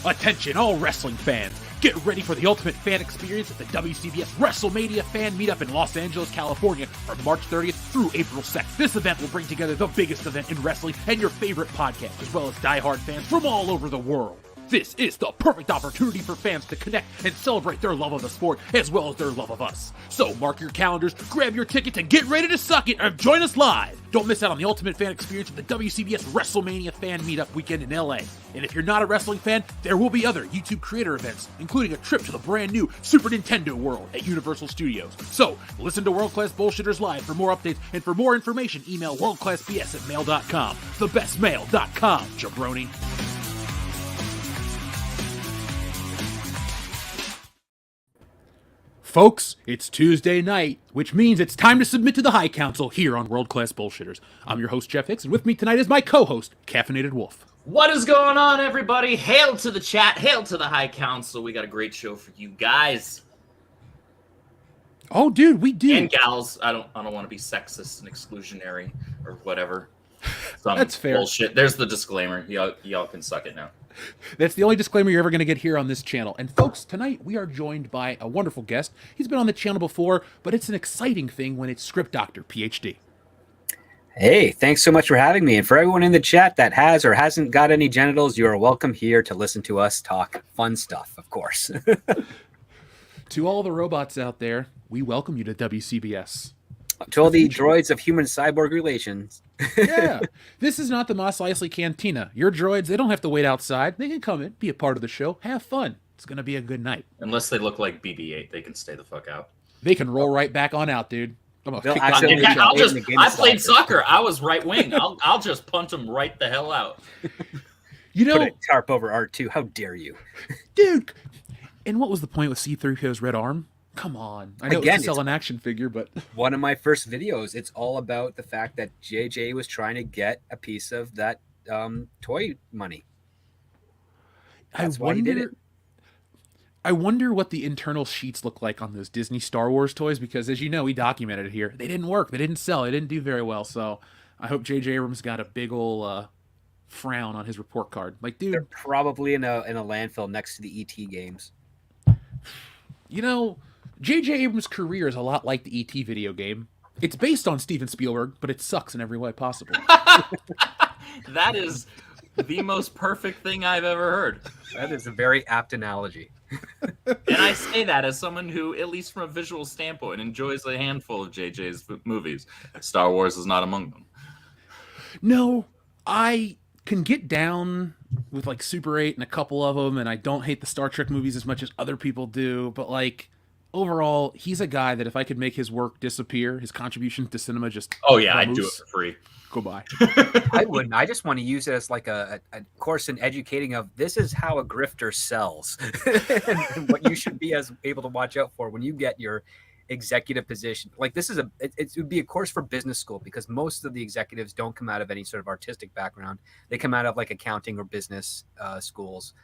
Attention all wrestling fans! Get ready for the ultimate fan experience at the WCBS WrestleMania Fan Meetup in Los Angeles, California from March 30th through April 2nd. This event will bring together the biggest event in wrestling and your favorite podcast, as well as diehard fans from all over the world. This is the perfect opportunity for fans to connect and celebrate their love of the sport as well as their love of us. So mark your calendars, grab your tickets, and get ready to suck it and join us live. Don't miss out on the ultimate fan experience at the WCBS WrestleMania Fan Meetup weekend in LA. And if you're not a wrestling fan, there will be other YouTube creator events, including a trip to the brand new Super Nintendo World at Universal Studios. So listen to World Class Bullshitters Live for more updates, and for more information, email worldclassbs@mail.com. Thebestmail.com, jabroni. Folks, it's Tuesday night, which means it's time to submit to the High Council here on World Class Bullshitters. I'm your host, Jeff Hicks, and with me tonight is my co-host, Caffeinated Wolf. What is going on, everybody? Hail to the chat, hail to the High Council. We got a great show for you guys. Oh, dude, we do. And gals. I don't want to be sexist and exclusionary or whatever. That's fair. Bullshit. There's the disclaimer. Y'all can suck it now. That's the only disclaimer you're ever going to get here on this channel. And folks, tonight we are joined by a wonderful guest. He's been on the channel before, but it's an exciting thing when it's ScriptDoctorPHD. Hey, thanks so much for having me. And for everyone in the chat that has or hasn't got any genitals, you are welcome here to listen to us talk fun stuff, of course. To all the robots out there, we welcome you to WCBS. To all the droids of human-cyborg relations. Yeah, this is not the Mos Eisley Cantina. Your droids, they don't have to wait outside. They can come in, be a part of the show, have fun. It's going to be a good night. Unless they look like BB-8, they can stay the fuck out. They can roll right back on out, dude. I played soccer. I was right wing. I'll just punt them right the hell out. You know, put a tarp over R2. How dare you, dude? And what was the point with C-3PO's red arm? Come on. I know it's to sell an action figure, but one of my first videos, it's all about the fact that JJ was trying to get a piece of that toy money. That's why he did it. I wonder what the internal sheets look like on those Disney Star Wars toys, because as you know, we documented it here. They didn't work. They didn't sell. They didn't do very well. So I hope J.J. Abrams got a big ol' frown on his report card. Like, dude, they're probably in a landfill next to the E.T. games. You know, J.J. Abrams' career is a lot like the E.T. video game. It's based on Steven Spielberg, but it sucks in every way possible. That is the most perfect thing I've ever heard. That is a very apt analogy. And I say that as someone who, at least from a visual standpoint, enjoys a handful of JJ's movies. Star Wars is not among them. No, I can get down with like Super 8 and a couple of them, and I don't hate the Star Trek movies as much as other people do, but like overall, he's a guy that if I could make his work disappear, his contribution to cinema just... Oh yeah, I'd do it for free. Goodbye. I wouldn't. I just want to use it as like a course in educating of this is how a grifter sells and what you should be able to watch out for when you get your executive position. Like this is it would be a course for business school, because most of the executives don't come out of any sort of artistic background. They come out of like accounting or business schools.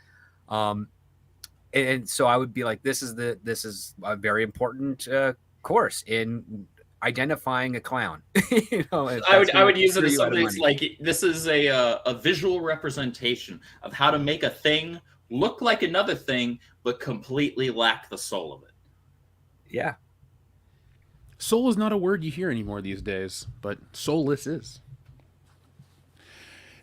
And so I would be like, this is a very important course in identifying a clown. You know, I would use it as something like this is a visual representation of how to make a thing look like another thing, but completely lack the soul of it. Yeah. Soul is not a word you hear anymore these days, but soulless is.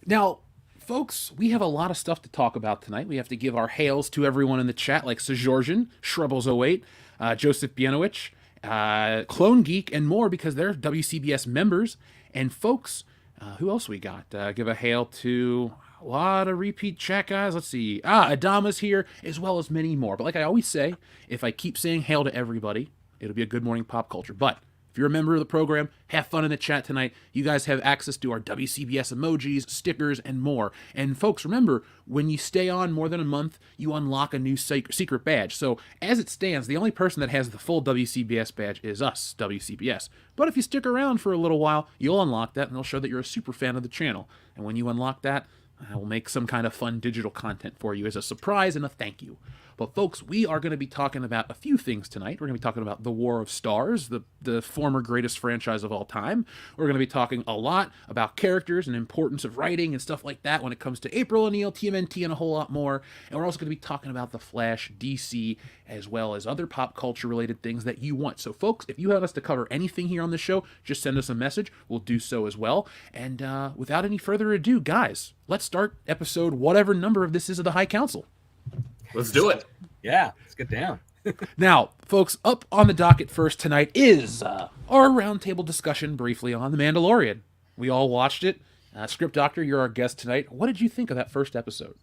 Now, folks, we have a lot of stuff to talk about tonight. We have to give our hails to everyone in the chat, like Sejorjan, Shrebbles08, Joseph Bienowicz, Clone Geek, and more, because they're WCBS members. And folks, who else we got? Give a hail to a lot of repeat chat guys. Let's see. Adama's here, as well as many more. But like I always say, if I keep saying hail to everybody, it'll be a good morning pop culture. But if you're a member of the program, have fun in the chat tonight. You guys have access to our WCBS emojis, stickers, and more. And folks, remember, when you stay on more than a month, you unlock a new secret badge. So as it stands, the only person that has the full WCBS badge is us, WCBS. But if you stick around for a little while, you'll unlock that, and it'll show that you're a super fan of the channel. And when you unlock that, I will make some kind of fun digital content for you as a surprise and a thank you. But folks, we are going to be talking about a few things tonight. We're going to be talking about the War of Stars, the former greatest franchise of all time. We're going to be talking a lot about characters and importance of writing and stuff like that when it comes to April O'Neil, TMNT, and a whole lot more. And we're also going to be talking about the Flash, DC, as well as other pop culture related things that you want. So folks, if you have us to cover anything here on the show, just send us a message. We'll do so as well. And without any further ado, guys, let's start episode whatever number of this is of the High Council. Let's do it. Yeah, let's get down. Now, folks, up on the docket first tonight is our roundtable discussion briefly on The Mandalorian. We all watched it. Script Doctor, you're our guest tonight. What did you think of that first episode?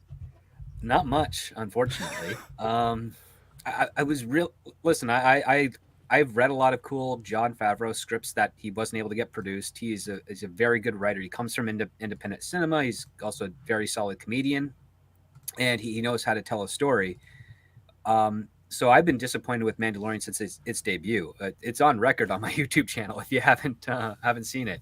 Not much, unfortunately. I was real. Listen, I've read a lot of cool Jon Favreau scripts that he wasn't able to get produced. He's a very good writer. He comes from independent cinema. He's also a very solid comedian, and he knows how to tell a story. So I've been disappointed with Mandalorian since its debut. It's on record on my YouTube channel if you haven't seen it.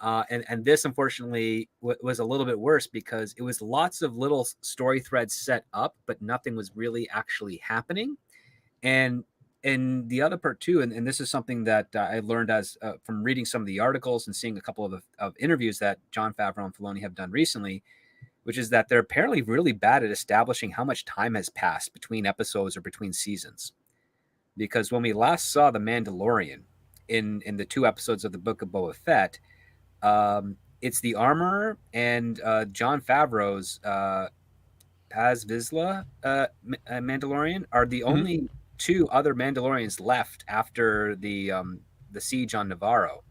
And this, unfortunately, was a little bit worse because it was lots of little story threads set up, but nothing was really actually happening. And the other part too, and this is something that I learned as from reading some of the articles and seeing a couple of interviews that Jon Favreau and Filoni have done recently, which is that they're apparently really bad at establishing how much time has passed between episodes or between seasons. Because when we last saw The Mandalorian in the 2 episodes of the Book of Boba Fett, it's the Armorer and Jon Favreau's Paz Vizsla Mandalorian are the only 2 other Mandalorians left after the siege on Navarro.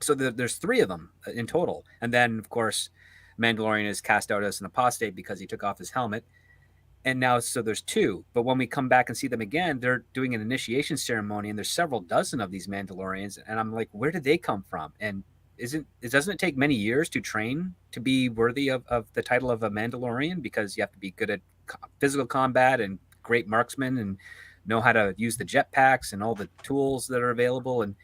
So there's 3 of them in total. And then, of course, Mandalorian is cast out as an apostate because he took off his helmet. And now, so there's 2. But when we come back and see them again, they're doing an initiation ceremony, and there's several dozen of these Mandalorians. And I'm like, where did they come from? And doesn't it take many years to train to be worthy of the title of a Mandalorian? Because you have to be good at physical combat and great marksman and know how to use the jetpacks and all the tools that are available. And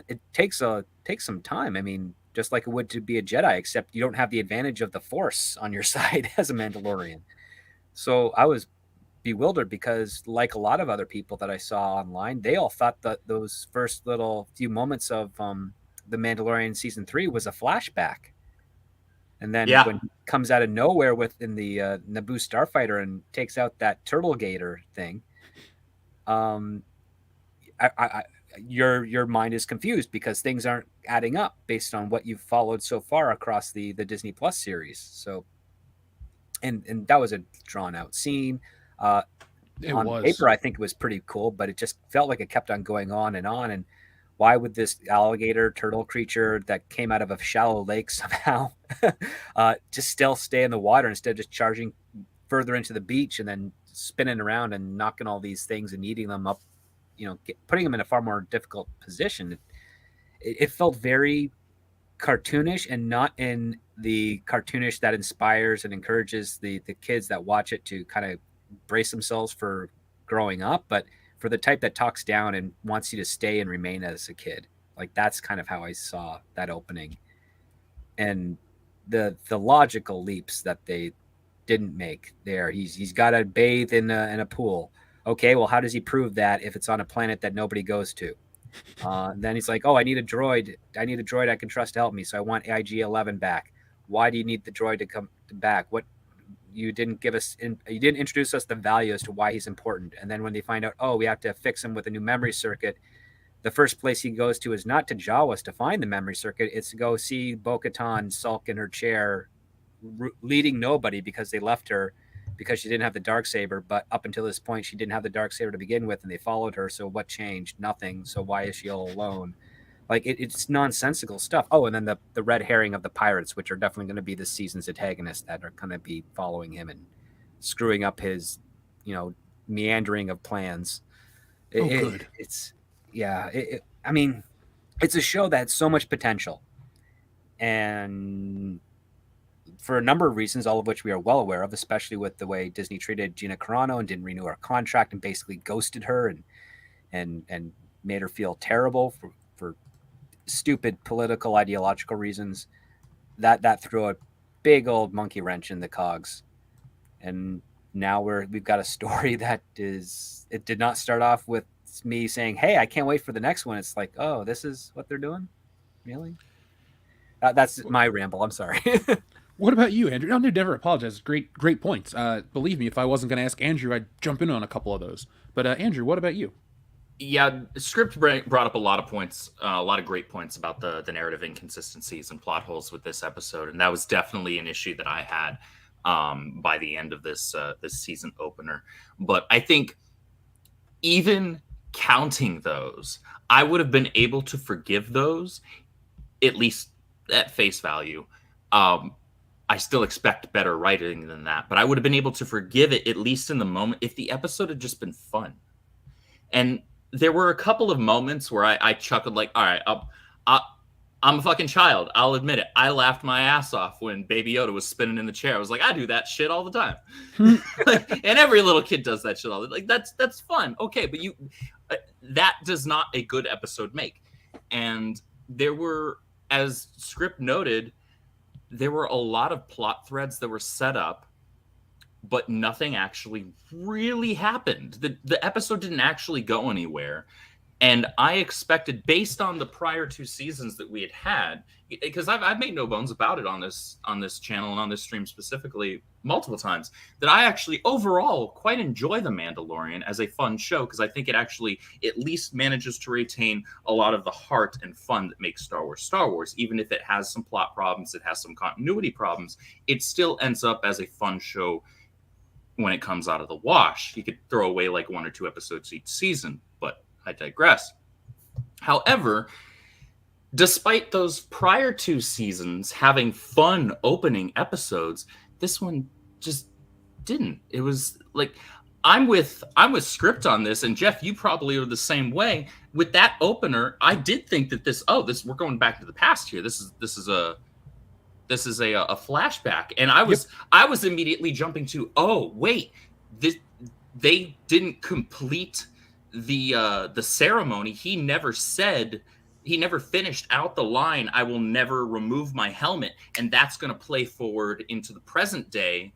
it takes some time. I mean, just like it would to be a Jedi, except you don't have the advantage of the Force on your side as a Mandalorian. So I was bewildered because, like a lot of other people that I saw online, they all thought that those first little few moments of The Mandalorian season 3 was a flashback. And then when he comes out of nowhere within the Naboo starfighter and takes out that turtle gator thing, your mind is confused because things aren't adding up based on what you've followed so far across the Disney Plus series. So, and that was a drawn out scene. On paper, I think it was pretty cool, but it just felt like it kept on going on. And why would this alligator turtle creature that came out of a shallow lake somehow just still stay in the water instead of just charging further into the beach and then spinning around and knocking all these things and eating them up, putting them in a far more difficult position? It felt very cartoonish, and not in the cartoonish that inspires and encourages the kids that watch it to kind of brace themselves for growing up, but for the type that talks down and wants you to stay and remain as a kid. Like, that's kind of how I saw that opening. And the logical leaps that they didn't make there. He's got to bathe in a pool. Okay, well, how does he prove that if it's on a planet that nobody goes to? Then he's like, oh, I need a droid I can trust to help me, so I want IG-11 back. Why do you need the droid to come back? What you didn't introduce us the value as to why he's important. And then when they find out, oh, we have to fix him with a new memory circuit, the first place he goes to is not to Jawas to find the memory circuit. It's to go see Bo-Katan sulk in her chair, leading nobody because they left her because she didn't have the Darksaber. But up until this point, she didn't have the Darksaber to begin with, and they followed her. So what changed? Nothing. So why is she all alone? Like, it's nonsensical stuff. Oh, and then the red herring of the pirates, which are definitely going to be this season's antagonists that are going to be following him and screwing up his, meandering of plans. Good. I mean, it's a show that has so much potential. And for a number of reasons, all of which we are well aware of, especially with the way Disney treated Gina Carano and didn't renew her contract and basically ghosted her and made her feel terrible for stupid political ideological reasons, that threw a big old monkey wrench in the cogs. And now we've got a story that it did not start off with me saying, hey, I can't wait for the next one. It's like, oh, this is what they're doing? Really? That's my ramble. I'm sorry. What about you, Andrew? No, never apologize. Great points. Believe me, if I wasn't going to ask Andrew, I'd jump in on a couple of those. But Andrew, what about you? Yeah, Script brought up a lot of points, a lot of great points about the narrative inconsistencies and plot holes with this episode, and that was definitely an issue that I had by the end of this season opener. But I think even counting those, I would have been able to forgive those, at least at face value. I still expect better writing than that, but I would have been able to forgive it, at least in the moment, if the episode had just been fun. And there were a couple of moments where I chuckled, like, all right, I'm a fucking child. I'll admit it. I laughed my ass off when Baby Yoda was spinning in the chair. I was like, I do that shit all the time. And every little kid does that shit all the time. Like, that's fun. Okay, but that does not a good episode make. And there were, as Script noted, there were a lot of plot threads that were set up, but nothing actually really happened. The episode didn't actually go anywhere. And I expected, based on the prior 2 seasons that we had, because I've made no bones about it on this channel and on this stream specifically multiple times, that I actually overall quite enjoy The Mandalorian as a fun show, because I think it actually at least manages to retain a lot of the heart and fun that makes Star Wars. Even if it has some plot problems, it has some continuity problems, it still ends up as a fun show when it comes out of the wash. You could throw away like 1 or 2 episodes each season, but I digress. However, despite those prior 2 seasons having fun opening episodes, this one just didn't. It was like, I'm with Script on this, and Jeff, you probably are the same way. With that opener, I did think that we're going back to the past here. This is a flashback, and I was immediately jumping to, oh wait, they didn't complete the ceremony. He never finished out the line, I will never remove my helmet, and that's going to play forward into the present day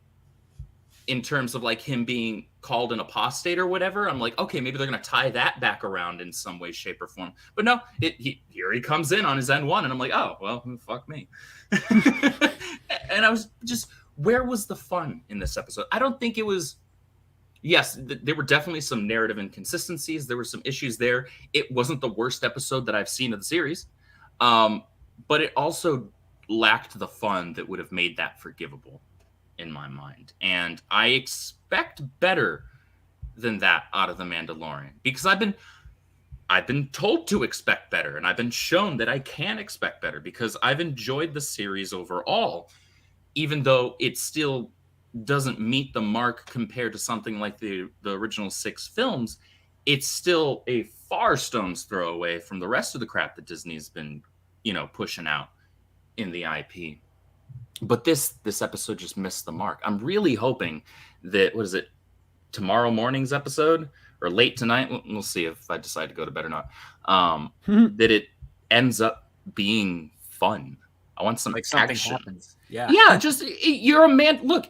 in terms of like him being called an apostate or whatever. I'm like, okay, maybe they're going to tie that back around in some way, shape, or form. But no, here he comes in on his N1, and I'm like, oh, well, fuck me. And I was just, where was the fun in this episode? I don't think it was. Yes, there were definitely some narrative inconsistencies. There were some issues there. It wasn't the worst episode that I've seen of the series, but it also lacked the fun that would have made that forgivable in my mind. And I expect better than that out of The Mandalorian, because I've been told to expect better, and I've been shown that I can expect better, because I've enjoyed the series overall, even though it still doesn't meet the mark compared to something like the original 6 films. It's still a far stone's throw away from the rest of the crap that Disney's been, pushing out in the IP. But this episode just missed the mark. I'm really hoping that, what is it, tomorrow morning's episode or late tonight? We'll see if I decide to go to bed or not. That it ends up being fun. I want some action. Happens. Yeah. Just you're a man. Look.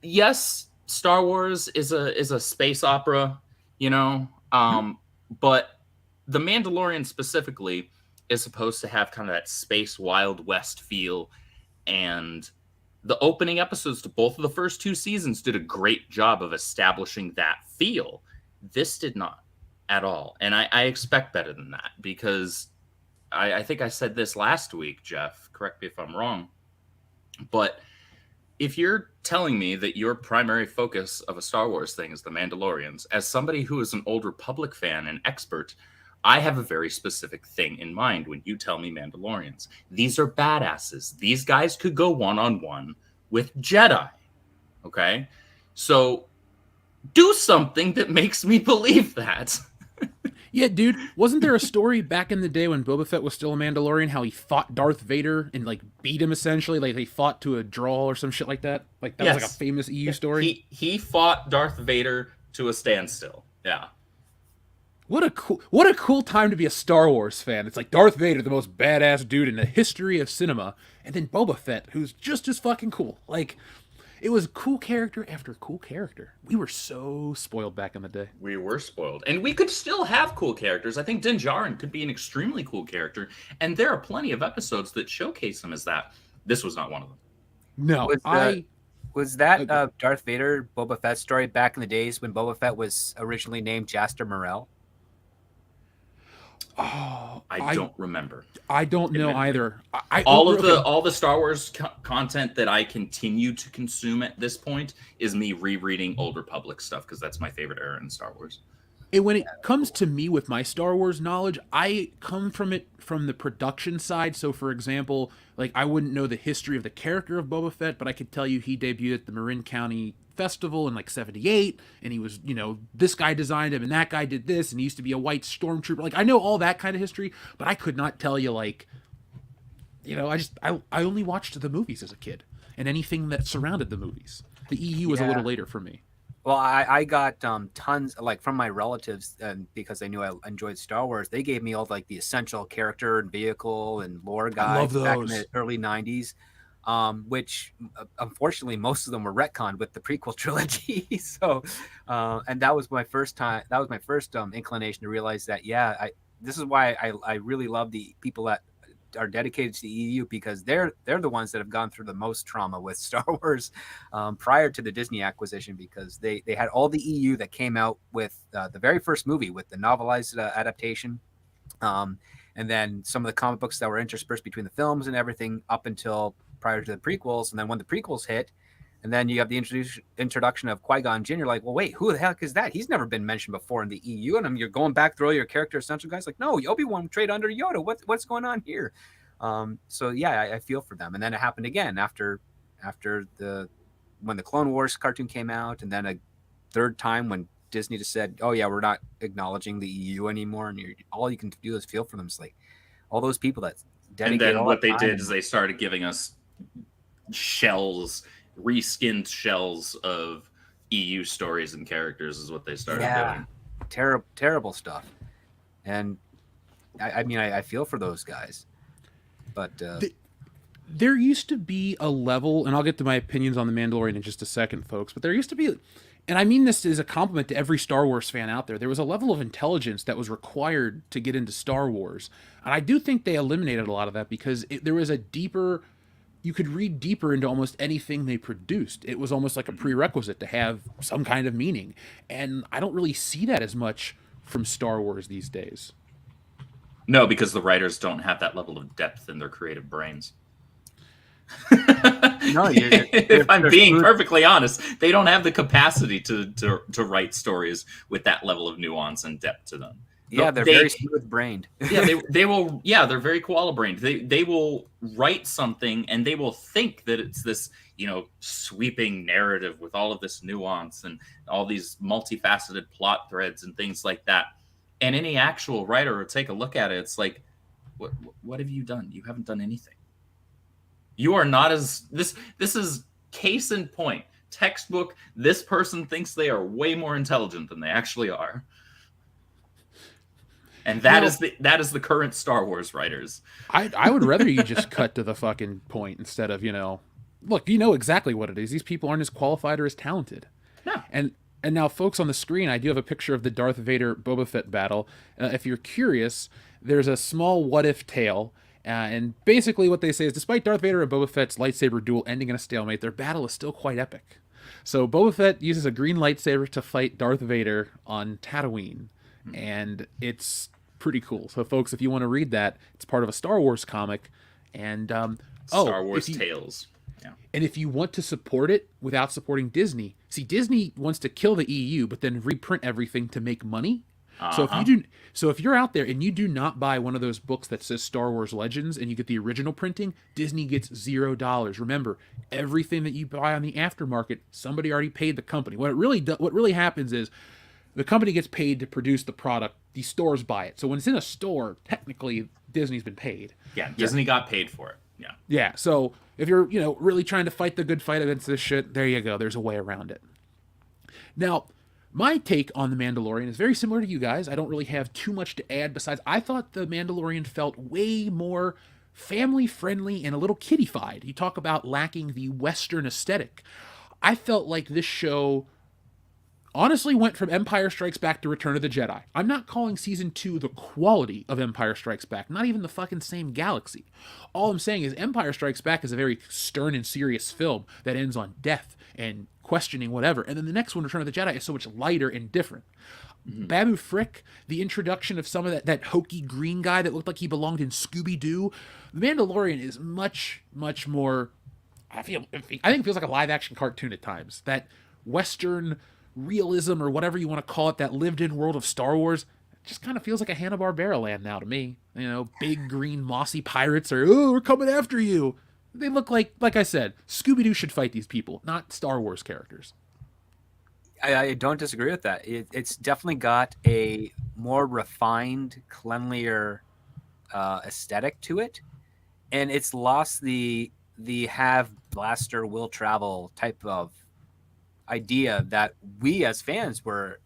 Yes, Star Wars is a space opera, but The Mandalorian specifically is supposed to have kind of that space Wild West feel, and the opening episodes to both of the first 2 seasons did a great job of establishing that feel. This did not at all, and I expect better than that, because I think I said this last week, Jeff, correct me if I'm wrong, but if you're telling me that your primary focus of a Star Wars thing is The Mandalorians, as somebody who is an Old Republic fan and expert, I have a very specific thing in mind when you tell me Mandalorians. These are badasses. These guys could go one-on-one with Jedi. Okay? So do something that makes me believe that. Yeah, dude, wasn't there a story back in the day when Boba Fett was still a Mandalorian, how he fought Darth Vader and like beat him essentially, like they fought to a draw or some shit like that? Like that was like a famous EU story. He fought Darth Vader to a standstill. Yeah. What a cool time to be a Star Wars fan. It's like Darth Vader, the most badass dude in the history of cinema, and then Boba Fett, who's just as fucking cool. Like, It was cool character after cool character. We were so spoiled back in the day. We were spoiled. And we could still have cool characters. I think Din Djarin could be an extremely cool character. And there are plenty of episodes that showcase him as that. This was not one of them. No, Was that Darth Vader Boba Fett story back in the days when Boba Fett was originally named Jaster Morrell? Oh, I don't remember. I don't know either. All the Star Wars content that I continue to consume at this point is me rereading Old Republic stuff because that's my favorite era in Star Wars. And when it comes to me with my Star Wars knowledge, I come from it from the production side. So, for example, like I wouldn't know the history of the character of Boba Fett, but I could tell you he debuted at the Marin County Festival in like '78, and he was, this guy designed him, and that guy did this, and he used to be a white stormtrooper. Like I know all that kind of history, but I could not tell you like, I only watched the movies as a kid and anything that surrounded the movies. The EU was a little later for me. Well, I got tons like from my relatives, and because they knew I enjoyed Star Wars, they gave me all like the essential character and vehicle and lore guides back in the early '90s, which unfortunately most of them were retconned with the prequel trilogy. So, and that was my first time. That was my first inclination to realize that this is why I really love the people that are dedicated to the EU, because they're the ones that have gone through the most trauma with Star Wars prior to the Disney acquisition, because they had all the EU that came out with the very first movie with the novelized adaptation, and then some of the comic books that were interspersed between the films and everything up until prior to the prequels. And then when the prequels hit, and then you have the introduction of Qui-Gon Jinn, you're like, well, wait, who the heck is that? He's never been mentioned before in the EU. And you're going back through all your character essential guys, like, no, Obi-Wan trade under Yoda. What's going on here? So yeah, I feel for them. And then it happened again after when the Clone Wars cartoon came out, and then a third time when Disney just said, oh yeah, we're not acknowledging the EU anymore, and all you can do is feel for them. It's like all those people that dedicated. And then what they did is they started giving us reskinned shells of EU stories and characters is what they started doing. Terrible stuff. And I mean, I feel for those guys, but there used to be a level, and I'll get to my opinions on The Mandalorian in just a second, folks, but there used to be, and I mean this as a compliment to every Star Wars fan out there was a level of intelligence that was required to get into Star Wars. And I do think they eliminated a lot of that because there was a deeper, you could read deeper into almost anything they produced. It was almost like a prerequisite to have some kind of meaning. And I don't really see that as much from Star Wars these days. No, because the writers don't have that level of depth in their creative brains. No, if I'm being perfectly honest, they don't have the capacity to write stories with that level of nuance and depth to them. Yeah, they're very smooth-brained. Yeah, they will. Yeah, they're very koala-brained. They will write something and they will think that it's this, sweeping narrative with all of this nuance and all these multifaceted plot threads and things like that. And any actual writer will take a look at it. It's like, what have you done? You haven't done anything. You are not as this is case in point. Textbook. This person thinks they are way more intelligent than they actually are. And that is the current Star Wars writers. I would rather you just cut to the fucking point instead of, look, you know exactly what it is. These people aren't as qualified or as talented. Yeah. And now, folks, on the screen, I do have a picture of the Darth Vader Boba Fett battle. If you're curious, there's a small what-if tale. And basically what they say is, despite Darth Vader and Boba Fett's lightsaber duel ending in a stalemate, their battle is still quite epic. So Boba Fett uses a green lightsaber to fight Darth Vader on Tatooine. And it's pretty cool. So, folks, if you want to read that, it's part of a Star Wars comic. And Star Wars Tales. Yeah. And if you want to support it without supporting Disney, see, Disney wants to kill the EU, but then reprint everything to make money. Uh-huh. So if you're out there and you do not buy one of those books that says Star Wars Legends and you get the original printing, Disney gets $0. Remember, everything that you buy on the aftermarket, somebody already paid the company. What really happens is the company gets paid to produce the product. The stores buy it. So when it's in a store, technically Disney's been paid. Yeah, Disney got paid for it. Yeah. Yeah. So if you're, really trying to fight the good fight against this shit, there you go. There's a way around it. Now, my take on The Mandalorian is very similar to you guys. I don't really have too much to add besides I thought The Mandalorian felt way more family-friendly and a little kiddified. You talk about lacking the Western aesthetic. I felt like this show honestly went from Empire Strikes Back to Return of the Jedi. I'm not calling season 2 the quality of Empire Strikes Back, not even the fucking same galaxy. All I'm saying is Empire Strikes Back is a very stern and serious film that ends on death and questioning whatever. And then the next one, Return of the Jedi, is so much lighter and different. Babu Frick, the introduction of some of that hokey green guy that looked like he belonged in Scooby-Doo. The Mandalorian is much, much more, I think it feels like a live action cartoon at times. That Western realism or whatever you want to call it, that lived in world of Star Wars, just kind of feels like a Hanna-Barbera land now to me. You know, big green mossy pirates are, oh, we're coming after you. They look like I said, Scooby-Doo should fight these people, not Star Wars characters. I don't disagree with that. It's definitely got a more refined, cleanlier aesthetic to it, and it's lost the have blaster will travel type of idea that we as fans were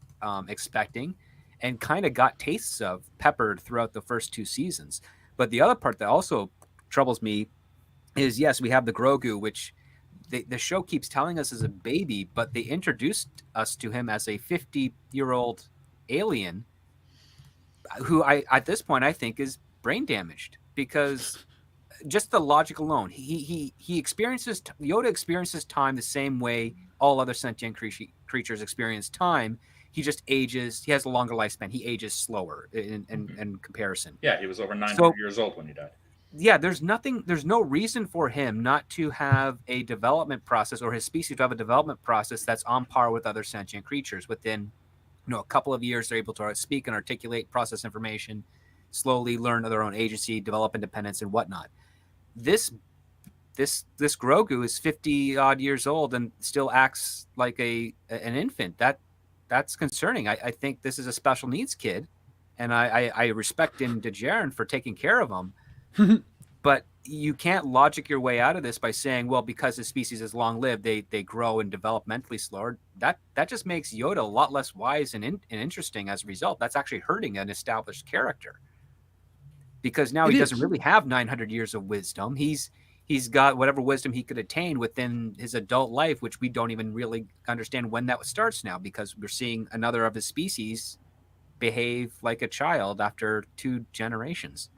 expecting, and kind of got tastes of peppered throughout the first 2 seasons. But the other part that also troubles me is, yes, we have the Grogu, which the show keeps telling us is a baby, but they introduced us to him as a 50-year-old alien who at this point I think is brain damaged, because just the logic alone, he experiences, Yoda experiences time the same way all other sentient creatures experience time. He just ages. He has a longer lifespan. He ages slower in comparison. Yeah, he was over 900 years old when he died. Yeah, there's no reason for him not to have a development process, or his species to have a development process that's on par with other sentient creatures. Within, a couple of years, they're able to speak and articulate, process information, slowly learn their own agency, develop independence, and whatnot. This Grogu is 50 odd years old and still acts like an infant. That's concerning. I think this is a special needs kid, and I respect Din Djarin for taking care of him. But you can't logic your way out of this by saying, well, because the species is long lived, they grow and developmentally slower. That just makes Yoda a lot less wise and interesting as a result. That's actually hurting an established character, because now he doesn't really have 900 years of wisdom. He's got whatever wisdom he could attain within his adult life, which we don't even really understand when that starts now, because we're seeing another of his species behave like a child after 2 generations.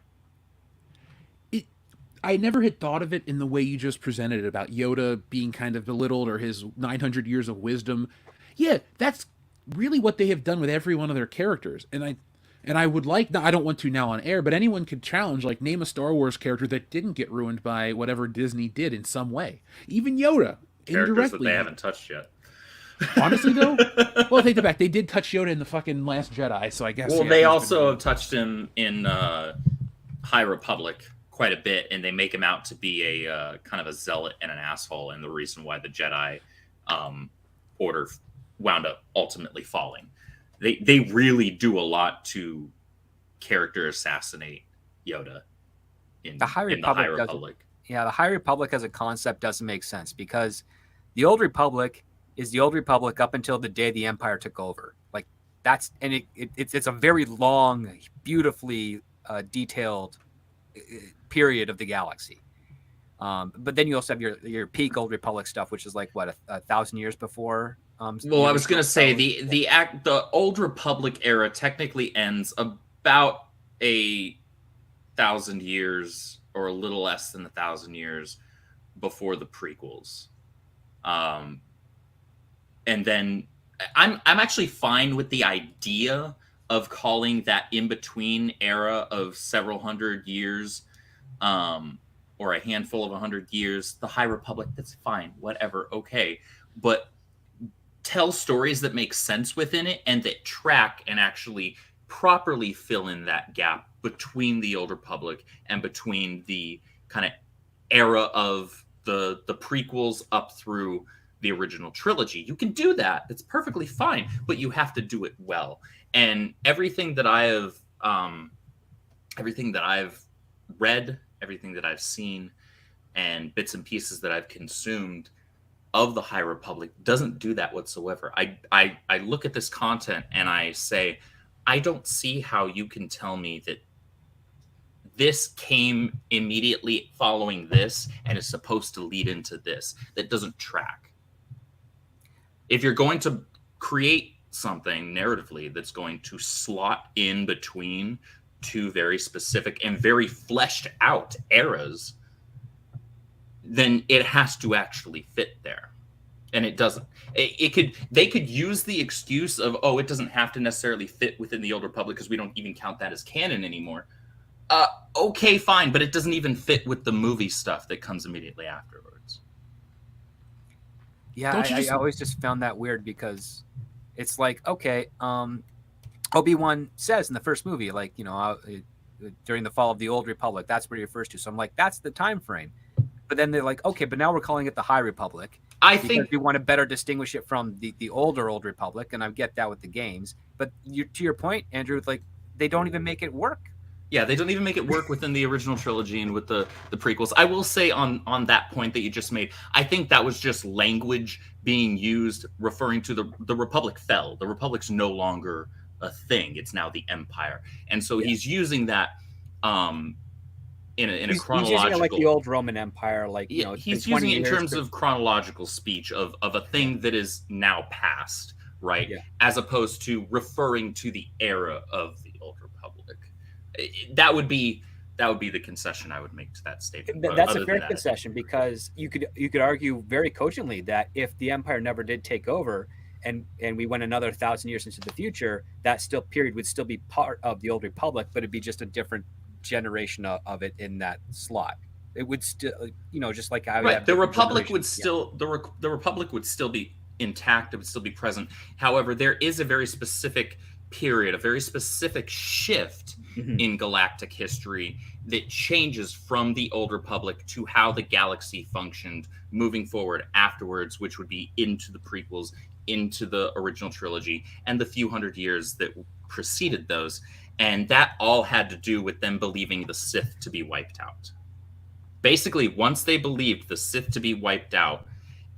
I never had thought of it in the way you just presented it, about Yoda being kind of belittled, or his 900 years of wisdom. Yeah, that's really what they have done with every one of their characters. And I would like, I don't want to now on air, but anyone could challenge, like, name a Star Wars character that didn't get ruined by whatever Disney did in some way. Even Yoda, characters indirectly. That they haven't touched yet. Honestly, though, well, take it back. They did touch Yoda in the fucking Last Jedi, so I guess. Well, they also have touched him in High Republic quite a bit, and they make him out to be a kind of a zealot and an asshole, and the reason why the Jedi Order wound up ultimately falling. They really do a lot to character assassinate Yoda in the High Republic. Yeah, the High Republic as a concept doesn't make sense, because the Old Republic is the Old Republic up until the day the Empire took over. Like, that's, and it's a very long, beautifully detailed period of the galaxy. But then you also have your peak Old Republic stuff, which is like what, 1,000 years before. Well, I was going to say the Old Republic era technically ends about 1,000 years, or a little less than 1,000 years before the prequels. And then I'm actually fine with the idea of calling that in-between era of several hundred years, or a handful of 100 years, the High Republic. That's fine, whatever, okay. But tell stories that make sense within it, and that track and actually properly fill in that gap between the Old Republic and between the kind of era of the prequels up through the original trilogy. You can do that. That's perfectly fine, but you have to do it well. And everything that I've read, everything that I've seen, and bits and pieces that I've consumed of the High Republic doesn't do that whatsoever. I look at this content and I say, I don't see how you can tell me that this came immediately following this and is supposed to lead into this. That doesn't track. If you're going to create something narratively that's going to slot in between two very specific and very fleshed out eras, then it has to actually fit there. And it doesn't. They could use the excuse of, oh, it doesn't have to necessarily fit within the Old Republic because we don't even count that as canon anymore. Okay, fine, but it doesn't even fit with the movie stuff that comes immediately afterwards. Yeah, I always just found that weird because it's like, okay, Obi-Wan says in the first movie, like, you know, during the fall of the Old Republic, that's where he refers to. So I'm like, that's the time frame. But then they're like, okay, but now we're calling it the High Republic. I think we want to better distinguish it from the older Old Republic, and I get that with the games. But to your point, Andrew, like they don't even make it work. Yeah, they don't even make it work within the original trilogy and with the prequels. I will say on that point that you just made, I think that was just language being used referring to the Republic fell. The Republic's no longer a thing. It's now the Empire. And so he's using that in a chronological... He's using it like the old Roman Empire. Like, you know, he's using it in terms of chronological speech of a thing that is now past, right? Yeah. As opposed to referring to the era of the Old Republic. That would be the concession I would make to that statement. That's a fair concession because you could argue very cogently that if the Empire never did take over and we went another 1,000 years into the future, that period would still be part of the Old Republic, but it'd be just a different generation of it in that slot. It would still, you know, just like how the Republic would still the Republic would still be intact. It would still be present. However, there is a very specific period, a very specific shift in galactic history that changes from the Old Republic to how the galaxy functioned moving forward afterwards, which would be into the prequels, into the original trilogy, and the few hundred years that preceded those. And that all had to do with them believing the Sith to be wiped out. Basically, once they believed the Sith to be wiped out,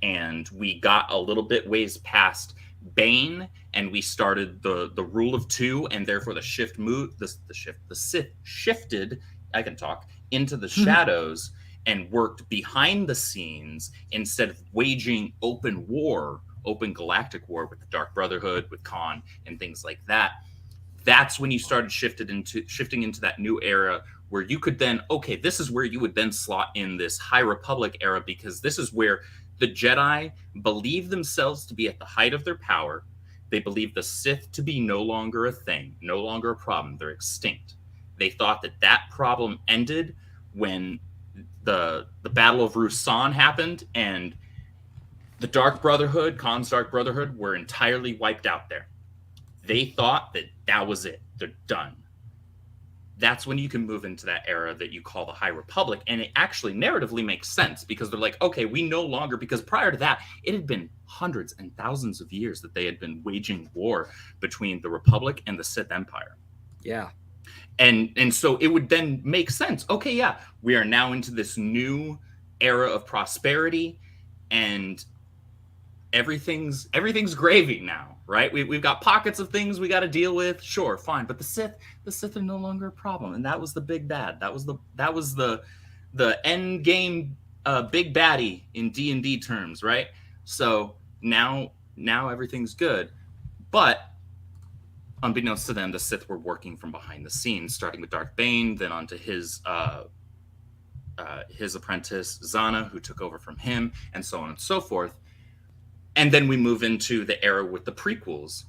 and we got a little bit ways past Bane, and we started the rule of two, and therefore the Sith shifted, I can talk, into the shadows and worked behind the scenes instead of waging open galactic war with the Dark Brotherhood, with Khan, and things like that. That's when you started shifting into that new era where you could then, okay, this is where you would then slot in this High Republic era, because this is where the Jedi believe themselves to be at the height of their power. They believe the Sith to be no longer a thing, no longer a problem. They're extinct. They thought that problem ended when the Battle of Ruusan happened and the Dark Brotherhood, Khan's Dark Brotherhood, were entirely wiped out there. They thought that was it. They're done. That's when you can move into that era that you call the High Republic. And it actually narratively makes sense because they're like, okay, we no longer, because prior to that, it had been hundreds and thousands of years that they had been waging war between the Republic and the Sith Empire. Yeah. And so it would then make sense. Okay, yeah, we are now into this new era of prosperity and everything's gravy now, right? We've got pockets of things we got to deal with. Sure, fine, but the Sith are no longer a problem, and that was the big bad. That was the end game big baddie in D&D terms, right? So now everything's good, but unbeknownst to them, the Sith were working from behind the scenes, starting with Darth Bane, then onto his apprentice Zana, who took over from him, and so on and so forth. And then we move into the era with the prequels.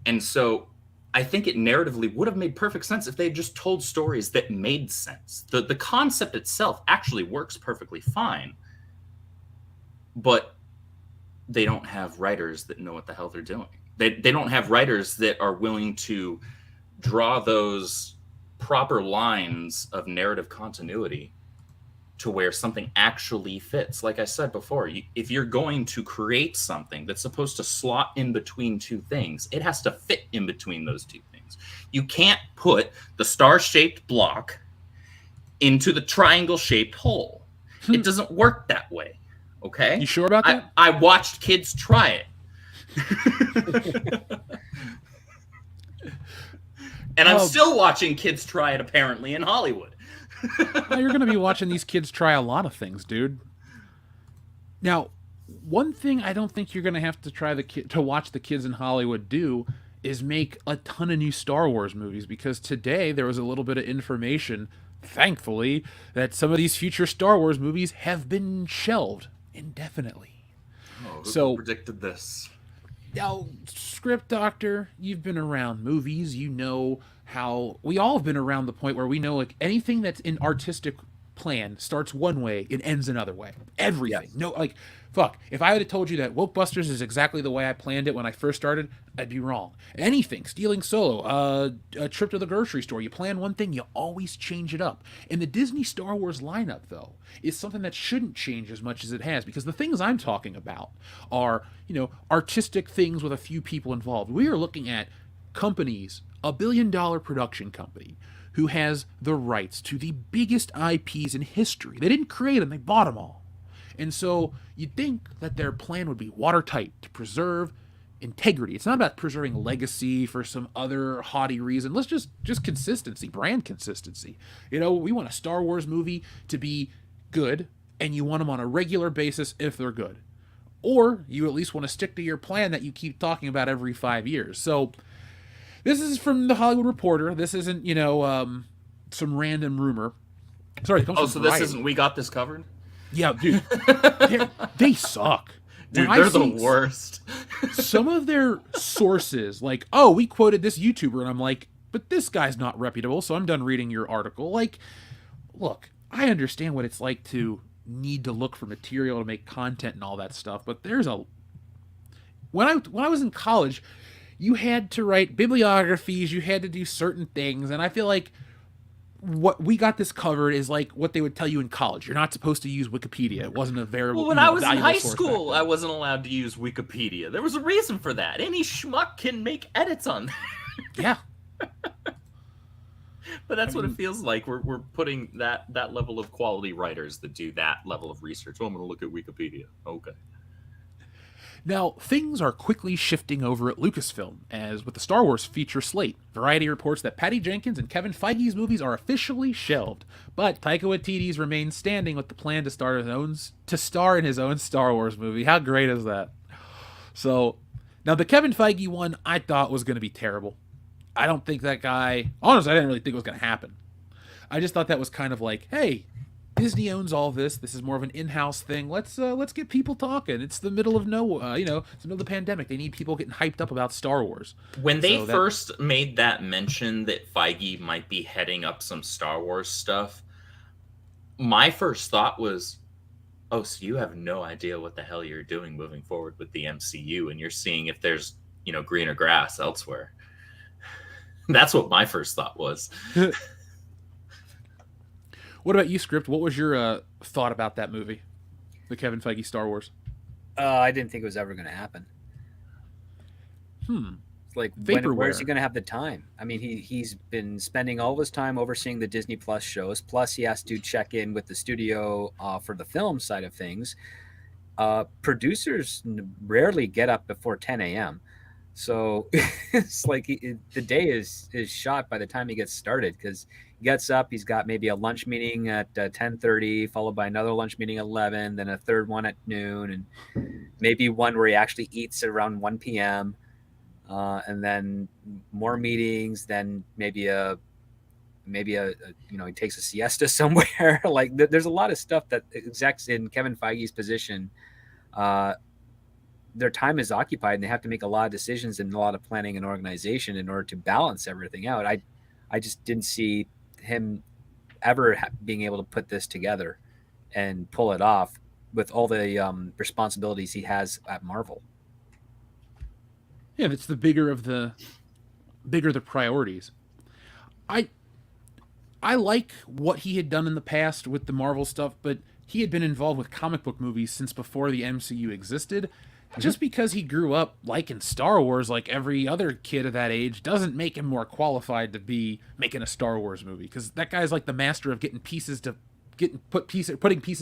And so I think it narratively would have made perfect sense if they had just told stories that made sense. The concept itself actually works perfectly fine, but they don't have writers that know what the hell they're doing. They don't have writers that are willing to draw those proper lines of narrative continuity to where something actually fits. Like I said before, if you're going to create something that's supposed to slot in between two things, it has to fit in between those two things. You can't put the star-shaped block into the triangle-shaped hole. It doesn't work that way, okay? You sure about that? I watched kids try it. And I'm still watching kids try it, apparently, in Hollywood. Now you're going to be watching these kids try a lot of things, dude. Now, One thing I don't think you're going to have to to watch the kids in Hollywood do is make a ton of new Star Wars movies, because today there was a little bit of information, thankfully, that some of these future Star Wars movies have been shelved indefinitely. Oh, So who predicted this? now, Script Doctor, you've been around movies. You know how we all have been around the point where we know like anything that's in artistic plan starts one way and ends another way. Everything. Yes. No, like, fuck. If I had told you that Woke Busters is exactly the way I planned it when I first started, I'd be wrong. Anything, Stealing Solo, a trip to the grocery store, you plan one thing, you always change it up. And the Disney Star Wars lineup, though, is something that shouldn't change as much as it has, because the things I'm talking about are, artistic things with a few people involved. We are looking at companies, a billion-dollar production company, who has the rights to the biggest IPs in history. They didn't create them, they bought them all. And so you'd think that their plan would be watertight to preserve integrity. It's not about preserving legacy for some other haughty reason. Let's just consistency, brand consistency. We want a Star Wars movie to be good, and you want them on a regular basis if they're good. Or you at least want to stick to your plan that you keep talking about every 5 years. So this is from the Hollywood Reporter. This isn't, some random rumor. Sorry, it comes from So Variety. this isn't We Got This Covered? Yeah, dude. They suck. Dude, When I they're the see worst. some of their sources, like, oh, we quoted this YouTuber, and I'm like, but this guy's not reputable, so I'm done reading your article. Like, look, I understand what it's like to need to look for material to make content and all that stuff, but when I was in college, you had to write bibliographies, you had to do certain things, and I feel like what We Got This Covered is like what they would tell you in college. You're not supposed to use Wikipedia. It wasn't a variable. Well, when I was in valuable high source school, back then. I wasn't allowed to use Wikipedia. There was a reason for that. Any schmuck can make edits on that. Yeah. But that's what it feels like. We're putting that level of quality writers that do that level of research. Oh, I'm going to look at Wikipedia. Okay. Now, things are quickly shifting over at Lucasfilm, as with the Star Wars feature slate. Variety reports that Patty Jenkins and Kevin Feige's movies are officially shelved, but Taika Waititi's remains standing with the plan to star in his own Star Wars movie. How great is that? So, now the Kevin Feige one I thought was going to be terrible. I don't think that guy... Honestly, I didn't really think it was going to happen. I just thought that was kind of like, hey, Disney owns all this. This is more of an in-house thing. Let's get people talking. It's the middle of it's the middle of the pandemic. They need people getting hyped up about Star Wars. When they first made that mention that Feige might be heading up some Star Wars stuff, my first thought was, oh, so you have no idea what the hell you're doing moving forward with the MCU, and you're seeing if there's, greener grass elsewhere. That's what my first thought was. What about you, Script? What was your thought about that movie, the Kevin Feige Star Wars? I didn't think it was ever going to happen. It's like, where's he going to have the time? I mean, he's been spending all of his time overseeing the Disney Plus shows. Plus, he has to check in with the studio for the film side of things. Producers rarely get up before 10 a.m. So it's like the day is shot by the time he gets started, because he gets up, he's got maybe a lunch meeting at 10:30, followed by another lunch meeting at 11, then a third one at noon, and maybe one where he actually eats around 1 p.m., and then more meetings, then maybe he takes a siesta somewhere. Like there's a lot of stuff that execs in Kevin Feige's position, their time is occupied, and they have to make a lot of decisions and a lot of planning and organization in order to balance everything out. I just didn't see him ever being able to put this together and pull it off with all the responsibilities he has at Marvel. Yeah, it's the bigger the priorities. I like what he had done in the past with the Marvel stuff, but he had been involved with comic book movies since before the MCU existed. Just because he grew up liking Star Wars like every other kid of that age doesn't make him more qualified to be making a Star Wars movie, because that guy's like the master of putting pieces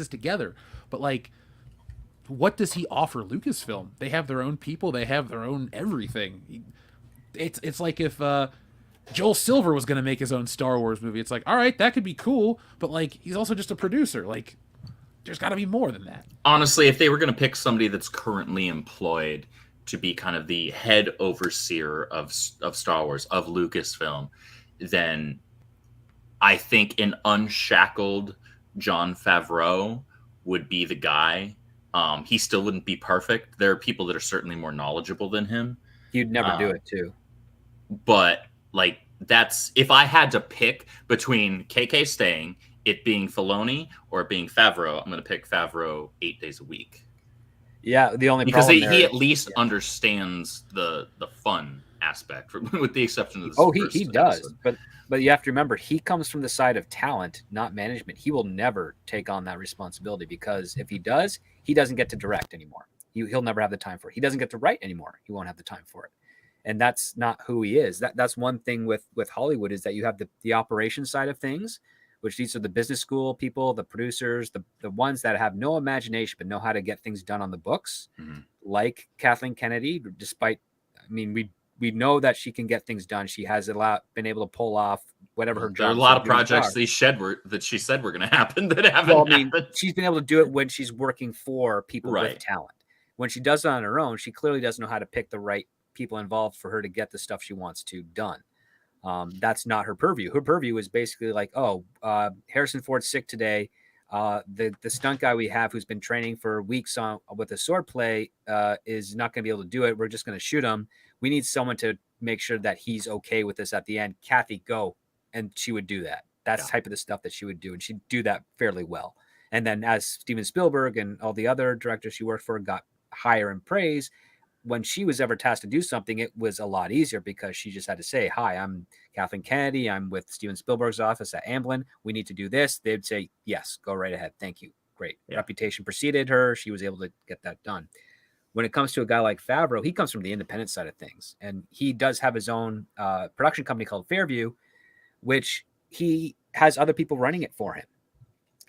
together. But like, what does he offer Lucasfilm? They have their own people, they have their own everything. It's like if Joel Silver was going to make his own Star Wars movie. It's like, all right, that could be cool, but like, he's also just a producer. Like, there's got to be more than that. Honestly, if they were going to pick somebody that's currently employed to be kind of the head overseer of Star Wars, of Lucasfilm, then I think an unshackled Jon Favreau would be the guy. He still wouldn't be perfect. There are people that are certainly more knowledgeable than him. You'd never do it too. But like, that's, if I had to pick between KK staying, it being Filoni, or it being Favreau, I'm going to pick Favreau 8 days a week. Yeah, the only because problem he at least understands the fun aspect, with the exception of the he does, but you have to remember, he comes from the side of talent, not management. He will never take on that responsibility, because if he does, he doesn't get to direct anymore. He'll never have the time for it. He doesn't get to write anymore. He won't have the time for it. And that's not who he is. That's one thing with Hollywood, is that you have the operations side of things, which these are the business school people, the producers, the ones that have no imagination but know how to get things done on the books, like Kathleen Kennedy. Despite, I mean, we know that she can get things done. She has been able to pull off whatever her job. There are a lot of projects that she said were going to happen that haven't happened. She's been able to do it when she's working for people with talent. When she does it on her own, she clearly doesn't know how to pick the right people involved for her to get the stuff she wants to done. That's not her purview. Her purview is basically like, Harrison Ford's sick today. The stunt guy we have, who's been training for weeks with a sword play, is not going to be able to do it. We're just going to shoot him. We need someone to make sure that he's okay with this at the end. Kathy, go. And she would do that. That's the type of the stuff that she would do. And she'd do that fairly well. And then as Steven Spielberg and all the other directors she worked for got higher in praise, when she was ever tasked to do something, it was a lot easier, because she just had to say, hi, I'm Kathleen Kennedy. I'm with Steven Spielberg's office at Amblin. We need to do this. They'd say, yes, go right ahead. Thank you. Great. Reputation preceded her. She was able to get that done. When it comes to a guy like Favreau, he comes from the independent side of things. And he does have his own production company called Fairview, which he has other people running it for him.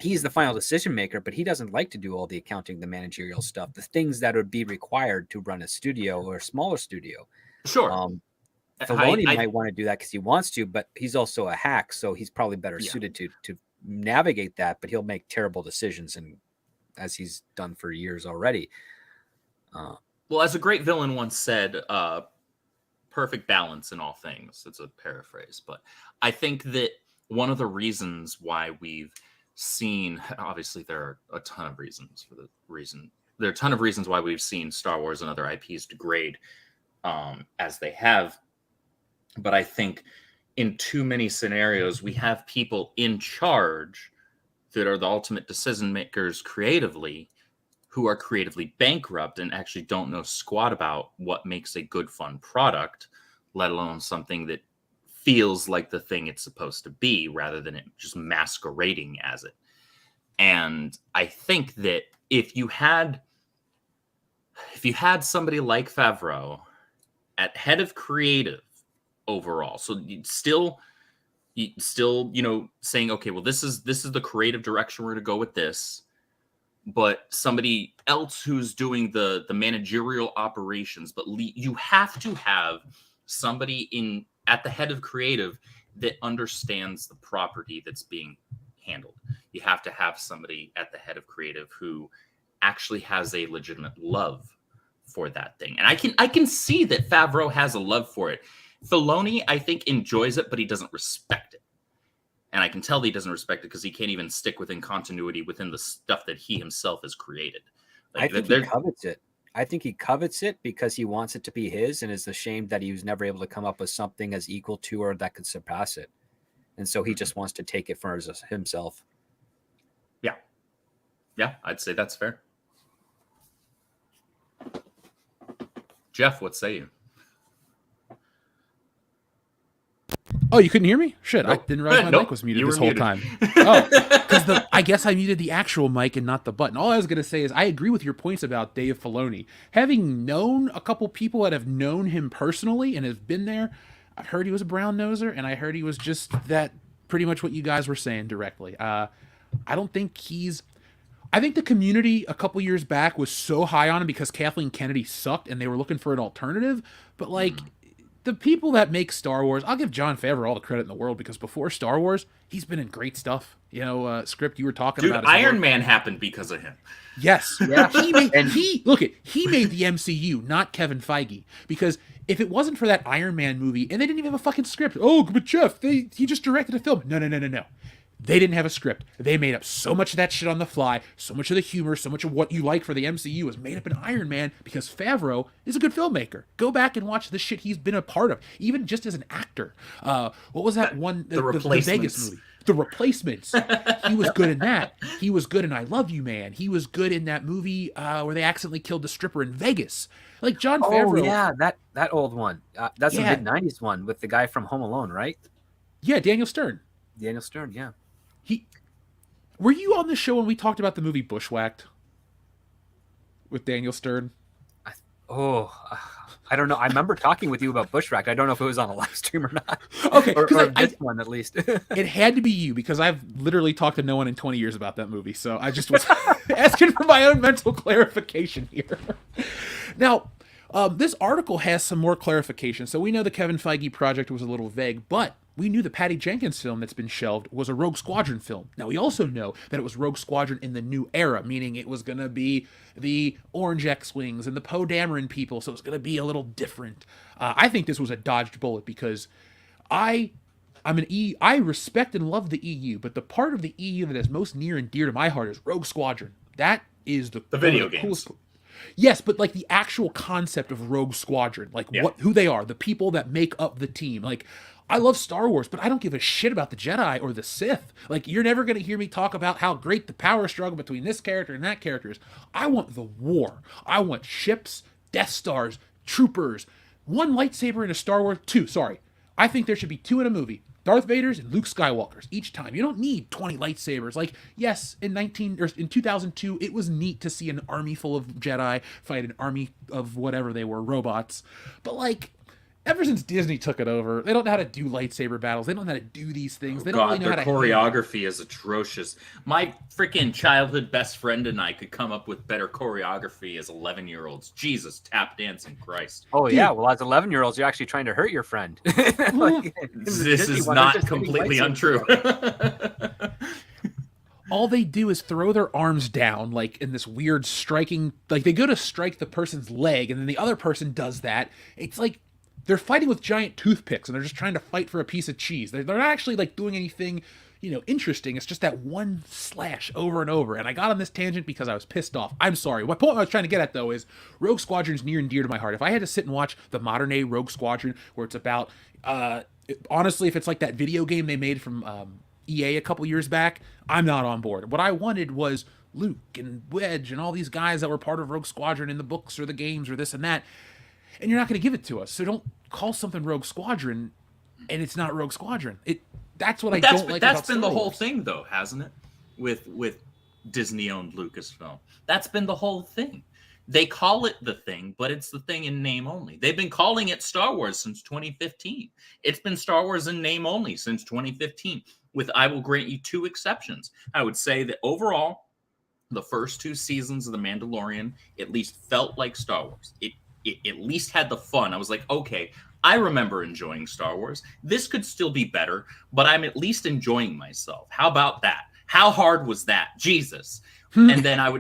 He's the final decision maker, but he doesn't like to do all the accounting, the managerial stuff, the things that would be required to run a studio or a smaller studio. Sure. Filoni might want to do that because he wants to, but he's also a hack, so he's probably better suited to navigate that, but he'll make terrible decisions, and as he's done for years already. Well, as a great villain once said, perfect balance in all things. It's a paraphrase, but I think that one of the reasons why we've seen, obviously there are a ton of reasons there are a ton of reasons why we've seen Star Wars and other IPs degrade as they have, but I think in too many scenarios we have people in charge that are the ultimate decision makers creatively, who are creatively bankrupt and actually don't know squat about what makes a good fun product, let alone something that feels like the thing it's supposed to be, rather than it just masquerading as it. And I think that if you had somebody like Favreau at head of creative overall, so you'd still, saying, okay, well, this is the creative direction, we're going to go with this, but somebody else who's doing the managerial operations, but you have to have somebody at the head of creative that understands the property that's being handled. You have to have somebody at the head of creative who actually has a legitimate love for that thing. And I can see that Favreau has a love for it. Filoni, I think, enjoys it, but he doesn't respect it. And I can tell that he doesn't respect it because he can't even stick within continuity within the stuff that he himself has created. Like, I think he covets it. I think he covets it because he wants it to be his, and is ashamed that he was never able to come up with something as equal to or that could surpass it. And so he just wants to take it for himself. Yeah. Yeah, I'd say that's fair. Jeff, what say you? Oh, you couldn't hear me? Shit, nope. I didn't realize my mic was muted this whole muted. Time. Oh, because I guess I muted the actual mic and not the button. All I was going to say is I agree with your points about Dave Filoni. Having known a couple people that have known him personally and have been there, I've heard he was a brown noser, and I heard he was just that, pretty much what you guys were saying directly. I don't think I think the community a couple years back was so high on him because Kathleen Kennedy sucked and they were looking for an alternative, but the people that make Star Wars, I'll give Jon Favreau all the credit in the world, because before Star Wars, he's been in great stuff. You know, Script, you were talking Dude, about his Iron work. Man happened because of him. Yes. Yeah. He made he made the MCU, not Kevin Feige. Because if it wasn't for that Iron Man movie, and they didn't even have a fucking script. Oh, but Jeff, he just directed a film. No. They didn't have a script. They made up so much of that shit on the fly. So much of the humor, so much of what you like for the MCU was made up in Iron Man, because Favreau is a good filmmaker. Go back and watch the shit he's been a part of, even just as an actor. What was that one? The Replacements. The Vegas movie. The Replacements. He was good in that. He was good in I Love You, Man. He was good in that movie where they accidentally killed the stripper in Vegas. Like Jon Favreau. Oh yeah, that old one. That's a Yeah. mid-90s one with the guy from Home Alone, right? Yeah, Daniel Stern. Daniel Stern, yeah. Were you on the show when we talked about the movie Bushwhacked with Daniel Stern? I don't know. I remember talking with you about Bushwhacked. I don't know if it was on a live stream or not. Okay, or because this one at least. it had to be you, because I've literally talked to no one in 20 years about that movie. So I just was asking for my own mental clarification here. Now, this article has some more clarification. So we know the Kevin Feige project was a little vague, but we knew the Patty Jenkins film that's been shelved was a Rogue Squadron film. Now, we also know that it was Rogue Squadron in the new era, meaning it was going to be the Orange X-Wings and the Poe Dameron people, so it's going to be a little different. I think this was a dodged bullet, because I respect and love the EU, but the part of the EU that is most near and dear to my heart is Rogue Squadron. That is the video coolest. games. Yes, but like the actual concept of Rogue Squadron, like who they are, the people that make up the team. Like, I love Star Wars, but I don't give a shit about the Jedi or the Sith. Like, you're never going to hear me talk about how great the power struggle between this character and that character is. I want the war. I want ships, Death Stars, troopers, one lightsaber in a Star Wars. Two, sorry. I think there should be two in a movie. Darth Vader's and Luke Skywalker's each time. You don't need 20 lightsabers. Like, yes, in 2002, it was neat to see an army full of Jedi fight an army of whatever they were, robots. But like, ever since Disney took it over, they don't know how to do lightsaber battles. They don't know how to do these things. They don't really know their how to choreography is atrocious. My freaking childhood best friend and I could come up with better choreography as 11-year-olds. Jesus, tap dancing, Christ. Oh yeah, well as 11-year-olds, you're actually trying to hurt your friend. This is not completely untrue. All they do is throw their arms down, like in this weird striking, like they go to strike the person's leg, and then the other person does that. It's like they're fighting with giant toothpicks, and they're just trying to fight for a piece of cheese. They're not actually like doing anything, interesting. It's just that one slash over and over. And I got on this tangent because I was pissed off. I'm sorry. What point I was trying to get at, though, is Rogue Squadron's near and dear to my heart. If I had to sit and watch the modern day Rogue Squadron, where it's about, honestly, if it's like that video game they made from EA a couple years back, I'm not on board. What I wanted was Luke and Wedge and all these guys that were part of Rogue Squadron in the books or the games or this and that. And you're not going to give it to us. So don't call something Rogue Squadron and it's not Rogue Squadron. That's what I don't like about Star Wars. That's been the whole thing, though, hasn't it? With Disney-owned Lucasfilm. That's been the whole thing. They call it the thing, but it's the thing in name only. They've been calling it Star Wars since 2015. It's been Star Wars in name only since 2015, with, I will grant you, 2 exceptions. I would say that overall, the first 2 seasons of The Mandalorian at least felt like Star Wars. It at least had the fun. I was like, okay, I remember enjoying Star Wars. This could still be better, but I'm at least enjoying myself. How about that? How hard was that? Jesus. And then I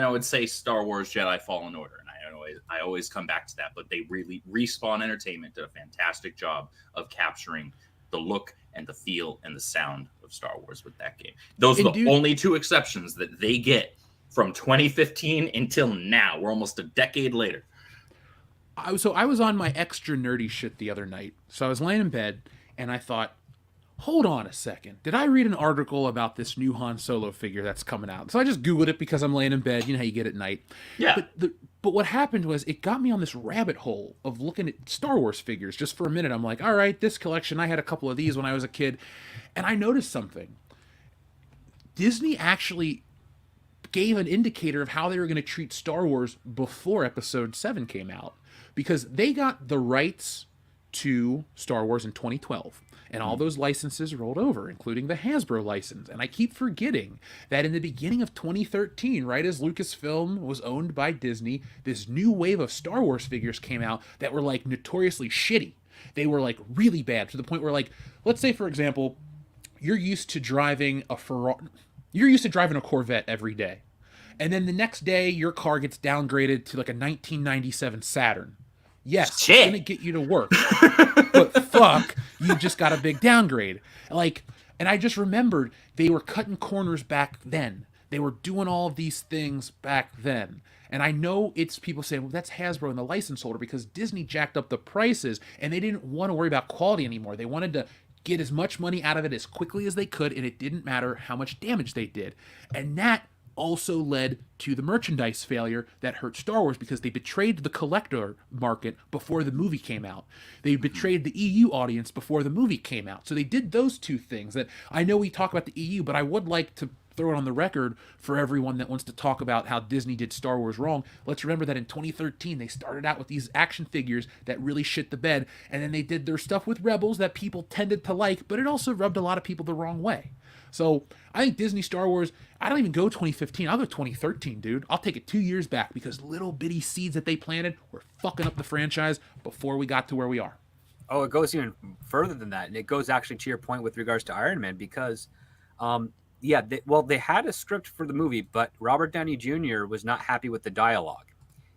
would say Star Wars Jedi Fallen Order, and I always come back to that. But they really, Respawn Entertainment did a fantastic job of capturing the look and the feel and the sound of Star Wars with that game. Those are the only 2 exceptions that they get from 2015 until now. We're almost a decade later. So I was on my extra nerdy shit the other night. So I was laying in bed and I thought, hold on a second. Did I read an article about this new Han Solo figure that's coming out? So I just Googled it because I'm laying in bed. You know how you get at night. Yeah. But what happened was it got me on this rabbit hole of looking at Star Wars figures just for a minute. I'm like, all right, this collection, I had a couple of these when I was a kid. And I noticed something. Disney actually gave an indicator of how they were going to treat Star Wars before Episode 7 came out. Because they got the rights to Star Wars in 2012. And all those licenses rolled over, including the Hasbro license. And I keep forgetting that in the beginning of 2013, right as Lucasfilm was owned by Disney, this new wave of Star Wars figures came out that were like notoriously shitty. They were like really bad to the point where, like, let's say for example, you're used to driving a Corvette every day, and then the next day your car gets downgraded to like a 1997 Saturn. Yes, it's gonna get you to work, but fuck, you just got a big downgrade. Like, and I just remembered they were cutting corners back then. They were doing all of these things back then. And I know it's people saying, well, that's Hasbro and the license holder, because Disney jacked up the prices and they didn't want to worry about quality anymore. They wanted to get as much money out of it as quickly as they could, and it didn't matter how much damage they did. And that also led to the merchandise failure that hurt Star Wars, because they betrayed the collector market before the movie came out. They betrayed the EU audience before the movie came out. So they did those two things that I know we talk about the EU, but I would like to throw it on the record for everyone that wants to talk about how Disney did Star Wars wrong. Let's remember that in 2013, they started out with these action figures that really shit the bed, and then they did their stuff with Rebels that people tended to like, but it also rubbed a lot of people the wrong way. So I think Disney Star Wars, I don't even go 2015, I'll go 2013, dude. I'll take it 2 years back, because little bitty seeds that they planted were fucking up the franchise before we got to where we are. Oh, it goes even further than that. And it goes actually to your point with regards to Iron Man, because they had a script for the movie, but Robert Downey Jr. was not happy with the dialogue.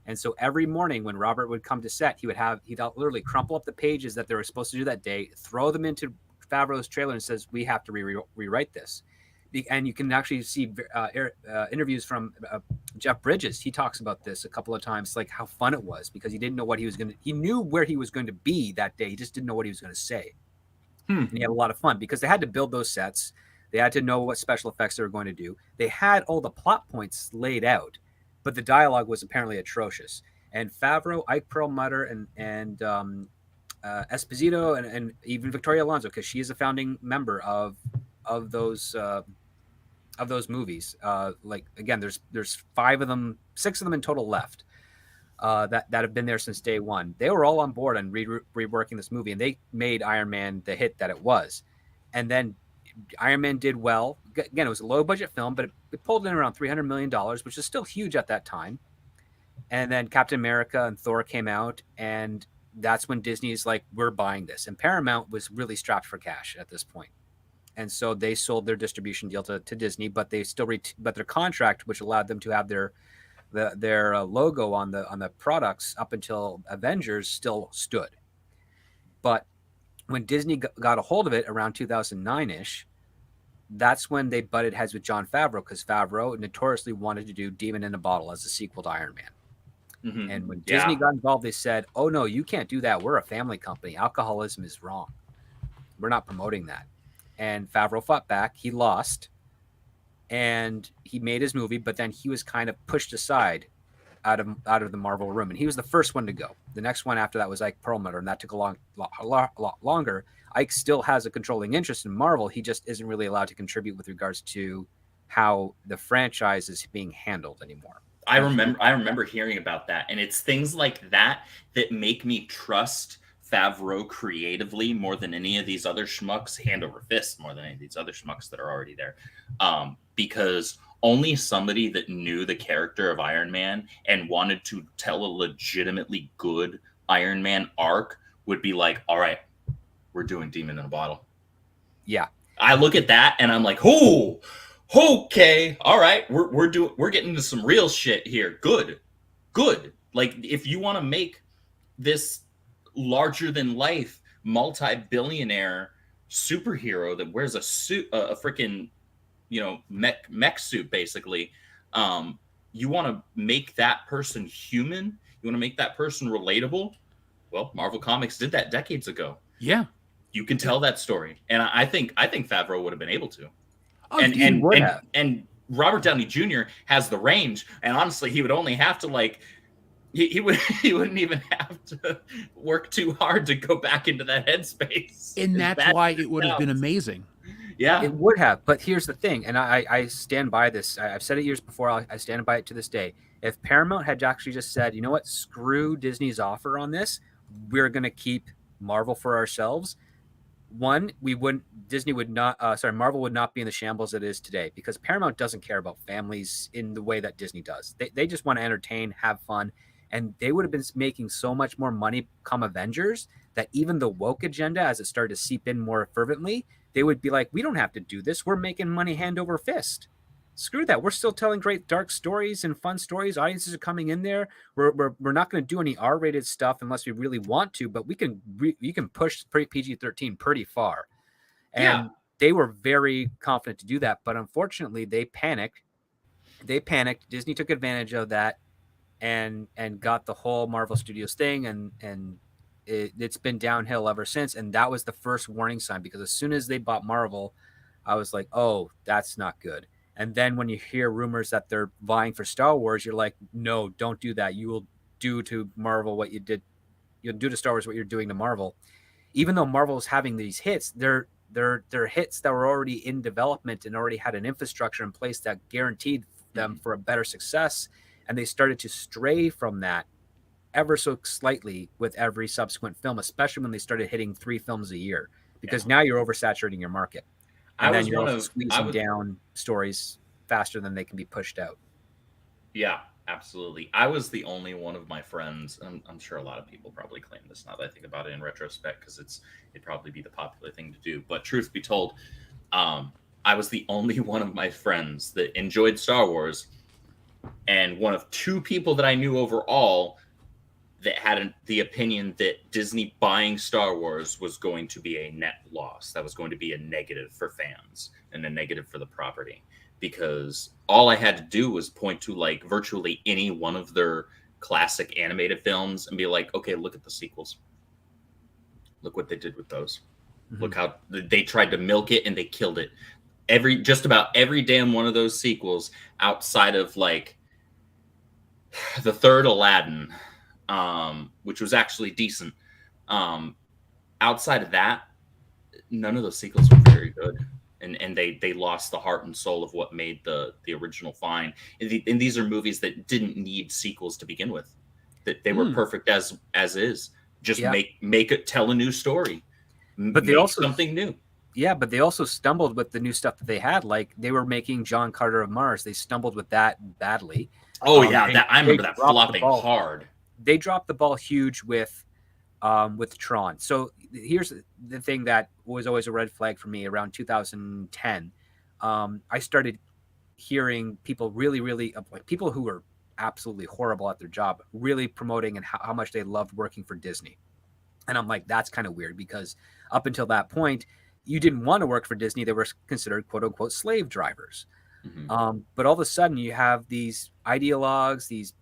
And so every morning when Robert would come to set, he'd literally crumple up the pages that they were supposed to do that day, throw them into Favreau's trailer, and says, we have to rewrite this. And you can actually see interviews from Jeff Bridges. He talks about this a couple of times, like how fun it was, because he didn't know what he knew where he was going to be that day. He just didn't know what he was going to say. And he had a lot of fun because they had to build those sets. They had to know what special effects they were going to do. They had all the plot points laid out, but the dialogue was apparently atrocious. And Favreau, Ike Perlmutter, and Esposito, and even Victoria Alonso, because she is a founding member of those movies. Like, again, there's 5 of them, 6 of them in total left that have been there since day one. They were all on board on reworking this movie, and they made Iron Man the hit that it was. And then Iron Man did well. Again, it was a low budget film, but it pulled in around $300 million, which is still huge at that time. And then Captain America and Thor came out, and that's when Disney's like, we're buying this. And Paramount was really strapped for cash at this point. And so they sold their distribution deal to Disney, but they still but their contract, which allowed them to have their logo on the products up until Avengers, still stood. But when Disney got a hold of it around 2009-ish, that's when they butted heads with Jon Favreau, because Favreau notoriously wanted to do Demon in a Bottle as a sequel to Iron Man. Mm-hmm. And when Disney got involved, they said, oh, no, you can't do that. We're a family company. Alcoholism is wrong. We're not promoting that. And Favreau fought back. He lost. And he made his movie, but then he was kind of pushed aside out of the Marvel room. And he was the first one to go. The next one after that was Ike Perlmutter, and that took a lot longer. Ike still has a controlling interest in Marvel. He just isn't really allowed to contribute with regards to how the franchise is being handled anymore. I remember hearing about that, and it's things like that that make me trust Favreau creatively more than any of these other schmucks, hand over fist more than any of these other schmucks that are already there, because only somebody that knew the character of Iron Man and wanted to tell a legitimately good Iron Man arc would be like, all right, we're doing Demon in a Bottle. Yeah. I look at that and I'm like, oh, okay, all right, we're getting into some real shit here. Good. Like, if you want to make this larger than life multi-billionaire superhero that wears a suit, a freaking, mech suit, basically, you want to make that person human, you want to make that person relatable. Well, Marvel Comics did that decades ago. Yeah, you can tell that story, and I think Favreau would have been able to. Oh, and Robert Downey Jr. has the range, and honestly, he would only have to he wouldn't even have to work too hard to go back into that headspace. And that's why it would have been amazing. Yeah, it would have. But here's the thing, and I stand by this. I've said it years before. I stand by it to this day. If Paramount had actually just said, you know what, screw Disney's offer on this, we're going to keep Marvel for ourselves. One, Marvel would not be in the shambles it is today, because Paramount doesn't care about families in the way that Disney does. They just want to entertain, have fun, and they would have been making so much more money come Avengers that even the woke agenda, as it started to seep in more fervently, they would be like, we don't have to do this. We're making money hand over fist. Screw that. We're still telling great dark stories and fun stories. Audiences are coming in there. We're not going to do any R-rated stuff unless we really want to, but you can push PG-13 pretty far. And they were very confident to do that. But unfortunately, they panicked. Disney took advantage of that and got the whole Marvel Studios thing. And it's been downhill ever since. And that was the first warning sign, because as soon as they bought Marvel, I was like, oh, that's not good. And then when you hear rumors that they're vying for Star Wars, you're like, no, don't do that. You will do to Marvel what you did. You'll do to Star Wars what you're doing to Marvel. Even though Marvel's having these hits, they're hits that were already in development and already had an infrastructure in place that guaranteed them for a better success. And they started to stray from that ever so slightly with every subsequent film, especially when they started hitting 3 films a year, because now you're oversaturating your market. And then you're also squeezing down stories faster than they can be pushed out. Yeah, absolutely. I was the only one of my friends, and I'm sure a lot of people probably claim this now that I think about it in retrospect, because it'd probably be the popular thing to do. But truth be told, I was the only one of my friends that enjoyed Star Wars, and one of 2 people that I knew overall that had the opinion that Disney buying Star Wars was going to be a net loss. That was going to be a negative for fans and a negative for the property, because all I had to do was point to like virtually any one of their classic animated films and be like, okay, look at the sequels. Look what they did with those. Look how they tried to milk it and they killed it. Just about every damn one of those sequels, outside of like the third Aladdin, which was actually decent. Outside of that, none of those sequels were very good, and they lost the heart and soul of what made the original fine. And these are movies that didn't need sequels to begin with; that they were perfect as is. Just make it, tell a new story, but they also something new. Yeah, but they also stumbled with the new stuff that they had. Like they were making John Carter of Mars. They stumbled with that badly. Oh yeah, I remember that flopping hard. They dropped the ball huge with Tron. So here's the thing that was always a red flag for me around 2010. I started hearing people really like people who were absolutely horrible at their job, really promoting and how much they loved working for Disney. And I'm like, that's kind of weird, because up until that point, you didn't want to work for Disney. They were considered quote unquote slave drivers. But all of a sudden you have these ideologues, these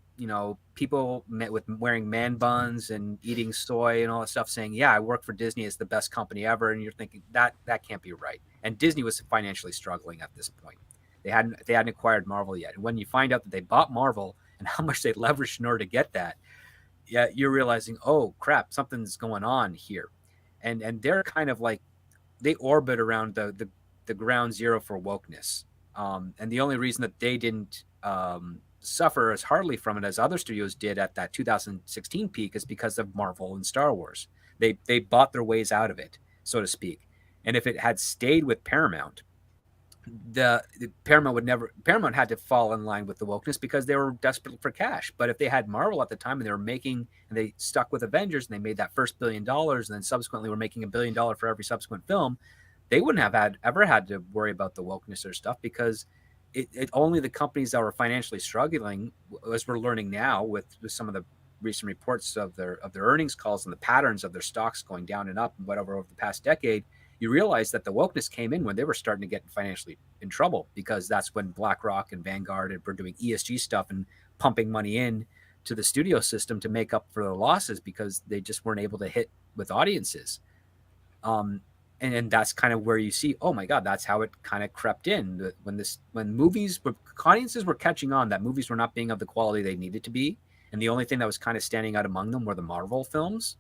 people with wearing man buns and eating soy and all that stuff saying, yeah, I work for Disney. It's the best company ever. And you're thinking that can't be right. And Disney was financially struggling at this point. They hadn't acquired Marvel yet. And when you find out that they bought Marvel and how much they leveraged in order to get that, yeah, you're realizing, oh crap, something's going on here. And they're kind of like, they orbit around the ground zero for wokeness. And the only reason that they didn't suffer as hardly from it as other studios did at that 2016 peak is because of Marvel and Star Wars. They bought their ways out of it, so to speak. And if it had stayed with Paramount, the Paramount had to fall in line with the wokeness because they were desperate for cash. But if they had Marvel at the time and they stuck with Avengers and they made that first $1 billion and then subsequently were making $1 billion for every subsequent film, they wouldn't have ever had to worry about the wokeness or stuff, because it only the companies that were financially struggling, as we're learning now with some of the recent reports of their earnings calls and the patterns of their stocks going down and up and whatever over the past decade, you realize that the wokeness came in when they were starting to get financially in trouble, because that's when BlackRock and Vanguard were doing ESG stuff and pumping money in to the studio system to make up for the losses because they just weren't able to hit with audiences. And that's kind of where you see, oh my God, that's how it kind of crept in. When audiences were catching on that movies were not being of the quality they needed to be, and the only thing that was kind of standing out among them were the Marvel films.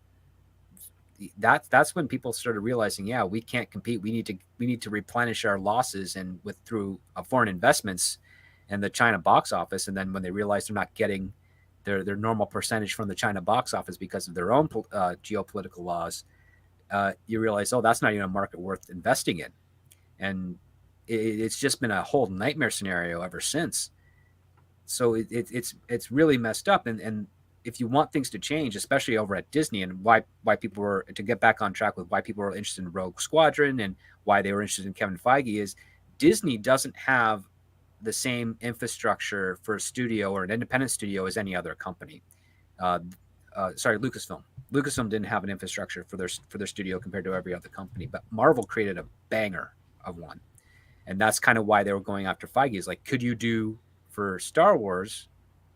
That's when people started realizing, yeah, we can't compete. We need to replenish our losses through foreign investments and the China box office. And then when they realized they're not getting their normal percentage from the China box office because of their own geopolitical laws, you realize, oh, that's not even a market worth investing in. And it's just been a whole nightmare scenario ever since. So it's really messed up. And if you want things to change, especially over at Disney, and why people were, to get back on track with why people were interested in Rogue Squadron and why they were interested in Kevin Feige, is Disney doesn't have the same infrastructure for a studio or an independent studio as any other company. Sorry, Lucasfilm. Lucasfilm didn't have an infrastructure for their studio compared to every other company, but Marvel created a banger of one, and that's kind of why they were going after Feige. Is like, could you do for Star Wars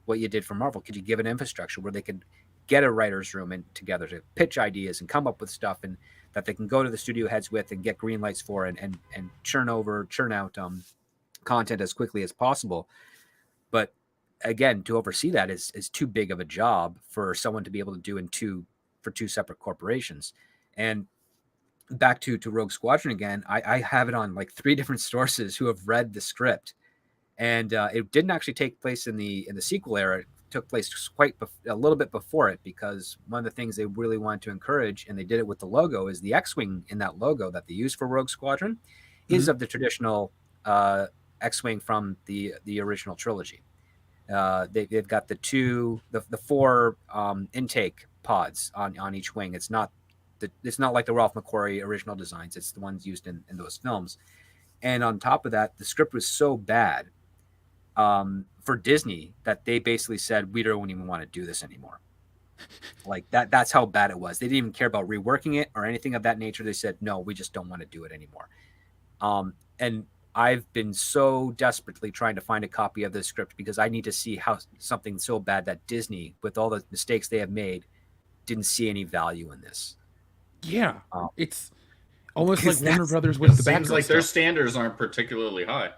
what you did for Marvel? Could you give an infrastructure where they could get a writer's room and together to pitch ideas and come up with stuff, and that they can go to the studio heads with and get green lights for, and churn out content as quickly as possible. But again, to oversee that is too big of a job for someone to be able to do for two separate corporations. And back to Rogue Squadron again, I have it on like 3 different sources who have read the script, and it didn't actually take place in the sequel era. It took place a little bit before it, because one of the things they really wanted to encourage, and they did it with the logo, is the X-wing in that logo that they use for Rogue Squadron is of the traditional X-wing from the original trilogy. They've got the 4 intake pods on each wing. It's not like the Ralph McQuarrie original designs. It's the ones used in those films. And on top of that, the script was so bad for Disney that they basically said, we don't even want to do this anymore. Like that's how bad it was. They didn't even care about reworking it or anything of that nature. They said, no, we just don't want to do it anymore. And I've been so desperately trying to find a copy of this script, because I need to see how something so bad that Disney, with all the mistakes they have made, didn't see any value in this. Yeah, it's almost like 'cause Warner Brothers with It the seems background like their stuff. standards aren't particularly high.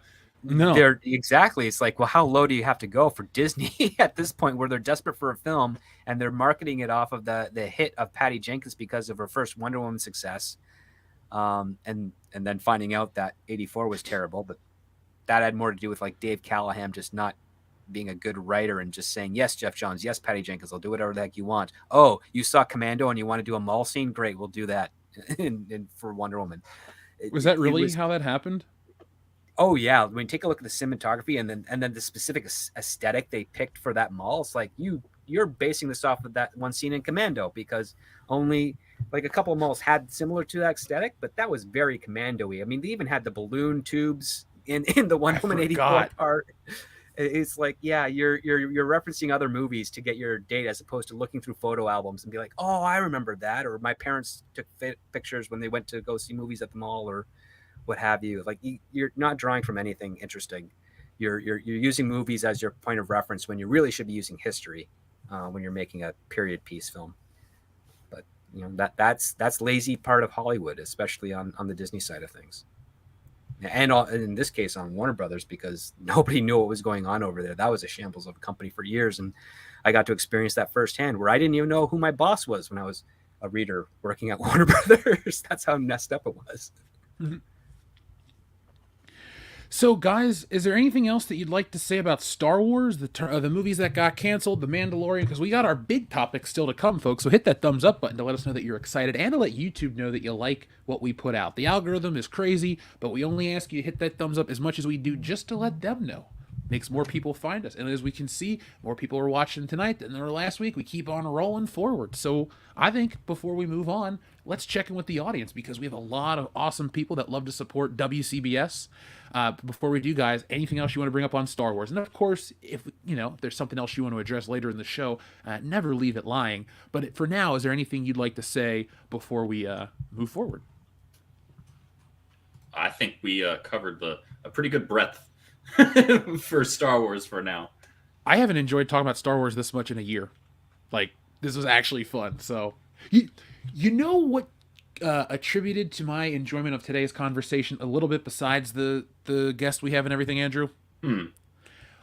No, They're exactly. It's like, well, how low do you have to go for Disney at this point, where they're desperate for a film and they're marketing it off of the hit of Patty Jenkins because of her first Wonder Woman success, and then finding out that 84 was terrible, but that had more to do with like Dave Callahan just not being a good writer and just saying, yes, Jeff Johns, yes, Patty Jenkins, I'll do whatever the heck you want. Oh, you saw Commando and you want to do a mall scene? Great, we'll do that. in for Wonder Woman. was that really how that happened? Oh yeah, when you take a look at the cinematography and then the specific aesthetic they picked for that mall, it's like you're basing this off of that one scene in Commando, because only like a couple of malls had similar to that aesthetic, but that was very Commando-y. I mean, they even had the balloon tubes in the Wonder Woman 84 part. It's like, yeah, you're referencing other movies to get your date, as opposed to looking through photo albums and be like, oh, I remember that, or my parents took pictures when they went to go see movies at the mall, or what have you. Like, you're not drawing from anything interesting. You're using movies as your point of reference when you really should be using history when you're making a period piece film. But that's lazy part of Hollywood, especially on the Disney side of things, and in this case on Warner Brothers, because nobody knew what was going on over there. That was a shambles of a company for years, and I got to experience that firsthand, where I didn't even know who my boss was when I was a reader working at Warner Brothers. That's how messed up it was. Mm-hmm. So, guys, is there anything else that you'd like to say about Star Wars, the movies that got canceled, The Mandalorian? Because we got our big topics still to come, folks. So hit that thumbs up button to let us know that you're excited, and to let YouTube know that you like what we put out. The algorithm is crazy, but we only ask you to hit that thumbs up as much as we do just to let them know. Makes more people find us. And as we can see, more people are watching tonight than there were last week. We keep on rolling forward. So I think before we move on, let's check in with the audience, because we have a lot of awesome people that love to support WCBS. Before we do, guys, anything else you want to bring up on Star Wars? And of course, if there's something else you want to address later in the show, never leave it lying. But for now, is there anything you'd like to say before we move forward? I think we covered a pretty good breadth for Star Wars for now. I haven't enjoyed talking about Star Wars this much in a year. Like, this was actually fun. So, you know what attributed to my enjoyment of today's conversation a little bit, besides the guest we have and everything, Andrew?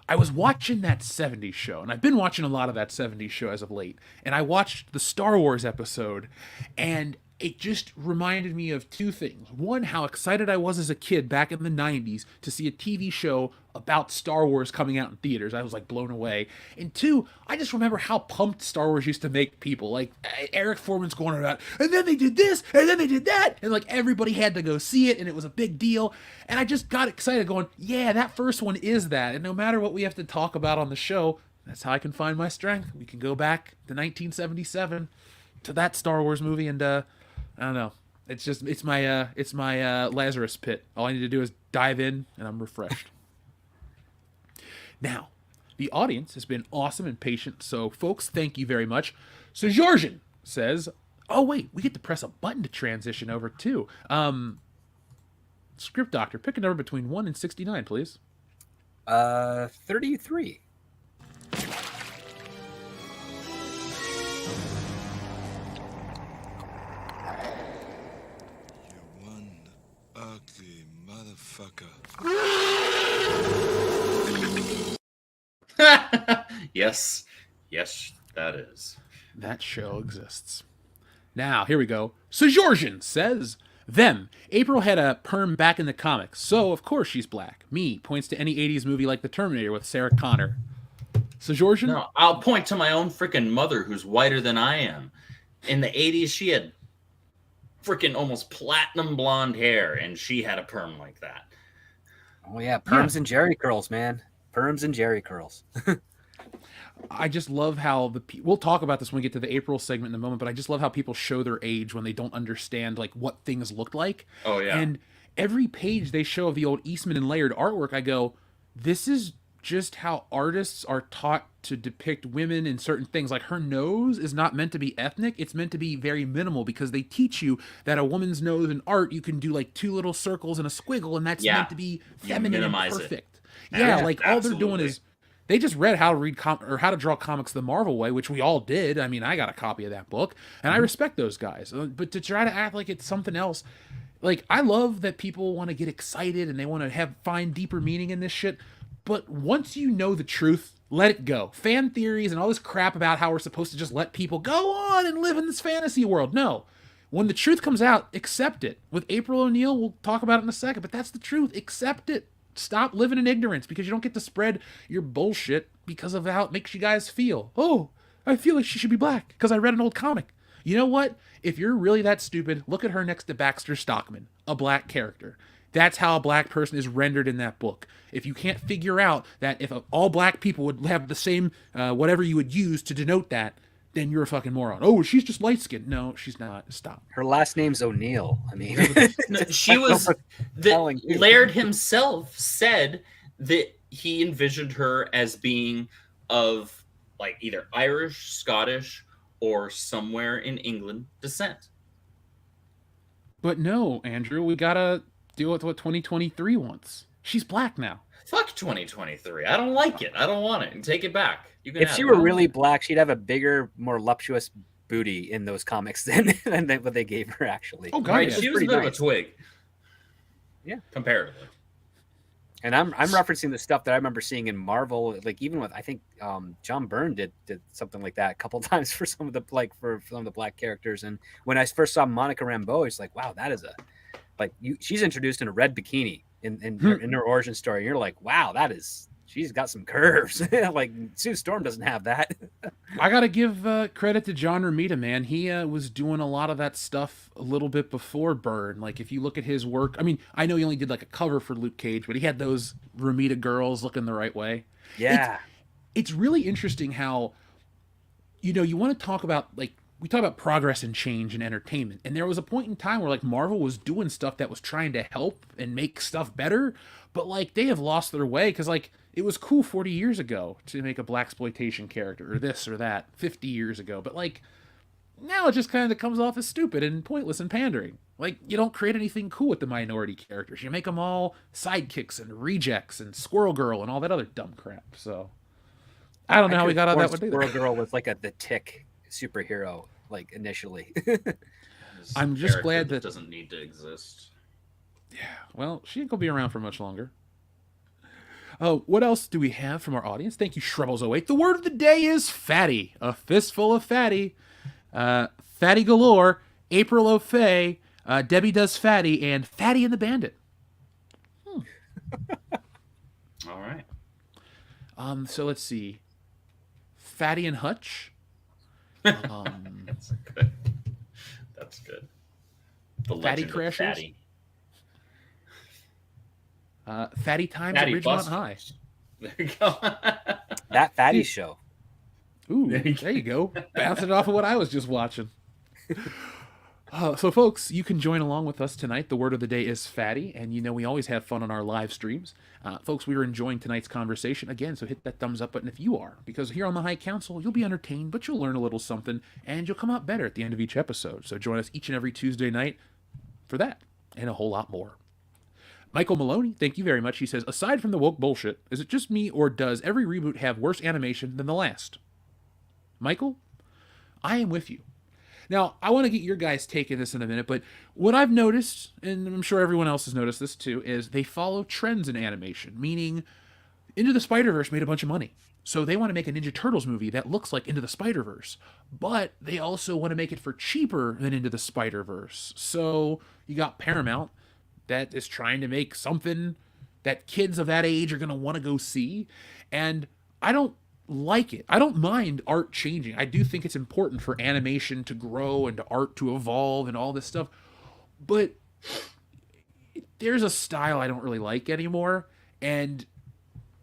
I was watching that 70s show, and I've been watching a lot of that 70s show as of late, and I watched the Star Wars episode, and it just reminded me of 2 things. One, how excited I was as a kid back in the 90s to see a TV show about Star Wars coming out in theaters. I was like blown away. And 2, I just remember how pumped Star Wars used to make people. Like Eric Foreman's going about, and then they did this, and then they did that, and like everybody had to go see it, and it was a big deal. And I just got excited going, yeah, that first one is that. And no matter what we have to talk about on the show, That's how I can find my strength. We can go back to 1977 to that Star Wars movie, and I don't know. It's my Lazarus pit. All I need to do is dive in, and I'm refreshed. Now, the audience has been awesome and patient, so folks, thank you very much. So Georgian says, "Oh wait, we get to press a button to transition over too." Script Doctor, pick a number between 1 and 69, please. 33. Ugly motherfucker. Yes, that is. That show exists. Now, here we go. Georgian says, "Them. April had a perm back in the comics, so of course she's black. Me points to any 80s movie like The Terminator with Sarah Connor." Georgian? No, I'll point to my own freaking mother who's whiter than I am. In the 80s, she had freaking almost platinum blonde hair, and she had a perm like that. Oh yeah, perms and jerry curls, man. Perms and jerry curls. I just love how we'll talk about this when we get to the April segment in a moment, but I just love how people show their age when they don't understand like what things looked like. Oh yeah. And every page they show of the old Eastman and Laird artwork, I go, this is just how artists are taught to depict women in certain things. Like her nose is not meant to be ethnic. It's meant to be very minimal because they teach you that a woman's nose in art, you can do like 2 little circles and a squiggle, and that's meant to be feminine and perfect. Yeah, like all they're doing is they just read how to read or how to draw comics the Marvel way, which we all did. I mean, I got a copy of that book, and I respect those guys. But to try to act like it's something else, like I love that people want to get excited and they want to find deeper meaning in this shit. But once you know the truth, let it go. Fan theories and all this crap about how we're supposed to just let people go on and live in this fantasy world. No. When the truth comes out, accept it. With April O'Neil, we'll talk about it in a second, but that's the truth. Accept it. Stop living in ignorance because you don't get to spread your bullshit because of how it makes you guys feel. Oh, I feel like she should be black because I read an old comic. You know what? If you're really that stupid, look at her next to Baxter Stockman, a black character. That's how a black person is rendered in that book. If you can't figure out that if all black people would have the same whatever you would use to denote that, then you're a fucking moron. Oh, she's just light-skinned. No, she's not. Stop. Her last name's O'Neill. I mean, no, she was. Laird himself said that he envisioned her as being of like either Irish, Scottish, or somewhere in England descent. But no, Andrew, we gotta deal with what 2023 wants. She's black now. Fuck 2023. I don't like it. I don't want it. And take it back. You can if she were really black, she'd have a bigger, more voluptuous booty in those comics than what they gave her, actually. Oh, God. Right. Yeah. She was a bit of a twig. Yeah. Comparatively. And I'm referencing the stuff that I remember seeing in Marvel, like even with I think John Byrne did something like that a couple times for some of the for some of the black characters. And when I first saw Monica Rambeau, it's like, wow, that is she's introduced in a red bikini in her origin story. And you're like, wow, she's got some curves. Like Sue Storm doesn't have that. I gotta give credit to John Romita, man. He was doing a lot of that stuff a little bit before Byrne. Like if you look at his work, I mean, I know he only did like a cover for Luke Cage, but he had those Romita girls looking the right way. Yeah, it's really interesting how, you want to talk about like we talk about progress and change in entertainment, and there was a point in time where like Marvel was doing stuff that was trying to help and make stuff better, but like they have lost their way because like. It was cool 40 years ago to make a blaxploitation character or this or that 50 years ago. But like now it just kind of comes off as stupid and pointless and pandering. Like you don't create anything cool with the minority characters. You make them all sidekicks and rejects and Squirrel Girl and all that other dumb crap. So I don't know how we got on that one either. Squirrel Girl was like the Tick superhero like initially. I'm just glad that doesn't need to exist. Yeah, well, she ain't gonna be around for much longer. Oh, what else do we have from our audience? Thank you, Shrebbles08. The word of the day is fatty. A fistful of fatty. Fatty galore. April O'Fay. Debbie Does Fatty. And Fatty and the Bandit. All right. So let's see. Fatty and Hutch. That's good. That's good. The Fatty Legend of Crashers. Fatty. Fatty Times Fatty at Ridgemont Busters. High. There you go. That fatty Dude. show. Ooh, there you go. Bouncing off of what I was just watching. So, folks, you can join along with us tonight. The word of the day is fatty, and we always have fun on our live streams. Folks, we are enjoying tonight's conversation again, so hit that thumbs up button if you are, because here on the High Council, you'll be entertained, but you'll learn a little something, and you'll come out better at the end of each episode. So join us each and every Tuesday night for that, and a whole lot more. Michael Maloney, thank you very much. He says, aside from the woke bullshit, is it just me, or does every reboot have worse animation than the last? Michael, I am with you. Now, I want to get your guys' take in this in a minute, but what I've noticed, and I'm sure everyone else has noticed this too, is they follow trends in animation, meaning Into the Spider-Verse made a bunch of money. So they want to make a Ninja Turtles movie that looks like Into the Spider-Verse, but they also want to make it for cheaper than Into the Spider-Verse. So you got Paramount that is trying to make something that kids of that age are going to want to go see, and I don't like it. I don't mind art changing. I do think it's important for animation to grow and to art to evolve and all this stuff. But there's a style I don't really like anymore, and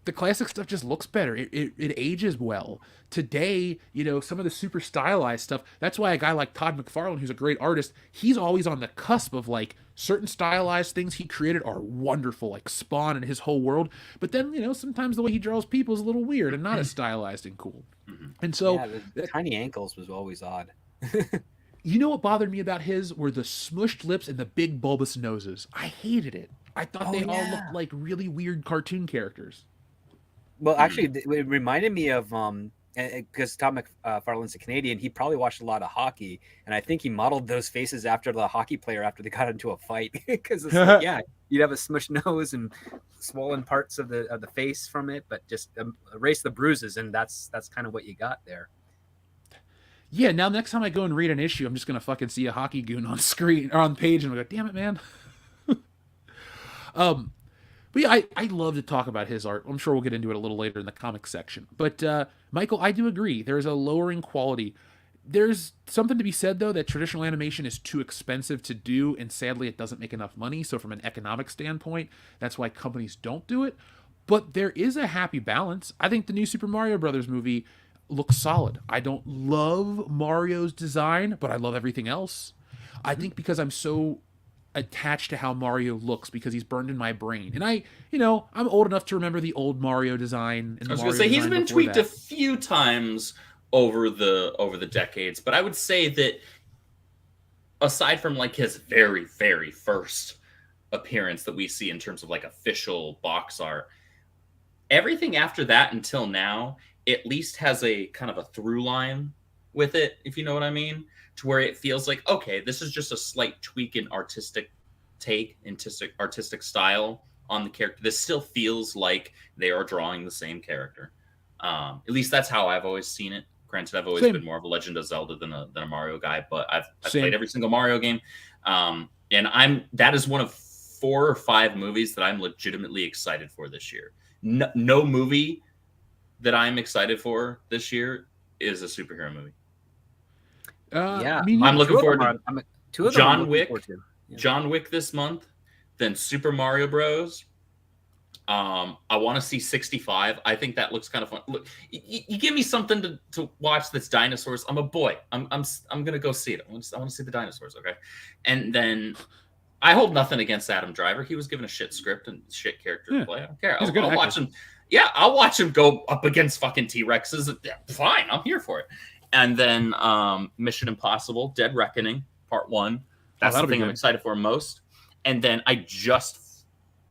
the classic stuff just looks better. It ages well. Today, some of the super stylized stuff, that's why a guy like Todd McFarlane, who's a great artist, he's always on the cusp of like certain stylized things he created are wonderful, like Spawn and his whole world. But then, sometimes the way he draws people is a little weird and not as stylized and cool. And so the tiny ankles was always odd. What bothered me about his were the smushed lips and the big bulbous noses. I hated it. I thought they all looked like really weird cartoon characters. Well, actually, it reminded me of because Tom McFarlane's a Canadian, he probably watched a lot of hockey, and I think he modeled those faces after the hockey player after they got into a fight. Because it's like, you'd have a smushed nose and swollen parts of the face from it, but just erase the bruises, and that's kind of what you got there. Yeah, now next time I go and read an issue, I'm just gonna fucking see a hockey goon on screen or on page, and I'm like, damn it, man. But yeah, I love to talk about his art. I'm sure we'll get into it a little later in the comics section. But Michael, I do agree. There's a lowering quality. There's something to be said, though, that traditional animation is too expensive to do, and sadly it doesn't make enough money. So from an economic standpoint, that's why companies don't do it. But there is a happy balance. I think the new Super Mario Brothers movie looks solid. I don't love Mario's design, but I love everything else. I think because I'm so attached to how Mario looks because he's burned in my brain. And I'm old enough to remember the old Mario design. And I was going to say he's been tweaked a few times over the decades, but I would say that aside from like his very, very first appearance that we see in terms of like official box art, everything after that until now at least has a kind of a through line with it, if you know what I mean. To where it feels like, okay, this is just a slight tweak in artistic style on the character. This still feels like they are drawing the same character. At least that's how I've always seen it. Granted, I've always been more of a Legend of Zelda than a Mario guy, but I've played every single Mario game. And that is one of 4 or 5 movies that I'm legitimately excited for this year. No movie that I'm excited for this year is a superhero movie. I'm looking forward to John Wick. John Wick this month, then Super Mario Bros. I want to see 65. I think that looks kind of fun. Look, you give me something to watch that's dinosaurs. I'm a boy. I'm gonna go see it. I want to see the dinosaurs. Okay, and then I hold nothing against Adam Driver. He was given a shit script and shit character to play. I don't care. I'll watch him. Yeah, I'll watch him go up against fucking T-Rexes. Fine, I'm here for it. And then Mission Impossible, Dead Reckoning, Part 1. That's the thing I'm excited for most. And then I just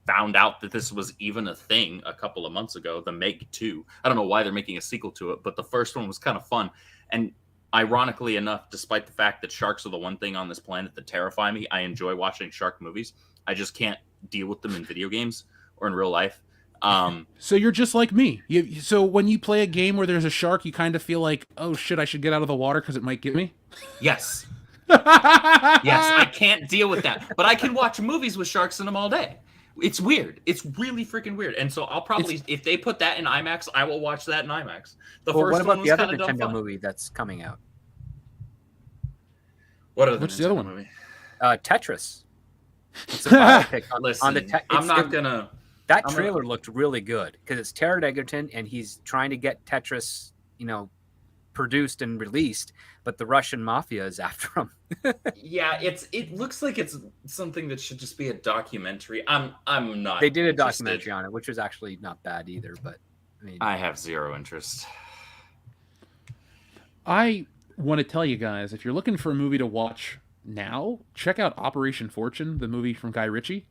found out that this was even a thing a couple of months ago, The Meg 2. I don't know why they're making a sequel to it, but the first one was kind of fun. And ironically enough, despite the fact that sharks are the one thing on this planet that terrify me, I enjoy watching shark movies. I just can't deal with them in video games or in real life. So you're just like me. So when you play a game where there's a shark, you kind of feel like, oh shit, I should get out of the water because it might get me. Yes. Yes, I can't deal with that. But I can watch movies with sharks in them all day. It's weird. It's really freaking weird. And so I'll probably, if they put that in IMAX, I will watch that in IMAX. What about the other Nintendo movie that's coming out? What's the other one? Tetris. It's a biopic on Listen, the I'm not gonna. That trailer looked really good because it's Taron Egerton and he's trying to get Tetris, produced and released, but the Russian mafia is after him. Yeah, it looks like it's something that should just be a documentary. I'm not. They did a interested. documentary on it, which was actually not bad either, but I have zero interest. I want to tell you guys, if you're looking for a movie to watch now, check out Operation Fortune, the movie from Guy Ritchie.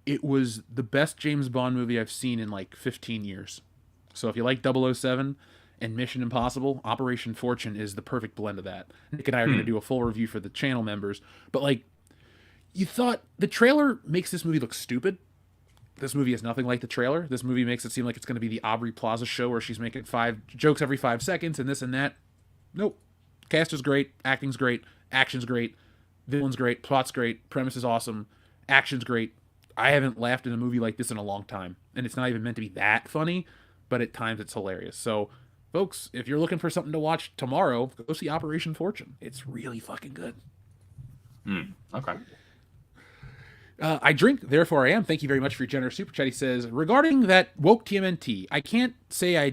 It was the best James Bond movie I've seen in like 15 years. So if you like 007 and Mission Impossible, Operation Fortune is the perfect blend of that. Nick and I are going to do a full review for the channel members. But like, you thought the trailer makes this movie look stupid. This movie is nothing like the trailer. This movie makes it seem like it's going to be the Aubrey Plaza show where she's making 5 jokes every 5 seconds and this and that. Nope. Cast is great. Acting's great. Action's great. Villain's great. Plot's great. Premise is awesome. Action's great. I haven't laughed in a movie like this in a long time. And it's not even meant to be that funny, but at times it's hilarious. So, folks, if you're looking for something to watch tomorrow, go see Operation Fortune. It's really fucking good. Okay. I drink, therefore I am. Thank you very much for your generous super chat. He says, regarding that woke TMNT, I can't say I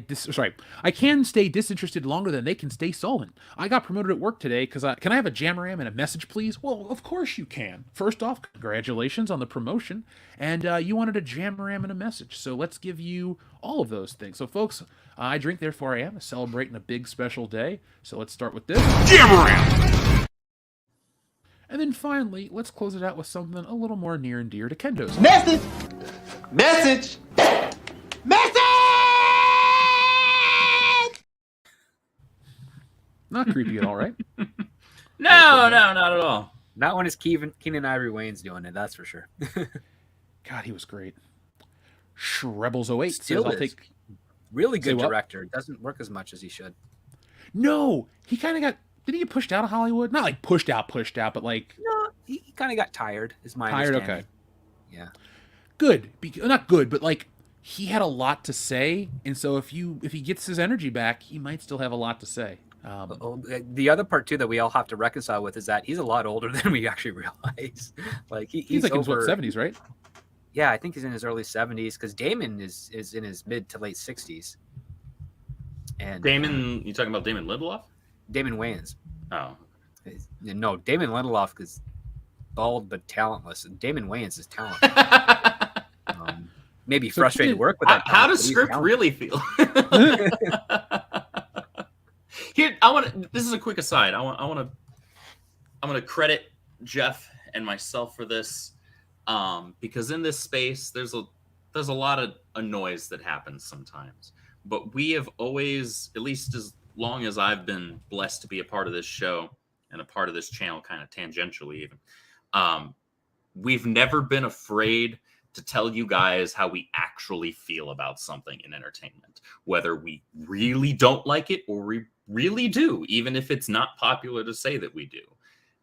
can stay disinterested longer than they can stay solvent. I got promoted at work today because can I have a Jamaram and a message, please? Well, of course you can. First off, congratulations on the promotion, and you wanted a Jamaram and a message, so let's give you all of those things. So, folks, I drink, therefore I am, celebrating a big special day. So let's start with this. Jamaram! And then finally, let's close it out with something a little more near and dear to Kendo's. Message! Message! Message! Not creepy at all, right? No, not at all. Not when it's Keenan Ivory Wayne's doing it, that's for sure. God, he was great. Shrebels08 Still says, I'll is. take... Really good Say what? director. Doesn't work as much as he should. No! He kind of got... Did he get pushed out of Hollywood? Not like pushed out, but like... No, he kind of got tired, is my Tired, understanding. okay. Yeah. Good. Not good, but like, he had a lot to say, and so if he gets his energy back, he might still have a lot to say. The other part, too, that we all have to reconcile with is that he's a lot older than we actually realize. Like he's like over, in his, what, 70s, right? Yeah, I think he's in his early 70s, because Damon is in his mid to late 60s. And Damon, you talking about Damon Lindelof? Damon Wayans. Oh. No, Damon Lindelof is bald but talentless. Damon Wayans is talented. Maybe frustrated to work with that. How does Script really feel? Here, this is a quick aside. I'm gonna credit Jeff and myself for this, because in this space there's a lot of a noise that happens sometimes. But we have always, at least as long as I've been blessed to be a part of this show and a part of this channel, kind of tangentially even, we've never been afraid to tell you guys how we actually feel about something in entertainment, whether we really don't like it or we really do, even if it's not popular to say that we do.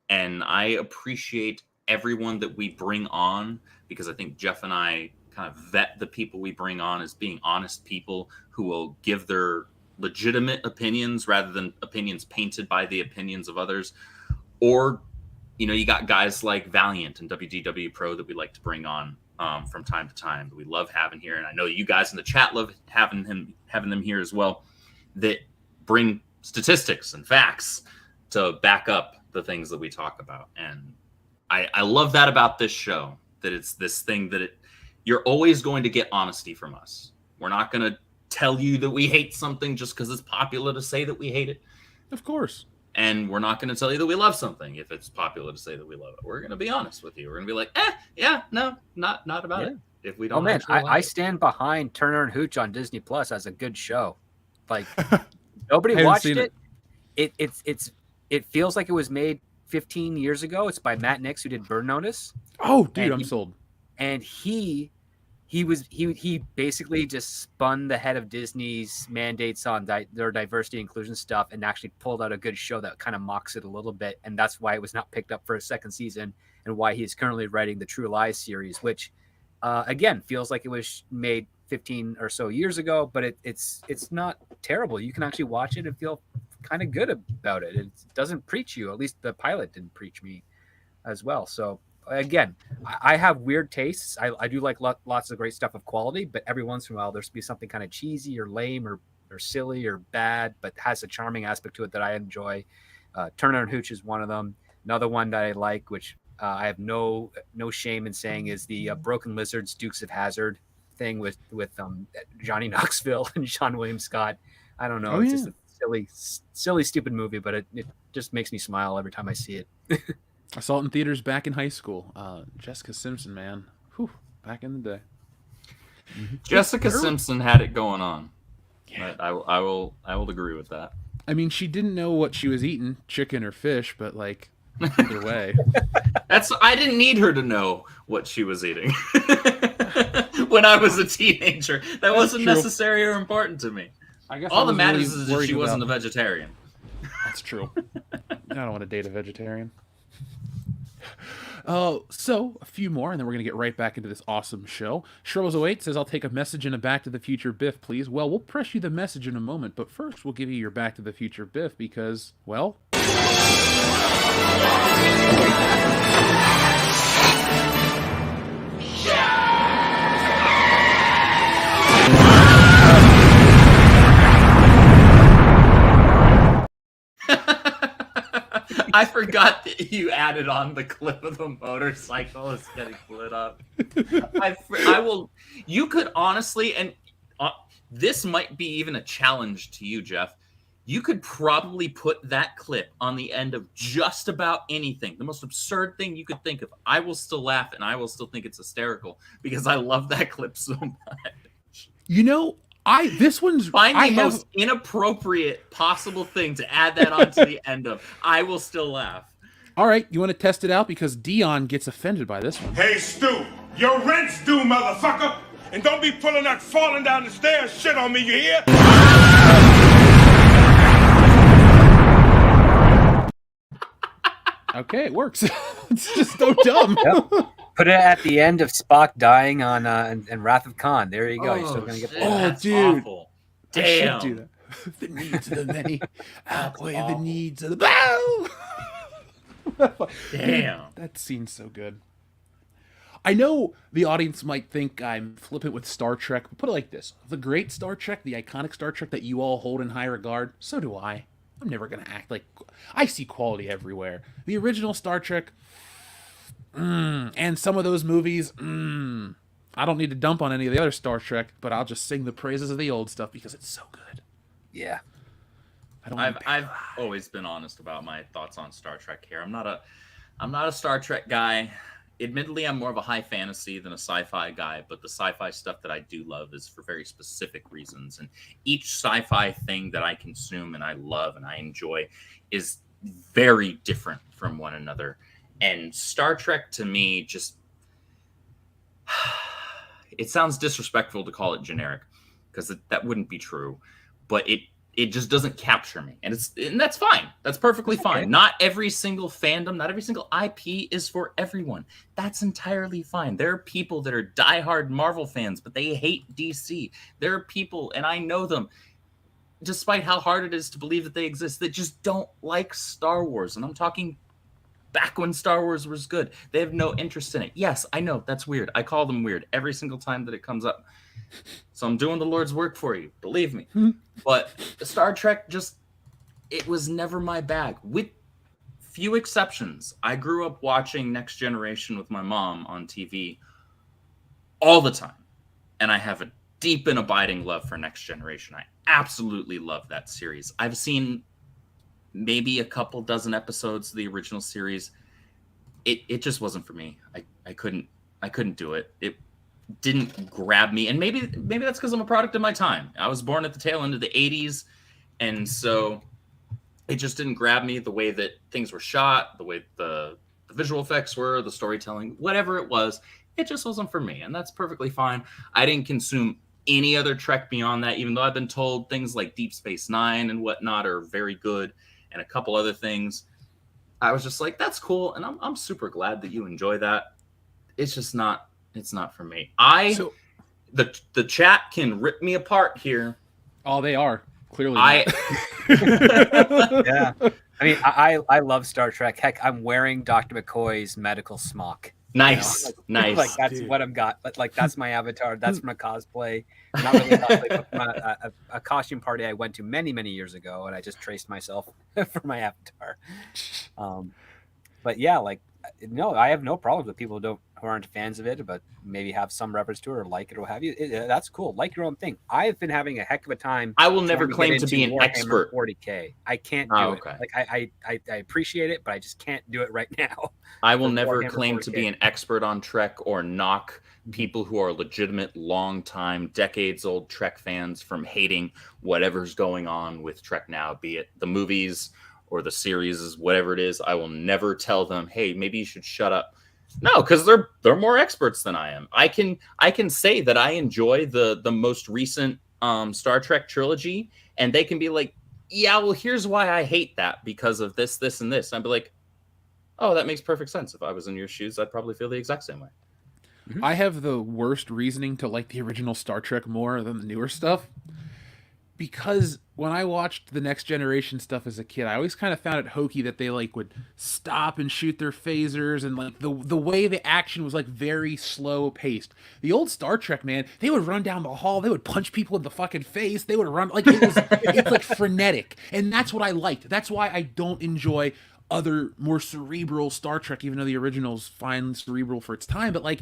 And I appreciate everyone that we bring on, because I think Jeff and I kind of vet the people we bring on as being honest people who will give their legitimate opinions rather than opinions painted by the opinions of others. Or, you got guys like Valiant and WDW Pro that we like to bring on from time to time, that we love having here. And I know you guys in the chat love having them here as well, that bring statistics and facts to back up the things that we talk about. And I love that about this show, that it's this thing that you're always going to get honesty from us. We're not going to tell you that we hate something just because it's popular to say that we hate it. Of course. And we're not going to tell you that we love something if it's popular to say that we love it. We're going to be honest with you. We're going to be like, yeah, no, not about it. If we don't. Oh man, like I stand behind Turner and Hooch on Disney Plus as a good show. Like nobody watched it. It feels like it was made 15 years ago. It's by Matt Nix, who did Burn Notice. Oh, dude, I'm sold. And he basically just spun the head of Disney's mandates on their diversity inclusion stuff and actually pulled out a good show that kind of mocks it a little bit. And that's why it was not picked up for a second season, and why he is currently writing the True Lies series, which again feels like it was made 15 or so years ago, but it's not terrible. You can actually watch it and feel kind of good about it. It doesn't preach you. At least the pilot didn't preach me as well. So again, I have weird tastes. I do like lots of great stuff of quality, but every once in a while there's be something kind of cheesy or lame or silly or bad, but has a charming aspect to it that I enjoy. Turner and Hooch is one of them. Another one that I like, which I have no shame in saying, is the Broken Lizards Dukes of Hazzard thing with Johnny Knoxville and Sean William Scott. I don't know. Oh, It's yeah. just a silly, stupid movie, but it just makes me smile every time I see it. I saw it in theaters back in high school. Jessica Simpson, man. Whew, back in the day. Jessica Early- Simpson had it going on. Yeah. I will agree with that. I mean, she didn't know what she was eating, chicken or fish, but like either way. I didn't need her to know what she was eating when I was a teenager. That wasn't true. necessary or important to me. I guess All I that was matters really is that worried she wasn't a about- vegetarian. That's true. I don't want to date a vegetarian. So a few more, and then we're gonna get right back into this awesome show. Shrubbles08 says, "I'll take a message and a Back to the Future Biff, please." Well, we'll press you the message in a moment, but first we'll give you your Back to the Future Biff because, well, I forgot that you added on the clip of the motorcycle is getting lit up. I will. You could honestly, and this might be even a challenge to you, Jeff. You could probably put that clip on the end of just about anything, the most absurd thing you could think of. I will still laugh, and I will still think it's hysterical because I love that clip so much. you know, this one's Find the I have most inappropriate possible thing to add that onto the end of. I will still laugh. all right. You want to test it out because Dion gets offended by this one. Hey, Stu, your rent's due, motherfucker. And don't be pulling that falling down the stairs shit on me, you hear? Okay, it works. It's just so dumb. Yep. Put it at the end of Spock dying on and Wrath of Khan. There you go. You're still gonna get shit, that. Oh, that's dude. awful. I Damn. should do that. The needs of the many outweigh the awful. needs of the bow. Damn. That scene's so good. I know the audience might think I'm flippant with Star Trek, but put it like this. The great Star Trek, the iconic Star Trek that you all hold in high regard, so do I. I'm never going to act like... I see quality everywhere. The original Star Trek, and some of those movies, I don't need to dump on any of the other Star Trek, but I'll just sing the praises of the old stuff because it's so good. Yeah. I don't I've always been honest about my thoughts on Star Trek here. I'm not a Star Trek guy. Admittedly, I'm more of a high fantasy than a sci-fi guy, but the sci-fi stuff that I do love is for very specific reasons. And each sci-fi thing that I consume and I love and I enjoy is very different from one another. And Star Trek to me just it sounds disrespectful to call it generic because that wouldn't be true, but it just doesn't capture me, and that's fine. That's perfectly fine. Okay. Not every single fandom, not every single IP is for everyone. That's entirely fine. There are people that are diehard Marvel fans, but they hate DC. There are people, and I know them, despite how hard it is to believe that they exist, that just don't like Star Wars. And I'm talking back when Star Wars was good. They have no interest in it. Yes, I know that's weird. I call them weird every single time that it comes up. So I'm doing the Lord's work for you, believe me. But Star Trek it was never my bag. With few exceptions, I grew up watching Next Generation with my mom on TV all the time. And I have a deep and abiding love for Next Generation. I absolutely love that series. I've seen maybe a couple dozen episodes of the original series. It just wasn't for me. I couldn't do it. It didn't grab me, and maybe that's because I'm a product of my time. I was born at the tail end of the 80s, and so it just didn't grab me the way that things were shot, the way the visual effects were, the storytelling, whatever it was. It just wasn't for me, and that's perfectly fine. I didn't consume any other Trek beyond that, even though I've been told things like Deep Space Nine and whatnot are very good, and a couple other things. I was just like, that's cool, and I'm super glad that you enjoy that. It's just not. It's not for me. The chat can rip me apart here. Oh, they are clearly. Yeah. I mean, I love Star Trek. Heck, I'm wearing Dr. McCoy's medical smock. Nice, nice. Like that's Dude. what I've got. Like that's my avatar. That's my cosplay. Not really cosplay, but from a costume party I went to many years ago, and I just traced myself for my avatar. But yeah, like no, I have no problems with people who aren't fans of it, but maybe have some reference to it or like it or what have you. That's cool. Like your own thing. I've been having a heck of a time. I will never trying claim get to be an into Warhammer expert. 40K. I can't do it. Okay. Like I appreciate it, but I just can't do it right now. I will For never Warhammer claim to 40K. be an expert on Trek or knock people who are legitimate, long-time, decades-old Trek fans from hating whatever's going on with Trek now, be it the movies or the series, whatever it is. I will never tell them, hey, maybe you should shut up. No, because they're more experts than I am. I can say that I enjoy the most recent Star Trek trilogy, and they can be like, yeah, well, here's why I hate that because of this, this, and this. And I'd be like, oh, that makes perfect sense. If I was in your shoes, I'd probably feel the exact same way. I have the worst reasoning to like the original Star Trek more than the newer stuff. Because when I watched the Next Generation stuff as a kid, I always kind of found it hokey that they like would stop and shoot their phasers, and like the way the action was like very slow paced. The old Star Trek, man, they would run down the hall, they would punch people in the fucking face, they would run like it's like frenetic, and that's what I liked. That's why I don't enjoy other more cerebral Star Trek, even though the original's fine cerebral for its time, but like.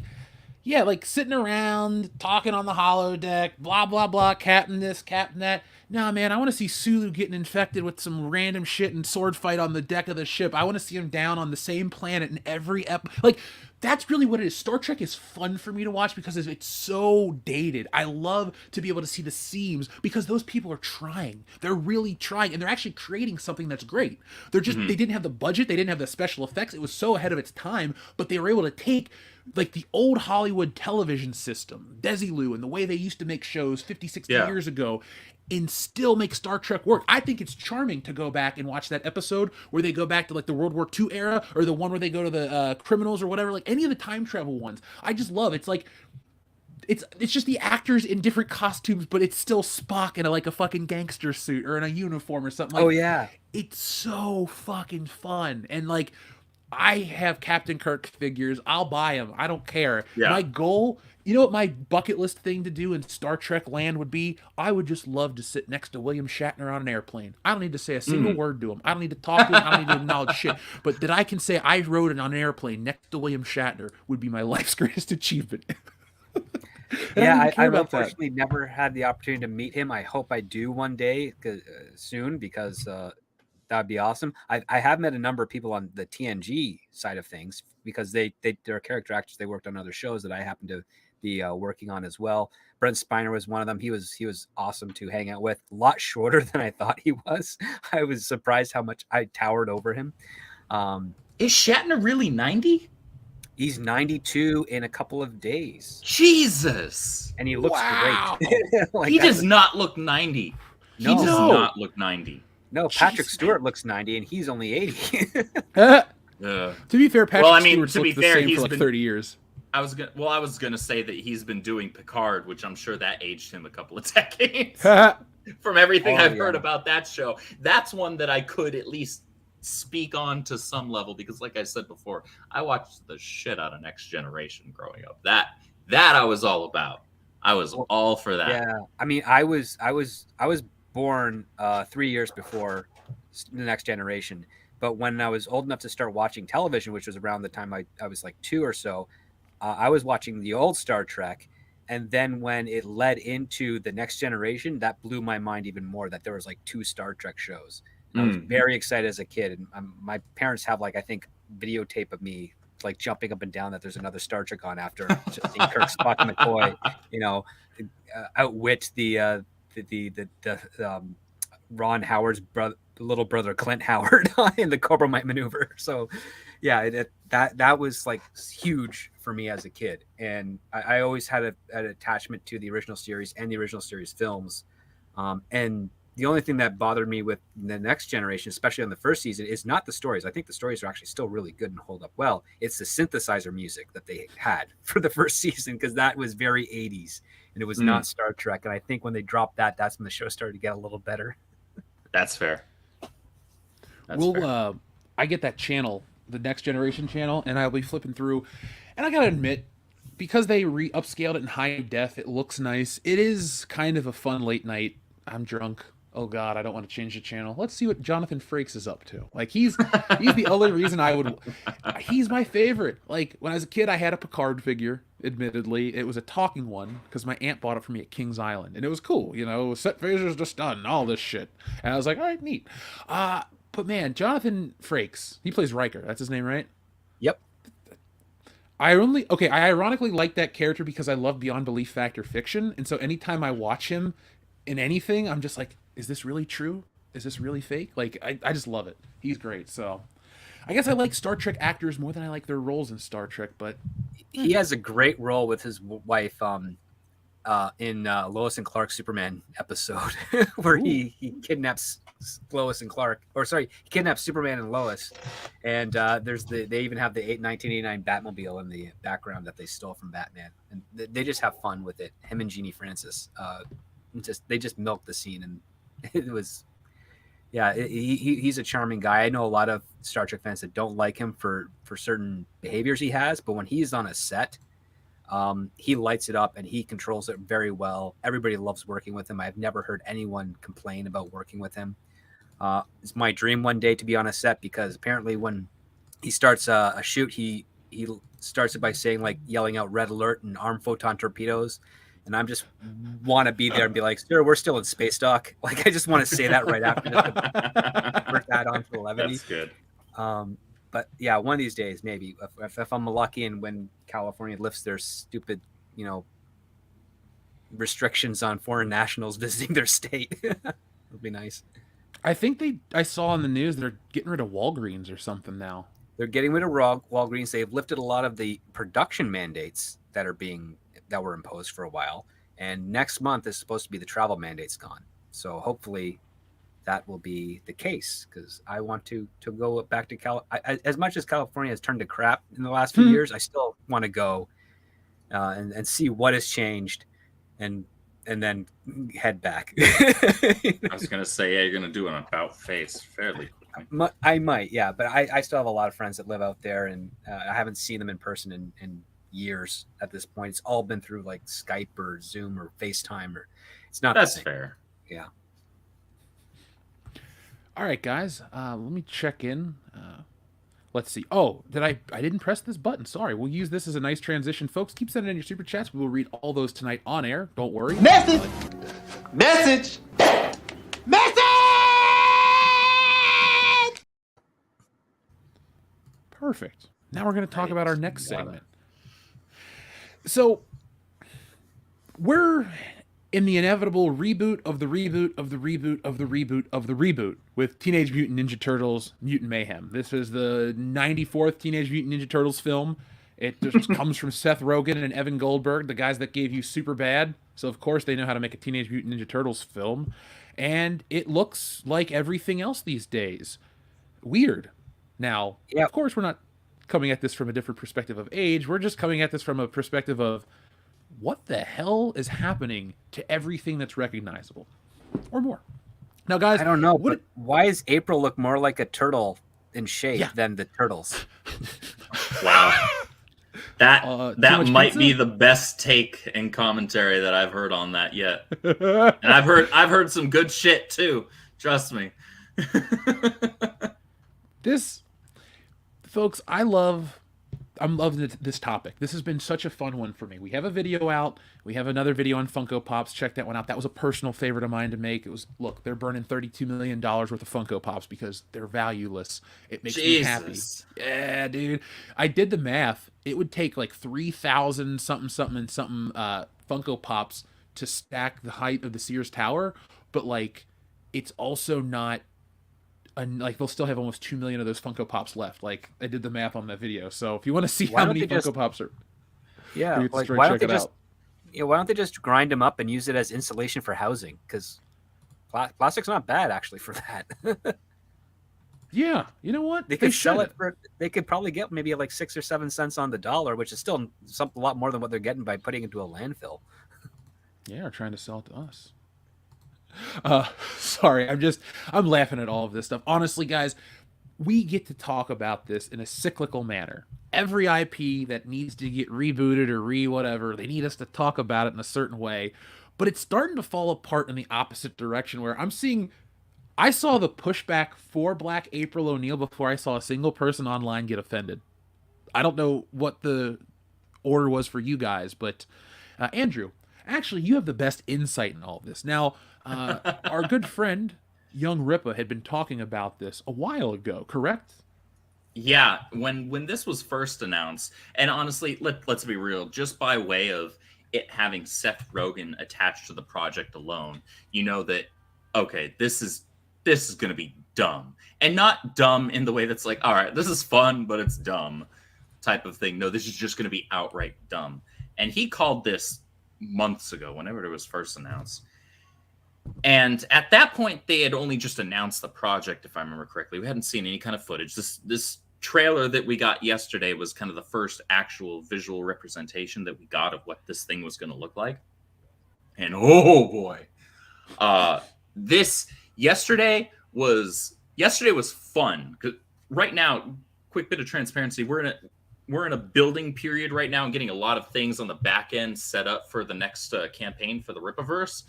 Yeah, like sitting around, talking on the holodeck, blah, blah, blah, captain this, captain that. Nah, man, I want to see Sulu getting infected with some random shit and sword fight on the deck of the ship. I want to see him down on the same planet in every Like, that's really what it is. Star Trek is fun for me to watch because it's so dated. I love to be able to see the seams because those people are trying. They're really trying, and they're actually creating something that's great. They're just, they didn't have the budget, they didn't have the special effects. It was so ahead of its time, but they were able to take like the old Hollywood television system, Desilu, and the way they used to make shows 50, 60 years ago, and still make Star Trek work. I think it's charming to go back and watch that episode where they go back to like the World War II era, or the one where they go to the criminals or whatever, like any of the time travel ones. I just love it's like it's just the actors in different costumes, but it's still Spock in like a fucking gangster suit or in a uniform or something. Like, Oh yeah, it's so fucking fun. And like, I have Captain Kirk figures. I'll buy them. I don't care. Yeah. My goal, you know what my bucket list thing to do in Star Trek land would be? I would just love to sit next to William Shatner on an airplane. I don't need to say a single word to him. I don't need to talk to him. I don't need to acknowledge shit. But that I can say I rode it on an airplane next to William Shatner would be my life's greatest achievement. yeah. I've unfortunately never had the opportunity to meet him. I hope I do one day soon because that'd be awesome. I have met a number of people on the TNG side of things because they're character actors. They worked on other shows that I happen to be working on as well. Brent Spiner was one of them. He was awesome to hang out with. A lot shorter than I thought he was. I was surprised how much I towered over him. Is Shatner really 90? He's 92 in a couple of days. Jesus. And he looks great. Like, he does not look 90. He does not look 90. No, Patrick Stewart looks 90 and he's only 80. To be fair, Patrick Stewart's looked the same for like 30 years. I was gonna say that he's been doing Picard, which I'm sure that aged him a couple of decades. From everything I've heard about that show, that's one that I could at least speak on to some level because, like I said before, I watched the shit out of Next Generation growing up. That I was all about. I was all for that. Yeah, I mean, I was born 3 years before the Next Generation, but when I was old enough to start watching television, which was around the time I was like 2 or so, I was watching the old Star Trek. And then when it led into the Next Generation, that blew my mind even more that there was like 2 Star Trek shows. I was very excited as a kid. And my parents have like, I think, videotape of me like jumping up and down that there's another Star Trek on after just seeing Kirk, Spock, and McCoy, outwit the Ron Howard's little brother Clint Howard in the Cobra Mite maneuver. So yeah, that was like huge for me as a kid, and I always had an attachment to the original series and the original series films. And the only thing that bothered me with the Next Generation, especially on the first season, is not the stories. I think the stories are actually still really good and hold up well. It's the synthesizer music that they had for the first season, because that was very 80s and it was not Star Trek. And I think when they dropped that, that's when the show started to get a little better. That's fair. That's fair. I get that channel, the Next Generation channel, and I'll be flipping through, and I gotta admit, because they upscaled it in high def, it looks nice. It is kind of a fun late night. I'm drunk. Oh God, I don't want to change the channel. Let's see what Jonathan Frakes is up to. Like he's the only reason I would. He's my favorite. Like when I was a kid, I had a Picard figure. Admittedly, it was a talking one because my aunt bought it for me at Kings Island, and it was cool. You know, set phasers to stun, all this shit. And I was like, all right, neat. But man, Jonathan Frakes, he plays Riker. That's his name, right? Yep. I ironically like that character because I love Beyond Belief Factor fiction, and so anytime I watch him in anything, I'm just like, is this really true? Is this really fake? Like, I just love it. He's great. So, I guess I like Star Trek actors more than I like their roles in Star Trek, but he has a great role with his wife in Lois and Clark Superman episode where he kidnaps Lois and Clark, or sorry, he kidnaps Superman and Lois, and they even have the 1989 Batmobile in the background that they stole from Batman, and they just have fun with it. Him and Jeannie Francis, they just milked the scene, and it was, yeah, he's a charming guy. I know a lot of Star Trek fans that don't like him for certain behaviors he has, but when he's on a set, he lights it up and he controls it very well. Everybody loves working with him. I've never heard anyone complain about working with him. It's my dream one day to be on a set, because apparently when he starts a shoot, he starts it by saying, like, yelling out "Red Alert" and "Arm Photon Torpedoes." And I'm just want to be there and be like, "Sir, we're still in space dock." Like, I just want to say that right after this to put that on to 11. That's good. But yeah, one of these days, maybe if I'm lucky, and when California lifts their stupid, restrictions on foreign nationals visiting their state, it'll be nice. I think I saw in the news they're getting rid of Walgreens or something now. They're getting rid of Walgreens. They've lifted a lot of the production mandates that were imposed for a while, and next month is supposed to be the travel mandates gone. So hopefully that will be the case, because I want to go back to as much as California has turned to crap in the last few years, I still want to go and see what has changed, and then head back. I was gonna say, yeah, you're gonna do an about face fairly quickly. I might, yeah, but I still have a lot of friends that live out there, and I haven't seen them in person in years at this point. It's all been through like Skype or Zoom or FaceTime, or it's not. That's fair. Yeah. All right, guys. Let me check in. Let's see. Oh, I didn't press this button. Sorry. We'll use this as a nice transition, folks. Keep sending in your super chats. We will read all those tonight on air. Don't worry. Message! Perfect. Now we're going to talk about our next segment. So, we're in the inevitable reboot of the reboot of the reboot of the reboot of the reboot with Teenage Mutant Ninja Turtles Mutant Mayhem. This is the 94th Teenage Mutant Ninja Turtles film. It just comes from Seth Rogen and Evan Goldberg, the guys that gave you Superbad. So, of course, they know how to make a Teenage Mutant Ninja Turtles film. And it looks like everything else these days. Weird. Now, of course, we're not coming at this from a different perspective of age. We're just coming at this from a perspective of what the hell is happening to everything that's recognizable, or more. Now, guys, I don't know, but why does April look more like a turtle in shape than the turtles? Wow. That might be the best take and commentary that I've heard on that yet. And I've heard some good shit too. Trust me. This, folks, I'm loving this topic. This has been such a fun one for me. We have a video out. We have another video on Funko Pops. Check that one out. That was a personal favorite of mine to make. It was, look, they're burning $32 million worth of Funko Pops because they're valueless. It makes me happy. Yeah, dude. I did the math. It would take like 3,000 something Funko Pops to stack the height of the Sears Tower, but like it's also not. And like they'll still have almost 2 million of those Funko Pops left. Like I did the math on that video. So if you want to see how many Funko Pops are, like why don't they just grind them up and use it as insulation for housing? Because plastic's not bad actually for that. Yeah, you know what? They could sell it for. They could probably get maybe like 6 or 7 cents on the dollar, which is still a lot more than what they're getting by putting it into a landfill. Yeah, or trying to sell it to us. Sorry, I'm laughing at all of this stuff. Honestly, guys, we get to talk about this in a cyclical manner. Every IP that needs to get rebooted or whatever, they need us to talk about it in a certain way. But it's starting to fall apart in the opposite direction where I saw the pushback for Black April O'Neil before I saw a single person online get offended. I don't know what the order was for you guys, but Andrew, actually, you have the best insight in all of this. Now, our good friend, Young Ripa, had been talking about this a while ago, correct? Yeah, when this was first announced, and honestly, let's be real, just by way of it having Seth Rogen attached to the project alone, you know that, okay, this is going to be dumb. And not dumb in the way that's like, all right, this is fun, but it's dumb type of thing. No, this is just going to be outright dumb. And he called this months ago, whenever it was first announced. And at that point, they had only just announced the project, if I remember correctly. We hadn't seen any kind of footage. This trailer that we got yesterday was kind of the first actual visual representation that we got of what this thing was going to look like. And oh boy, yesterday was fun. 'Cause right now, quick bit of transparency, we're in a building period right now and getting a lot of things on the back end set up for the next campaign for the Ripaverse.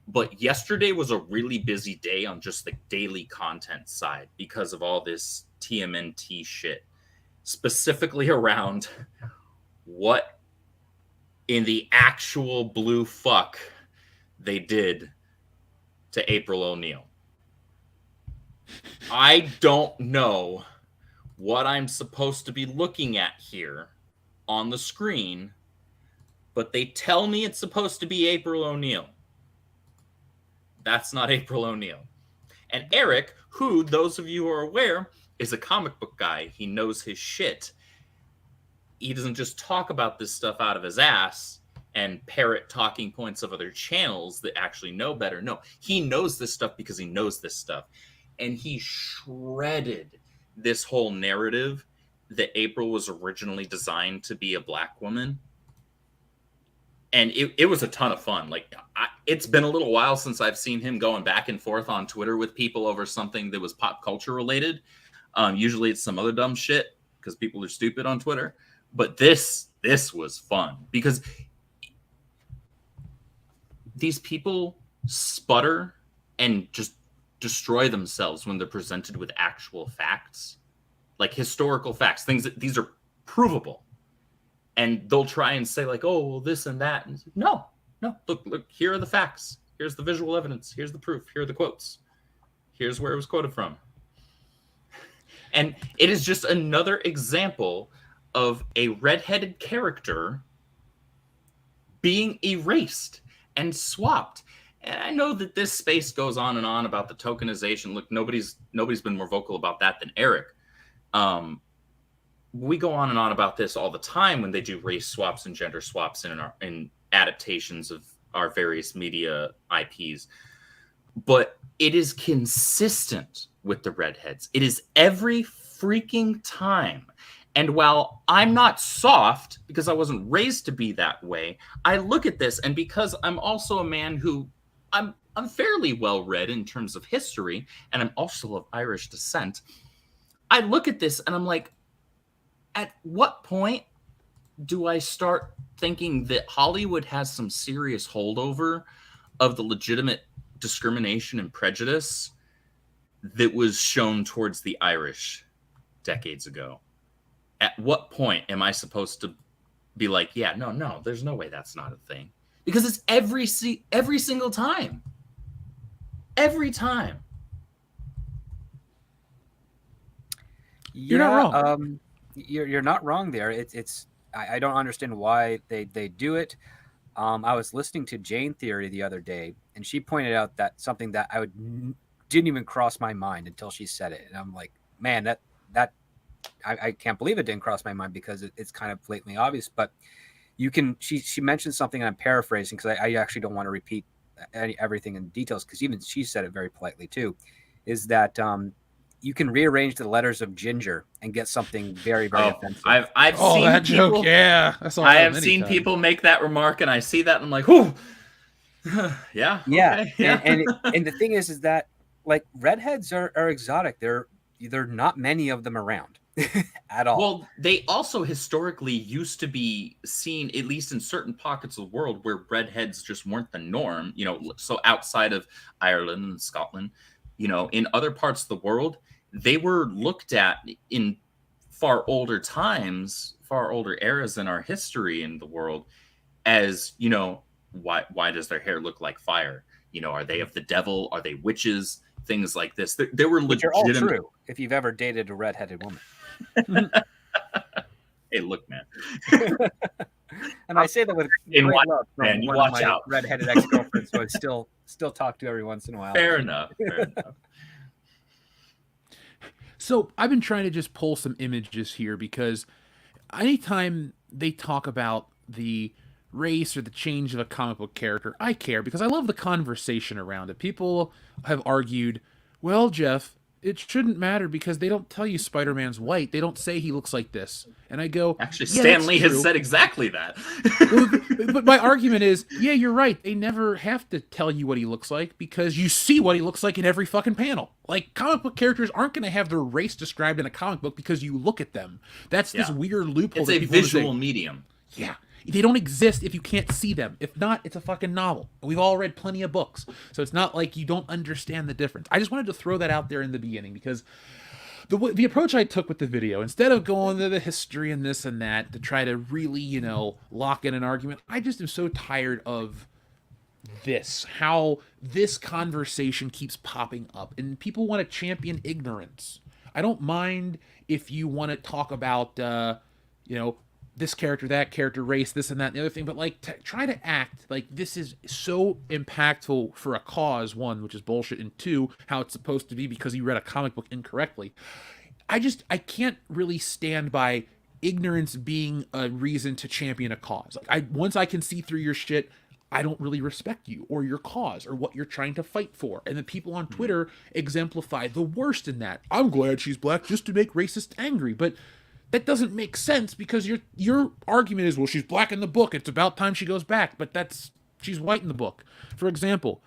But yesterday was a really busy day on just the daily content side because of all this TMNT shit, specifically around what in the actual blue fuck they did to April O'Neil. I don't know what I'm supposed to be looking at here on the screen, but they tell me it's supposed to be April O'Neil. That's not April O'Neil. And Eric, who, those of you who are aware, is a comic book guy. He knows his shit. He doesn't just talk about this stuff out of his ass and parrot talking points of other channels that actually know better. No, he knows this stuff because he knows this stuff. And he shredded this whole narrative that April was originally designed to be a black woman. And it was a ton of fun. Like, it's been a little while since I've seen him going back and forth on Twitter with people over something that was pop culture related. Usually it's some other dumb shit because people are stupid on Twitter. But this was fun because these people sputter and just destroy themselves when they're presented with actual facts, like historical facts, things that these are provable. And they'll try and say like, oh, well, this and that. And no, look, here are the facts. Here's the visual evidence. Here's the proof. Here are the quotes. Here's where it was quoted from. And it is just another example of a redheaded character being erased and swapped. And I know that this space goes on and on about the tokenization. Look, nobody's been more vocal about that than Eric. We go on and on about this all the time when they do race swaps and gender swaps in adaptations of our various media IPs. But it is consistent with the redheads. It is every freaking time. And while I'm not soft because I wasn't raised to be that way, I look at this, and because I'm also a man who I'm fairly well read in terms of history, and I'm also of Irish descent, I look at this and I'm like, at what point do I start thinking that Hollywood has some serious holdover of the legitimate discrimination and prejudice that was shown towards the Irish decades ago? At what point am I supposed to be like, yeah, no, there's no way that's not a thing? Because it's every single time. Every time. You're not wrong. You're not wrong there. I don't understand why they do it. I was listening to Jane Theory the other day, and she pointed out that something that didn't even cross my mind until she said it. And I'm like, man, that I can't believe it didn't cross my mind because it's kind of blatantly obvious. But you can. She mentioned something, and I'm paraphrasing because I actually don't want to repeat everything in details because even she said it very politely too. Is that you can rearrange the letters of ginger and get something very, very offensive. I've seen that people, joke, yeah. I have seen people make that remark, and I see that, and I'm like, whew. Yeah. Yeah, Okay, yeah. and the thing is that like redheads are exotic. There are not many of them around at all. Well, they also historically used to be seen, at least in certain pockets of the world, where redheads just weren't the norm. So outside of Ireland and Scotland, in other parts of the world, they were looked at in far older times, far older eras in our history in the world as, why does their hair look like fire? Are they of the devil? Are they witches? Things like this. They were Which legitimate. are all true if you've ever dated a redheaded woman. Hey, look, man. And I say that with In great watch, love from man, you one watch of my out. redheaded ex-girlfriends who I still talk to every once in a while. Fair enough. Fair enough. So I've been trying to just pull some images here because anytime they talk about the race or the change of a comic book character, I care because I love the conversation around it. People have argued, well, Jeff, it shouldn't matter because they don't tell you Spider-Man's white. They don't say he looks like this. And I go, Actually, yeah, Stan Lee has true. said exactly that. But my argument is, yeah, you're right. They never have to tell you what he looks like because you see what he looks like in every fucking panel. Like, comic book characters aren't going to have their race described in a comic book because you look at them. That's this weird loophole. It's a visual medium. Yeah. They don't exist if you can't see them. If not, it's a fucking novel. We've all read plenty of books. So it's not like you don't understand the difference. I just wanted to throw that out there in the beginning because the approach I took with the video, instead of going to the history and this and that to try to really, lock in an argument, I just am so tired of this, how this conversation keeps popping up and people want to champion ignorance. I don't mind if you want to talk about, this character, that character, race, this and that, and the other thing, but try to act like this is so impactful for a cause, one, which is bullshit, and two, how it's supposed to be because you read a comic book incorrectly. I can't really stand by ignorance being a reason to champion a cause. Once I can see through your shit, I don't really respect you or your cause or what you're trying to fight for. And the people on Twitter exemplify the worst in that. I'm glad she's black just to make racists angry, but that doesn't make sense because your argument is, well, she's black in the book. It's about time she goes back, but she's white in the book. For example,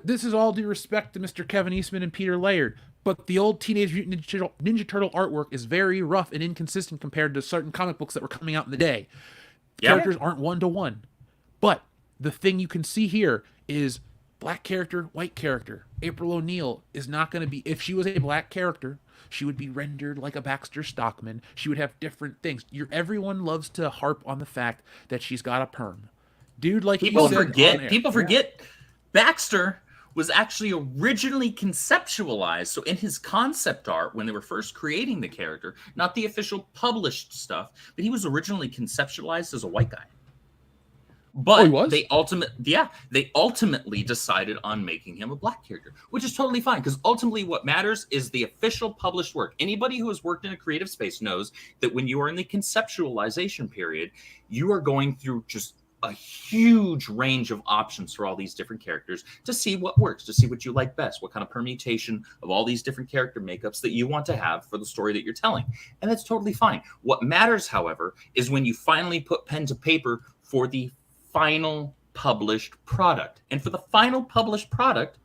this is all due respect to Mr. Kevin Eastman and Peter Laird, but the old Teenage Mutant Ninja Turtle artwork is very rough and inconsistent compared to certain comic books that were coming out in the day. Yeah. Characters aren't one-to-one. But the thing you can see here is black character, white character. April O'Neil is not going to be, if she was a black character, she would be rendered like a Baxter Stockman. She would have different things. Everyone loves to harp on the fact that she's got a perm. Dude, like people forget Baxter was actually originally conceptualized. So in his concept art, when they were first creating the character, not the official published stuff, but he was originally conceptualized as a white guy. But they ultimately decided on making him a black character, which is totally fine because ultimately what matters is the official published work. Anybody who has worked in a creative space knows that when you are in the conceptualization period, you are going through just a huge range of options for all these different characters to see what works, to see what you like best, what kind of permutation of all these different character makeups that you want to have for the story that you're telling. And that's totally fine. What matters, however, is when you finally put pen to paper for the final published product. And for the final published product,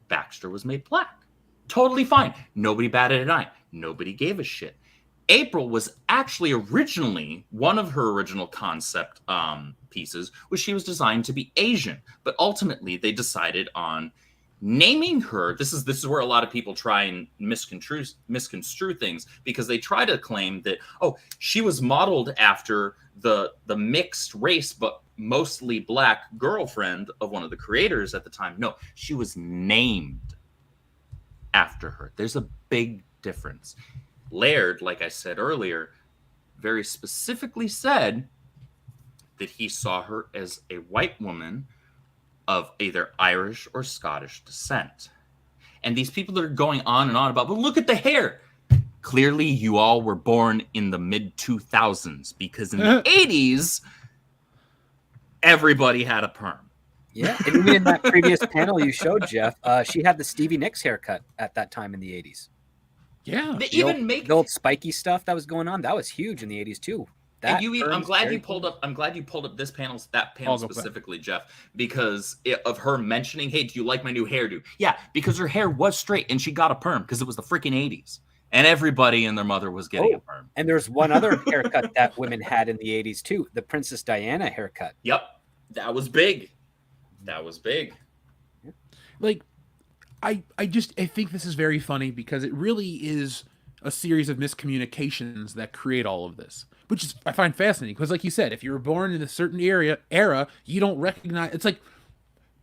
Baxter was made black. Totally fine. Nobody batted an eye. Nobody gave a shit. April was actually originally, one of her original concept pieces was she was designed to be Asian, but ultimately they decided on naming her. This is where a lot of people try and misconstrue things because they try to claim that, oh, she was modeled after the mixed race but mostly black girlfriend of one of the creators at the time. No, she was named after her. There's a big difference. Laird, like I said earlier, very specifically said that he saw her as a white woman of either Irish or Scottish descent. And these people that are going on and on about, but look at the hair. Clearly, you all were born in the mid-2000s because in the 80s, everybody had a perm. Yeah, and even in that previous panel you showed, Jeff, she had the Stevie Nicks haircut at that time in the 80s. Yeah. The old spiky stuff that was going on, that was huge in the 80s too. And I'm term's glad very you pulled cool. up. I'm glad you pulled up that panel I'll go back. specifically, Jeff, because of her mentioning, "Hey, do you like my new hairdo?" Yeah, because her hair was straight and she got a perm because it was the freaking 80s, and everybody and their mother was getting a perm. And there's one other haircut that women had in the 80s too, the Princess Diana haircut. Yep, that was big. That was big. Like, I think this is very funny because it really is a series of miscommunications that create all of this, which is I find fascinating because, like you said, if you were born in a certain era, you don't recognize. It's like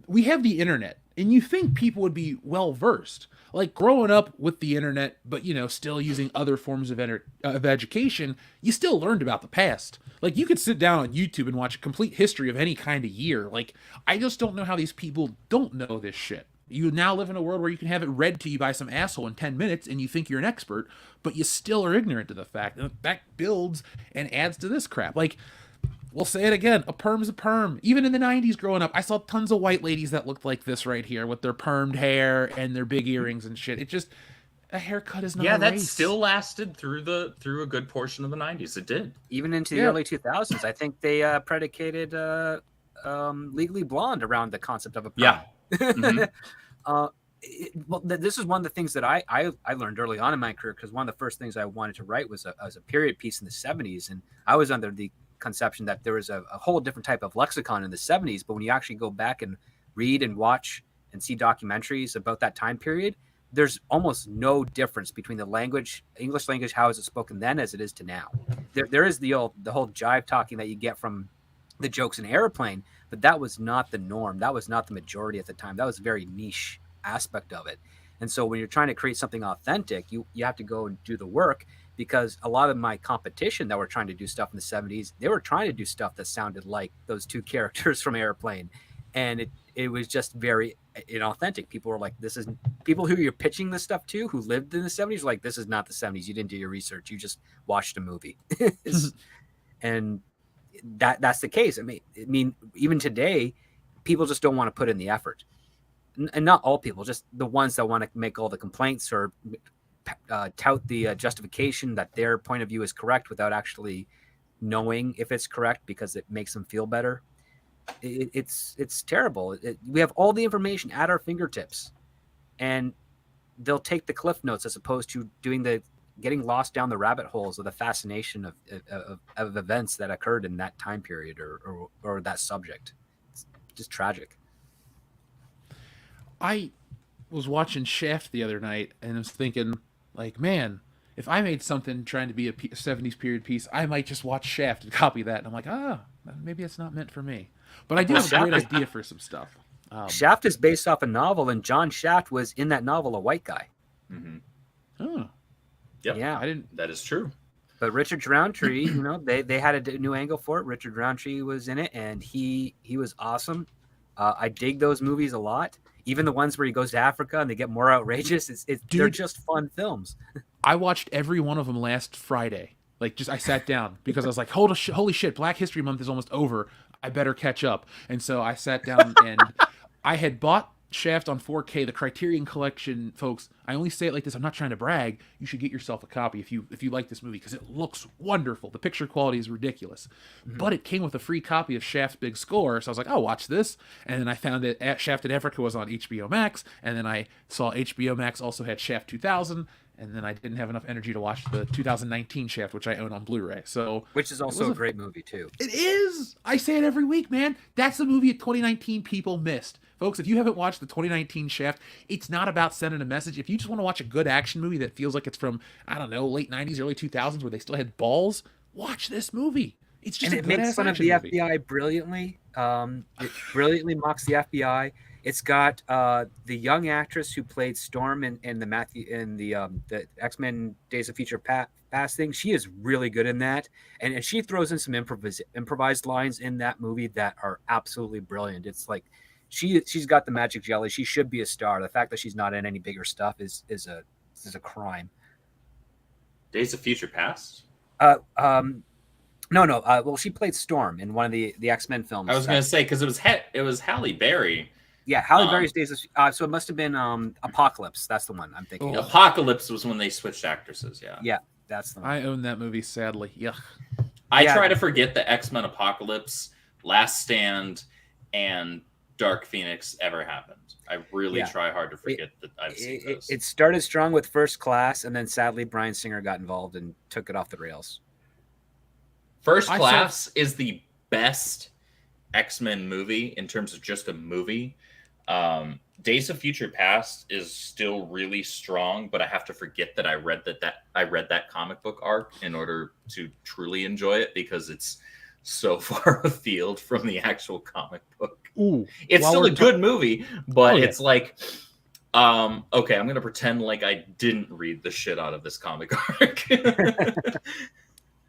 we have the internet, and you think people would be well versed, like growing up with the internet, but still using other forms of education. You still learned about the past. Like you could sit down on YouTube and watch a complete history of any kind of year. Like I just don't know how these people don't know this shit. You now live in a world where you can have it read to you by some asshole in 10 minutes and you think you're an expert, but you still are ignorant to the fact. And that builds and adds to this crap. Like, we'll say it again, a perm's a perm. Even in the 90s growing up, I saw tons of white ladies that looked like this right here with their permed hair and their big earrings and shit. It just, a haircut is not a that race. still lasted through a good portion of the 90s. It did. Even into the early 2000s. I think they predicated Legally Blonde around the concept of a perm. Yeah. Mm-hmm. This is one of the things that I learned early on in my career, because one of the first things I wanted to write was a period piece in the 70s, and I was under the conception that there was a whole different type of lexicon in the 70s. But when you actually go back and read and watch and see documentaries about that time period, there's almost no difference between the English language, how is it spoken then as it is to now. There is the whole jive talking that you get from the jokes in Airplane, but that was not the norm. That was not the majority at the time. That was a very niche aspect of it. And so when you're trying to create something authentic, you have to go and do the work, because a lot of my competition that were trying to do stuff in the 70s, they were trying to do stuff that sounded like those two characters from Airplane. And it was just very inauthentic. People were like, people who you're pitching this stuff to who lived in the 70s were like, this is not the 70s. You didn't do your research. You just watched a movie. And that's the case. I mean, even today, people just don't want to put in the effort. And not all people, just the ones that want to make all the complaints or tout the justification that their point of view is correct without actually knowing if it's correct because it makes them feel better. It's terrible. We have all the information at our fingertips, and they'll take the cliff notes as opposed to getting lost down the rabbit holes of the fascination of events that occurred in that time period or that subject. It's just tragic. I was watching Shaft the other night and I was thinking, like, man, if I made something trying to be a 70s period piece, I might just watch Shaft and copy that. And I'm like, maybe it's not meant for me. But I do have a great idea for some stuff. Shaft is based off a novel, and John Shaft was in that novel a white guy. Mm-hmm. Oh. Yep. Yeah. That is true. But Richard Roundtree, they had a new angle for it. Richard Roundtree was in it, and he was awesome. I dig those movies a lot. Even the ones where he goes to Africa and they get more outrageous. They're just fun films. I watched every one of them last Friday. Like, I sat down because I was like, holy shit, Black History Month is almost over. I better catch up. And so I sat down and I had bought Shaft on 4K, the Criterion Collection, folks. I only say it like this. I'm not trying to brag. You should get yourself a copy if you like this movie, because it looks wonderful. The picture quality is ridiculous. Mm-hmm. But it came with a free copy of Shaft's big score, so I was like, I'll watch this. And then I found that Shaft in Africa was on HBO Max, and then I saw HBO Max also had Shaft 2000, and then I didn't have enough energy to watch the 2019 Shaft, which I own on Blu-ray. Which is also a great movie too. It is. I say it every week, man. That's the movie of 2019 people missed. Folks, if you haven't watched the 2019 Shaft, it's not about sending a message. If you just want to watch a good action movie that feels like it's from, I don't know, late 90s, early 2000s, where they still had balls, watch this movie. It's just and it makes fun of the movie. FBI brilliantly. It brilliantly mocks the FBI. It's got the young actress who played Storm in the X-Men Days of Future Past thing. She is really good in that, and she throws in some improvised lines in that movie that are absolutely brilliant. It's like she's got the magic jelly. She should be a star. The fact that she's not in any bigger stuff is a crime. Days of Future Past? No. Well, she played Storm in one of the X-Men films. I was going to say, because it was Halle Berry. Yeah, Halle Berry's Days of so it must have been Apocalypse. That's the one I'm thinking. Apocalypse was when they switched actresses. Yeah. Yeah, that's the one. I own that movie, sadly. Yuck. I Yeah. try to forget the X-Men Apocalypse, Last Stand, and Dark Phoenix ever happened. I really Yeah. try hard to forget that I've seen those. It started strong with First Class, and then sadly Bryan Singer got involved and took it off the rails. First Class is the best X-Men movie in terms of just a movie. Days of Future Past is still really strong, but I have to forget that I read that comic book arc in order to truly enjoy it, because it's so far afield from the actual comic book. Ooh, It's still a good movie, but it's like, okay, I'm gonna pretend like I didn't read the shit out of this comic arc.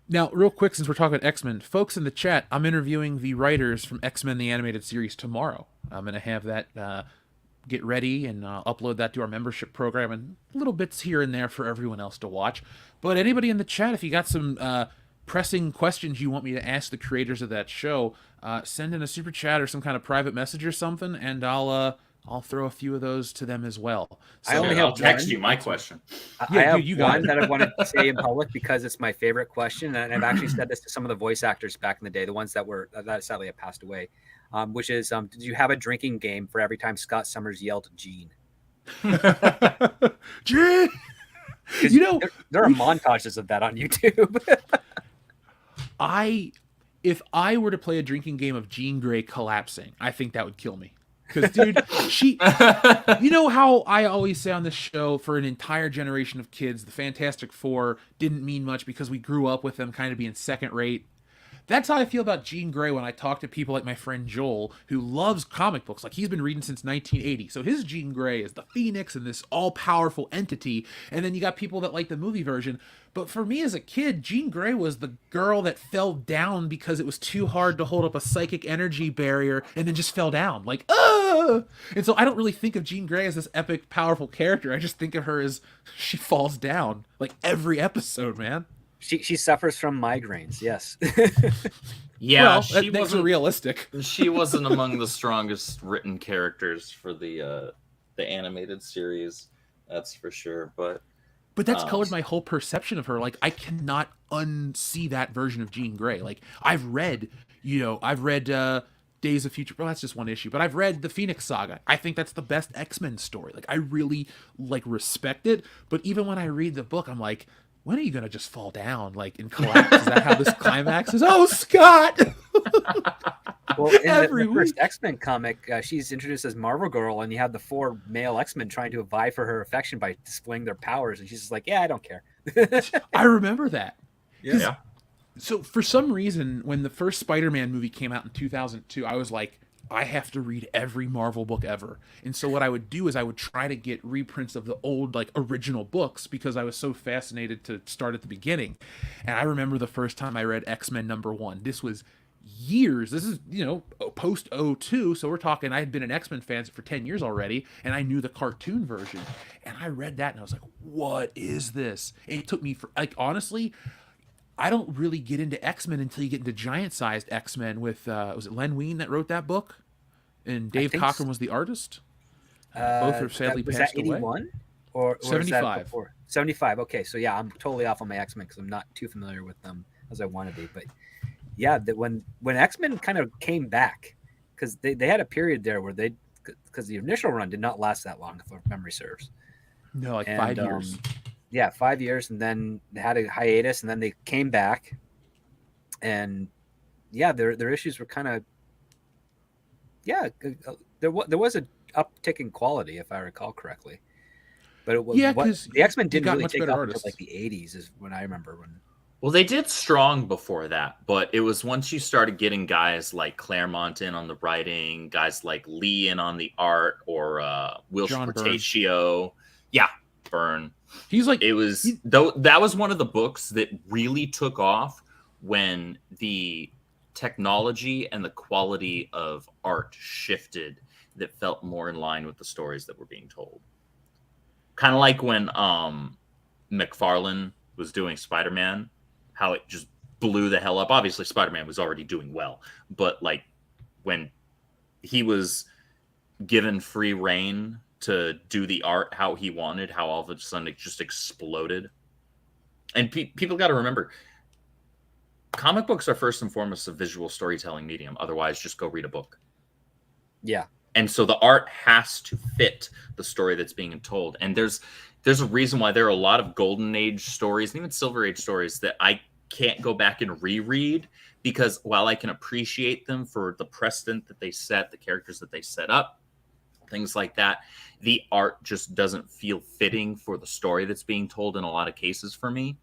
Now, real quick, since we're talking about X-Men, folks in the chat, I'm interviewing the writers from X-Men the Animated Series tomorrow. I'm going to have that get ready and upload that to our membership program, and little bits here and there for everyone else to watch. But anybody in the chat, if you got some pressing questions you want me to ask the creators of that show, send in a super chat or some kind of private message or something, and I'll throw a few of those to them as well. So I only I'll have text one. you my question. Yeah, I have dude, you got one it. that I wanted to say in public because it's my favorite question, and I've actually said this to some of the voice actors back in the day, the ones that sadly have passed away, which is, did you have a drinking game for every time Scott Summers yelled Gene? Gene! 'Cause You know, there are montages of that on YouTube. if I were to play a drinking game of Jean Grey collapsing, I think that would kill me. Because, dude, you know how I always say on this show, for an entire generation of kids, the Fantastic Four didn't mean much because we grew up with them kind of being second rate. That's how I feel about Jean Grey when I talk to people like my friend Joel, who loves comic books. Like, he's been reading since 1980. So his Jean Grey is the Phoenix and this all-powerful entity. And then you got people that like the movie version. But for me as a kid, Jean Grey was the girl that fell down because it was too hard to hold up a psychic energy barrier and then just fell down. Like, ah! And so I don't really think of Jean Grey as this epic, powerful character. I just think of her as she falls down. Like, every episode, man. She suffers from migraines. Yes. Yeah, Well, she that wasn't realistic. She wasn't among the strongest written characters for the animated series, that's for sure. But that's colored my whole perception of her. Like, I cannot unsee that version of Jean Grey. Like, I've read Days of Future. Well, that's just one issue. But I've read the Phoenix Saga. I think that's the best X-Men story. Like, I really respect it. But even when I read the book, I'm like, when are you gonna just fall down, like, and collapse? Is that how this climax is? Oh, Scott! Well, in the first X-Men comic, she's introduced as Marvel Girl, and you have the 4 male X-Men trying to vie for her affection by displaying their powers, and she's just like, yeah, I don't care. I remember that. yeah. So for some reason, when the first Spider-Man movie came out in 2002, I was like, I have to read every Marvel book ever. And so what I would do is I would try to get reprints of the old, like, original books, because I was so fascinated to start at the beginning. And I remember the first time I read X-Men #1. This was years. This is, post 02. So we're talking, I had been an X-Men fan for 10 years already, and I knew the cartoon version. And I read that and I was like, what is this? And it took me for, like, honestly, I don't really get into X-Men until you get into giant-sized X-Men with, was it Len Wein that wrote that book? And Dave Cockrum was the artist? Both have sadly was passed that 81? away. Or 75. 75. Okay, so yeah, I'm totally off on my X-Men because I'm not too familiar with them as I want to be. But yeah, when X-Men kind of came back, because they had a period there where because the initial run did not last that long, if memory serves. No, like 5 years. Yeah, 5 years, and then they had a hiatus, and then they came back, and yeah, their issues were kind of, yeah, there was a uptick in quality, if I recall correctly, but it was, the X-Men didn't really take off until like the 80s is when I remember when. Well, they did strong before that, but it was once you started getting guys like Claremont in on the writing, guys like Lee in on the art, or Will Portatio. Yeah, Byrne. He's like, that was one of the books that really took off when the technology and the quality of art shifted, that felt more in line with the stories that were being told. Kind of like when McFarlane was doing Spider-Man, how it just blew the hell up. Obviously, Spider-Man was already doing well, but like when he was given free reign to do the art how he wanted, how all of a sudden it just exploded. And people got to remember, comic books are first and foremost a visual storytelling medium. Otherwise, just go read a book. Yeah. And so the art has to fit the story that's being told. And there's a reason why there are a lot of golden age stories and even silver age stories that I can't go back and reread, because while I can appreciate them for the precedent that they set, the characters that they set up, things like that, the art just doesn't feel fitting for the story that's being told in a lot of cases for me.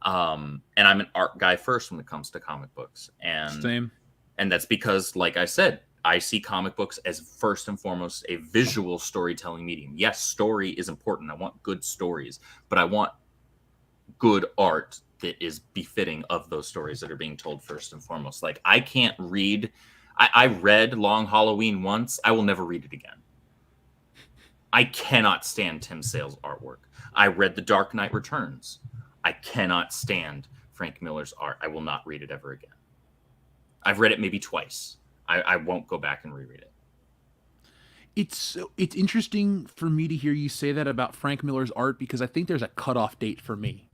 And I'm an art guy first when it comes to comic books. And that's because, like I said, I see comic books as first and foremost a visual storytelling medium. Yes, story is important. I want good stories, but I want good art that is befitting of those stories that are being told first and foremost. Like, I can't read. I read Long Halloween once. I will never read it again. I cannot stand Tim Sale's artwork. I read The Dark Knight Returns. I cannot stand Frank Miller's art. I will not read it ever again. I've read it maybe twice. I won't go back and reread it. It's interesting for me to hear you say that about Frank Miller's art, because I think there's a cutoff date for me.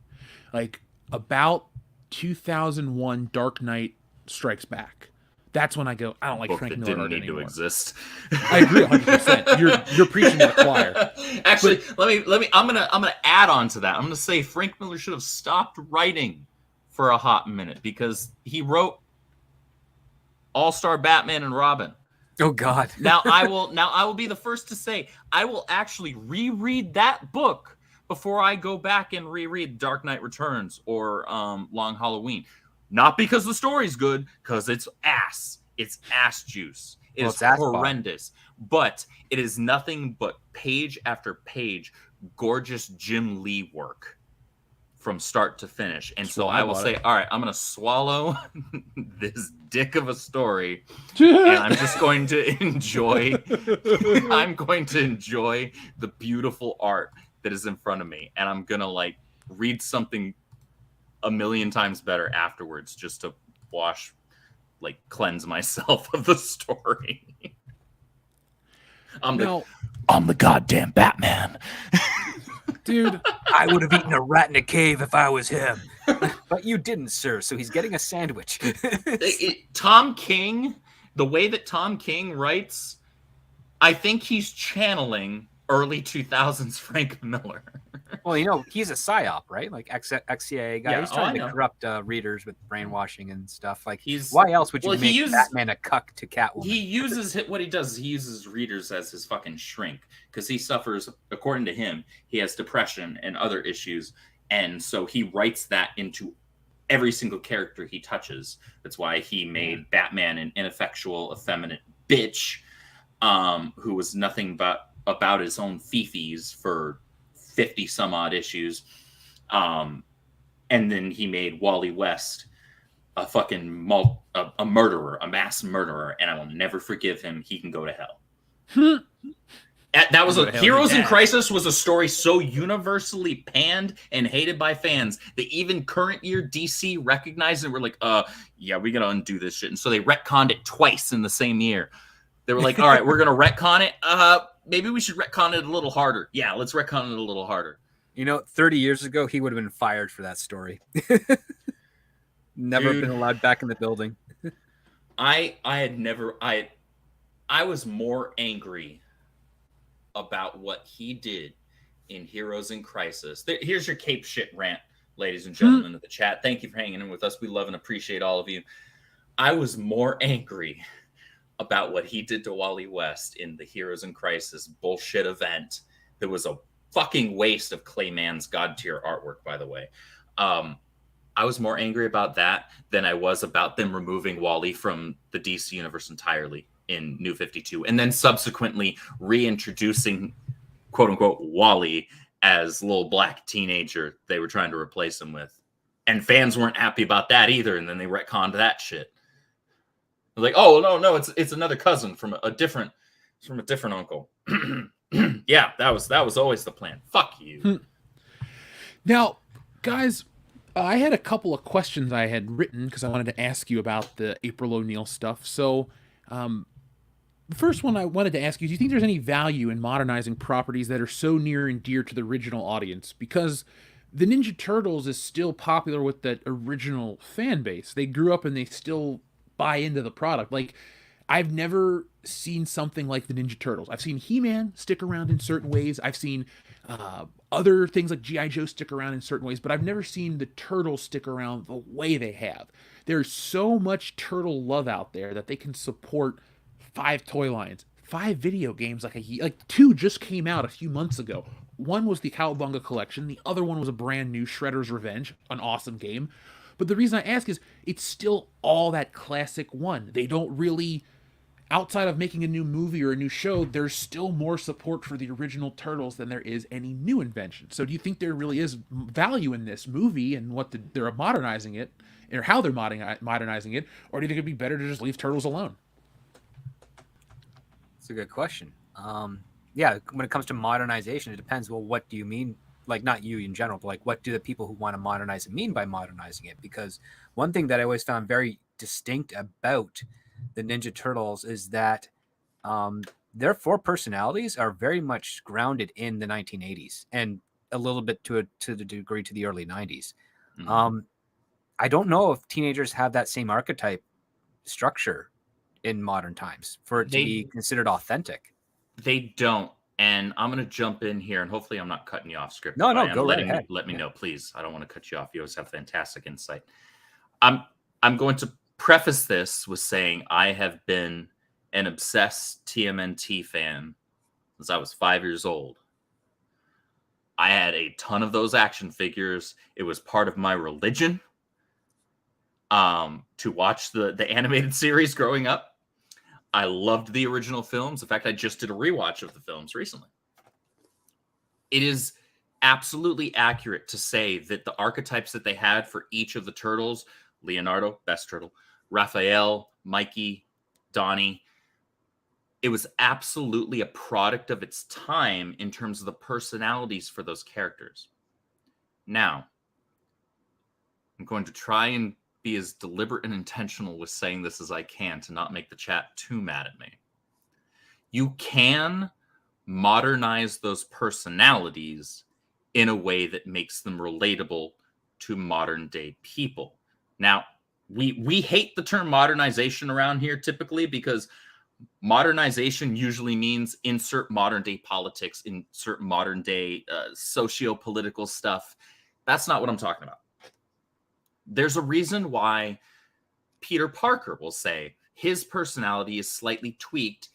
Like, about 2001, Dark Knight Strikes Back. That's when I go, I don't like Book Frank that Miller didn't art need anymore. to exist. I agree 100%. You're preaching to the choir. Actually, let me. I'm gonna add on to that. I'm gonna say Frank Miller should have stopped writing for a hot minute, because he wrote All-Star Batman and Robin. Oh God. Now I will be the first to say I will actually reread that book before I go back and reread Dark Knight Returns or Long Halloween. Not because the story's good, because it's ass. It's ass juice. It's horrendous. But it is nothing but page after page gorgeous Jim Lee work from start to finish. And so I will say, all right, I'm going to swallow this dick of a story, and I'm just going to enjoy the beautiful art that is in front of me. And I'm going to read something a million times better afterwards, just to cleanse myself of the story. I'm the goddamn Batman. Dude, I would have eaten a rat in a cave if I was him. But you didn't, sir, so he's getting a sandwich. Tom King, the way that Tom King writes, I think he's channeling early 2000s Frank Miller. Well, he's a psyop, right? Like ex-CIA guy. Yeah, he's trying to corrupt readers with brainwashing and stuff. Like, he's why else would you make Batman a cuck to Catwoman? He uses what he does is he uses readers as his fucking shrink, because he suffers, according to him, he has depression and other issues, and so he writes that into every single character he touches. That's why he made Batman an ineffectual, effeminate bitch, who was nothing but about his own fifis for 50 some odd issues. And then he made Wally West a fucking a murderer, a mass murderer, and I will never forgive him. He can go to hell. That was Heroes in Crisis was a story so universally panned and hated by fans that even current year DC recognized it. We're like, yeah, we gotta undo this shit. And so they retconned it twice in the same year. They were like, all right, we're gonna retcon it. Maybe we should retcon it a little harder. Yeah, let's retcon it a little harder. 30 years ago, he would have been fired for that story. Never been allowed back in the building. I was more angry about what he did in Heroes in Crisis. Here's your cape shit rant, ladies and gentlemen of the chat. Thank you for hanging in with us. We love and appreciate all of you. I was more angry about what he did to Wally West in the Heroes in Crisis bullshit event. There was a fucking waste of Clayman's god tier artwork, by the way. I was more angry about that than I was about them removing Wally from the DC universe entirely in New 52, and then subsequently reintroducing quote unquote Wally as little black teenager they were trying to replace him with. And fans weren't happy about that either, and then they retconned that shit. Like, oh no, it's another cousin from a different uncle. Yeah, that was always the plan. Fuck you. Now, guys, I had a couple of questions I had written because I wanted to ask you about the April O'Neil stuff. So, the first one I wanted to ask you, do you think there's any value in modernizing properties that are so near and dear to the original audience? Because the Ninja Turtles is still popular with that original fan base. They grew up and they still buy into the product. Like, I've never seen something like the Ninja Turtles. I've seen He-Man stick around in certain ways. I've seen other things like G.I. Joe stick around in certain ways, but I've never seen the Turtles stick around the way they have. There's so much turtle love out there that they can support 5 toy lines, 5 video games. Like 2 just came out a few months ago. One was the Cowabunga collection. The other one was a brand new Shredder's Revenge, an awesome game. But the reason I ask is it's still all that classic one. They don't really, outside of making a new movie or a new show, there's still more support for the original Turtles than there is any new invention. So do you think there really is value in this movie and they're modernizing it, or how they're modernizing it, or do you think it'd be better to just leave Turtles alone? That's a good question. Yeah, when it comes to modernization, it depends. Well, what do you mean? Like, not you in general, but like, what do the people who want to modernize it mean by modernizing it? Because one thing that I always found very distinct about the Ninja Turtles is that their 4 personalities are very much grounded in the 1980s and a little bit to the degree to the early 90s. Mm-hmm. I don't know if teenagers have that same archetype structure in modern times for it to be considered authentic. They don't. And I'm going to jump in here, and hopefully I'm not cutting you off, Script. No, go right ahead. Let me know, please. I don't want to cut you off. You always have fantastic insight. I'm going to preface this with saying I have been an obsessed TMNT fan since I was 5 years old. I had a ton of those action figures. It was part of my religion to watch the animated series growing up. I loved the original films. In fact, I just did a rewatch of the films recently. It is absolutely accurate to say that the archetypes that they had for each of the turtles, Leonardo, best turtle, Raphael, Mikey, Donnie, it was absolutely a product of its time in terms of the personalities for those characters. Now, I'm going to try and be as deliberate and intentional with saying this as I can to not make the chat too mad at me. You can modernize those personalities in a way that makes them relatable to modern day people. Now, we hate the term modernization around here typically because modernization usually means insert modern day politics, insert modern day socio-political stuff. That's not what I'm talking about. There's a reason why Peter Parker will say his personality is slightly tweaked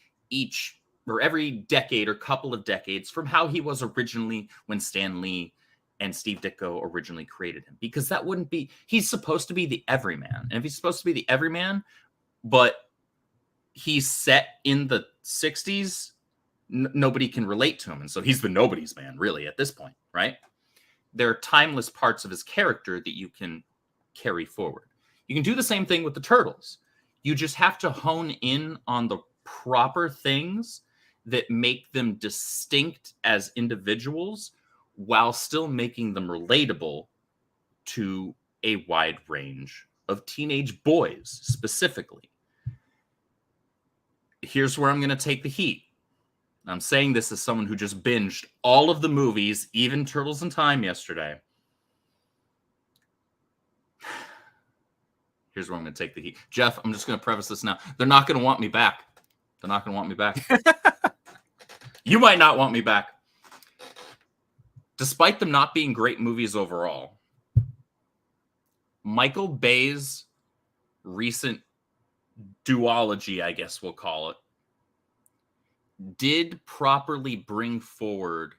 every decade or couple of decades from how he was originally when Stan Lee and Steve Ditko originally created him. Because that wouldn't be, he's supposed to be the everyman. And if he's supposed to be the everyman, but he's set in the 60s, nobody can relate to him. And so he's the nobody's man, really, at this point, right? There are timeless parts of his character that you can carry forward. You can do the same thing with the Turtles. You just have to hone in on the proper things that make them distinct as individuals while still making them relatable to a wide range of teenage boys specifically. Here's where I'm going to take the heat. I'm saying this as someone who just binged all of the movies, even Turtles in Time yesterday. Here's where I'm going to take the heat. Jeff, I'm just going to preface this now. They're not going to want me back. They're not going to want me back. You might not want me back. Despite them not being great movies overall, Michael Bay's recent duology, I guess we'll call it, did properly bring forward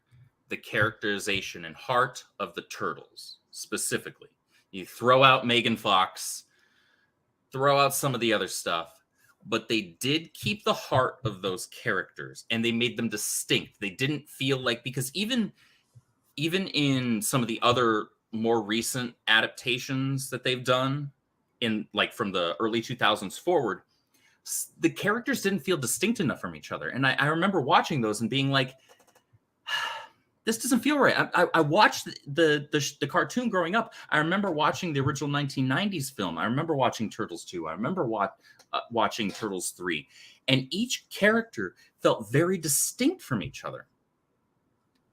the characterization and heart of the Turtles, specifically. You throw out Megan Fox, throw out some of the other stuff, but they did keep the heart of those characters and they made them distinct. They didn't feel like, because even in some of the other more recent adaptations that they've done in like from the early 2000s forward, the characters didn't feel distinct enough from each other. And I remember watching those and being like, this doesn't feel right. I watched the cartoon growing up. I remember watching the original 1990s film. I remember watching Turtles 2. I remember watching Turtles 3. And each character felt very distinct from each other.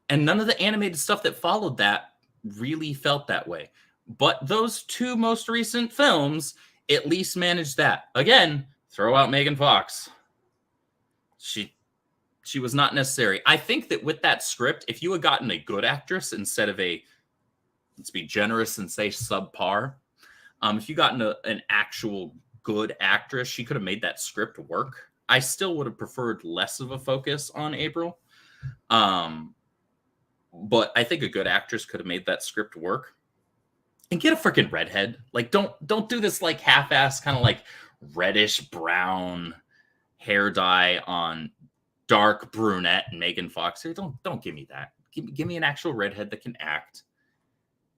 And none of the animated stuff that followed that really felt that way. But those two most recent films at least managed that. Again, throw out Megan Fox. She was not necessary. I think that with that script, if you had gotten a good actress instead of a, let's be generous and say subpar, if you gotten an actual good actress, she could have made that script work. I still would have preferred less of a focus on April. But I think a good actress could have made that script work. And get a freaking redhead. Like, don't do this like half-ass kind of like reddish brown hair dye on dark brunette and Megan Fox. Don't give me that. Give me an actual redhead that can act.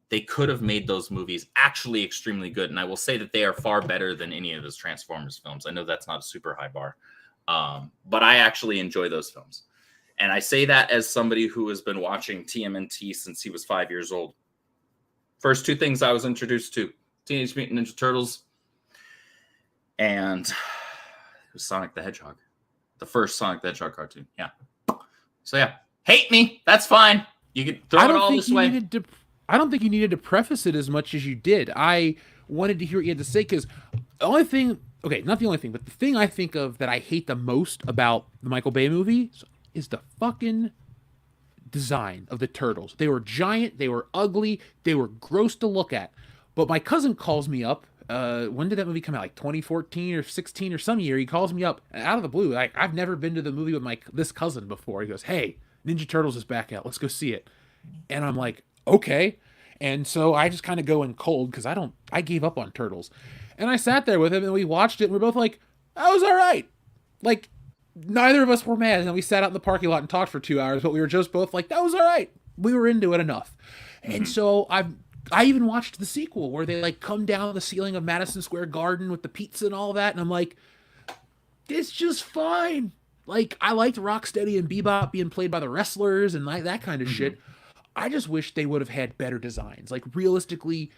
They could have made those movies actually extremely good. And I will say that they are far better than any of his Transformers films. I know that's not a super high bar. But I actually enjoy those films. And I say that as somebody who has been watching TMNT since he was 5 years old. First two things I was introduced to, Teenage Mutant Ninja Turtles and it was Sonic the Hedgehog. The first Sonic the Hedgehog cartoon. Yeah. So yeah, hate me. That's fine. You can throw it all this way. I don't think you needed to preface it as much as you did. I wanted to hear what you had to say because the only thing, okay, not the only thing, but the thing I think of that I hate the most about the Michael Bay movie is the fucking design of the turtles. They were giant, they were ugly, they were gross to look at. But my cousin calls me up. When did that movie come out? Like 2014 or 16 or some year. He calls me up out of the blue. Like, I've never been to the movie with this cousin before. He goes, "Hey, Ninja Turtles is back out. Let's go see it." And I'm like, okay. And so I just kind of go in cold because I gave up on Turtles. And I sat there with him and we watched it and we're both like, that was all right. Like, neither of us were mad. And then we sat out in the parking lot and talked for 2 hours, but we were just both like, that was all right. We were into it enough. Mm-hmm. And so I even watched the sequel where they like come down the ceiling of Madison Square Garden with the pizza and all that. And I'm like, it's just fine. Like, I liked Rocksteady and Bebop being played by the wrestlers and like that kind of shit. I just wish they would have had better designs. Like, realistically,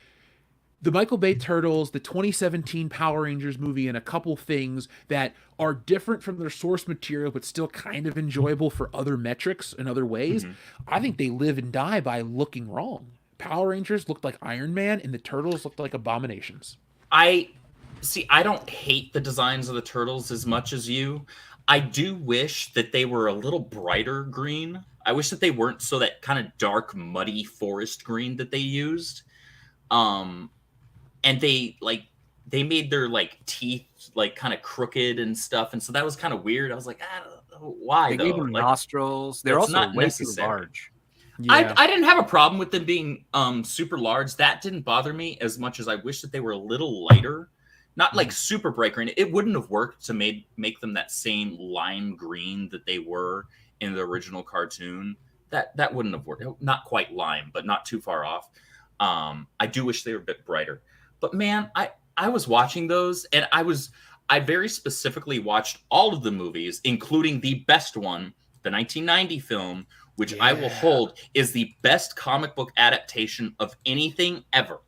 the Michael Bay Turtles, the 2017 Power Rangers movie, and a couple things that are different from their source material but still kind of enjoyable for other metrics and other ways, I think they live and die by looking wrong. Power Rangers looked like Iron Man, and the Turtles looked like abominations. I don't hate the designs of the Turtles as much as you. I do wish that they were a little brighter green. I wish that they weren't so that kind of dark, muddy forest green that they used. And they made their like teeth like kind of crooked and stuff, and so that was kind of weird. I was like, why? They though? gave them like, nostrils. They're also not way necessary. too large. Yeah. I didn't have a problem with them being super large. That didn't bother me as much as I wish that they were a little lighter. Not like super bright green. It wouldn't have worked to make them that same lime green that they were in the original cartoon. That wouldn't have worked. Not quite lime, but not too far off. I do wish they were a bit brighter. But man, I was watching those, and I very specifically watched all of the movies, including the best one, the 1990 film, which I will hold is the best comic book adaptation of anything ever.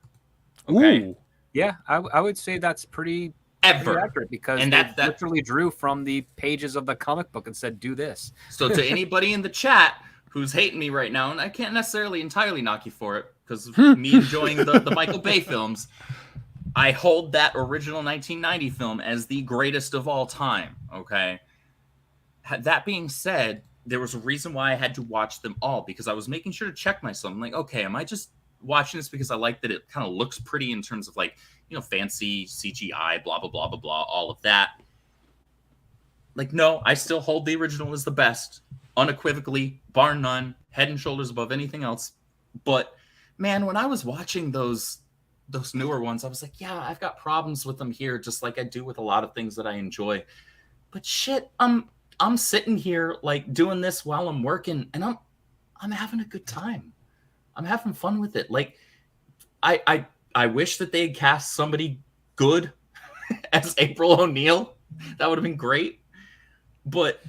Okay. Ooh. Yeah, I would say that's pretty accurate because and they that literally drew from the pages of the comic book and said, do this. So to anybody in the chat who's hating me right now, and I can't necessarily entirely knock you for it because of me enjoying the Michael Bay films, I hold that original 1990 film as the greatest of all time, okay? That being said, there was a reason why I had to watch them all because I was making sure to check myself. I'm like, okay, am I just watching this because I like that it kind of looks pretty in terms of like, fancy CGI, blah, blah, blah, blah, blah, all of that. Like, no, I still hold the original as the best, unequivocally, bar none, head and shoulders above anything else. But man, when I was watching those newer ones, I was like, yeah, I've got problems with them here, just like I do with a lot of things that I enjoy. But shit, I'm sitting here like doing this while I'm working, and I'm having a good time. I'm having fun with it. Like, I wish that they had cast somebody good as April O'Neil. That would have been great. But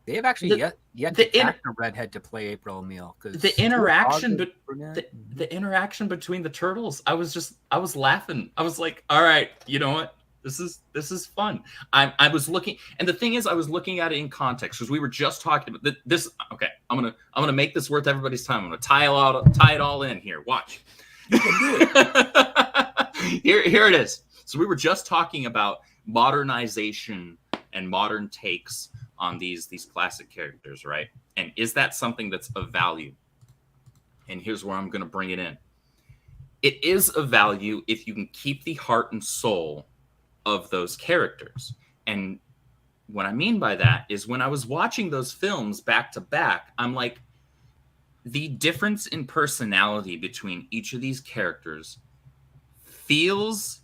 they have actually yet to cast a redhead to play April O'Neil. The interaction, the interaction between the turtles, I was laughing. I was like, all right, you know what? This is fun. I was looking, and the thing is, I was looking at it in context because we were just talking about this. Okay, I'm gonna make this worth everybody's time. I'm gonna tie it all in here. Watch. You can do it. Here it is. So we were just talking about modernization and modern takes on these classic characters, right? And is that something that's of value? And here's where I'm going to bring it in. It is of value if you can keep the heart and soul of those characters. And what I mean by that is when I was watching those films back to back, I'm like, the difference in personality between each of these characters feels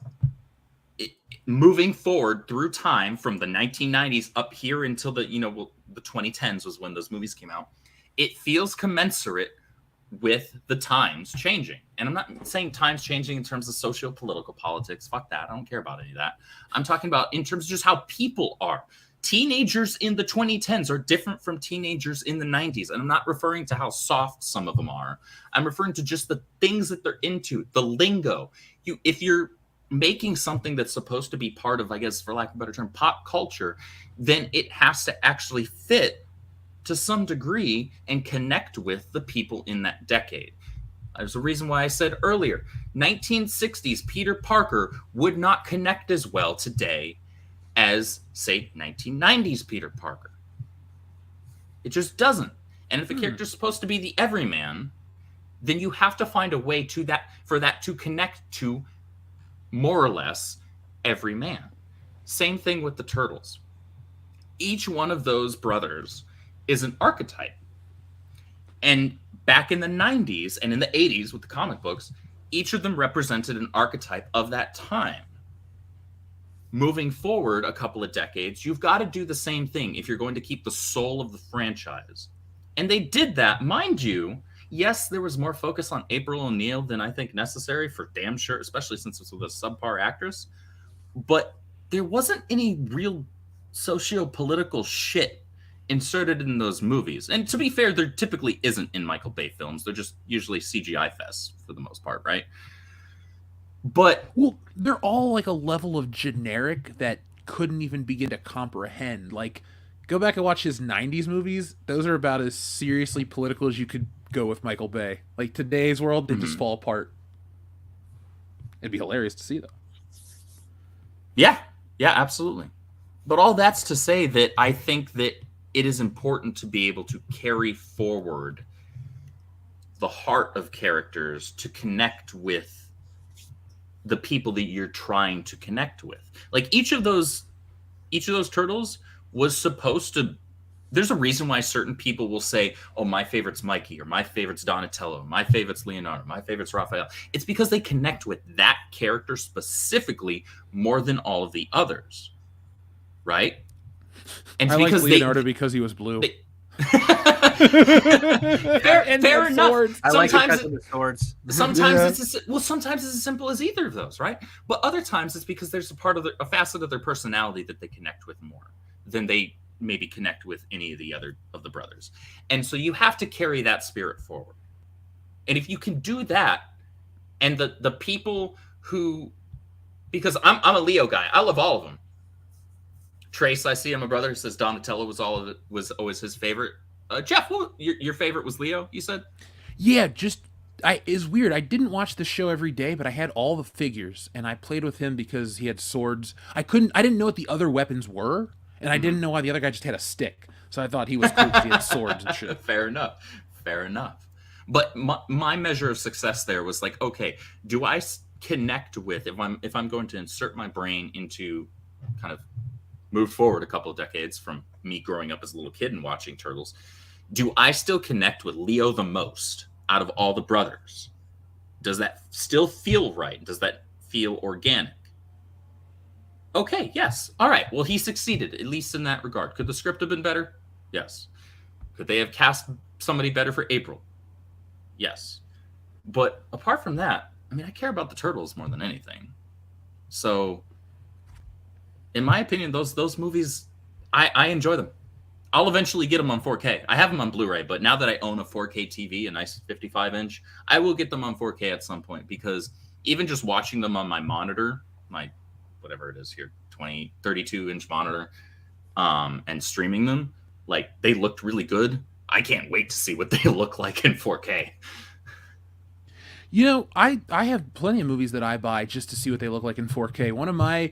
moving forward through time from the 1990s up here until the 2010s was when those movies came out. It feels commensurate with the times changing. And I'm not saying times changing in terms of socio-political politics. Fuck that. I don't care about any of that. I'm talking about in terms of just how people are. Teenagers in the 2010s are different from teenagers in the 90s. And I'm not referring to how soft some of them are. I'm referring to just the things that they're into, the lingo. If you're making something that's supposed to be part of, I guess, for lack of a better term, pop culture, then it has to actually fit to some degree and connect with the people in that decade. There's a reason why I said earlier, 1960s Peter Parker would not connect as well today as, say, 1990s Peter Parker. It just doesn't. And if the character's supposed to be the everyman, then you have to find a way for that to connect to more or less every man. Same thing with the Turtles. Each one of those brothers is an archetype. And back in the 90s and in the 80s with the comic books, each of them represented an archetype of that time. Moving forward a couple of decades, you've got to do the same thing if you're going to keep the soul of the franchise. And they did that, mind you. Yes, there was more focus on April O'Neil than I think necessary, for damn sure, especially since it was a subpar actress. But there wasn't any real socio-political shit inserted in those movies. And to be fair, there typically isn't in Michael Bay films. They're just usually CGI fests for the most part, right? But they're all like a level of generic that couldn't even begin to comprehend. Like, go back and watch his 90s movies. Those are about as seriously political as you could go with Michael Bay. Like, today's world, they just fall apart. It'd be hilarious to see, though. Yeah, absolutely. But all that's to say that I think that it is important to be able to carry forward the heart of characters to connect with the people that you're trying to connect with. Like, each of those turtles was supposed to. There's a reason why certain people will say, oh, my favorite's Mikey, or my favorite's Donatello, my favorite's Leonardo, my favorite's Raphael. It's because they connect with that character specifically more than all of the others. Right? And I like Leonardo because he was blue. Fair enough. I like it because of the swords. Sometimes sometimes it's as simple as either of those, right? But other times it's because there's a facet of their personality that they connect with more than they maybe connect with any of the other of the brothers. And so you have to carry that spirit forward. And if you can do that, and the people who, because I'm a Leo guy, I love all of them. Trace, I see him, my brother, says Donatello was always his favorite. Jeff, your favorite was Leo, you said? Yeah, it's weird. I didn't watch the show every day, but I had all the figures, and I played with him because he had swords. I didn't know what the other weapons were, and I didn't know why the other guy just had a stick. So I thought he was cool because he had swords and shit. Fair enough. But my measure of success there was like, okay, do I connect with, if I'm going to insert my brain into kind of move forward a couple of decades from me growing up as a little kid and watching Turtles, do I still connect with Leo the most out of all the brothers? Does that still feel right? Does that feel organic? Okay, yes. All right. Well, he succeeded, at least in that regard. Could the script have been better? Yes. Could they have cast somebody better for April? Yes. But apart from that, I mean, I care about the Turtles more than anything. So, in my opinion, those movies, I enjoy them. I'll eventually get them on 4K. I have them on Blu-ray, but now that I own a 4K TV, a nice 55-inch, I will get them on 4K at some point, because even just watching them on my monitor, my whatever it is here, 32-inch monitor, and streaming them, like, they looked really good. I can't wait to see what they look like in 4K. You know, I have plenty of movies that I buy just to see what they look like in 4K. One of my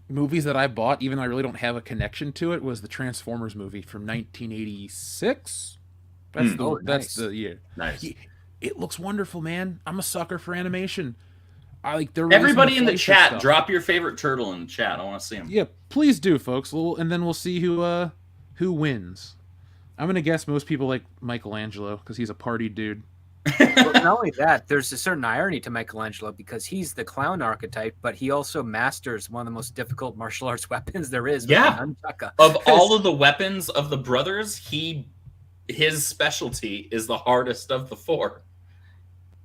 movies that I bought, even though I really don't have a connection to it, was the Transformers movie from 1986. That's nice. the year. Nice. It looks wonderful, man. I'm a sucker for animation. I like everybody in the chat. Drop your favorite turtle in the chat. I want to see him. Yeah, please do, folks. And then we'll see who wins. I'm gonna guess most people like Michelangelo because he's a party dude. Well, not only that, there's a certain irony to Michelangelo because he's the clown archetype, but he also masters one of the most difficult martial arts weapons there is. Yeah. Of all of the weapons of the brothers, his specialty is the hardest of the four.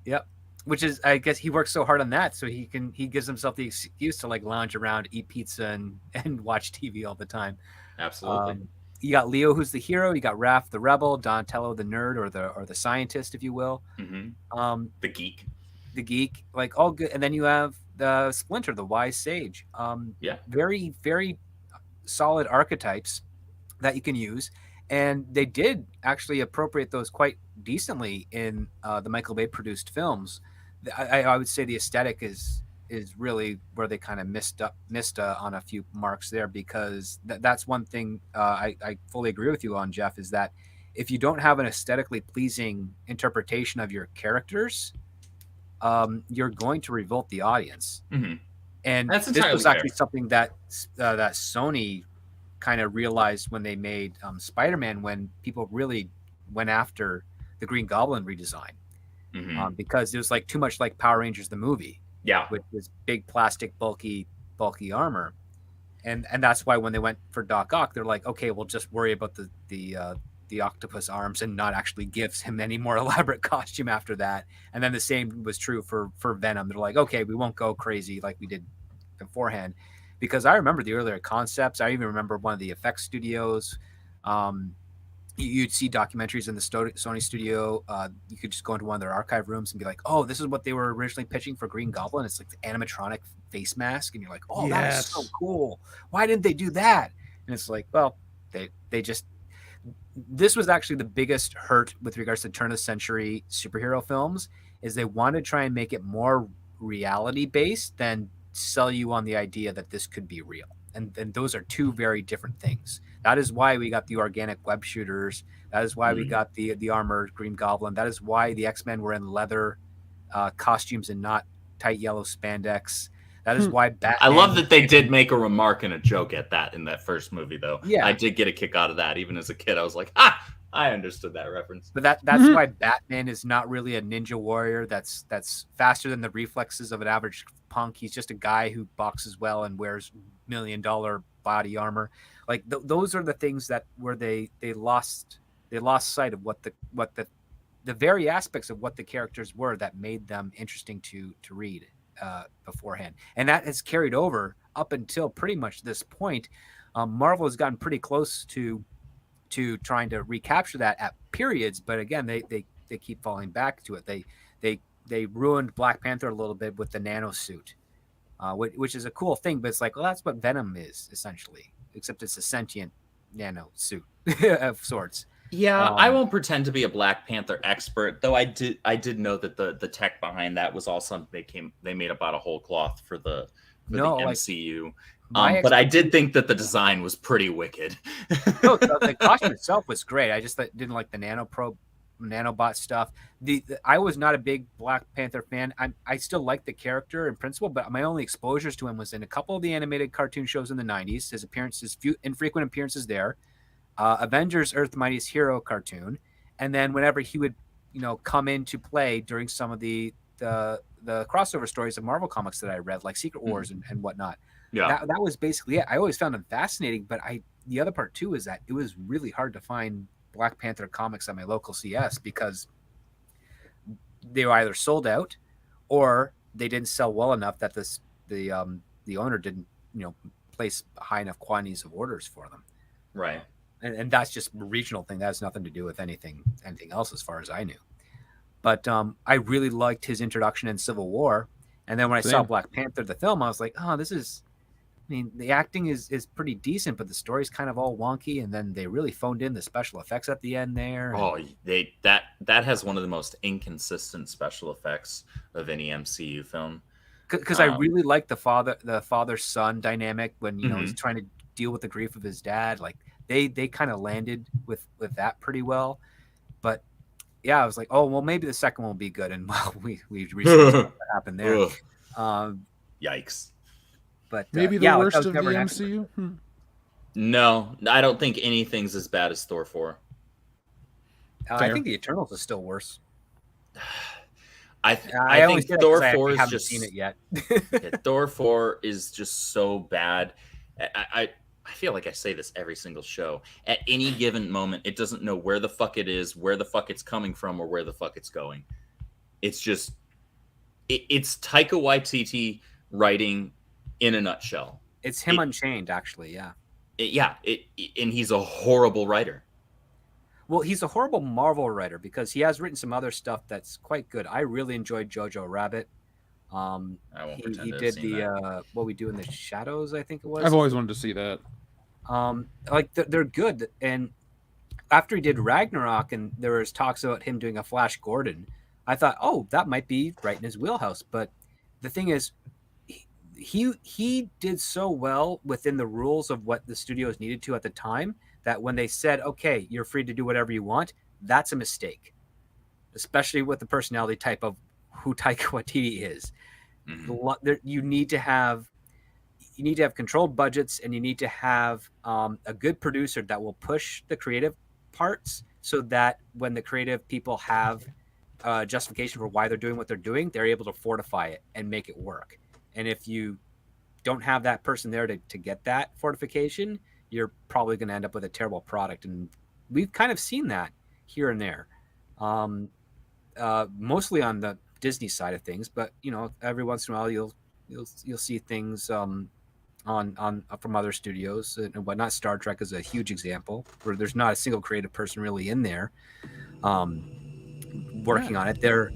Yep. Which is, I guess, he works so hard on that, so he gives himself the excuse to like lounge around, eat pizza, and watch TV all the time. Absolutely. You got Leo, who's the hero. You got Raph, the rebel. Donatello, the nerd, or the scientist, if you will. Mm-hmm. The geek, like all good. And then you have the Splinter, the wise sage. Very, very solid archetypes that you can use. And they did actually appropriate those quite decently in the Michael Bay produced films. I would say the aesthetic is really where they kind of missed on a few marks there, because that's one thing I fully agree with you on, Jeff, is that if you don't have an aesthetically pleasing interpretation of your characters, you're going to revolt the audience. Mm-hmm. And this was actually something that that Sony kind of realized when they made Spider-Man, when people really went after the Green Goblin redesign. Mm-hmm. Because it was like too much like Power Rangers the movie, with this big plastic bulky armor, and that's why when they went for Doc Ock, they're like, okay, we'll just worry about the octopus arms and not actually give him any more elaborate costume after that. And then the same was true for Venom. They're like, okay, we won't go crazy like we did beforehand, because I remember the earlier concepts. I even remember one of the effects studios. You'd see documentaries in the Sony studio. You could just go into one of their archive rooms and be like, oh, this is what they were originally pitching for Green Goblin. It's like the animatronic face mask. And you're like, oh, that is so cool. Why didn't they do that? And it's like, well, they just, this was actually the biggest hurt with regards to turn of the century superhero films, is they wanted to try and make it more reality based than sell you on the idea that this could be real. And those are two very different things. That is why we got the organic web shooters. That is why we got the armored Green Goblin. That is why the X-Men were in leather costumes and not tight yellow spandex. That is why Batman... I love that they did make a remark and a joke at that in that first movie, though. Yeah. I did get a kick out of that. Even as a kid, I was like, I understood that reference. But that's why Batman is not really a ninja warrior that's faster than the reflexes of an average punk. He's just a guy who boxes well and wears $1 million body armor. Like those are the things that where they lost sight of what the very aspects of what the characters were that made them interesting to read beforehand. And that has carried over up until pretty much this point. Marvel has gotten pretty close to trying to recapture that at periods, but again, they keep falling back to it. They ruined Black Panther a little bit with the nano suit, which is a cool thing, but it's like, well, that's what Venom is essentially, except it's a sentient nano suit of sorts. Yeah, I won't pretend to be a Black Panther expert, though. I did know that the tech behind that was all something they made up out of whole cloth for the MCU. But I did think that the design was pretty wicked. No, the costume itself was great. I just didn't like the nanobot stuff. I was not a big Black Panther fan. I still like the character in principle, but my only exposures to him was in a couple of the animated cartoon shows in the 90s. His appearances, few infrequent appearances there. Avengers: Earth's Mightiest Hero cartoon, and then whenever he would, come into play during some of the crossover stories of Marvel comics that I read, like Secret Wars and whatnot. Yeah, that was basically it. I always found him fascinating, but the other part too is that it was really hard to find Black Panther comics at my local CS because they were either sold out or they didn't sell well enough that the owner didn't place high enough quantities of orders for them. Right. And that's just a regional thing. That has nothing to do with anything else as far as I knew. But I really liked his introduction in Civil War. And then when I saw Black Panther, the film, I was like, oh, this is mean, the acting is pretty decent, but the story's kind of all wonky, and then they really phoned in the special effects at the end there. Oh, that has one of the most inconsistent special effects of any MCU film. Because I really like the father son dynamic when he's trying to deal with the grief of his dad. Like they kind of landed with that pretty well. But yeah, I was like, oh well, maybe the second one will be good, and well, we recently saw what happened there. Yikes! But maybe the worst of the MCU. No, I don't think anything's as bad as Thor 4. I think the Eternals is still worse. I think Thor 4 is just seen it yet. Thor 4 is just so bad. I feel like I say this every single show. At any given moment, it doesn't know where the fuck it is, where the fuck it's coming from, or where the fuck it's going. It's just it's Taika Waititi writing in a nutshell. It's him Unchained, actually. Yeah. And he's a horrible writer. Well, he's a horrible Marvel writer because he has written some other stuff that's quite good. I really enjoyed Jojo Rabbit. I won't pretend he to have did seen the that. What We Do in the Shadows, I think it was. I've always wanted to see that. Like they're good. And after he did Ragnarok, and there was talks about him doing a Flash Gordon, I thought, oh, that might be right in his wheelhouse. But the thing is, he did so well within the rules of what the studios needed to at the time that when they said, okay, you're free to do whatever you want, that's a mistake, especially with the personality type of who Taika Waititi is. Mm-hmm. You need to have controlled budgets, and you need to have a good producer that will push the creative parts so that when the creative people have justification for why they're doing what they're doing, they're able to fortify it and make it work. And if you don't have that person there to get that fortification, you're probably going to end up with a terrible product. And we've kind of seen that here and there, mostly on the Disney side of things. But every once in a while you'll see things on from other studios and whatnot. Star Trek is a huge example where there's not a single creative person really in there working on it. They're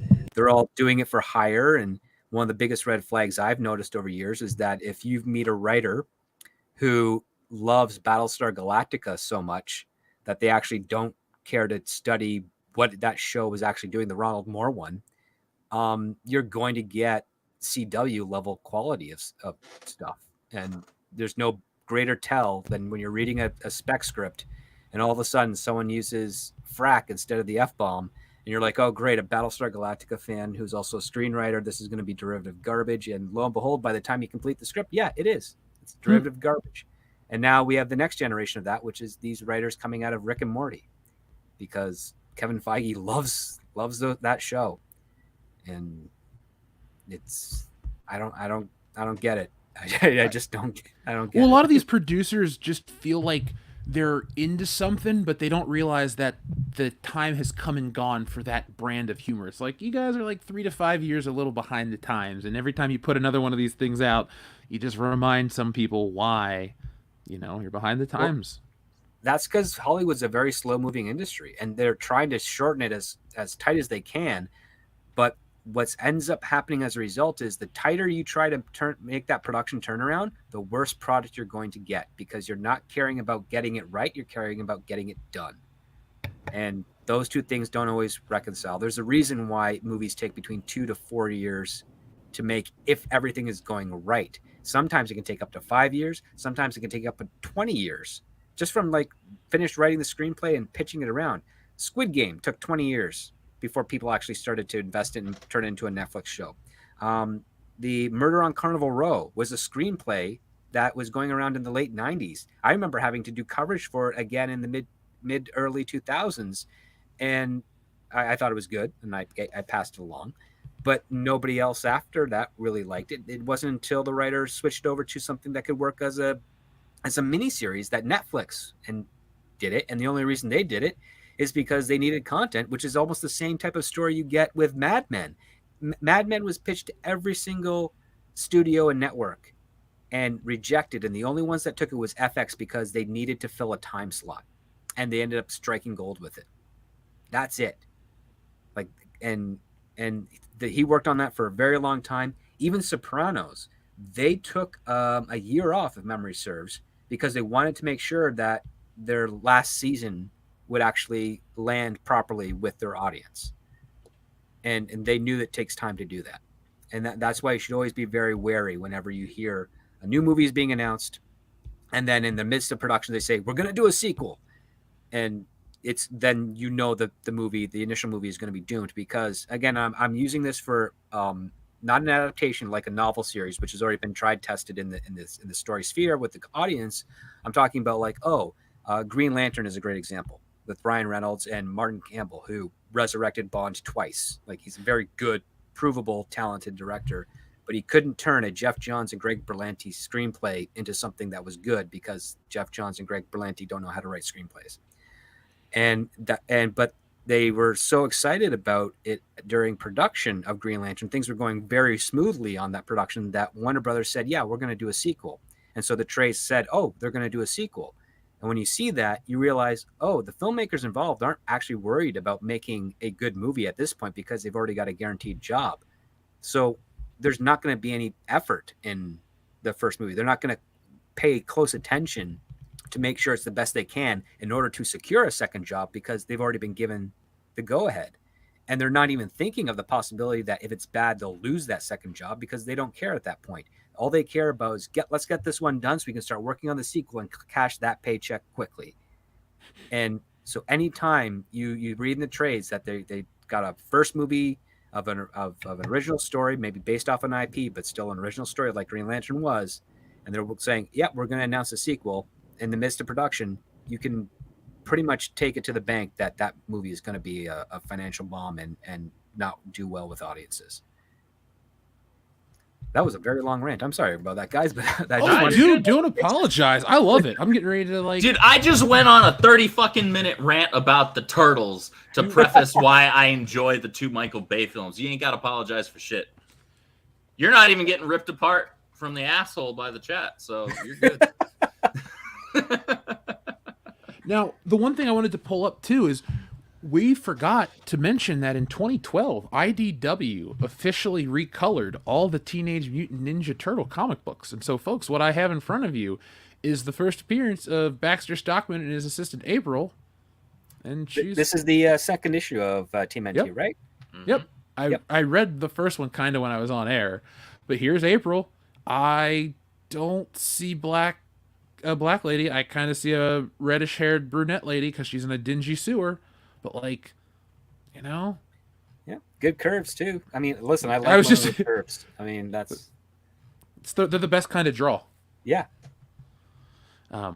all doing it for hire. And one of the biggest red flags I've noticed over years is that if you meet a writer who loves Battlestar Galactica so much that they actually don't care to study what that show was actually doing, the Ronald Moore one, you're going to get CW level quality of stuff. And there's no greater tell than when you're reading a spec script and all of a sudden someone uses frack instead of the F-bomb. And you're like, oh, great, a Battlestar Galactica fan who's also a screenwriter. This is going to be derivative garbage. And lo and behold, by the time you complete the script, yeah, it is. It's derivative garbage. And now we have the next generation of that, which is these writers coming out of Rick and Morty, because Kevin Feige loves that show. And it's I don't get it. I just don't get it. Well, a lot of these producers just feel like they're into something, but they don't realize that the time has come and gone for that brand of humor. It's like, you guys are like 3 to 5 years a little behind the times, and every time you put another one of these things out, you just remind some people why, you're behind the times. Well, that's because Hollywood's a very slow-moving industry, and they're trying to shorten it as tight as they can. But what ends up happening as a result is the tighter you try to make that production turnaround, the worse product you're going to get, because you're not caring about getting it right. You're caring about getting it done. And those two things don't always reconcile. There's a reason why movies take between 2 to 4 years to make, if everything is going right. Sometimes it can take up to 5 years. Sometimes it can take up to 20 years just from like finished writing the screenplay and pitching it around. Squid Game took 20 years before people actually started to invest in and turn it into a Netflix show. The Murder on Carnival Row was a screenplay that was going around in the late 90s. I remember having to do coverage for it again in the mid-early 2000s. And I thought it was good, and I passed it along. But nobody else after that really liked it. It wasn't until the writers switched over to something that could work as a miniseries that Netflix did it. And the only reason they did it is because they needed content, which is almost the same type of story you get with Mad Men. Mad Men was pitched to every single studio and network and rejected. And the only ones that took it was FX because they needed to fill a time slot. And they ended up striking gold with it. That's it. He worked on that for a very long time. Even Sopranos, they took a year off, if memory serves, because they wanted to make sure that their last season would actually land properly with their audience. And they knew it takes time to do that. And that's why you should always be very wary whenever you hear a new movie is being announced, and then in the midst of production, they say, we're going to do a sequel. And it's then, you know, the initial movie is going to be doomed, because again, I'm using this for not an adaptation like a novel series, which has already been tried, tested in the story sphere with the audience. I'm talking about like, Green Lantern is a great example with Ryan Reynolds and Martin Campbell, who resurrected Bond twice. Like, he's a very good, provable, talented director, but he couldn't turn a Jeff Johns and Greg Berlanti screenplay into something that was good, because Jeff Johns and Greg Berlanti don't know how to write screenplays. But they were so excited about it during production of Green Lantern. Things were going very smoothly on that production that Warner Brothers said, yeah, we're going to do a sequel. And so the trade said, oh, they're going to do a sequel. And when you see that, you realize, oh, the filmmakers involved aren't actually worried about making a good movie at this point, because they've already got a guaranteed job. So there's not going to be any effort in the first movie. They're not going to pay close attention to make sure it's the best they can in order to secure a second job, because they've already been given the go-ahead. And they're not even thinking of the possibility that if it's bad, they'll lose that second job, because they don't care at that point. All they care about is let's get this one done so we can start working on the sequel and cash that paycheck quickly. And so anytime you read in the trades that they got a first movie of an original story, maybe based off an IP, but still an original story like Green Lantern was, and they're saying, yeah, we're going to announce a sequel in the midst of production, you can pretty much take it to the bank that that movie is going to be a financial bomb and not do well with audiences. That was a very long rant. I'm sorry about that, guys, but dude, don't apologize. I love it. I'm getting ready to like. Dude, I just went on a 30 fucking minute rant about the Turtles to preface why I enjoy the two Michael Bay films. You ain't got to apologize for shit. You're not even getting ripped apart from the asshole by the chat, so you're good. Now, the one thing I wanted to pull up too is we forgot to mention that in 2012, IDW officially recolored all the Teenage Mutant Ninja Turtle comic books. And so, folks, what I have in front of you is the first appearance of Baxter Stockman and his assistant April. And this is the second issue of Team NT, yep. Right? Yep. I read the first one kind of when I was on air, but here's April. I don't see a black lady. I kind of see a reddish-haired brunette lady because she's in a dingy sewer. But like, you know, yeah, good curves too. I mean, listen, I like the curves. I mean, they're the best kind of draw. Yeah. I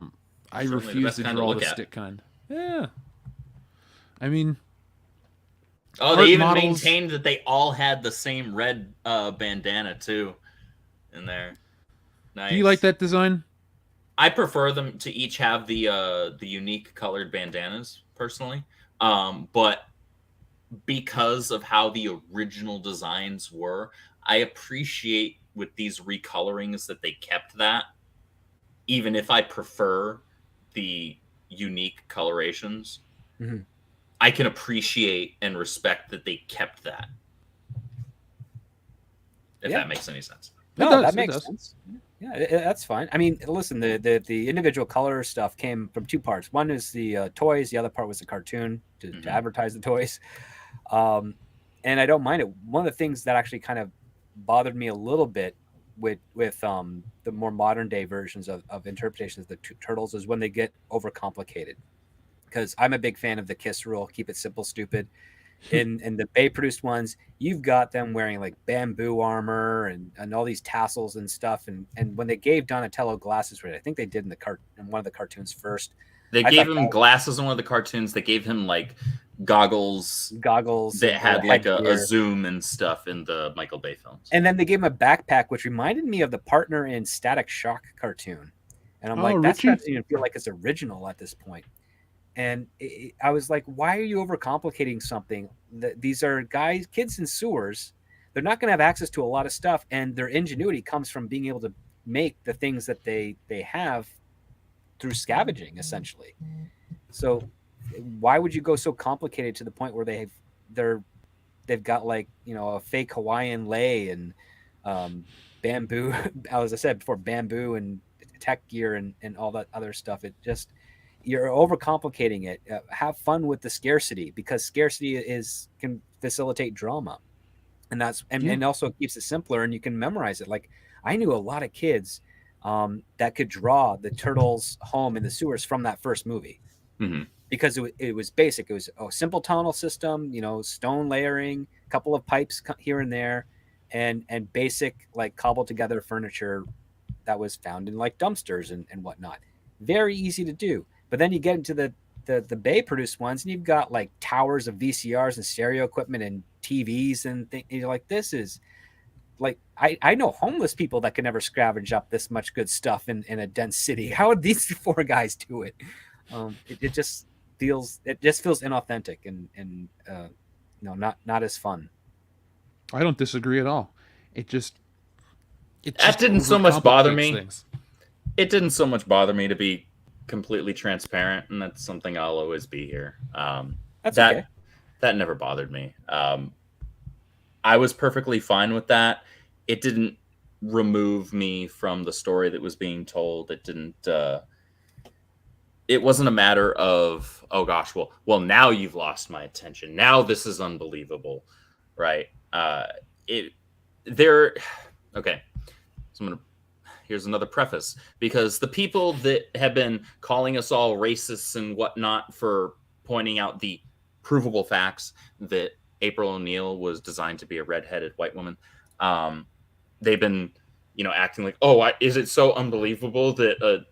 refuse to draw the stick kind. Yeah. I mean, they even maintained that they all had the same red bandana too in there. Nice. Do you like that design? I prefer them to each have the unique colored bandanas personally. But because of how the original designs were, I appreciate with these recolorings that they kept that, even if I prefer the unique colorations. Mm-hmm. I can appreciate and respect that they kept that. If that makes any sense. No, that makes sense. Yeah, that's fine. I mean, listen, the individual color stuff came from two parts. One is the toys. The other part was the cartoon to advertise the toys. And I don't mind it. One of the things that actually kind of bothered me a little bit with the more modern day versions of interpretations of the Turtles is when they get overcomplicated. Because I'm a big fan of the KISS rule, keep it simple, stupid. In the Bay produced ones, you've got them wearing like bamboo armor and all these tassels and stuff. And when they gave Donatello glasses, I think they did in one of the cartoons first. They gave him glasses in one of the cartoons. They gave him like goggles that had like a zoom and stuff in the Michael Bay films. And then they gave him a backpack, which reminded me of the partner in Static Shock cartoon. And I'm like, that doesn't even feel like it's original at this point. And I was like, why are you overcomplicating something? These are kids in sewers. They're not going to have access to a lot of stuff. And their ingenuity comes from being able to make the things that they have through scavenging, essentially. So why would you go so complicated to the point where they've got like, a fake Hawaiian lei and bamboo, as I said before, bamboo and tech gear and all that other stuff. It just, you're overcomplicating it. Have fun with the scarcity, because scarcity can facilitate drama, and and also keeps it simpler, and you can memorize it. Like, I knew a lot of kids that could draw the turtles' home in the sewers from that first movie. Mm-hmm. Because it was basic. It was a simple tunnel system, stone layering, a couple of pipes here and there, and basic, like, cobbled together furniture that was found in, like, dumpsters and whatnot. Very easy to do. But then you get into the Bay produced ones, and you've got, like, towers of VCRs and stereo equipment and TVs and things. You're like, this is like, I know homeless people that can never scavenge up this much good stuff in a dense city. How would these four guys do it? It just feels inauthentic and not as fun. I don't disagree at all. It just that didn't so much bother me. Things. It didn't so much bother me, to be completely transparent, and that's something I'll always be here. That's okay. That never bothered me. I was perfectly fine with that. It didn't remove me from the story that was being told. It didn't. It wasn't a matter of, oh gosh, well now you've lost my attention. Now this is unbelievable, right? Okay. So here's another preface, because the people that have been calling us all racists and whatnot for pointing out the provable facts that April O'Neil was designed to be a redheaded white woman, they've been, acting like, oh, is it so unbelievable that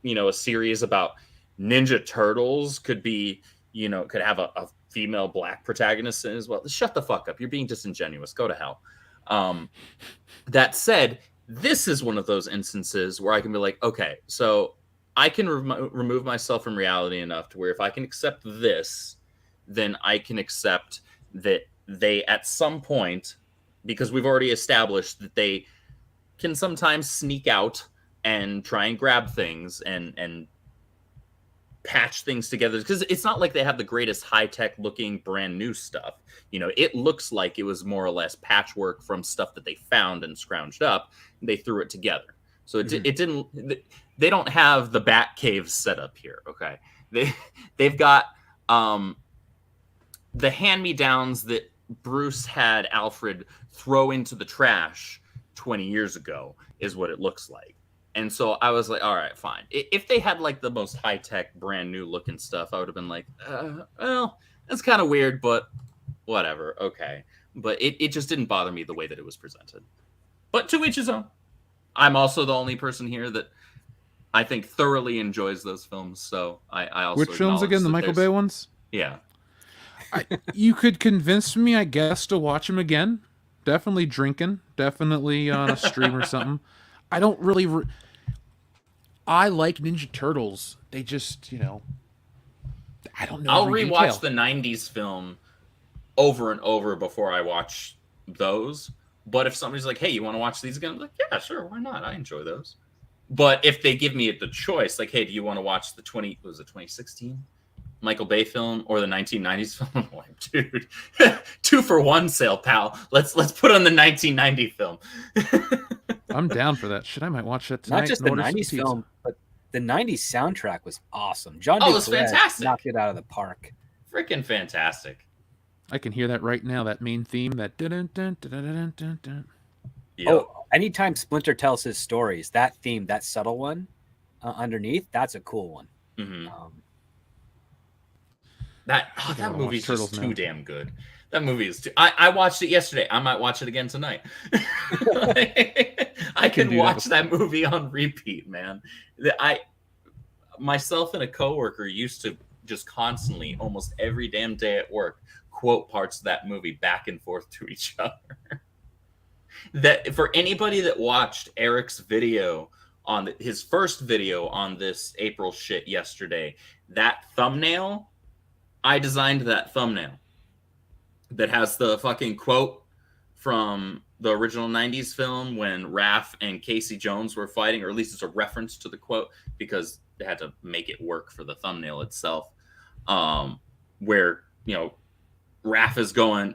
a series about Ninja Turtles could have a female black protagonist as well? Shut the fuck up. You're being disingenuous. Go to hell. That said, this is one of those instances where I can be like, okay, so I can remove myself from reality enough to where if I can accept this, then I can accept that they, at some point, because we've already established that they can sometimes sneak out and try and grab things and patch things together, because it's not like they have the greatest high-tech looking brand new stuff. It looks like it was more or less patchwork from stuff that they found and scrounged up, and they threw it together. So it didn't, they don't have the Bat Cave set up here. Okay. They've got the hand-me-downs that Bruce had Alfred throw into the trash 20 years ago is what it looks like. And so I was like, all right, fine. If they had, like, the most high-tech, brand-new looking stuff, I would have been like, well, that's kind of weird, but whatever. Okay. But it just didn't bother me the way that it was presented. But to each his own. I'm also the only person here that I think thoroughly enjoys those films. So I also Which films again? The Michael Bay ones? Yeah. You could convince me, I guess, to watch them again. Definitely drinking. Definitely on a stream or something. I don't really... I like Ninja Turtles. They just, I don't know. I'll rewatch the 90s film over and over before I watch those. But if somebody's like, hey, you want to watch these again? I'm like, yeah, sure. Why not? I enjoy those. But if they give me the choice, like, hey, do you want to watch the 2016 Michael Bay film or the 1990s film? I'm like, dude, 2-for-1 sale, pal. Let's put on the 1990 film. I'm down for that shit. I might watch that tonight. Not just the 90s film, but the 90s soundtrack was awesome. John it was fantastic. Knocked it out of the park. Freaking fantastic. I can hear that right now, that main theme, that dun-dun-dun-dun-dun-dun-dun. Yep. Oh, anytime Splinter tells his stories, that theme, that subtle one underneath, that's a cool one. Mm-hmm. That movie's just too damn good. That movie is too... I watched it yesterday. I might watch it again tonight. I can watch that movie on repeat, man. Myself and a coworker used to just constantly, almost every damn day at work, quote parts of that movie back and forth to each other. That for anybody that watched Eric's video on his first video on this April shit yesterday, that thumbnail, I designed that thumbnail that has the fucking quote from the original 90s film when Raph and Casey Jones were fighting, or at least it's a reference to the quote because they had to make it work for the thumbnail itself. Where, Raph is going,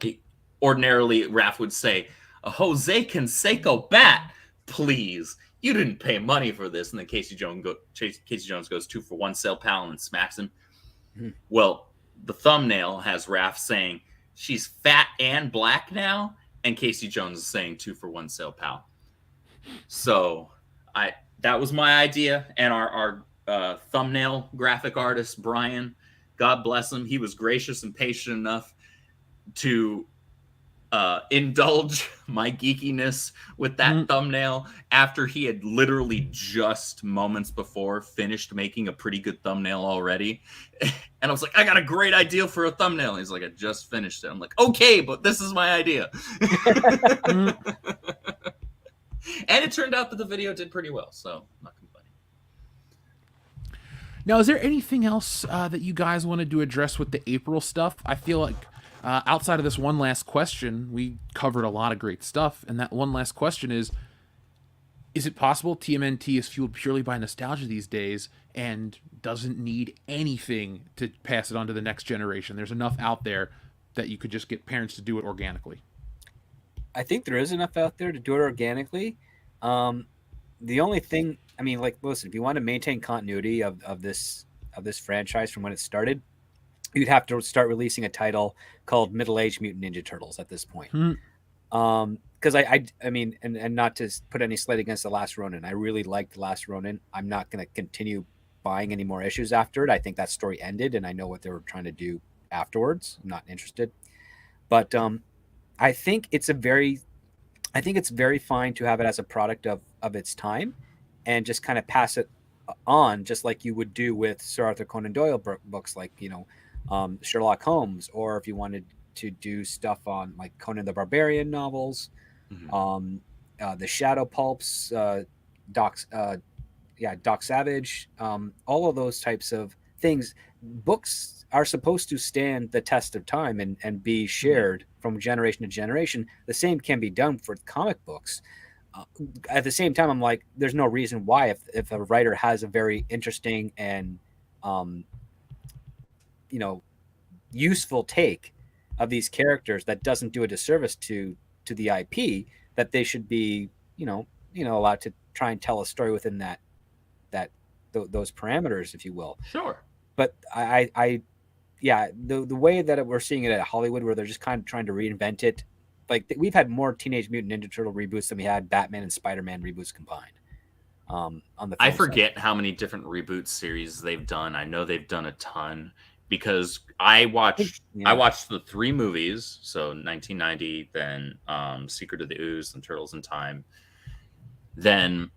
ordinarily Raph would say, a Jose Canseco bat please, you didn't pay money for this. And then Casey Jones goes 2-for-1 sale, pal, and smacks him. Mhm. Well, the thumbnail has Raph saying she's fat and black now, and Casey Jones is saying 2-for-1 sale, pal. So that was my idea, and our thumbnail graphic artist Brian, God bless him, he was gracious and patient enough to indulge my geekiness with that thumbnail after he had literally just moments before finished making a pretty good thumbnail already. And I was like, I got a great idea for a thumbnail. He's like, I just finished it. I'm like, okay, but this is my idea. And it turned out that the video did pretty well, so I'm not complaining. Now, is there anything else that you guys wanted to address with the April stuff? I feel like outside of this one last question, we covered a lot of great stuff, and that one last question is it possible TMNT is fueled purely by nostalgia these days and doesn't need anything to pass it on to the next generation? There's enough out there that you could just get parents to do it organically. I think there is enough out there to do it organically. The only thing, I mean, like, listen, if you want to maintain continuity of this franchise from when it started, you'd have to start releasing a title called Middle-Aged Mutant Ninja Turtles at this point. Because I mean, and not to put any slight against The Last Ronin, I really liked The Last Ronin. I'm not going to continue buying any more issues after it. I think that story ended, and I know what they were trying to do afterwards. I'm not interested. But I think it's very fine to have it as a product of its time and just kind of pass it on, just like you would do with Sir Arthur Conan Doyle books, like, Sherlock Holmes, or if you wanted to do stuff on like Conan the Barbarian novels, the Shadow Pulps, Doc Savage, all of those types of things. Books are supposed to stand the test of time and be shared from generation to generation. The same can be done for comic books. At the same time, I'm like, there's no reason why, if a writer has a very interesting and useful take of these characters that doesn't do a disservice to the IP, that they should be allowed to try and tell a story within those parameters, if you will. Sure. But the way that we're seeing it at Hollywood, where they're just kind of trying to reinvent it, like we've had more Teenage Mutant Ninja Turtle reboots than we had Batman and Spider-Man reboots combined. On the I forget how many different reboot series they've done. I know they've done a ton, because I watched the 3 movies, so 1990, then Secret of the Ooze and Turtles in Time, then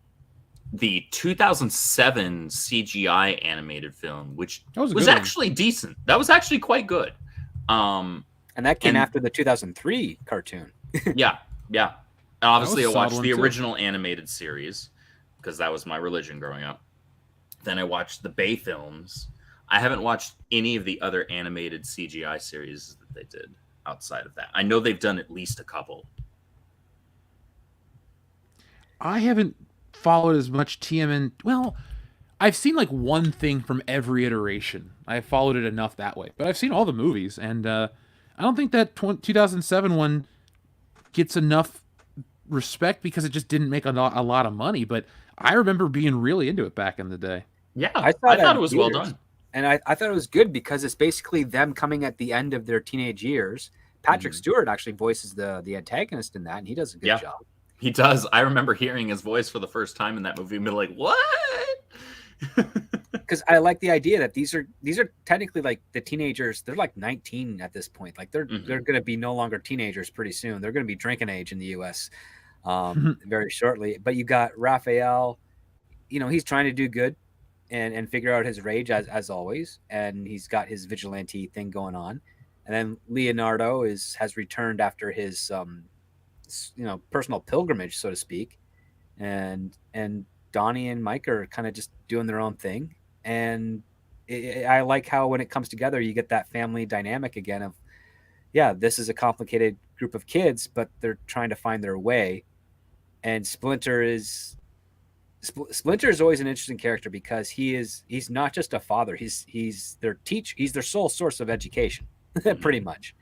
the 2007 CGI animated film, which was actually decent. That was actually quite good. And that came after the 2003 cartoon. Yeah. Obviously, I watched the original animated series because that was my religion growing up. Then I watched the Bay films. I haven't watched any of the other animated CGI series that they did outside of that. I know they've done at least a couple. I haven't followed as much TMN. Well, I've seen like one thing from every iteration. I followed it enough that way, but I've seen all the movies, and I don't think that 2007 one gets enough respect because it just didn't make a lot of money. But I remember being really into it back in the day. Yeah, I thought it was well done. And I thought it was good because it's basically them coming at the end of their teenage years. Patrick Stewart actually voices the antagonist in that, and he does a good job. He does. I remember hearing his voice for the first time in that movie and be like, what? Because I like the idea that these are technically like the teenagers. They're like 19 at this point. Like they're going to be no longer teenagers pretty soon. They're going to be drinking age in the U.S. Very shortly. But you got Raphael. He's trying to do good and figure out his rage as always, and he's got his vigilante thing going on. And then Leonardo has returned after his personal pilgrimage, so to speak, and Donnie and Mike are kind of just doing their own thing. And I like how when it comes together, you get that family dynamic again of, this is a complicated group of kids, but they're trying to find their way. And Splinter is always an interesting character because he's not just a father. He's their teacher. He's their sole source of education, pretty much.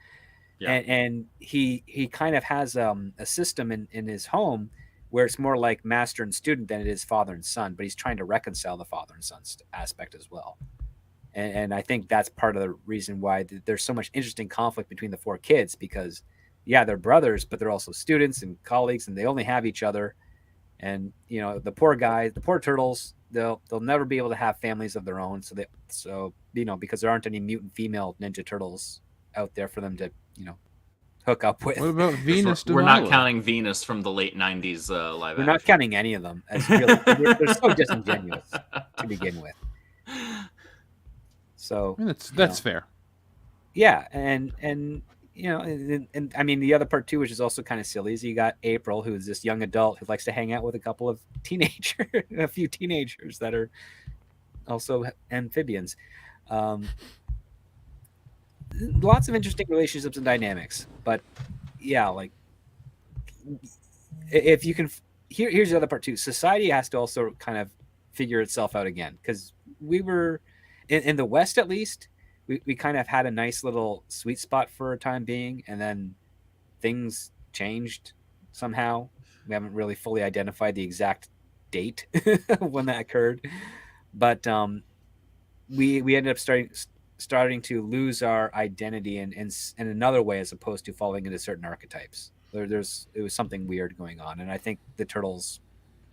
Yeah. And he kind of has a system in his home where it's more like master and student than it is father and son, but he's trying to reconcile the father and son aspect as well. And I think that's part of the reason why there's so much interesting conflict between the four kids, because yeah, they're brothers, but they're also students and colleagues, and they only have each other. And the poor guys, the poor turtles, they'll never be able to have families of their own. So because there aren't any mutant female Ninja Turtles out there for them to hook up with. What about Venus? We're not counting Venus from the late '90s live We're action. not counting any of them. As really, they're so disingenuous to begin with. So that's fair. Yeah, and I mean the other part too, which is also kind of silly, is you got April, who is this young adult who likes to hang out with a few teenagers that are also amphibians. Lots of interesting relationships and dynamics, but yeah, like if you can, here's the other part too. Society has to also kind of figure itself out again, because we were in the West, at least. We kind of had a nice little sweet spot for a time being, and then things changed somehow. We haven't really fully identified the exact date when that occurred, but we ended up starting to lose our identity in another way, as opposed to falling into certain archetypes. It was something weird going on, and I think the Turtles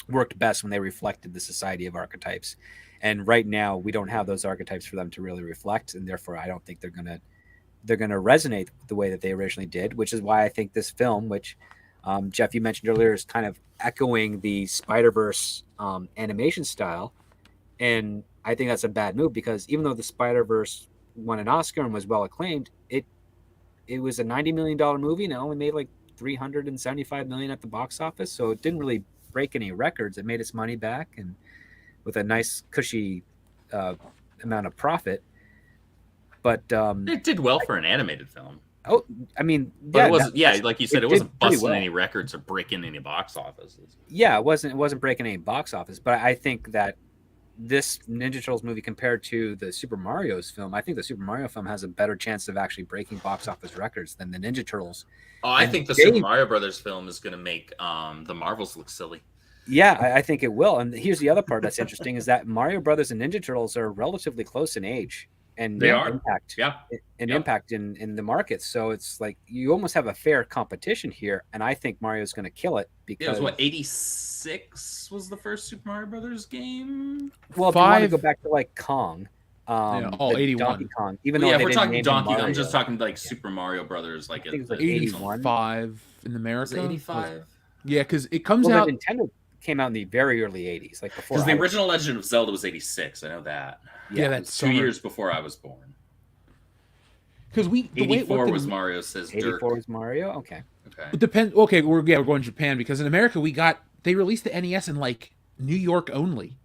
worked best when they reflected the society of archetypes. And right now, we don't have those archetypes for them to really reflect, and therefore, I don't think they're gonna resonate the way that they originally did. Which is why I think this film, which Jeff, you mentioned earlier, is kind of echoing the Spider-Verse animation style, and I think that's a bad move, because even though the Spider-Verse won an Oscar and was well acclaimed, it was a $90 million movie, and it only made like $375 million at the box office, so it didn't really break any records. It made its money back, and with a nice cushy amount of profit. But it did well for an animated film. Oh, I mean, but it wasn't. Yeah, like you said, it wasn't busting any records or breaking any box offices. Yeah, it wasn't breaking any box office. But I think that this Ninja Turtles movie, compared to the Super Mario's film, I think the Super Mario film has a better chance of actually breaking box office records than the Ninja Turtles. Oh, I think the Super Mario Brothers film is going to make the Marvels look silly. Yeah, I think it will. And here's the other part that's interesting, is that Mario Brothers and Ninja Turtles are relatively close in age and impact. Yeah. Impact in the market. So it's like you almost have a fair competition here, and I think Mario's going to kill it, because it was what, 86 was the first Super Mario Brothers game? Well, if you want to go back to like Kong, 81. Donkey Kong. Even though if we're talking Donkey, I'm just talking like yeah. Super Mario Brothers, like, I think it was like 85 in America. 85. Yeah, because it comes out. Nintendo came out in the very early 80s, like before. Because the original Legend of Zelda was 86. I know that. Yeah, that's 2 years before I was born. Because 84 was Mario, says 84 Dirk. was Mario. Okay. It depends. Okay, we're going to Japan, because in America they released the NES in like New York only.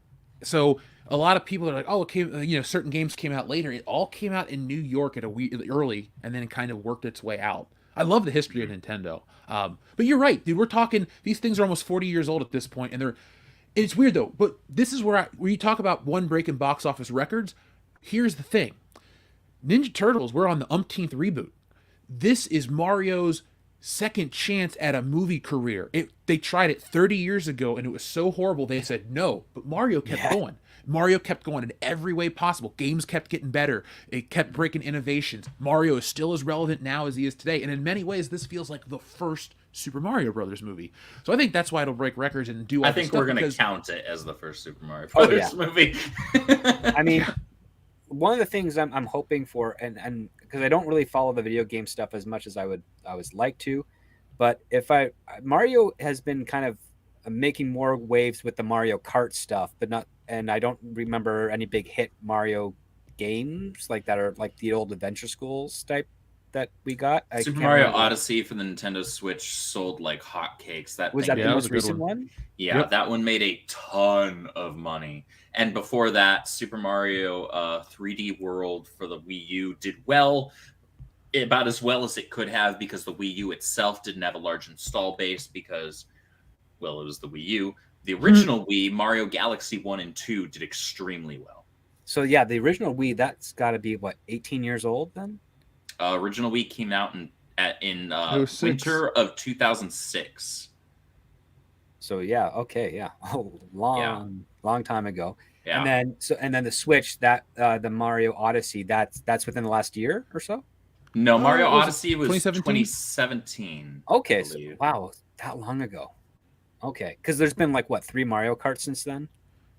So a lot of people are like, oh, it came, certain games came out later. It all came out in New York at early, and then it kind of worked its way out. I love the history of Nintendo. But you're right, dude. We're talking, these things are almost 40 years old at this point, and it's weird though. But this is where you talk about one breaking box office records. Here's the thing: Ninja Turtles, we're on the umpteenth reboot. This is Mario's second chance at a movie career. They tried it 30 years ago, and it was so horrible they said no. But Mario kept going. Mario kept going in every way possible. Games kept getting better. It kept breaking innovations. Mario is still as relevant now as he is today. And in many ways, this feels like the first Super Mario Brothers movie. So I think that's why it'll break records and do all I think this we're going to count it as the first Super Mario Brothers movie. I mean, one of the things I'm hoping for, and because I don't really follow the video game stuff as much as I would like to, but Mario has been kind of making more waves with the Mario Kart stuff, but not. And I don't remember any big hit Mario games like that are like the old Adventure Schools type that we got. Super Mario Odyssey for the Nintendo Switch sold like hotcakes. That the most recent one? Yeah, yep. That one made a ton of money. And before that, Super Mario 3D World for the Wii U did well, about as well as it could have, because the Wii U itself didn't have a large install base because, well, it was the Wii U. The original Wii, Mario Galaxy 1 and 2, did extremely well. So, yeah, the original Wii, that's got to be, 18 years old then? Original Wii came out in winter of 2006. So yeah, okay, yeah, long time ago. Yeah. And then the Switch, that the Mario Odyssey, that's within the last year or so. No, Mario was it Odyssey was 2017? 2017. Okay, I so believe. wow, that long ago. Okay, because there's been like what 3 Mario Karts since then?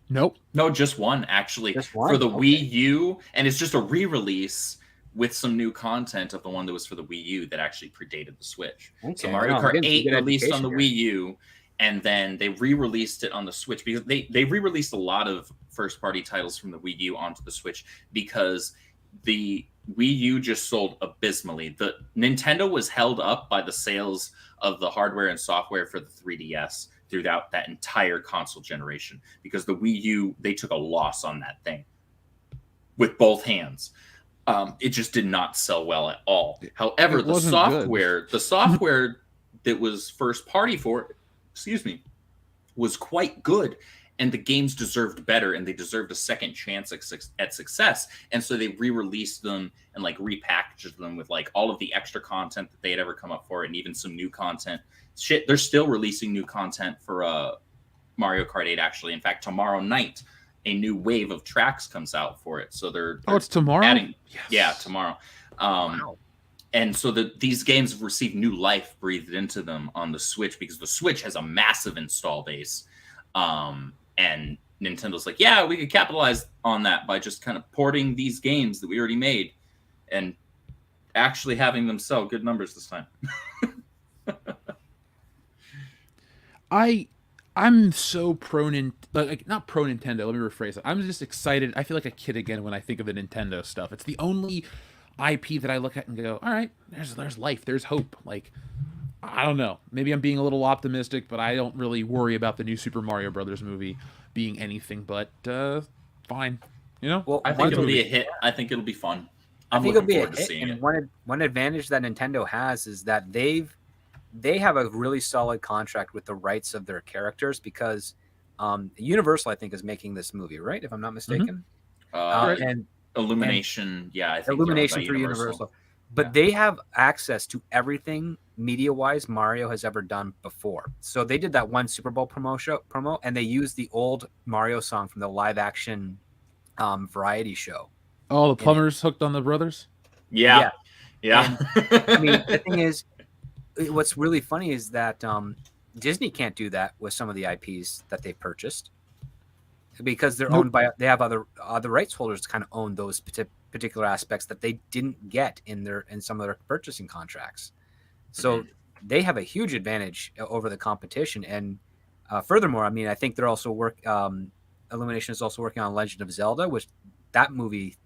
Nope. No, just one actually Just for one? the Okay. Wii U, and it's just a re-release with some new content of the one that was for the Wii U that actually predated the Switch. So Okay, Mario no, I'm Kart getting some 8 good released on education the here. Wii U, and then they re-released it on the Switch because they re-released a lot of first-party titles from the Wii U onto the Switch because the Wii U just sold abysmally. The Nintendo was held up by the sales of the hardware and software for the 3DS throughout that entire console generation because the Wii U, they took a loss on that thing with both hands. It just did not sell well at all. However, It wasn't good. the software that was first party for it, excuse me, was quite good. And the games deserved better, and they deserved a second chance at success. And so they re-released them and like repackaged them with like all of the extra content that they had ever come up for, and even some new content. Shit, they're still releasing new content for Mario Kart 8. Actually, in fact, tomorrow night a new wave of tracks comes out for it. So they're It's tomorrow. adding, Yes. yeah, tomorrow. Wow. And so these games have received new life breathed into them on the Switch because the Switch has a massive install base. And Nintendo's like, yeah, we could capitalize on that by just kind of porting these games that we already made and actually having them sell good numbers this time. I'm so not pro Nintendo. Let me rephrase it. I'm just excited. I feel like a kid again when I think of the Nintendo stuff. It's the only IP that I look at and go, all right, there's life, there's hope. Like, I don't know. Maybe I'm being a little optimistic, but I don't really worry about the new Super Mario Brothers movie being anything but fine. You know? Well, I one think of it'll the- be a hit. I think it'll be fun. I I'm think it'll looking be a forward to hit. seeing And it. one advantage that Nintendo has is that they have a really solid contract with the rights of their characters because Universal, I think, is making this movie, right? If I'm not mistaken. Uh, And Illumination, yeah, I think they're owned Illumination by through Universal. Universal. But Yeah. they have access to everything media-wise Mario has ever done before. So they did that one Super Bowl promo, and they used the old Mario song from the live-action variety show. Oh, the plumbers hooked on the brothers? Yeah. I mean, the thing is, what's really funny is that Disney can't do that with some of the IPs that they've purchased because they're owned by, they have other rights holders to kind of own those particular aspects that they didn't get in some of their purchasing contracts. So they have a huge advantage over the competition. And furthermore, I mean, I think they're also Illumination is also working on Legend of Zelda, which that movie,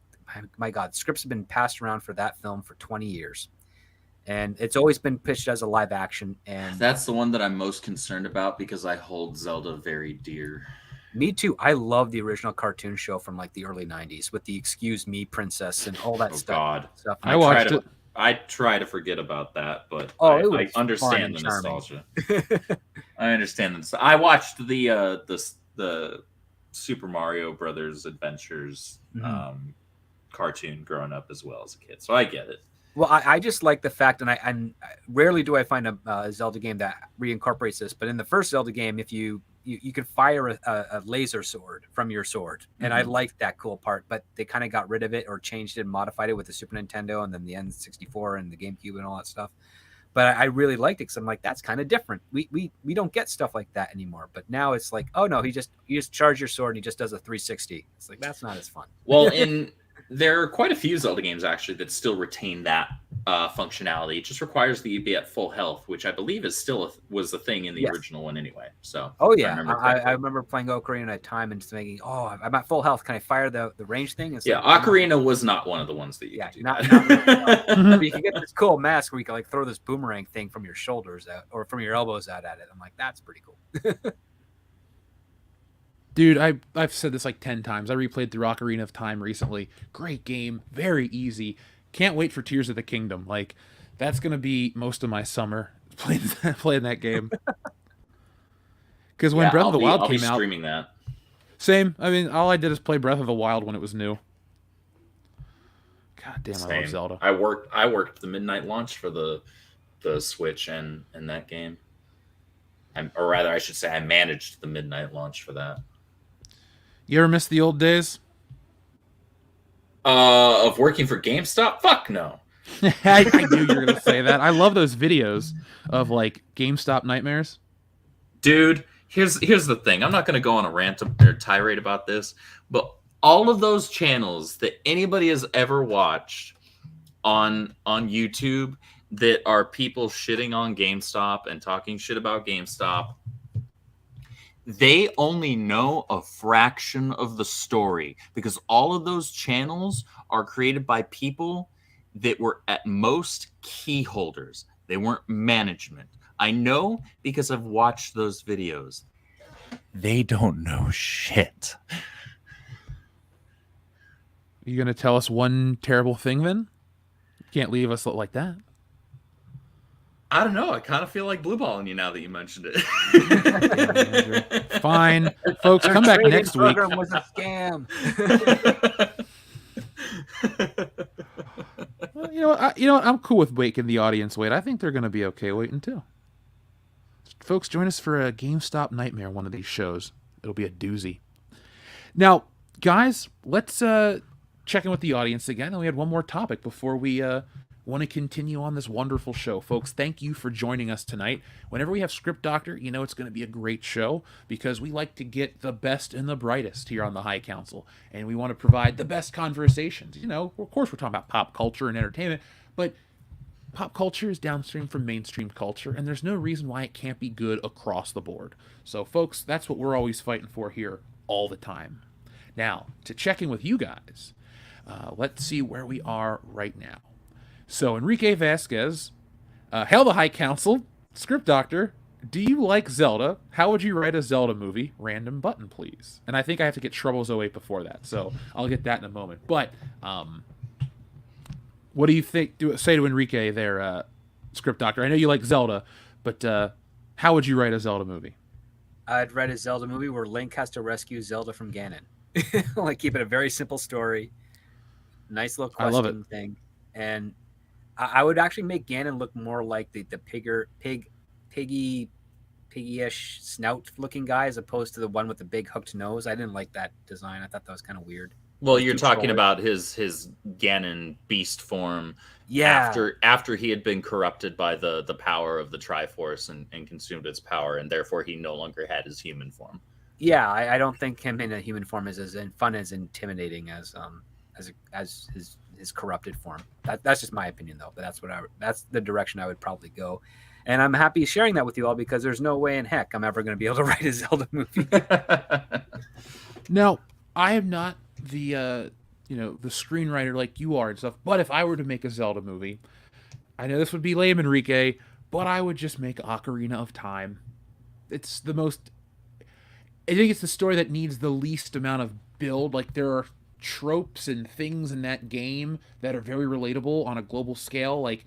my God, scripts have been passed around for that film for 20 years. And it's always been pitched as a live action. And That's the one that I'm most concerned about because I hold Zelda very dear. me too. I love the original cartoon show from like the early 90s with the Excuse Me Princess and all that stuff. God. I watched it. I try to forget about that, but Oh, it I was understand the fun and nostalgia. I understand the nostalgia. I watched the Super Mario Brothers Adventures cartoon growing up as well as a kid, so I get it. Well, I just like the fact, and rarely do I find a Zelda game that reincorporates this, but in the first Zelda game, if you could fire a laser sword from your sword, and I liked that cool part, but they kind of got rid of it or changed it and modified it with the Super Nintendo and then the N64 and the GameCube and all that stuff. But I really liked it because I'm like, that's kind of different. We don't get stuff like that anymore. But now it's like, oh no, you just charge your sword and he just does a 360. It's like, that's not as fun. Well, there are quite a few Zelda games actually that still retain that functionality. It just requires that you be at full health, which I believe is still was a thing in the original one anyway. So oh yeah, I remember playing Ocarina of Time and just thinking, oh, I'm at full health. Can I fire the range thing? It's yeah, like, Ocarina was not one of the ones that you could do. Not that. but you can get this cool mask where you can like throw this boomerang thing from your shoulders out or from your elbows out at it. I'm like, that's pretty cool. Dude, I've said this like 10 times. I replayed through Ocarina of Time recently. Great game, very easy. Can't wait for Tears of the Kingdom. Like, that's gonna be most of my summer playing that game. Because when Breath of the Wild came out, streaming that. Same. I mean, all I did is play Breath of the Wild when it was new. God damn, I love Zelda. I worked the midnight launch for the Switch and that game. or rather, I should say, I managed the midnight launch for that. You ever miss the old days? Of working for GameStop? Fuck no. I knew you were going to say that. I love those videos of like GameStop nightmares. Dude, here's the thing. I'm not going to go on a rant or tirade about this, but all of those channels that anybody has ever watched on YouTube that are people shitting on GameStop and talking shit about GameStop, they only know a fraction of the story, because all of those channels are created by people that were at most key holders. They weren't management. I know because I've watched those videos. They don't know shit. You going to tell us one terrible thing then? You can't leave us like that. I don't know. I kind of feel like blue balling you now that you mentioned it. Fine. Folks, come back next week. The program was a scam. Well, you know what? I'm cool with making the audience wait. I think they're going to be okay waiting too. Folks, join us for a GameStop nightmare, one of these shows. It'll be a doozy. Now, guys, let's check in with the audience again. And we had one more topic before we want to continue on this wonderful show. Folks, thank you for joining us tonight. Whenever we have Script Doctor, you know it's going to be a great show because we like to get the best and the brightest here on the High Council, and we want to provide the best conversations. You know, of course, we're talking about pop culture and entertainment, but pop culture is downstream from mainstream culture, and there's no reason why it can't be good across the board. So, folks, that's what we're always fighting for here all the time. Now, to check in with you guys, let's see where we are right now. So, Enrique Vasquez, hail the High Council, Script Doctor, do you like Zelda? How would you write a Zelda movie? Random button, please. And I think I have to get Troubles 08 before that, so I'll get that in a moment. But, what do you think? Say to Enrique there, Script Doctor. I know you like Zelda, but how would you write a Zelda movie? I'd write a Zelda movie where Link has to rescue Zelda from Ganon. Like, keep it a very simple story. Nice little question thing. And I would actually make Ganon look more like the piggy-ish snout-looking guy as opposed to the one with the big hooked nose. I didn't like that design. I thought that was kind of weird. Well, you're talking about his Ganon beast form. Yeah. After he had been corrupted by the power of the Triforce and consumed its power, and therefore he no longer had his human form. Yeah, I don't think him in a human form is as fun as intimidating as his corrupted form. That's just my opinion, though. But that's the direction I would probably go. And I'm happy sharing that with you all because there's no way in heck I'm ever going to be able to write a Zelda movie. Now, I am not the screenwriter like you are and stuff. But if I were to make a Zelda movie, I know this would be lame, Enrique, but I would just make Ocarina of Time. It's the most. I think it's the story that needs the least amount of build. Like, there are tropes and things in that game that are very relatable on a global scale. Like,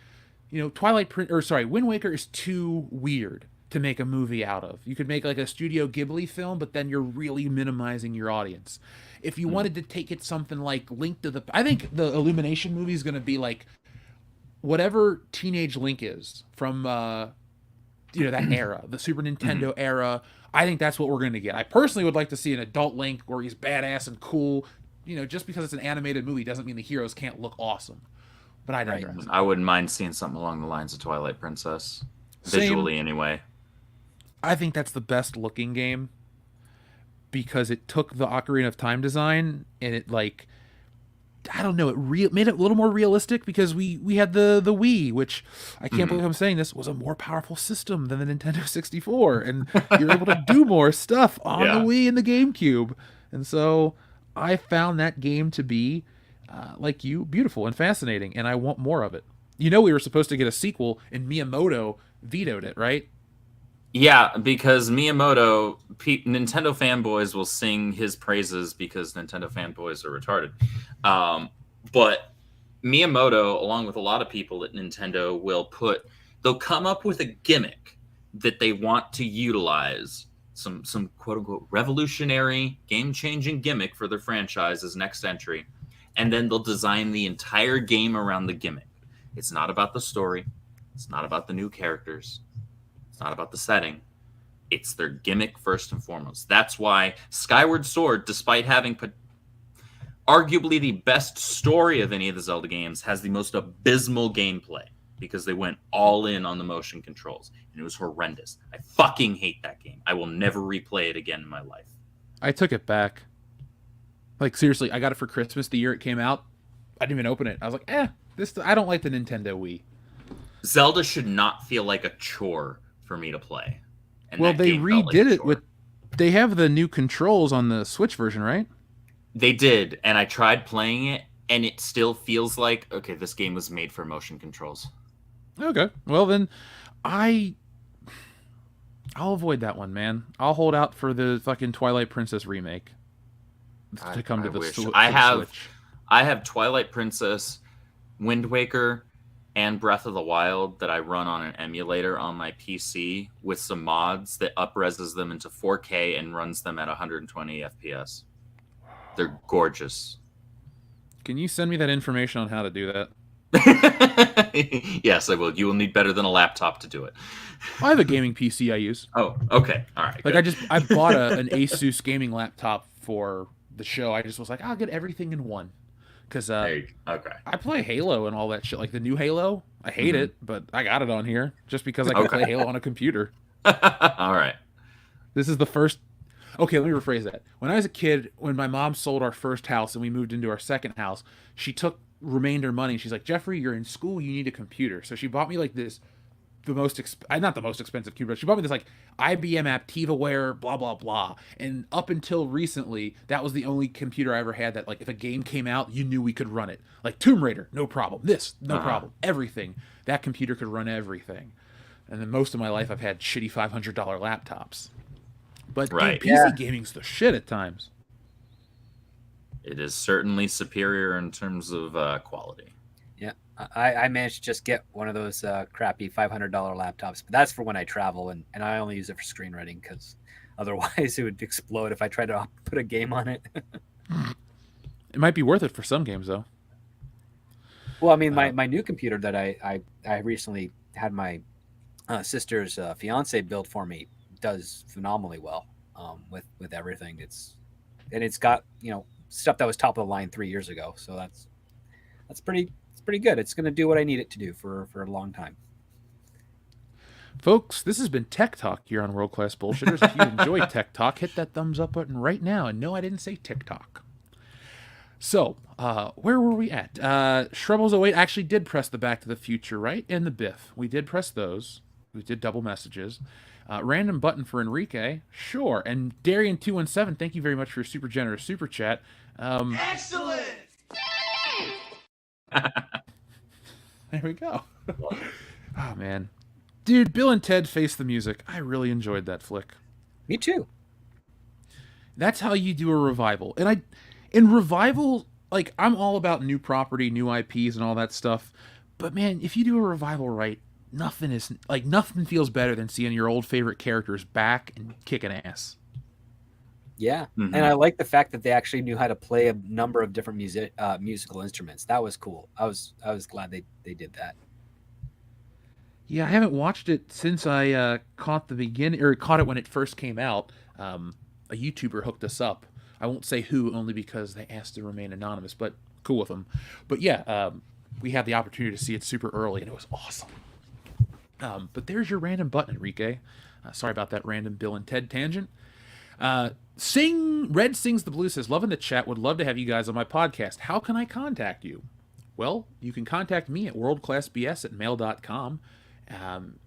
Wind Waker is too weird to make a movie out of. You could make like a Studio Ghibli film, but then you're really minimizing your audience. If you wanted to take it something like Link to the... I think the Illumination movie is going to be like whatever Teenage Link is from that era, the Super Nintendo era. I think that's what we're going to get. I personally would like to see an adult Link where he's badass and cool. Just because it's an animated movie doesn't mean the heroes can't look awesome. But I digress. I wouldn't mind seeing something along the lines of Twilight Princess. Visually, anyway. I think that's the best looking game because it took the Ocarina of Time design and it made it a little more realistic because we had the Wii, which I can't believe I'm saying this, was a more powerful system than the Nintendo 64, and you're able to do more stuff on the Wii and the GameCube. And so I found that game to be, like you, beautiful and fascinating, and I want more of it. We were supposed to get a sequel, and Miyamoto vetoed it, right? Yeah, because Miyamoto, Nintendo fanboys will sing his praises because Nintendo fanboys are retarded. But Miyamoto, along with a lot of people at Nintendo, they'll come up with a gimmick that they want to utilize, some quote unquote revolutionary, game-changing gimmick for their franchise's next entry, and then they'll design the entire game around the gimmick. It's not about the story. It's not about the new characters. It's not about the setting. It's their gimmick first and foremost. That's why Skyward Sword, despite having arguably the best story of any of the Zelda games, has the most abysmal gameplay, because they went all in on the motion controls, and it was horrendous. I fucking hate that game. I will never replay it again in my life. I took it back. Like, seriously, I got it for Christmas the year it came out. I didn't even open it. I was like, I don't like the Nintendo Wii. Zelda should not feel like a chore for me to play. And well, they redid it with... They have the new controls on the Switch version, right? They did, and I tried playing it, and it still feels like, okay, this game was made for motion controls. Okay. Well, then I'll avoid that one, man. I'll hold out for the fucking Twilight Princess remake to come to the Switch. I have Twilight Princess, Wind Waker, and Breath of the Wild that I run on an emulator on my PC with some mods that up-reses them into 4K and runs them at 120 FPS. They're gorgeous. Can you send me that information on how to do that? Yes, I will. You will need better than a laptop to do it. I have a gaming PC I use. Oh, okay. All right. Like, good. I bought an Asus gaming laptop for the show. I just was like, I'll get everything in one. Because I play Halo and all that shit. Like the new Halo. I hate it, but I got it on here just because I can play Halo on a computer. All right. This is the first... Okay, let me rephrase that. When I was a kid, when my mom sold our first house and we moved into our second house, she took remainder money. She's like, Jeffrey, you're in school. You need a computer. So she bought me like this... not the most expensive computer. She bought me this like IBM AptivaWare, blah blah blah. And up until recently, that was the only computer I ever had that, like, if a game came out, you knew we could run it. Like Tomb Raider, no problem. This, no problem. Everything. That computer could run everything. And then most of my life, I've had shitty $500 laptops. But dude, PC gaming's the shit at times. It is certainly superior in terms of quality. Yeah, I managed to just get one of those crappy $500 laptops, but that's for when I travel, and I only use it for screenwriting because otherwise it would explode if I tried to put a game on it. It might be worth it for some games, though. Well, I mean, my new computer that I recently had my sister's fiance build for me does phenomenally well with everything. It's got, stuff that was top of the line 3 years ago, so that's pretty good. It's going to do what I need it to do for a long time. Folks, this has been Tech Talk here on World Class Bullshitters. If you enjoyed Tech Talk, hit that thumbs up button right now. And no, I didn't say TikTok. So, where were we at? Shrebbles08 actually did press the Back to the Future, right? And the Biff. We did press those. We did double messages. Random button for Enrique. Sure. And Darian217, thank you very much for your super generous super chat. Excellent! There we go. Oh, man. Dude, Bill and Ted Face the Music. I really enjoyed that flick. Me too. That's how you do a revival. And in revival, like, I'm all about new property, new IPs, and all that stuff. But, man, if you do a revival right, nothing feels better than seeing your old favorite characters back and kicking ass. Yeah. Mm-hmm. And I like the fact that they actually knew how to play a number of different musical instruments. That was cool. I was glad they did that. Yeah, I haven't watched it since I caught it when it first came out. A YouTuber hooked us up. I won't say who, only because they asked to remain anonymous, but cool with them. But yeah, we had the opportunity to see it super early, and it was awesome. But there's your random button, Enrique. Sorry about that random Bill and Ted tangent. Red Sings the Blues says, loving the chat, would love to have you guys on my podcast. How can I contact you? Well, you can contact me at worldclassbs@mail.com.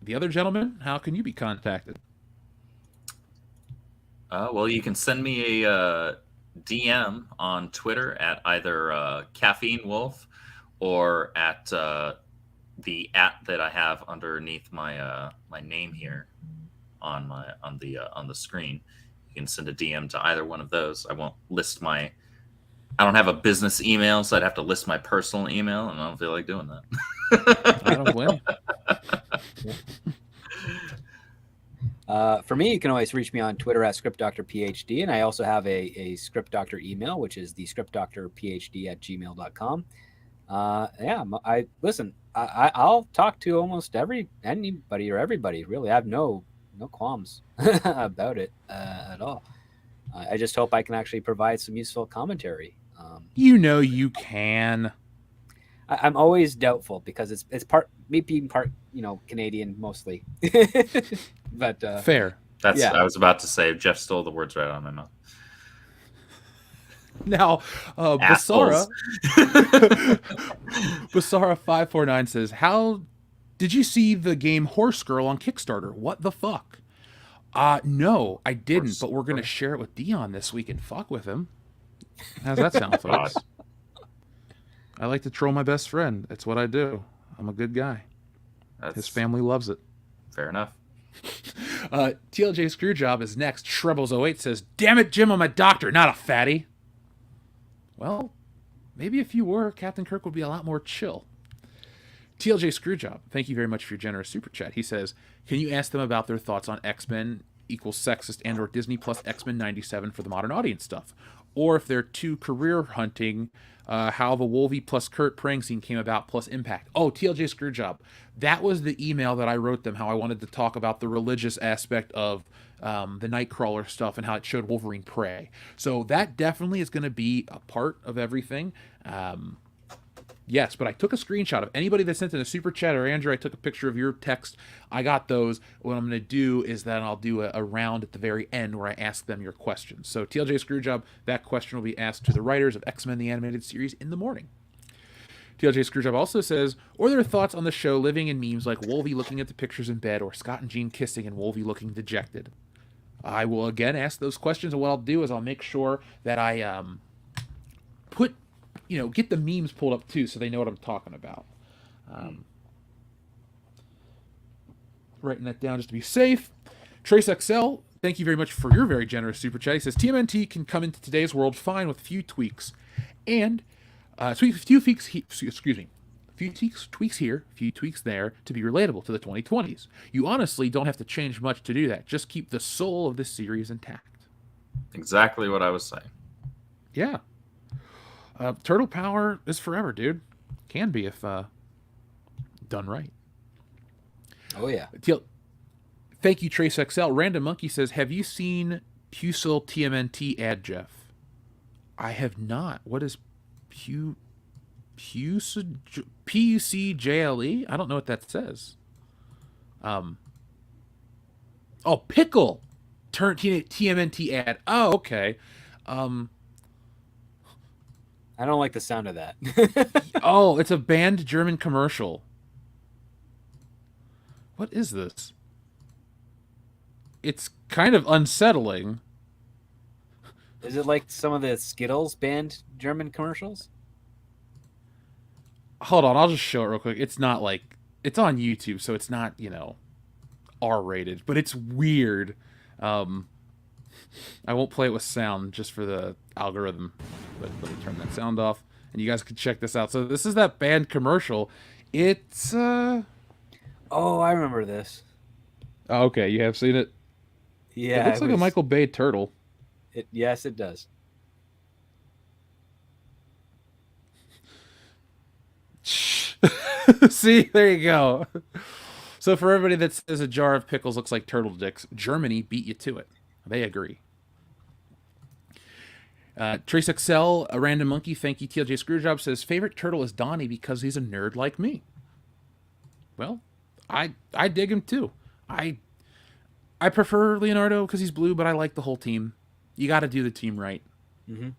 The other gentleman, how can you be contacted? Well, you can send me a DM on Twitter at either Caffeine Wolf or at the @ that I have underneath my my name here on the screen. You can send a DM to either one of those. I won't list I don't have a business email, so I'd have to list my personal email, and I don't feel like doing that. I don't blame you. For me, you can always reach me on Twitter at ScriptDoctorPHD, and I also have a Script Doctor email, which is the ScriptDoctorPHD@gmail.com. I'll talk to almost anybody or everybody, really. I have no no qualms about it at all. I just hope I can actually provide some useful commentary. You know you can. I'm always doubtful because it's part me being part Canadian mostly, but Fair. That's Yeah. I was about to say. Jeff stole the words right out of my mouth. Now, Basara, Assholes. Basara549 says, "How did you see the game Horse Girl on Kickstarter? What the fuck?" No, I didn't, Horse but we're gonna Girl. share it with Dion this week and fuck with him. How's that sound, God. folks? I like to troll my best friend. It's what I do. I'm a good guy. That's His family loves it. fair enough. TLJ Screwjob is next. Shrebbles08 says, "Damn it, Jim, I'm a doctor, not a fatty." Well, maybe if you were, Captain Kirk would be a lot more chill. TLJ Screwjob, thank you very much for your generous super chat. He says, "Can you ask them about their thoughts on X-Men equals sexist and or Disney plus X-Men 97 for the modern audience stuff? Or if they're too career hunting, how the Wolvie plus Kurt praying scene came about plus Impact." Oh, TLJ Screwjob. That was the email that I wrote them, how I wanted to talk about the religious aspect of the Nightcrawler stuff and how it showed Wolverine pray. So that definitely is going to be a part of everything. Yes, but I took a screenshot of anybody that sent in a super chat, or Andrew, I took a picture of your text. I got those. What I'm going to do is that I'll do a round at the very end where I ask them your questions. So TLJ Screwjob, that question will be asked to the writers of X-Men the Animated Series in the morning. TLJ Screwjob also says, "Or their thoughts on the show living in memes like Wolvie looking at the pictures in bed or Scott and Jean kissing and Wolvie looking dejected." I will again ask those questions, and what I'll do is I'll make sure that I put, get the memes pulled up too so they know what I'm talking about. Writing that down just to be safe. Trace XL, thank you very much for your very generous super chat. He says, "TMNT can come into today's world fine with few tweaks and few tweaks here, few tweaks there to be relatable to the 2020s. You honestly don't have to change much to do that. Just keep the soul of this series intact." Exactly what I was saying. Yeah. Turtle power is forever, dude. Can be if done right. oh yeah, Thank you, Trace XL. Random Monkey says, "Have you seen Pucil TMNT ad, Jeff?" I have not. What is PUCJLE? I don't know what that says. Oh, Pickle turn TMNT ad. Oh, okay. I don't like the sound of that. Oh, it's a banned German commercial. What is this? It's kind of unsettling. Is it like some of the Skittles banned German commercials? Hold on, I'll just show it real quick. It's not like, it's on YouTube, so it's not, R-rated, but it's weird. I won't play it with sound just for the algorithm, but let me turn that sound off and you guys can check this out. So this is that band commercial. It's Oh, I remember this. okay, you have seen it? Yeah, It looks like a Michael Bay turtle. Yes, it does. See, there you go. So for everybody that says a jar of pickles looks like turtle dicks, Germany beat you to it. They agree. Trace XL, a random monkey, thank you, TLJ Screwjob, says, "Favorite turtle is Donnie because he's a nerd like me." Well, I dig him too. I prefer Leonardo because he's blue, but I like the whole team. You got to do the team right. Mm-hmm.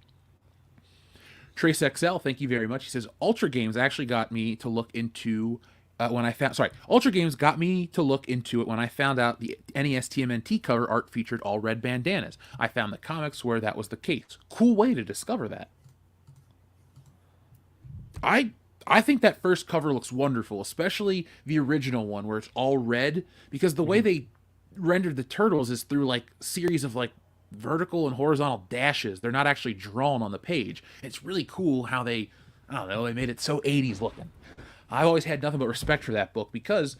Trace XL, thank you very much. He says, "Ultra Games actually got me to look into Ultra Games got me to look into it when I found out the NES TMNT cover art featured all red bandanas. I found the comics where that was the case. Cool way to discover that." I think that first cover looks wonderful, especially the original one where it's all red, because the way they rendered the turtles is through like series of like vertical and horizontal dashes. They're not actually drawn on the page. It's really cool how they made it so 80s looking. I've always had nothing but respect for that book because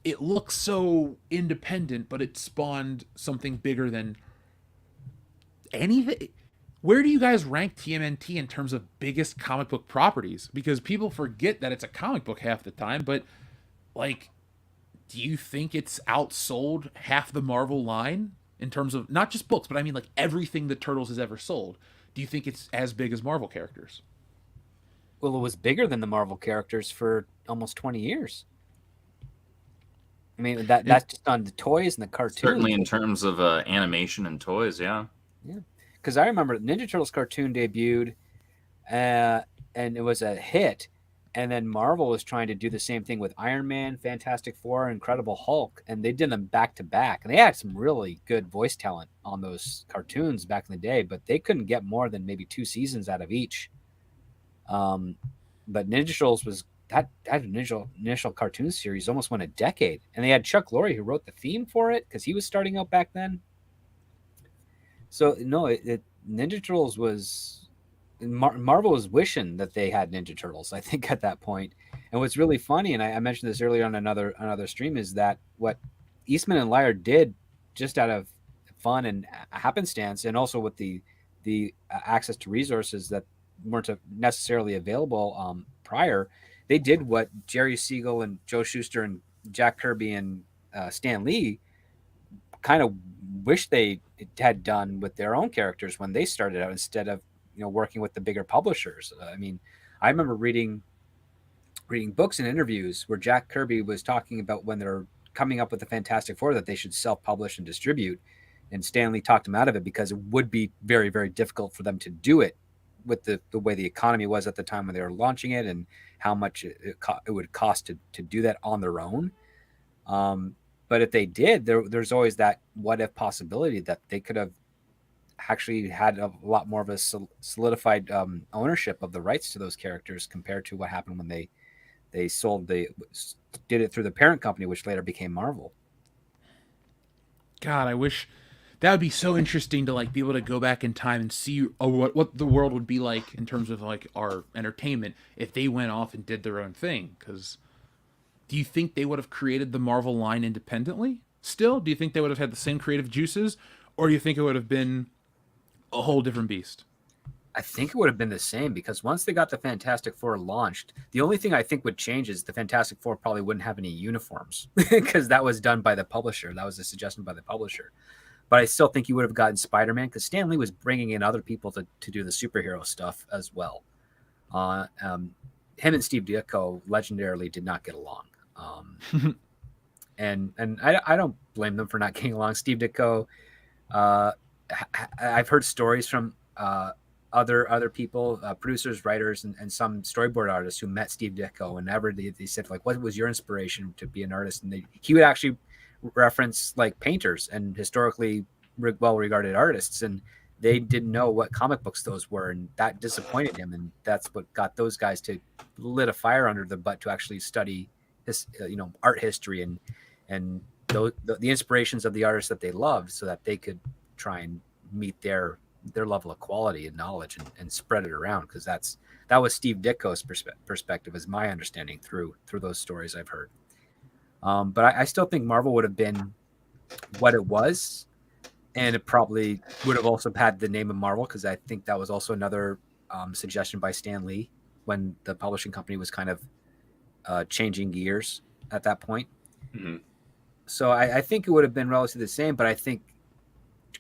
it looks so independent, but it spawned something bigger than anything. Where do you guys rank TMNT in terms of biggest comic book properties? Because people forget that it's a comic book half the time, but like do you think it's outsold half the Marvel line in terms of not just books, but I mean like everything that Turtles has ever sold? Do you think it's as big as Marvel characters? Well, it was bigger than the Marvel characters for almost 20 years. I mean, that's just on the toys and the cartoons. Certainly in terms of animation and toys, yeah. Yeah, because I remember Ninja Turtles cartoon debuted, and it was a hit. And then Marvel was trying to do the same thing with Iron Man, Fantastic Four, Incredible Hulk, and they did them back to back. And they had some really good voice talent on those cartoons back in the day, but they couldn't get more than maybe 2 seasons out of each. But Ninja Turtles was that initial cartoon series almost went a decade, and they had Chuck Lorre who wrote the theme for it because he was starting out back then. So no, Ninja Turtles was Marvel was wishing that they had Ninja Turtles, I think, at that point. And what's really funny, and I mentioned this earlier on another stream, is that what Eastman and Laird did just out of fun and happenstance, and also with the access to resources that weren't necessarily available prior, they did what Jerry Siegel and Joe Shuster and Jack Kirby and Stan Lee kind of wish they had done with their own characters when they started out, instead of working with the bigger publishers. I mean, I remember reading books and interviews where Jack Kirby was talking about when they're coming up with the Fantastic Four that they should self-publish and distribute, and Stan Lee talked them out of it because it would be very, very difficult for them to do it with the way the economy was at the time when they were launching it, and how much it would cost to do that on their own. But if they did, there's always that what if possibility that they could have actually had a lot more of a solidified ownership of the rights to those characters compared to what happened when they did it through the parent company, which later became Marvel. God, I wish that would be so interesting to like be able to go back in time and see what the world would be like in terms of like our entertainment if they went off and did their own thing. Because do you think they would have created the Marvel line independently still? Do you think they would have had the same creative juices, or do you think it would have been a whole different beast? I think it would have been the same, because once they got the Fantastic Four launched, the only thing I think would change is the Fantastic Four probably wouldn't have any uniforms because that was done by the publisher. That was a suggestion by the publisher. But I still think you would have gotten Spider-Man, because Stan Lee was bringing in other people to do the superhero stuff as well. Him and Steve Ditko legendarily did not get along. And I don't blame them for not getting along. Steve Ditko, I've heard stories from other people, producers, writers, and some storyboard artists who met Steve Ditko. Whenever they said, like, what was your inspiration to be an artist? And he would actually reference like painters and historically well-regarded artists, and they didn't know what comic books those were, and that disappointed him. And that's what got those guys to lit a fire under their butt to actually study this, art history and the inspirations of the artists that they loved, so that they could try and meet their level of quality and knowledge and spread it around. Because that was Steve Ditko's perspective, is my understanding through those stories I've heard. But I still think Marvel would have been what it was, and it probably would have also had the name of Marvel, because I think that was also another suggestion by Stan Lee when the publishing company was kind of changing gears at that point. Mm-hmm. So I think it would have been relatively the same, but I think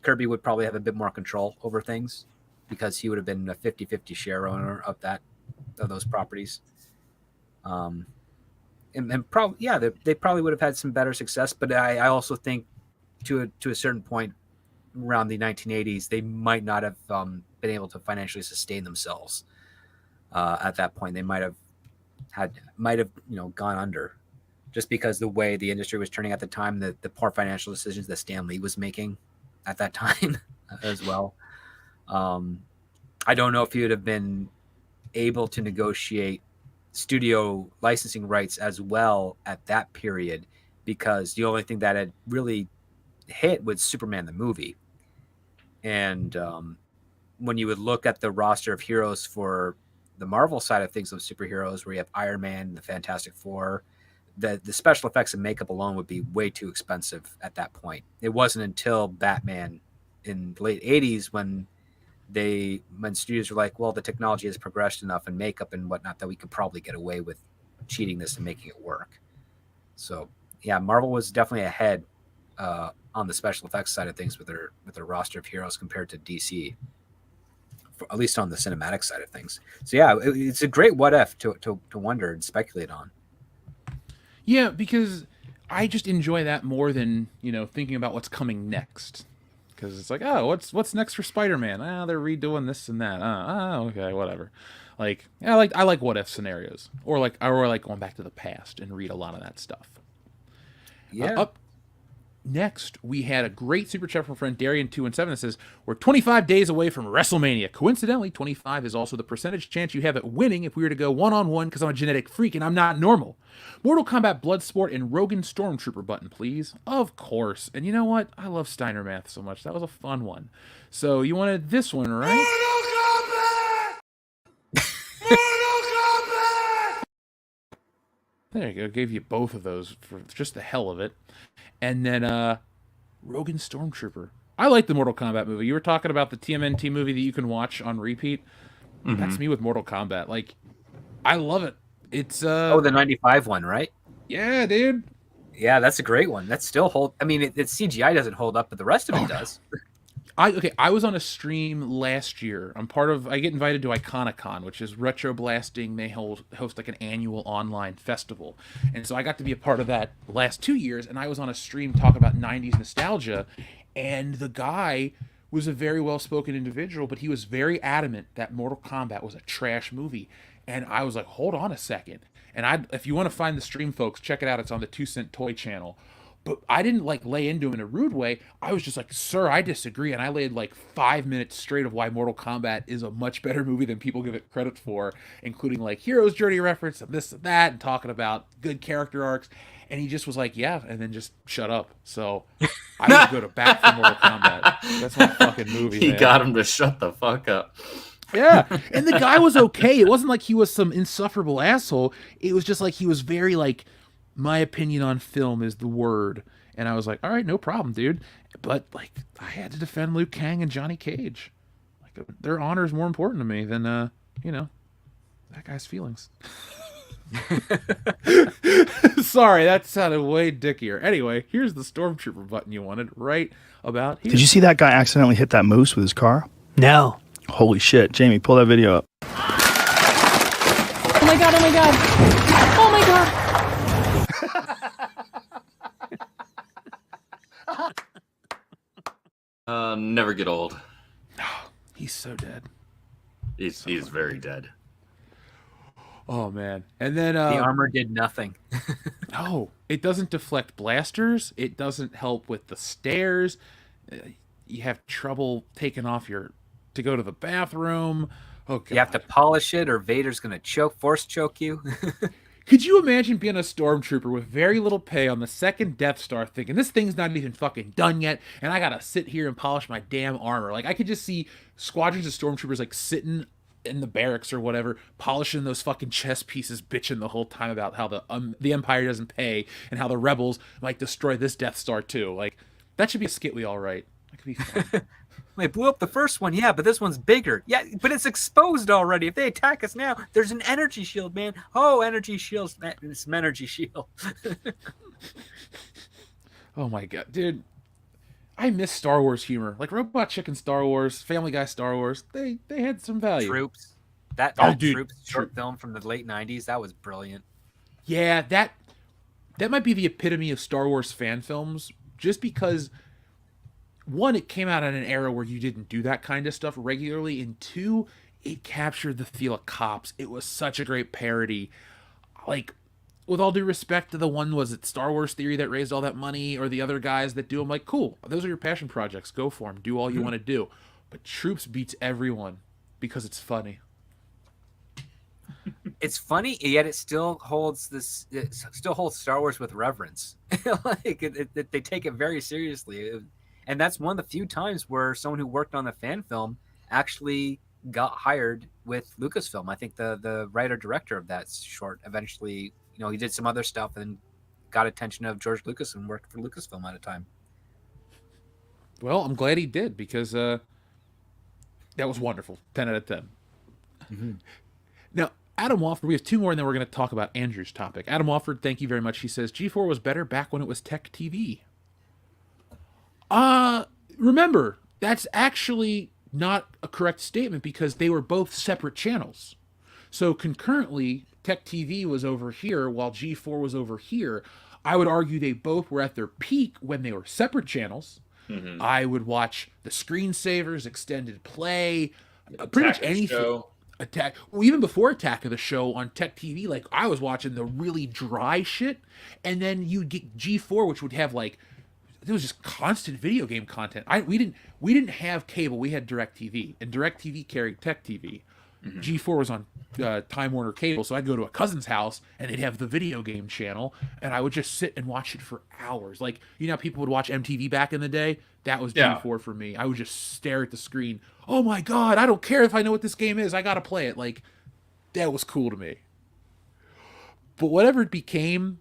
Kirby would probably have a bit more control over things, because he would have been a 50-50 share owner of those properties. And probably, yeah, they probably would have had some better success. But I also think to a certain point around the 1980s, they might not have been able to financially sustain themselves. At that point, they might have gone under, just because the way the industry was turning at the time, the poor financial decisions that Stan Lee was making at that time as well. I don't know if he would have been able to negotiate studio licensing rights as well at that period, because the only thing that had really hit was Superman the movie. And when you would look at the roster of heroes for the Marvel side of things, of superheroes, where you have Iron Man, the Fantastic Four, the special effects and makeup alone would be way too expensive at that point. It wasn't until Batman in the late 80s when studios were like, well, the technology has progressed enough and makeup and whatnot that we could probably get away with cheating this and making it work. So yeah, Marvel was definitely ahead on the special effects side of things with their roster of heroes compared to DC, at least on the cinematic side of things. So yeah, it's a great what if to wonder and speculate on. Yeah, because I just enjoy that more than, thinking about what's coming next. Because it's like, oh, what's next for Spider-Man? They're redoing this and that. Okay, whatever. Like, I like what if scenarios, or like going back to the past and read a lot of that stuff. Yeah. Up next, we had a great super chat from friend Darian217 that says, we're 25 days away from WrestleMania. Coincidentally, 25 is also the percentage chance you have at winning if we were to go one-on-one, because I'm a genetic freak and I'm not normal. Mortal Kombat Bloodsport and Rogan Stormtrooper button, please. Of course. And you know what? I love Steiner Math so much. That was a fun one. So you wanted this one, right? Mortal Kombat! Mortal Kombat! There you go. Gave you both of those for just the hell of it. And then Rogan Stormtrooper. I like the Mortal Kombat movie. You were talking about the TMNT movie that you can watch on repeat. Mm-hmm. That's me with Mortal Kombat. Like, I love it. It's the 95 one, right? Yeah, dude. Yeah, that's a great one. That still hold. I mean, it's CGI doesn't hold up, but the rest of it does. I was on a stream last year. I get invited to Iconicon, which is retro blasting. They host like an annual online festival. And so I got to be a part of that the last 2 years, and I was on a stream talking about 90s nostalgia, and the guy was a very well-spoken individual, but he was very adamant that Mortal Kombat was a trash movie. And I was like, hold on a second. And if you want to find the stream, folks, check it out. It's on the 2 Cent Toy channel. But I didn't lay into him in a rude way. I was just like, sir, I disagree. And I laid 5 minutes straight of why Mortal Kombat is a much better movie than people give it credit for, including hero's journey reference and this and that, and talking about good character arcs. And he just was like, yeah, and then just shut up. So I would go to bat for Mortal Kombat. That's my fucking movie. He man. got him to shut the fuck up. Yeah, and the guy was okay. It wasn't like he was some insufferable asshole. It was just he was very my opinion on film is the word. And I was like, all right, no problem, dude. But I had to defend Liu Kang and Johnny Cage. Their honor is more important to me than that guy's feelings. Sorry, that sounded way dickier. Anyway, here's the Stormtrooper button you wanted right about here. Did you see that guy accidentally hit that moose with his car? No. Holy shit. Jamie, pull that video up. Oh my god, oh my god. Oh my god. Never get old. He's so dead. He's very dead. Oh man. And then the armor did nothing. No, it doesn't deflect blasters. It doesn't help with the stairs. You have trouble taking off to go to the bathroom. Oh god. You have to polish it or Vader's going to force choke you. Could you imagine being a stormtrooper with very little pay on the second Death Star thinking, this thing's not even fucking done yet, and I gotta sit here and polish my damn armor? I could just see squadrons of stormtroopers sitting in the barracks or whatever, polishing those fucking chess pieces, bitching the whole time about how the Empire doesn't pay and how the rebels might destroy this Death Star too. That should be a skit we all write. That could be fun. They blew up the first one, yeah, but this one's bigger. Yeah, but it's exposed already. If they attack us now, there's an energy shield, man. Oh, energy shields. It's an energy shield. Oh my god, dude. I miss Star Wars humor. Robot Chicken Star Wars, Family Guy Star Wars. They had some value. Troops. That dude. Troops short film from the late 90s, that was brilliant. Yeah, that might be the epitome of Star Wars fan films, just because one, it came out in an era where you didn't do that kind of stuff regularly, and two, it captured the feel of Cops. It was such a great parody. With all due respect to the one, was it Star Wars Theory that raised all that money, or the other guys that do them, cool, those are your passion projects, go for them, do all you want to do. But Troops beats everyone because it's funny. It's funny, yet it still holds Star Wars with reverence. They take it very seriously. And that's one of the few times where someone who worked on the fan film actually got hired with Lucasfilm. I think the writer-director of that short eventually, he did some other stuff and got attention of George Lucas and worked for Lucasfilm at a time. Well, I'm glad he did, because that was wonderful. 10 out of 10. Mm-hmm. Now, Adam Wofford, we have two more, and then we're going to talk about Andrew's topic. Adam Wofford, thank you very much. He says, G4 was better back when it was Tech TV. Remember, that's actually not a correct statement because they were both separate channels. So concurrently, Tech TV was over here while G4 was over here. I would argue they both were at their peak when they were separate channels. Mm-hmm. I would watch the screensavers, extended play, pretty much anything. Attack. Well, even before Attack of the Show on Tech TV, like I was watching the really dry shit, and then you get G4, which would have like there was just constant video game content. We didn't have cable. We had DirecTV, and DirecTV carried Tech TV. Mm-hmm. G4 was on Time Warner Cable, so I'd go to a cousin's house and they'd have the video game channel, and I would just sit and watch it for hours. Like, you know how people would watch MTV back in the day? That was G4 for me. I would just stare at the screen. Oh my God, I don't care if I know what this game is. I got to play it. Like, that was cool to me. But whatever it became,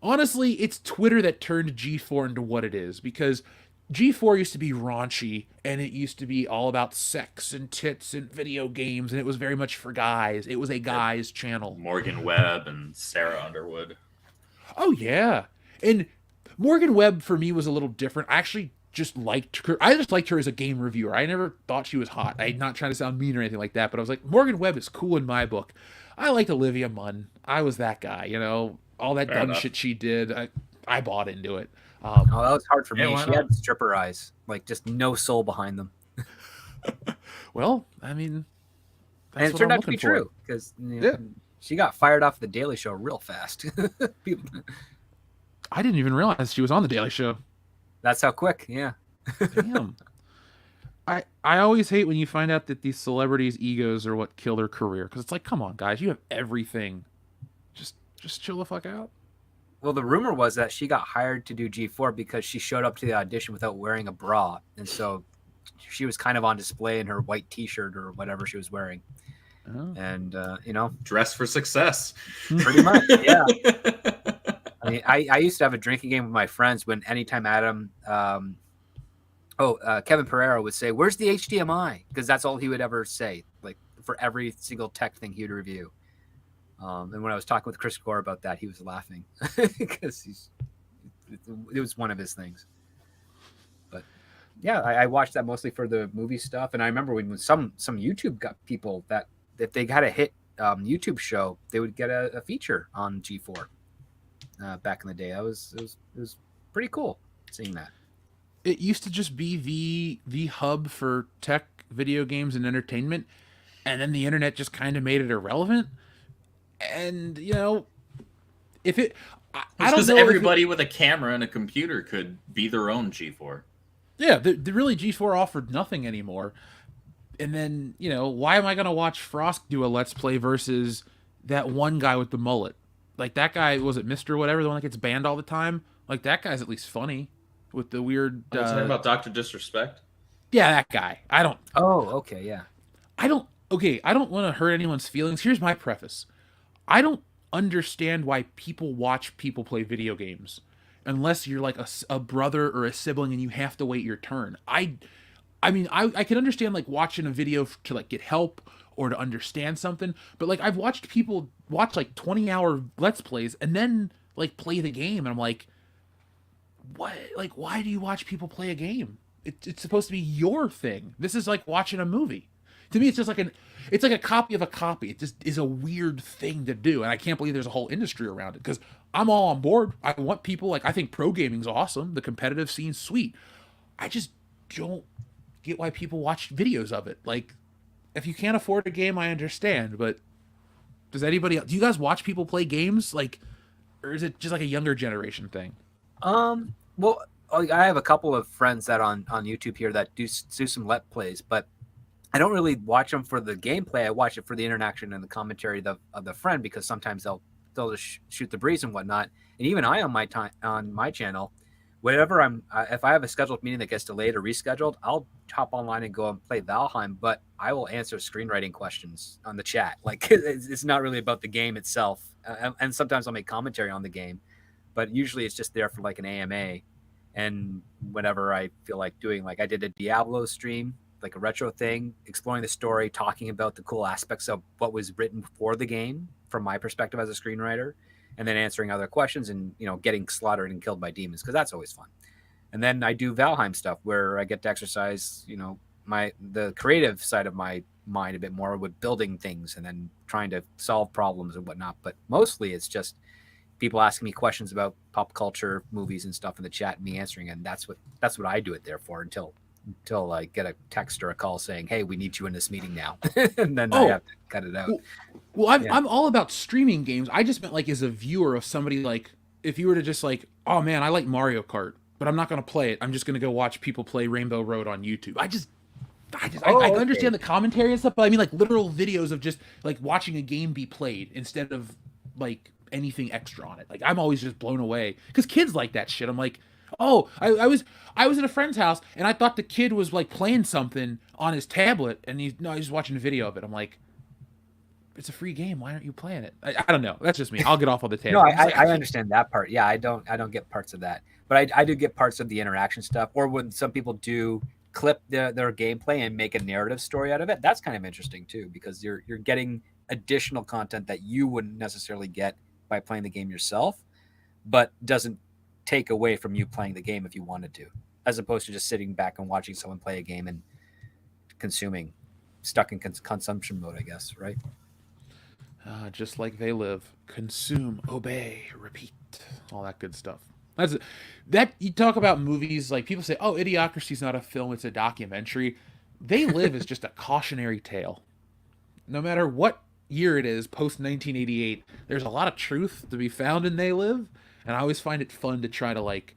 honestly, it's Twitter that turned G4 into what it is, because G4 used to be raunchy, and it used to be all about sex and tits and video games, and it was very much for guys. It was a guys' channel. Morgan Webb and Sarah Underwood. Oh, yeah. And Morgan Webb, for me, was a little different. I actually just liked her. I just liked her as a game reviewer. I never thought she was hot. I'm not trying to sound mean or anything like that, but I was like, Morgan Webb is cool in my book. I liked Olivia Munn. I was that guy, you know? All that dumb shit she did, I bought into it. That was hard for me. She had stripper eyes, like just no soul behind them. Well, I mean, and it turned out to be true because she got fired off the Daily Show real fast. I didn't even realize she was on the Daily Show. That's how quick, yeah. Damn. I always hate when you find out that these celebrities' egos are what kill their career, because it's like, come on, guys, you have everything. Just chill the fuck out. Well, the rumor was that she got hired to do G4 because she showed up to the audition without wearing a bra. And so she was kind of on display in her white T-shirt or whatever she was wearing. Oh. And, dress for success. Pretty much, yeah. I mean, I used to have a drinking game with my friends when anytime Adam, Kevin Pereira would say, "Where's the HDMI?" Because that's all he would ever say, like for every single tech thing he would review. And when I was talking with Chris Gore about that, he was laughing because it was one of his things. But yeah, I watched that mostly for the movie stuff. And I remember when some YouTube got people that if they had a hit YouTube show, they would get a feature on G4 back in the day. It was pretty cool seeing that. It used to just be the hub for tech, video games, and entertainment, and then the internet just kind of made it irrelevant. And if it, I don't know, everybody with a camera and a computer could be their own G4. Yeah, the really G4 offered nothing anymore. And then why am I gonna watch Frost do a Let's Play versus that one guy with the mullet? Like that guy, was it Mr. Whatever, the one that gets banned all the time? Like that guy's at least funny with the weird. Talking about Dr. Disrespect. Yeah, that guy. I don't. Oh, okay, yeah. I don't want to hurt anyone's feelings. Here's my preface. I don't understand why people watch people play video games unless you're like a brother or a sibling and you have to wait your turn. I mean, I can understand like watching a video to like get help or to understand something, but like I've watched people watch like 20-hour Let's Plays and then like play the game, and I'm like, what? Like, why do you watch people play a game? It's supposed to be your thing. This is like watching a movie. To me, it's just like it's like a copy of a copy. It just is a weird thing to do, and I can't believe there's a whole industry around it, because I'm all on board. I want people, like, I think pro gaming's awesome. The competitive scene's sweet. I just don't get why people watch videos of it. Like, if you can't afford a game, I understand, but do you guys watch people play games? Like, or is it just like a younger generation thing? Well, I have a couple of friends that on YouTube here that do some Let's Plays, but I don't really watch them for the gameplay. I watch it for the interaction and the commentary of the friend, because sometimes they'll just shoot the breeze and whatnot. And even I on my channel, whenever if I have a scheduled meeting that gets delayed or rescheduled, I'll hop online and go and play Valheim, but I will answer screenwriting questions on the chat. Like, it's not really about the game itself. And sometimes I'll make commentary on the game, but usually it's just there for like an AMA. And whenever I feel like doing, like I did a Diablo stream like a retro thing, exploring the story, talking about the cool aspects of what was written for the game from my perspective as a screenwriter, and then answering other questions and, you know, getting slaughtered and killed by demons, because that's always fun. And then I do Valheim stuff where I get to exercise, you know, the creative side of my mind a bit more with building things and then trying to solve problems and whatnot. But mostly it's just people asking me questions about pop culture, movies and stuff in the chat and me answering. And that's what I do it there for until I get a text or a call saying, hey, we need you in this meeting now. And then I have to cut it out. Well, I'm all about streaming games. I just meant like as a viewer of somebody, like if you were to just like, oh man, I like Mario Kart, but I'm not going to play it. I'm just going to go watch people play Rainbow Road on YouTube. I understand the commentary and stuff, but I mean like literal videos of just like watching a game be played instead of like anything extra on it. Like I'm always just blown away because kids like that shit. I'm like, oh, I was at a friend's house and I thought the kid was like playing something on his tablet and he's just watching a video of it. I'm like, it's a free game. Why aren't you playing it? I don't know. That's just me. I'll get off on the tangent. No, I understand that part. Yeah, I don't get parts of that, but I do get parts of the interaction stuff. Or when some people do clip their gameplay and make a narrative story out of it, that's kind of interesting too, because you're getting additional content that you wouldn't necessarily get by playing the game yourself, but doesn't take away from you playing the game if you wanted to, as opposed to just sitting back and watching someone play a game and consuming, stuck in consumption mode, I guess, right? Just like They Live, consume, obey, repeat, all that good stuff. That you talk about movies, like people say, oh, Idiocracy's not a film, it's a documentary. They Live is just a cautionary tale. No matter what year it is, post 1988, there's a lot of truth to be found in They Live, and I always find it fun to try to, like,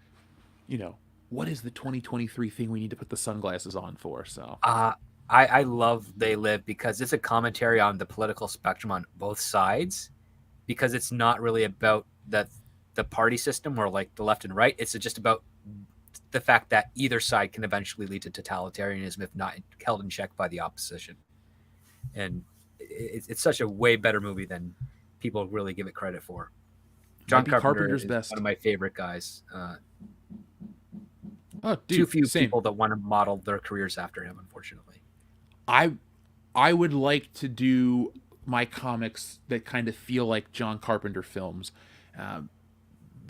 you know, what is the 2023 thing we need to put the sunglasses on for? So I love They Live because it's a commentary on the political spectrum on both sides, because it's not really about the party system or like the left and right. It's just about the fact that either side can eventually lead to totalitarianism if not held in check by the opposition. And it's such a way better movie than people really give it credit for. John Carpenter's best. One of my favorite guys. Too few people that want to model their careers after him, unfortunately. I would like to do my comics that kind of feel like John Carpenter films.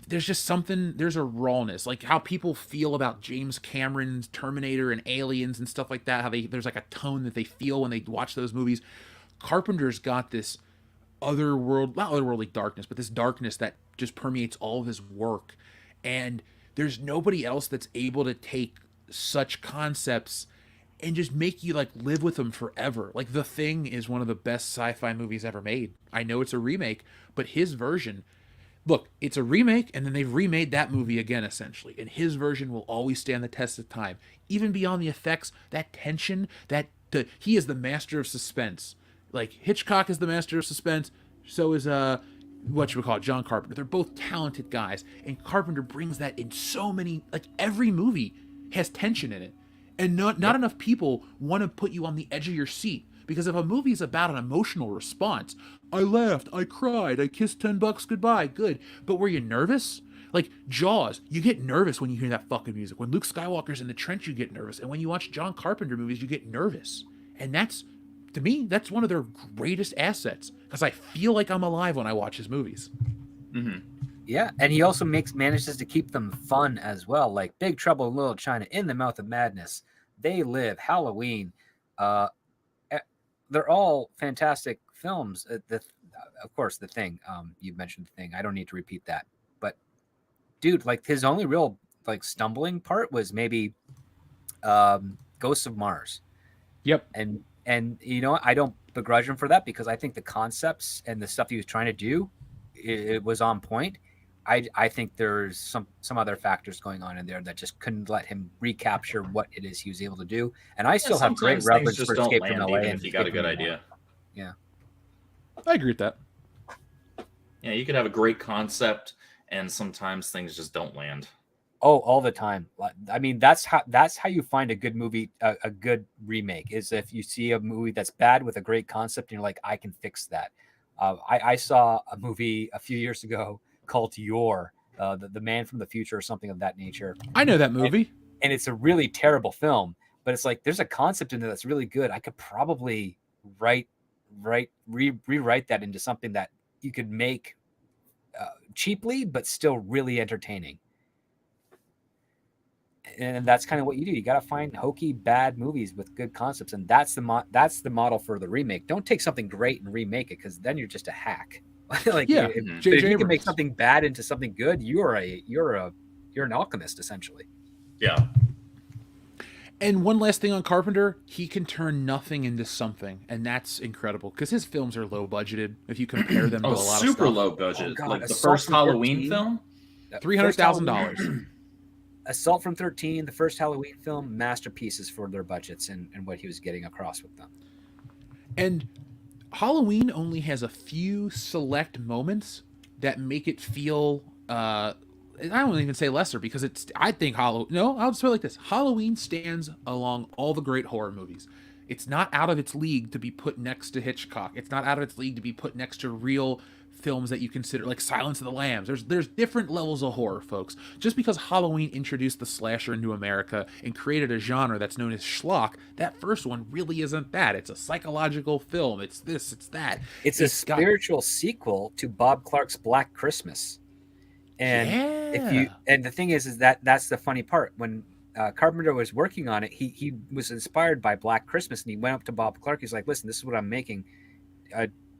There's just something, there's a rawness, like how people feel about James Cameron's Terminator and Aliens and stuff like that, how there's like a tone that they feel when they watch those movies. Carpenter's got this not otherworldly darkness, but this darkness that just permeates all of his work. And there's nobody else that's able to take such concepts and just make you like live with them forever. Like The Thing is one of the best sci-fi movies ever made. I know it's a remake, but his version, look, it's a remake and then they've remade that movie again essentially. And his version will always stand the test of time. Even beyond the effects, that tension, he is the master of suspense. Like Hitchcock is the master of suspense, so is John Carpenter. They're both talented guys, and Carpenter brings that in so many, like every movie has tension in it. And not enough people want to put you on the edge of your seat, because if a movie is about an emotional response, I laughed, I cried, I kissed $10 goodbye, good. But were you nervous? Like Jaws, you get nervous when you hear that fucking music. When Luke Skywalker's in the trench, you get nervous. And when you watch John Carpenter movies, you get nervous. And to me, that's one of their greatest assets, because I feel like I'm alive when I watch his movies. Mm-hmm. Yeah, and he also manages to keep them fun as well, like Big Trouble in Little China, In the Mouth of Madness, They Live, Halloween. They're all fantastic films. Of course, The Thing. You mentioned The Thing. I don't need to repeat that. But, dude, like his only real like stumbling part was maybe Ghosts of Mars. Yep. And you know, I don't begrudge him for that, because I think the concepts and the stuff he was trying to do, it was on point. I think there's some other factors going on in there that just couldn't let him recapture what it is he was able to do. And I still have great reverence for Escape from LA. If you got a good idea. Yeah. I agree with that. Yeah, you could have a great concept and sometimes things just don't land. Oh, all the time. I mean, that's how you find a good movie, a good remake, is if you see a movie that's bad with a great concept and you're like, I can fix that. I saw a movie a few years ago called The Man from the Future or something of that nature. I know that movie. And it's a really terrible film, but it's like there's a concept in there that's really good. I could probably rewrite that into something that you could make cheaply, but still really entertaining. And that's kind of what you do. You got to find hokey, bad movies with good concepts, and that's the model for the remake. Don't take something great and remake it, because then you're just a hack. Like, Yeah, if J.J. you can make Abrams. something bad into something good, you're an alchemist essentially. Yeah. And one last thing on Carpenter, he can turn nothing into something, and that's incredible because his films are low budgeted if you compare them to a lot of Super stuff. low budget. Oh, God, like the Assault first from Halloween 13. film. $300,000. Assault from 13, the first Halloween film, masterpieces for their budgets and what he was getting across with them. And Halloween only has a few select moments that make it feel I don't even say lesser, because I think I'll just put it like this. Halloween stands along all the great horror movies. It's not out of its league to be put next to Hitchcock. It's not out of its league to be put next to real films that you consider like Silence of the Lambs. There's different levels of horror, folks. Just because Halloween introduced the slasher into America and created a genre that's known as schlock, that first one really isn't that. It's a psychological film. It's this, it's that. It's a spiritual sequel to Bob Clark's Black Christmas. And the thing is that's the funny part. When Carpenter was working on it, he was inspired by Black Christmas, and he went up to Bob Clark. He's like, "Listen, this is what I'm making.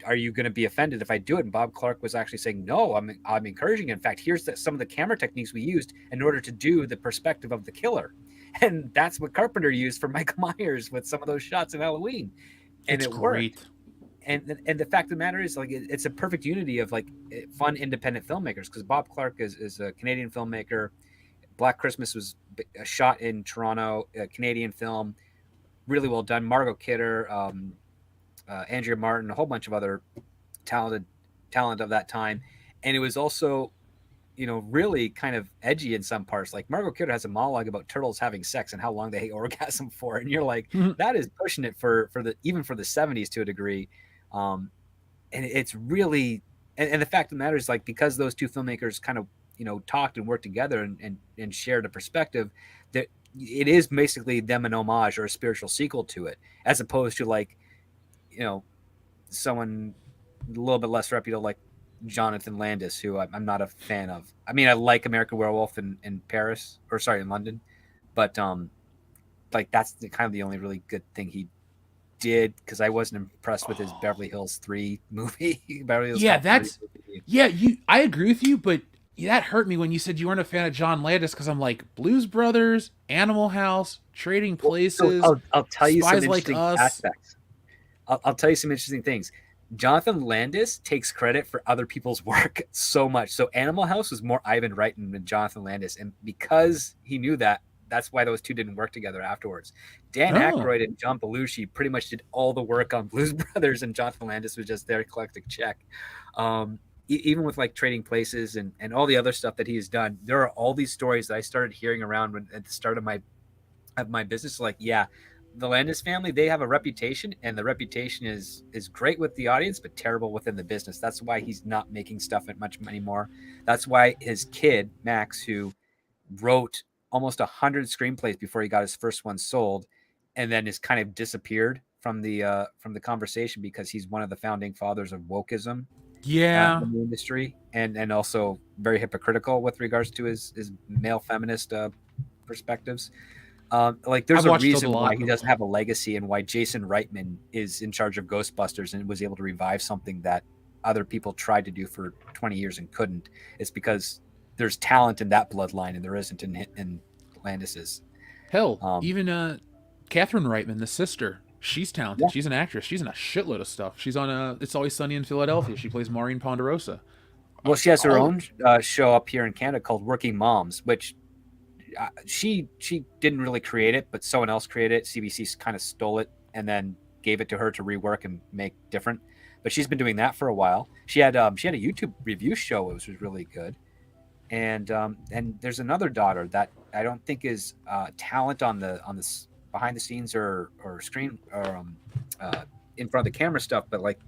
Are you going to be offended if I do it?" And Bob Clark was actually saying, "No, I'm encouraging it. In fact, here's some of the camera techniques we used in order to do the perspective of the killer." And that's what Carpenter used for Michael Myers with some of those shots in Halloween. And it's it great. Worked. And the fact of the matter is, like, it's a perfect unity of like fun independent filmmakers, because Bob Clark is a Canadian filmmaker. Black Christmas was shot in Toronto, a Canadian film, really well done. Margot Kidder, Andrea Martin, a whole bunch of other talent of that time. And it was also, really kind of edgy in some parts. Like Margot Kidder has a monologue about turtles having sex and how long they orgasm for. And you're like, that is pushing it for the 70s to a degree. And it's really, and the fact of the matter is, like, because those two filmmakers kind of, talked and worked together and shared a perspective, that it is basically them an homage or a spiritual sequel to it, as opposed to like, someone a little bit less reputable like Jonathan Landis, who I'm not a fan of. I mean, I like American Werewolf in London, but like that's kind of the only really good thing he did, because I wasn't impressed with his Beverly Hills 3 movie. I agree with you, but that hurt me when you said you weren't a fan of John Landis, because I'm like, Blues Brothers, Animal House, Trading Places. I'll tell you some Spies interesting Like Us. aspects. I'll tell you some interesting things. Jonathan Landis takes credit for other people's work so much. So Animal House was more Ivan Reitman than Jonathan Landis, and because he knew that, that's why those two didn't work together afterwards. Dan Aykroyd and John Belushi pretty much did all the work on Blues Brothers, and Jonathan Landis was just their eclectic check. Even with like Trading Places and all the other stuff that he has done, there are all these stories that I started hearing around at the start of my business. Like, yeah, the Landis family, they have a reputation, and the reputation is great with the audience, but terrible within the business. That's why he's not making stuff much anymore. That's why his kid, Max, who wrote almost 100 screenplays before he got his first one sold, and then is kind of disappeared from the conversation, because he's one of the founding fathers of wokeism in the industry, and also very hypocritical with regards to his male feminist perspectives. Like there's a reason why he doesn't have a legacy, and why Jason Reitman is in charge of Ghostbusters and was able to revive something that other people tried to do for 20 years and couldn't. It's because there's talent in that bloodline, and there isn't in Landis's. Hell, even Catherine Reitman, the sister, she's talented. Yeah. She's an actress. She's in a shitload of stuff. She's on It's Always Sunny in Philadelphia. She plays Maureen Ponderosa. Well, she has her own show up here in Canada called Working Moms, which she didn't really create it, but someone else created it. CBC kind of stole it and then gave it to her to rework and make different. But she's been doing that for a while. She had a YouTube review show, which was really good. And there's another daughter that I don't think is talent on the behind the scenes or screen or in front of the camera stuff, but like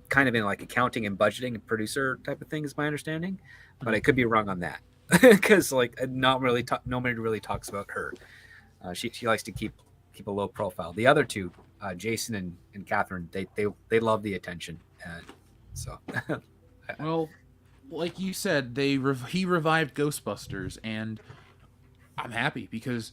kind of in like accounting and budgeting and producer type of thing is my understanding. But I could be wrong on that, because like nobody really talks about her. She likes to keep keep a low profile. The other two, Jason and Catherine, they love the attention. So, Well, like you said, he revived Ghostbusters, and I'm happy because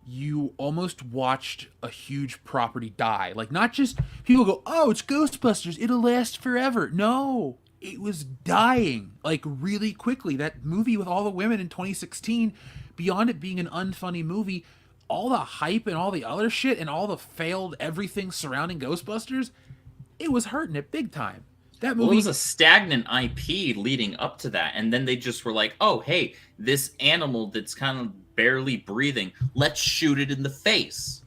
you almost watched a huge property die. Like, not just people go, "Oh, it's Ghostbusters, it'll last forever." No, it was dying like really quickly. That movie with all the women in 2016, beyond it being an unfunny movie, all the hype and all the other shit and all the failed everything surrounding Ghostbusters, it was hurting it big time. That movie Well, it was a stagnant IP leading up to that, and then they just were like, "Oh, hey, this animal that's kind of barely breathing, let's shoot it in the face,"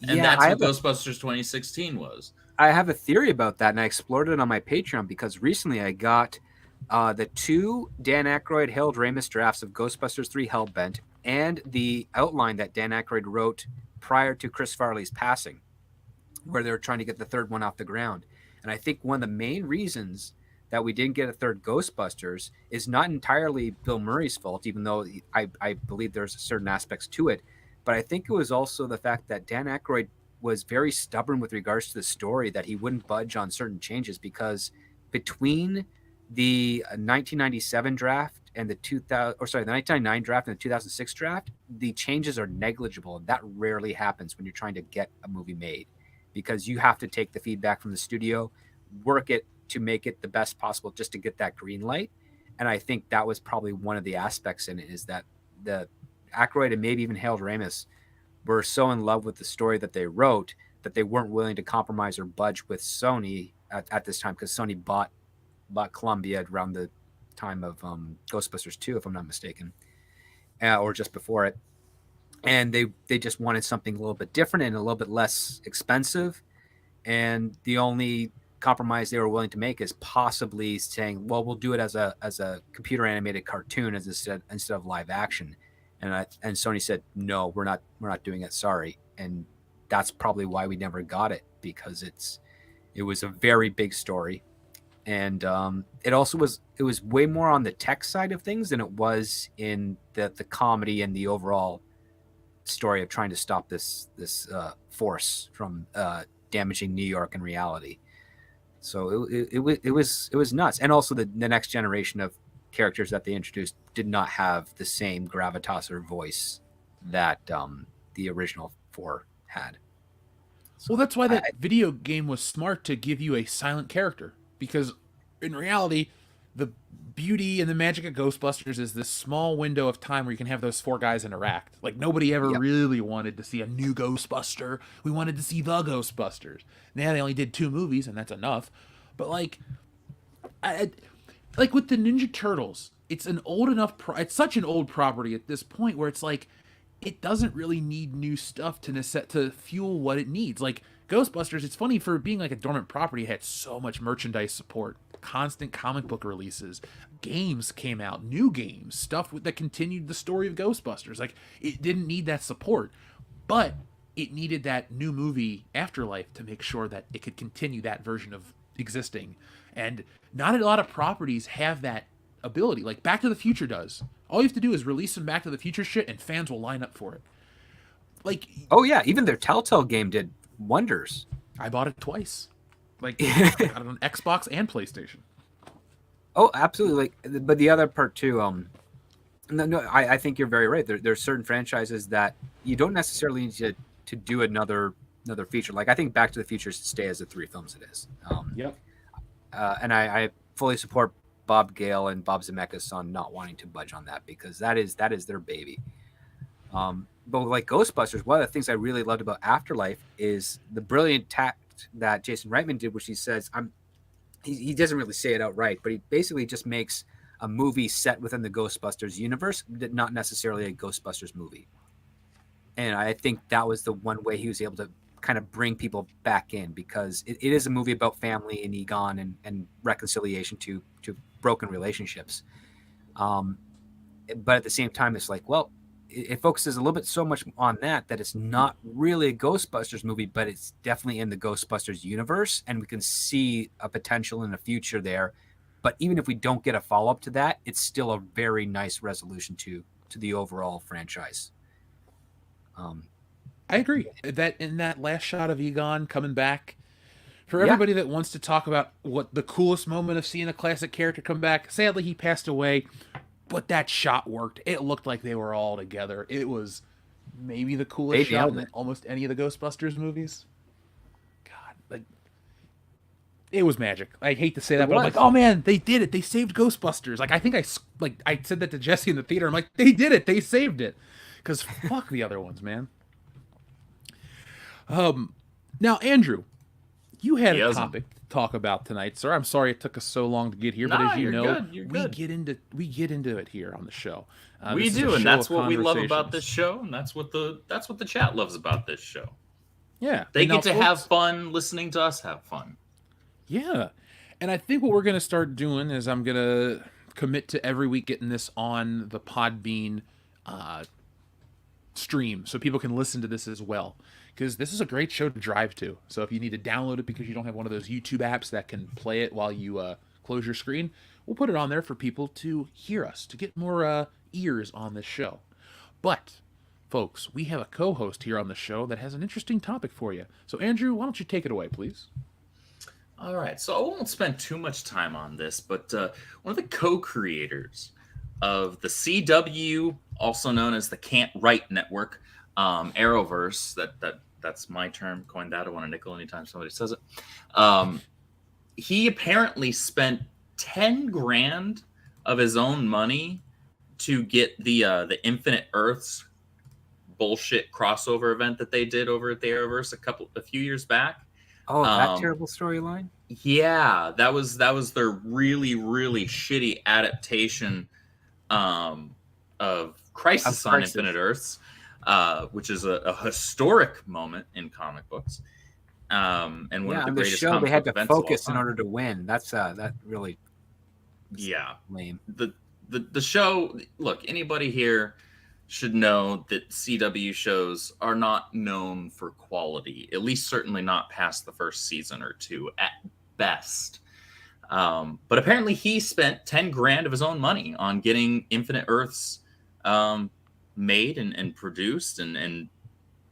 and that's what Ghostbusters 2016 was. I have a theory about that, and I explored it on my Patreon because recently I got the 2 Dan Aykroyd, Harold Ramis drafts of Ghostbusters 3 Hellbent and the outline that Dan Aykroyd wrote prior to Chris Farley's passing, where they were trying to get the third one off the ground. And I think one of the main reasons that we didn't get a third Ghostbusters is not entirely Bill Murray's fault, even though I believe there's certain aspects to it. But I think it was also the fact that Dan Aykroyd was very stubborn with regards to the story, that he wouldn't budge on certain changes, because between the 1997 draft and the 1999 draft and the 2006 draft, the changes are negligible. And that rarely happens when you're trying to get a movie made, because you have to take the feedback from the studio, work it to make it the best possible just to get that green light. And I think that was probably one of the aspects in it, is that the Aykroyd and maybe even Harold Ramis were so in love with the story that they wrote that they weren't willing to compromise or budge with Sony at this time, because Sony bought Columbia around the time of Ghostbusters 2, if I'm not mistaken, or just before it. And they just wanted something a little bit different and a little bit less expensive. And the only compromise they were willing to make is possibly saying, well, we'll do it as a computer animated cartoon instead of live action. And Sony said, no, we're not doing it. Sorry. And that's probably why we never got it, because it was a very big story. And it was way more on the tech side of things than it was in the comedy and the overall story of trying to stop this force from damaging New York in reality. So it was nuts. And also the next generation of characters that they introduced did not have the same gravitas or voice that the original 4 had. So well, that's why that video game was smart, to give you a silent character, because in reality, the beauty and the magic of Ghostbusters is this small window of time where you can have those 4 guys interact. Like, nobody ever really wanted to see a new Ghostbuster. We wanted to see the Ghostbusters. Now they only did 2 movies, and that's enough. But like with the Ninja Turtles, it's an old enough it's such an old property at this point where it's like it doesn't really need new stuff to fuel what it needs. Like Ghostbusters, it's funny, for being like a dormant property, it had so much merchandise support, constant comic book releases, games came out, new games, stuff that continued the story of Ghostbusters. Like, it didn't need that support, but it needed that new movie Afterlife to make sure that it could continue that version of existing. And not a lot of properties have that ability. Like Back to the Future does. All you have to do is release some Back to the Future shit and fans will line up for it. Like, oh yeah, even their Telltale game did wonders. I bought it twice. Like, I got it on Xbox and PlayStation. Oh, absolutely. Like, but the other part too, I think you're very right. There's certain franchises that you don't necessarily need to do another feature. Like, I think Back to the Future should stay as the 3 films it is. Yep. And I fully support Bob Gale and Bob Zemeckis on not wanting to budge on that, because that is their baby. But like Ghostbusters, one of the things I really loved about Afterlife is the brilliant tact that Jason Reitman did, which he says, he doesn't really say it outright, but he basically just makes a movie set within the Ghostbusters universe, not necessarily a Ghostbusters movie. And I think that was the one way he was able to kind of bring people back in, because it is a movie about family and Egon and reconciliation to broken relationships. But at the same time, it's like, well, it focuses a little bit so much on that it's not really a Ghostbusters movie, but it's definitely in the Ghostbusters universe, and we can see a potential in the future there. But even if we don't get a follow-up to that, it's still a very nice resolution to the overall franchise. I agree that in that last shot of Egon coming back, for Yeah. everybody that wants to talk about what the coolest moment of seeing a classic character come back, sadly he passed away, but that shot worked. It looked like they were all together. It was maybe the coolest They shot nailed in it. almost any of the Ghostbusters movies. God, like it was magic. I hate to say that, It but I'm was. like, oh man, they did it. They saved Ghostbusters. Like I think I said that to Jesse in the theater. I'm like, they did it. They saved it. Because fuck the other ones, man. Now Andrew, you had a Yes. topic to talk about tonight, sir. I'm sorry it took us so long to get here, but Nah, as you you're know, good, you're we good. get into it here on the show. We This is a do, and show that's of what we love about conversations. this show, and that's what the chat loves about this show. Yeah, They and now, get to folks, have fun listening to us have fun. Yeah. And I think what we're going to start doing is I'm going to commit to every week getting this on the Podbean stream so people can listen to this as well. Because this is a great show to drive to. So if you need to download it because you don't have one of those YouTube apps that can play it while you close your screen, we'll put it on there for people to hear us, to get more ears on this show. But, folks, we have a co-host here on the show that has an interesting topic for you. So, Andrew, why don't you take it away, please? All right, so I won't spend too much time on this, but one of the co-creators of the CW, also known as the Can't Write Network, Arrowverse, that's my term, coined that. I want a nickel anytime somebody says it. He apparently spent 10 grand of his own money to get the Infinite Earths bullshit crossover event that they did over at the Arrowverse a few years back. Oh, that terrible storyline. Yeah, that was their really, really shitty adaptation of Crisis on Crisis. Infinite Earths, which is a historic moment in comic books, and one of the On the greatest show comic they had book to events of all focus in time. order to win. That's that really Yeah, lame. the show. Look, anybody here should know that CW shows are not known for quality, at least certainly not past the first season or two at best. But apparently he spent 10 grand of his own money on getting Infinite Earths made and produced and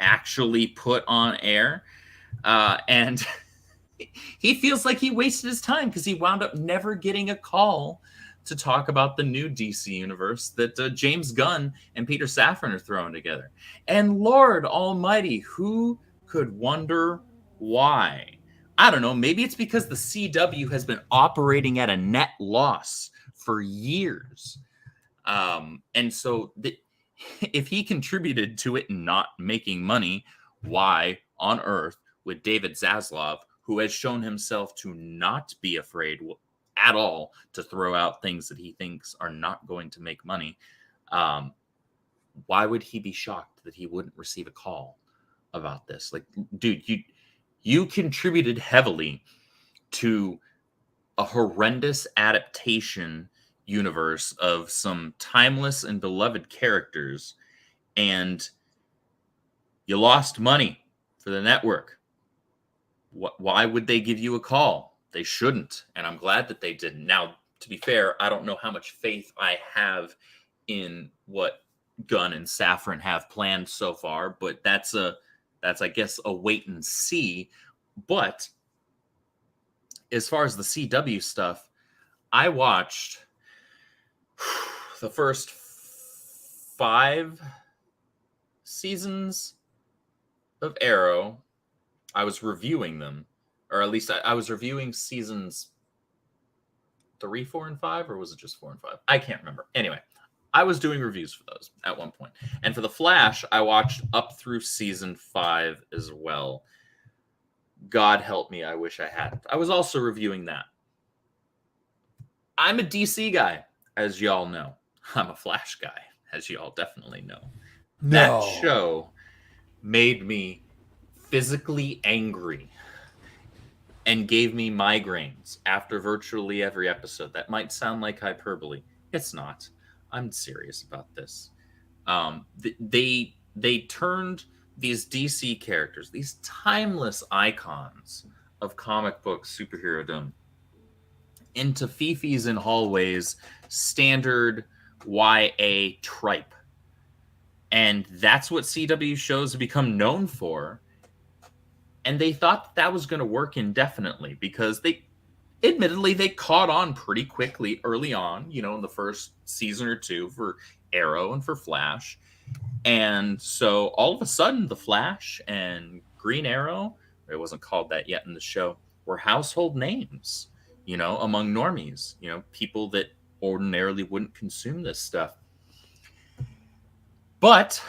actually put on air. And he feels like he wasted his time because he wound up never getting a call to talk about the new DC universe that James Gunn and Peter Safran are throwing together. And Lord Almighty, who could wonder why? I don't know. Maybe it's because the CW has been operating at a net loss for years. And so if he contributed to it not making money, why on earth would David Zaslav, who has shown himself to not be afraid at all to throw out things that he thinks are not going to make money, why would he be shocked that he wouldn't receive a call about this? Like, dude, you contributed heavily to a horrendous adaptation universe of some timeless and beloved characters, and you lost money for the network. Why would they give you a call? They shouldn't, and I'm glad that they didn't. Now, to be fair, I don't know how much faith I have in what Gunn and Safran have planned so far, but that's I guess a wait and see. But as far as the CW stuff, I watched the first 5 seasons of Arrow. I was reviewing them. Or at least I was reviewing seasons 3, 4, and 5, or was it just 4 and 5? I can't remember. Anyway, I was doing reviews for those at one point. And for The Flash, I watched up through season 5 as well. God help me, I wish I hadn't. I was also reviewing that. I'm a DC guy, as y'all know. I'm a Flash guy, as y'all definitely know. That show made me physically angry and gave me migraines after virtually every episode. That might sound like hyperbole. It's not. I'm serious about this. They turned these DC characters, these timeless icons of comic book superherodom, into fifis in hallways, standard YA tripe. And that's what CW shows have become known for. And they thought that was going to work indefinitely because admittedly, they caught on pretty quickly early on, in the first season or two for Arrow and for Flash. And so all of a sudden, the Flash and Green Arrow, it wasn't called that yet in the show, were household names, among normies, people that ordinarily wouldn't consume this stuff. But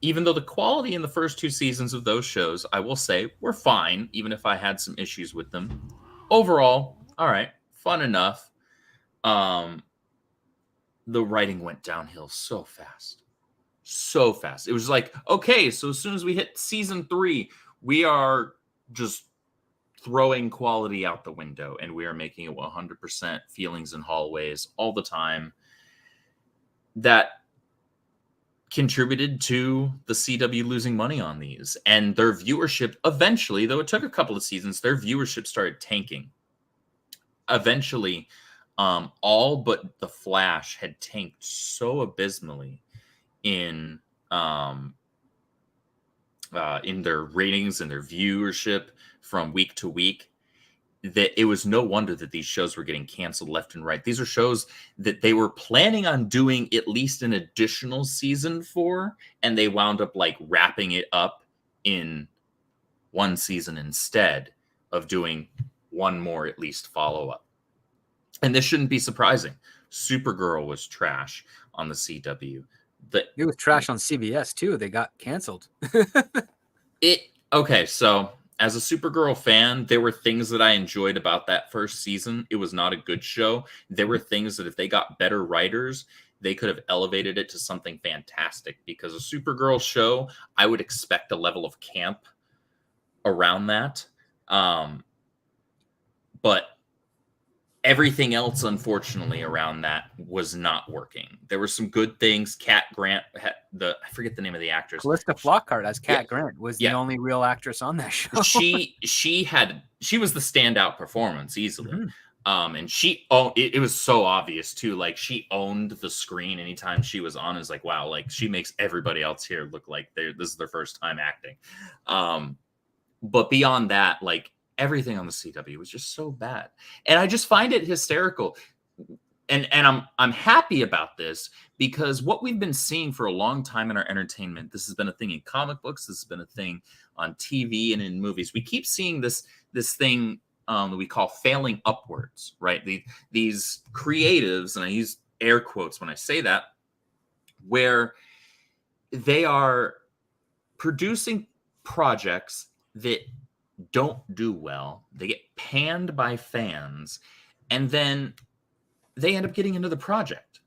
even though the quality in the first 2 seasons of those shows, I will say, were fine, even if I had some issues with them. Overall, all right, fun enough. The writing went downhill so fast. So fast. It was like, okay, so as soon as we hit season 3, we are just throwing quality out the window, and we are making it 100% feelings in hallways all the time. That contributed to the CW losing money on these, and their viewership eventually, though it took a couple of seasons, their viewership started tanking. Eventually, all but the Flash had tanked so abysmally in their ratings and their viewership from week to week that it was no wonder that these shows were getting canceled left and right. These are shows that they were planning on doing at least an additional season for, and they wound up like wrapping it up in one season instead of doing one more at least follow-up. And this shouldn't be surprising. Supergirl was trash on the CW. It was trash on CBS too. They got canceled. Okay, so as a Supergirl fan, there were things that I enjoyed about that first season. It was not a good show. There were things that if they got better writers, they could have elevated it to something fantastic. Because a Supergirl show, I would expect a level of camp around that. But everything else, unfortunately, around that was not working. There were some good things. Cat Grant had I forget the name of the actress. Callista Flockhart as Cat Grant was the only real actress on that show. She was the standout performance easily. Mm-hmm. And it was so obvious too. Like she owned the screen anytime she was on. Is like, wow, like she makes everybody else here look like this is their first time acting. But beyond that, like everything on the CW was just so bad. And I just find it hysterical. And I'm happy about this because what we've been seeing for a long time in our entertainment, this has been a thing in comic books, this has been a thing on TV and in movies. We keep seeing this thing that we call failing upwards, right? These creatives, and I use air quotes when I say that, where they are producing projects that don't do well. They get panned by fans, and then they end up getting into the project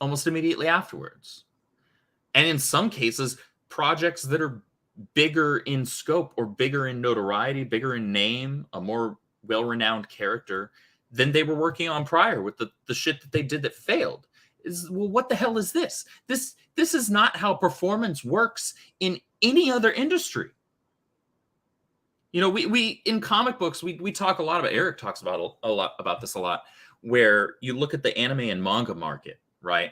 almost immediately afterwards. And in some cases, projects that are bigger in scope or bigger in notoriety, bigger in name, a more well-renowned character than they were working on prior with the shit that they did that failed. Well, what the hell is this? This is not how performance works in any other industry. We in comic books, we talk a lot about, Eric talks about a lot about this a lot, where you look at the anime and manga market, right?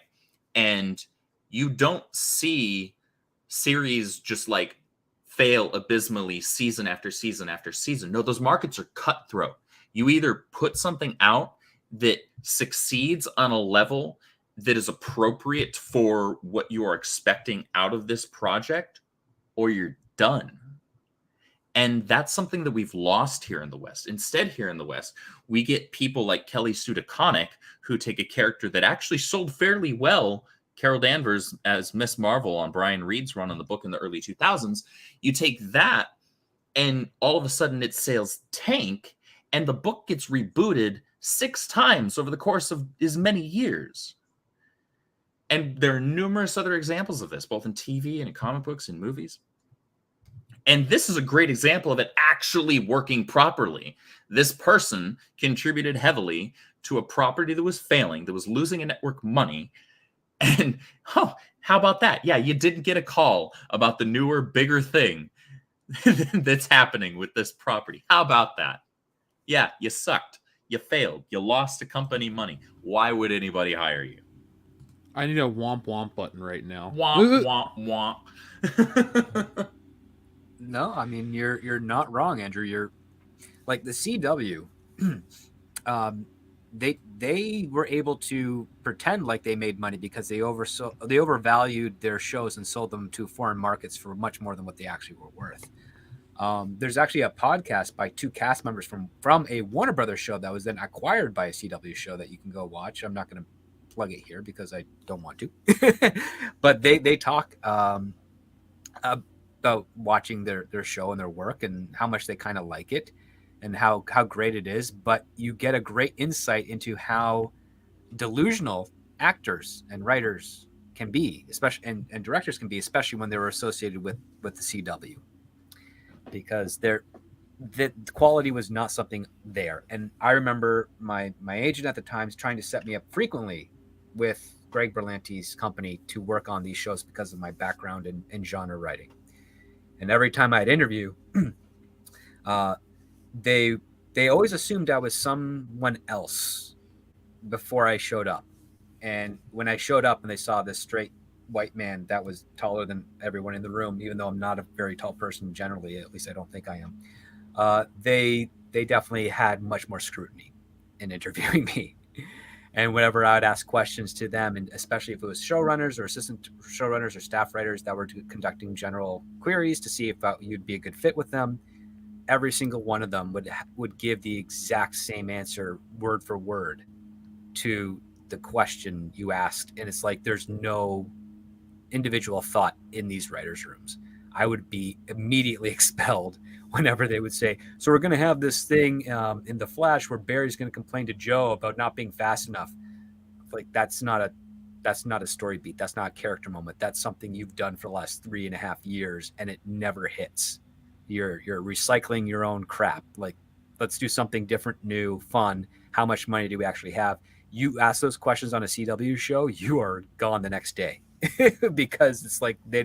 And you don't see series just like fail abysmally season after season after season. No, those markets are cutthroat. You either put something out that succeeds on a level that is appropriate for what you are expecting out of this project, or you're done. And that's something that we've lost here in the West. Instead, here in the West, we get people like Kelly Sue DeConnick, who take a character that actually sold fairly well, Carol Danvers as Miss Marvel on Brian Reed's run on the book in the early 2000s. You take that, and all of a sudden its sales tank, and the book gets rebooted 6 times over the course of as many years. And there are numerous other examples of this, both in TV and in comic books and movies. And this is a great example of it actually working properly. This person contributed heavily to a property that was failing, that was losing a network money. And how about that? Yeah, you didn't get a call about the newer, bigger thing that's happening with this property. How about that? Yeah, you sucked. You failed. You lost the company money. Why would anybody hire you? I need a womp womp button right now. Womp womp womp. No, I mean you're not wrong, Andrew. You're like the CW. They were able to pretend like they made money because they overvalued their shows and sold them to foreign markets for much more than what they actually were worth. There's actually a podcast by two cast members from a Warner Brothers show that was then acquired by a CW show that you can go watch. I'm not going to plug it here because I don't want to, but they talk about watching their show and their work and how much they kind of like it and how great it is. But you get a great insight into how delusional actors and writers can be, especially and directors can be, especially when they were associated with the CW, because the quality was not something there. And I remember my agent at the time trying to set me up frequently with Greg Berlanti's company to work on these shows because of my background in genre writing. And every time I'd interview, they always assumed I was someone else before I showed up. And when I showed up and they saw this straight white man that was taller than everyone in the room, even though I'm not a very tall person generally, at least I don't think I am, they definitely had much more scrutiny in interviewing me. And whenever I would ask questions to them, and especially if it was showrunners or assistant showrunners or staff writers that were conducting general queries to see if you'd be a good fit with them, every single one of them would give the exact same answer word for word to the question you asked. And it's like there's no individual thought in these writers' rooms. I would be immediately expelled whenever they would say, so we're going to have this thing in The Flash where Barry's going to complain to Joe about not being fast enough. Like, that's not a story beat. That's not a character moment. That's something you've done for the last 3.5 years and it never hits. You're recycling your own crap. Like, let's do something different, new, fun. How much money do we actually have? You ask those questions on a CW show, you are gone the next day. Because it's like they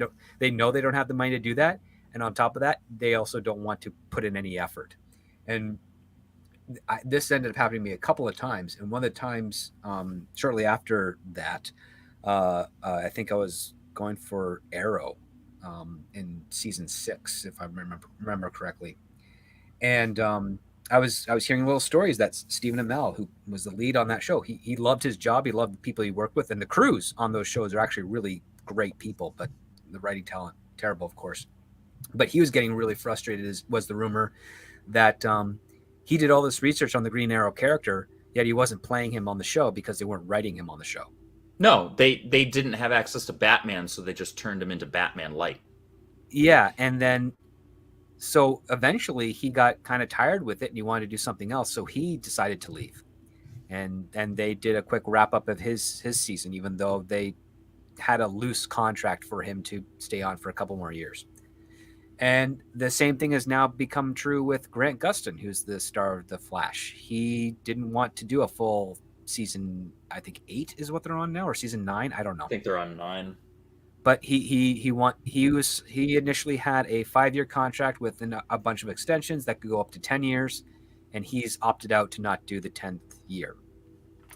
know they don't have the money to do that, and on top of that they also don't want to put in any effort. And this ended up happening to me a couple of times, and one of the times shortly after that, I think I was going for Arrow in season 6, if I remember correctly, and I was hearing little stories that Stephen Amell, who was the lead on that show, he loved his job. He loved the people he worked with, and the crews on those shows are actually really great people, but the writing talent, terrible, of course. But he was getting really frustrated, was the rumor, that he did all this research on the Green Arrow character, yet he wasn't playing him on the show because they weren't writing him on the show. No, they didn't have access to Batman, so they just turned him into Batman Light. Yeah, and then so eventually he got kind of tired with it and he wanted to do something else. So he decided to leave. And they did a quick wrap up of his season, even though they had a loose contract for him to stay on for a couple more years. And the same thing has now become true with Grant Gustin, who's the star of The Flash. He didn't want to do a full season, I think 8 is what they're on now, or season 9. I don't know. I think they're on 9. But he initially had a 5-year contract with a bunch of extensions that could go up to 10 years, and he's opted out to not do the 10th year.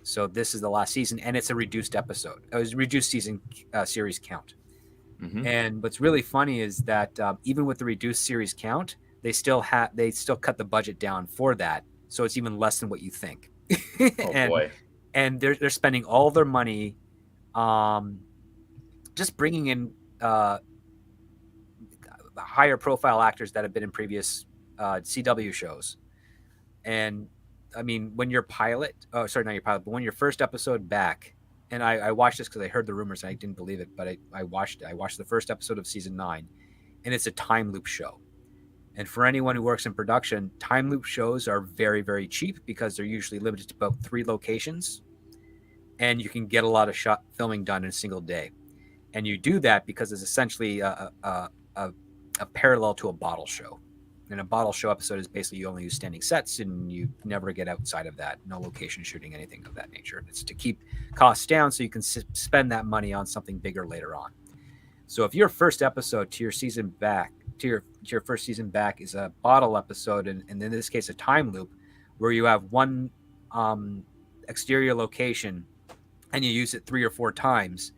So this is the last season, and it's a reduced episode. It was a reduced season series count. Mm-hmm. And what's really funny is that even with the reduced series count, they still cut the budget down for that, so it's even less than what you think. Boy! And they're spending all their money. Just bringing in higher profile actors that have been in previous CW shows. And I mean, when your when your first episode back, and I watched this because I heard the rumors and I didn't believe it, but I watched it. I watched the first episode of season 9, and it's a time loop show. And for anyone who works in production, time loop shows are very, very cheap because they're usually limited to about 3 locations, and you can get a lot of filming done in a single day. And you do that because it's essentially a parallel to a bottle show. And a bottle show episode is basically you only use standing sets and you never get outside of that. No location shooting, anything of that nature. It's to keep costs down so you can spend that money on something bigger later on. So if your first episode to your season back, to your first season back is a bottle episode, and in this case a time loop, where you have one exterior location and you use it 3 or 4 times,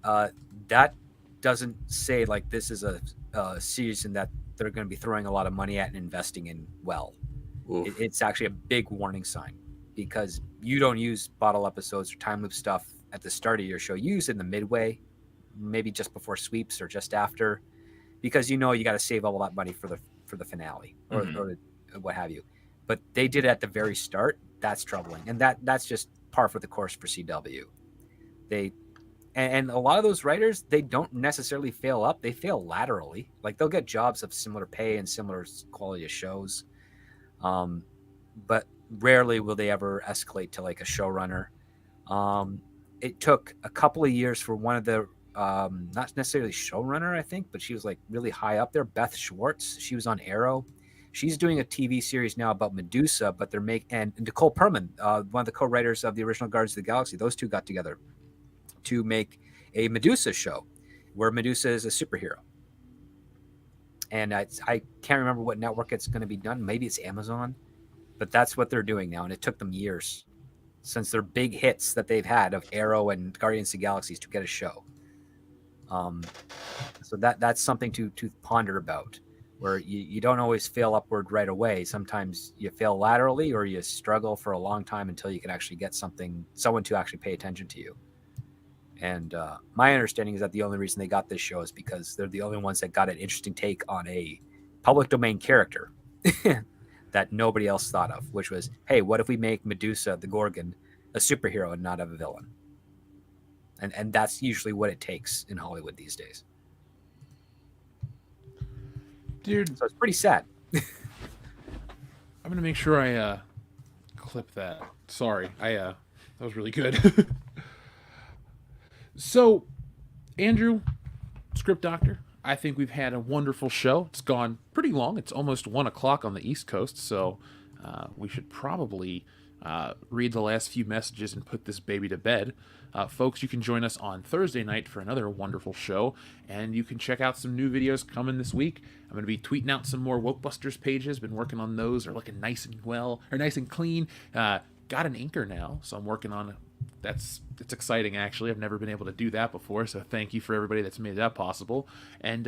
that doesn't say like this is a season that they're going to be throwing a lot of money at and investing in well. It's actually a big warning sign, because you don't use bottle episodes or time loop stuff at the start of your show. You use it in the midway, maybe just before sweeps or just after, because you got to save all that money for the finale or what have you. But they did it at the very start. That's troubling, and that's just par for the course for CW. And a lot of those writers, they don't necessarily fail up; they fail laterally. Like they'll get jobs of similar pay and similar quality of shows, but rarely will they ever escalate to like a showrunner. It took a couple of years for one of the not necessarily showrunner, I think, but she was like really high up there. Beth Schwartz, she was on Arrow. She's doing a TV series now about Medusa, but and Nicole Perman, one of the co-writers of the original Guardians of the Galaxy, those two got together to make a Medusa show where Medusa is a superhero. And I can't remember what network it's going to be done. Maybe it's Amazon, but that's what they're doing now. And it took them years since their big hits that they've had of Arrow and Guardians of the Galaxies to get a show. So that's something to ponder about, where you don't always fail upward right away. Sometimes you fail laterally, or you struggle for a long time until you can actually get someone to actually pay attention to you. And my understanding is that the only reason they got this show is because they're the only ones that got an interesting take on a public domain character that nobody else thought of, which was, hey, what if we make Medusa the Gorgon a superhero and not a villain? And that's usually what it takes in Hollywood these days. Dude. So it's pretty sad. I'm going to make sure I clip that. Sorry. That was really good. So, Andrew, Script Doctor, I think we've had a wonderful show. It's gone pretty long. It's almost 1 o'clock on the East Coast, so we should probably read the last few messages and put this baby to bed. Folks, you can join us on Thursday night for another wonderful show, and you can check out some new videos coming this week. I'm going to be tweeting out some more Wokebusters pages. Been working on those. They're looking nice and clean. Got an inker now, so I'm working on it. It's exciting, actually. I've never been able to do that before, so thank you for everybody that's made that possible. And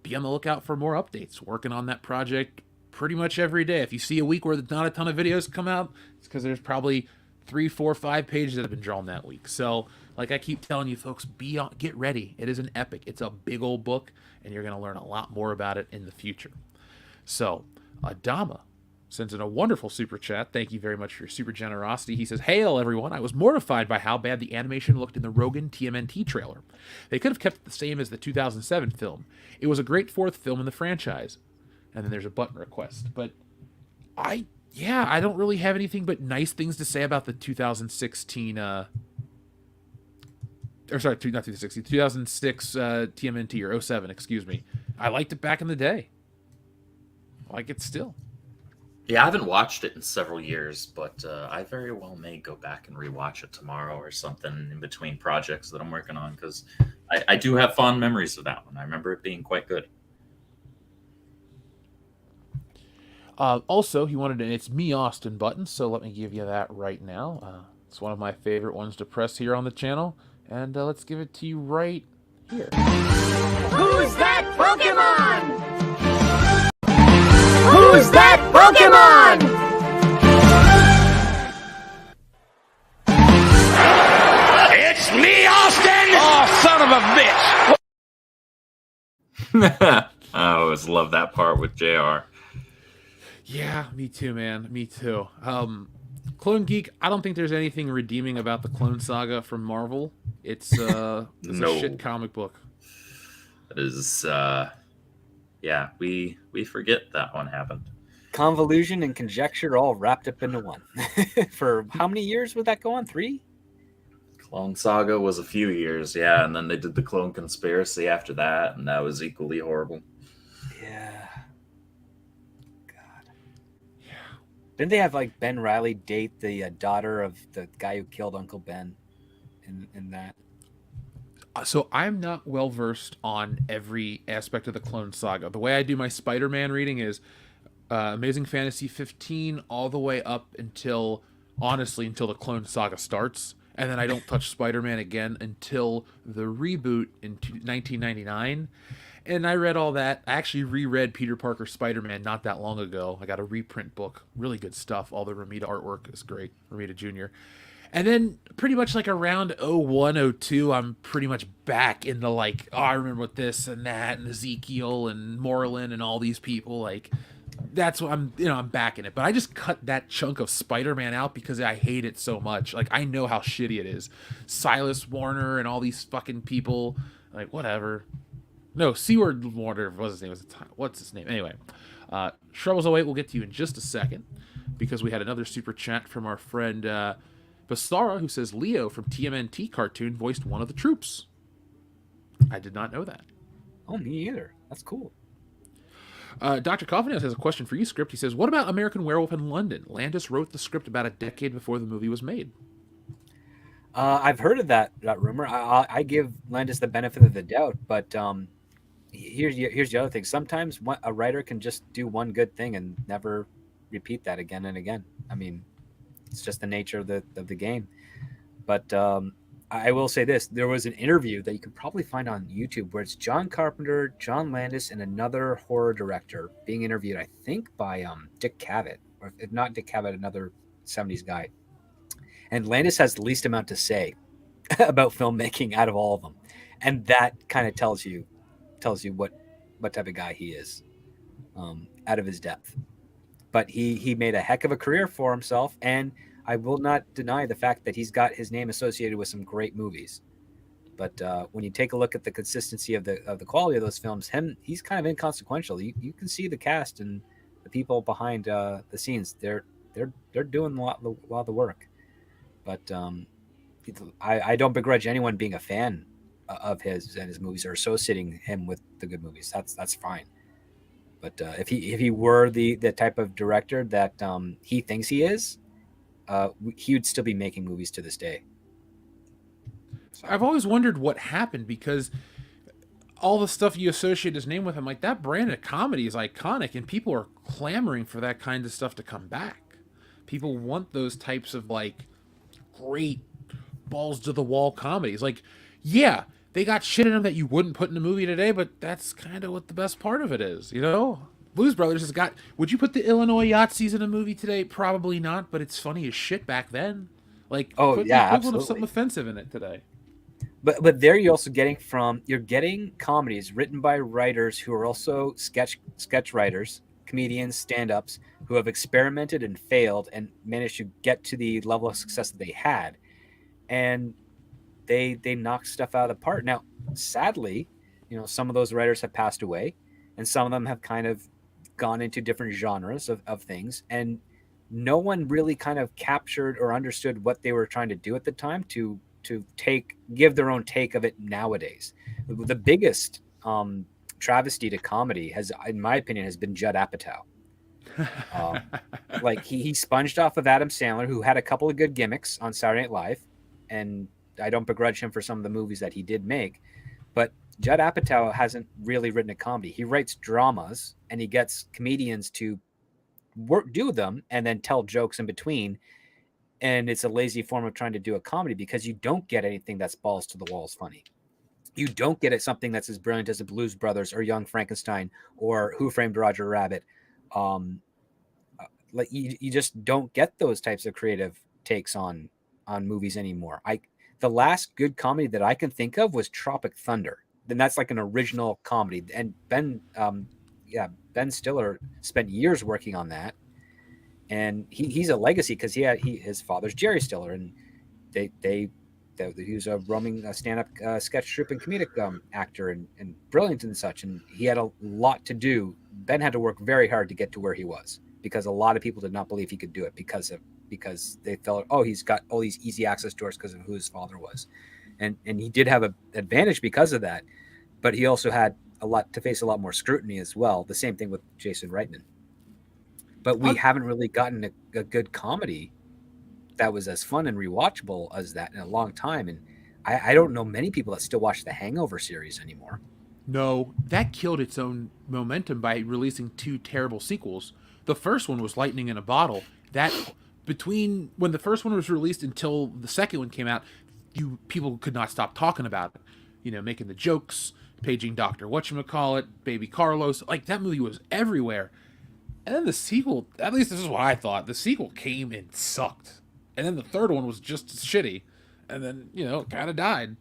be on the lookout for more updates. Working on that project pretty much every day. If you see a week where not a ton of videos come out, it's because there's probably 3, 4, 5 pages that have been drawn that week. So, like I keep telling you folks, get ready. It is an epic. It's a big old book, and you're going to learn a lot more about it in the future. So, Adama sends in a wonderful super chat. Thank you very much for your super generosity. He says, "Hail, everyone. I was mortified by how bad the animation looked in the Rogan TMNT trailer. They could have kept it the same as the 2007 film. It was a great 4th film in the franchise." And then there's a button request. But I don't really have anything but nice things to say about the 2016, not 2016, 2006 TMNT, or 07, excuse me. I liked it back in the day. I like it still. Yeah, I haven't watched it in several years, but I very well may go back and rewatch it tomorrow or something in between projects that I'm working on, because I do have fond memories of that one. I remember it being quite good. Also, he wanted an "It's Me, Austin" button, so let me give you that right now. It's one of my favorite ones to press here on the channel, and let's give it to you right here. Who's that Pokemon? Who's that Pokemon? It's me, Austin! Oh, son of a bitch! I always love that part with JR. Yeah, me too, man. Me too. Clone Geek, I don't think there's anything redeeming about the Clone Saga from Marvel. It's a shit comic book. It is, we forget that one happened. Convolution and conjecture all wrapped up into one. For how many years would that go on? 3? Clone Saga was a few years, yeah, and then they did the Clone Conspiracy after that, and that was equally horrible. Yeah. God. Yeah. Didn't they have like Ben Reilly date the daughter of the guy who killed Uncle Ben in that? So I'm not well versed on every aspect of the Clone Saga. The way I do my Spider-Man reading is Amazing Fantasy 15 all the way up until the Clone Saga starts. and then I don't touch Spider-Man again until the reboot in 1999. And I read all that. I actually reread Peter Parker's Spider-Man not that long ago. I got a reprint book. Really good stuff. All the Romita artwork is great. Romita Jr. And then pretty much like around 01, 02, I'm pretty much back into like, oh, I remember what this and that and Ezekiel and Moreland and all these people. Like, that's what I'm back in it. But I just cut that chunk of Spider-Man out because I hate it so much. Like, I know how shitty it is. Silas Warner and all these fucking people. Like, whatever. No, Seward Warner was his name. What's his name? Anyway, Shrubbles08 we'll get to you in just a second because we had another super chat from our friend Basara, who says Leo from TMNT cartoon voiced one of the troops. I did not know that. Oh, me either. That's cool. Dr. Coffin has a question for you, Script. He says, what about American Werewolf in London? Landis wrote the script about a decade before the movie was made. I've heard of that rumor. I give Landis the benefit of the doubt, but here's the other thing. Sometimes a writer can just do one good thing and never repeat that again and again. I mean, it's just the nature of the game. But I will say this. There was an interview that you can probably find on YouTube where it's John Carpenter, John Landis, and another horror director being interviewed, I think, by Dick Cavett. Or if not Dick Cavett, another 70s guy. And Landis has the least amount to say about filmmaking out of all of them. And that kind of tells you what type of guy he is out of his depth. But he made a heck of a career for himself, and I will not deny the fact that he's got his name associated with some great movies. But when you take a look at the consistency of the quality of those films, he's kind of inconsequential. You can see the cast and the people behind the scenes. They're doing a lot of the work. But I don't begrudge anyone being a fan of his and his movies or associating him with the good movies. That's fine. But if he were the type of director that he thinks he is, he would still be making movies to this day. So I've always wondered what happened because all the stuff you associate his name with, I'm like, that brand of comedy is iconic, and people are clamoring for that kind of stuff to come back. People want those types of like great balls to the wall comedies. Like, yeah, they got shit in them that you wouldn't put in a movie today, but that's kind of what the best part of it is, you know? Blues Brothers has got... Would you put the Illinois Yahtzees in a movie today? Probably not, but it's funny as shit back then. Like, oh, put yeah, the equivalent absolutely. of something offensive in it today. But there you're also getting comedies written by writers who are also sketch writers, comedians, stand-ups, who have experimented and failed and managed to get to the level of success that they had. And they knock stuff out of the park. Now, sadly, some of those writers have passed away, and some of them have kind of gone into different genres of things, and no one really kind of captured or understood what they were trying to do at the time to give their own take of it nowadays. The biggest travesty to comedy has, in my opinion, has been Judd Apatow. Like he sponged off of Adam Sandler, who had a couple of good gimmicks on Saturday Night Live, and I don't begrudge him for some of the movies that he did make, but Judd Apatow hasn't really written a comedy. He writes dramas, and he gets comedians to do them and then tell jokes in between. And it's a lazy form of trying to do a comedy because you don't get anything that's balls to the walls funny. You don't get it something that's as brilliant as the Blues Brothers or Young Frankenstein or Who Framed Roger Rabbit. Like you just don't get those types of creative takes on movies anymore. The last good comedy that I can think of was Tropic Thunder. Then that's like an original comedy. And Ben Stiller spent years working on that. And he's a legacy because his father's Jerry Stiller, and he was a roaming stand-up sketch troupe and comedic actor and brilliant and such. And he had a lot to do. Ben had to work very hard to get to where he was because a lot of people did not believe he could do it because they felt, oh, he's got all these easy access doors because of who his father was. And he did have an advantage because of that, but he also had to face a lot more scrutiny as well. The same thing with Jason Reitman. But we haven't really gotten a good comedy that was as fun and rewatchable as that in a long time. And I don't know many people that still watch the Hangover series anymore. No, that killed its own momentum by releasing 2 terrible sequels. The first one was Lightning in a Bottle. That between when the first one was released until the second one came out, people could not stop talking about it. You know, making the jokes, paging Dr. Whatchamacallit, Baby Carlos. Like, that movie was everywhere. And then the sequel, at least this is what I thought, the sequel came and sucked. And then the third one was just as shitty. And then, you know, it kind of died.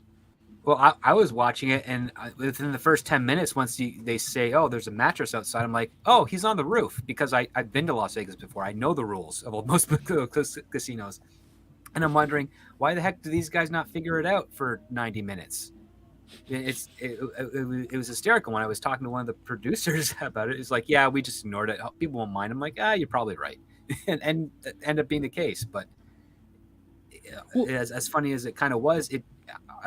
Well, I was watching it, and within the first 10 minutes, once they say, oh, there's a mattress outside, I'm like, oh, he's on the roof, because I've been to Las Vegas before. I know the rules of most casinos. And I'm wondering, why the heck do these guys not figure it out for 90 minutes? It was hysterical. When I was talking to one of the producers about it, it's like, yeah, we just ignored it. People won't mind. I'm like, you're probably right. and ended up being the case. But as funny as it kind of was,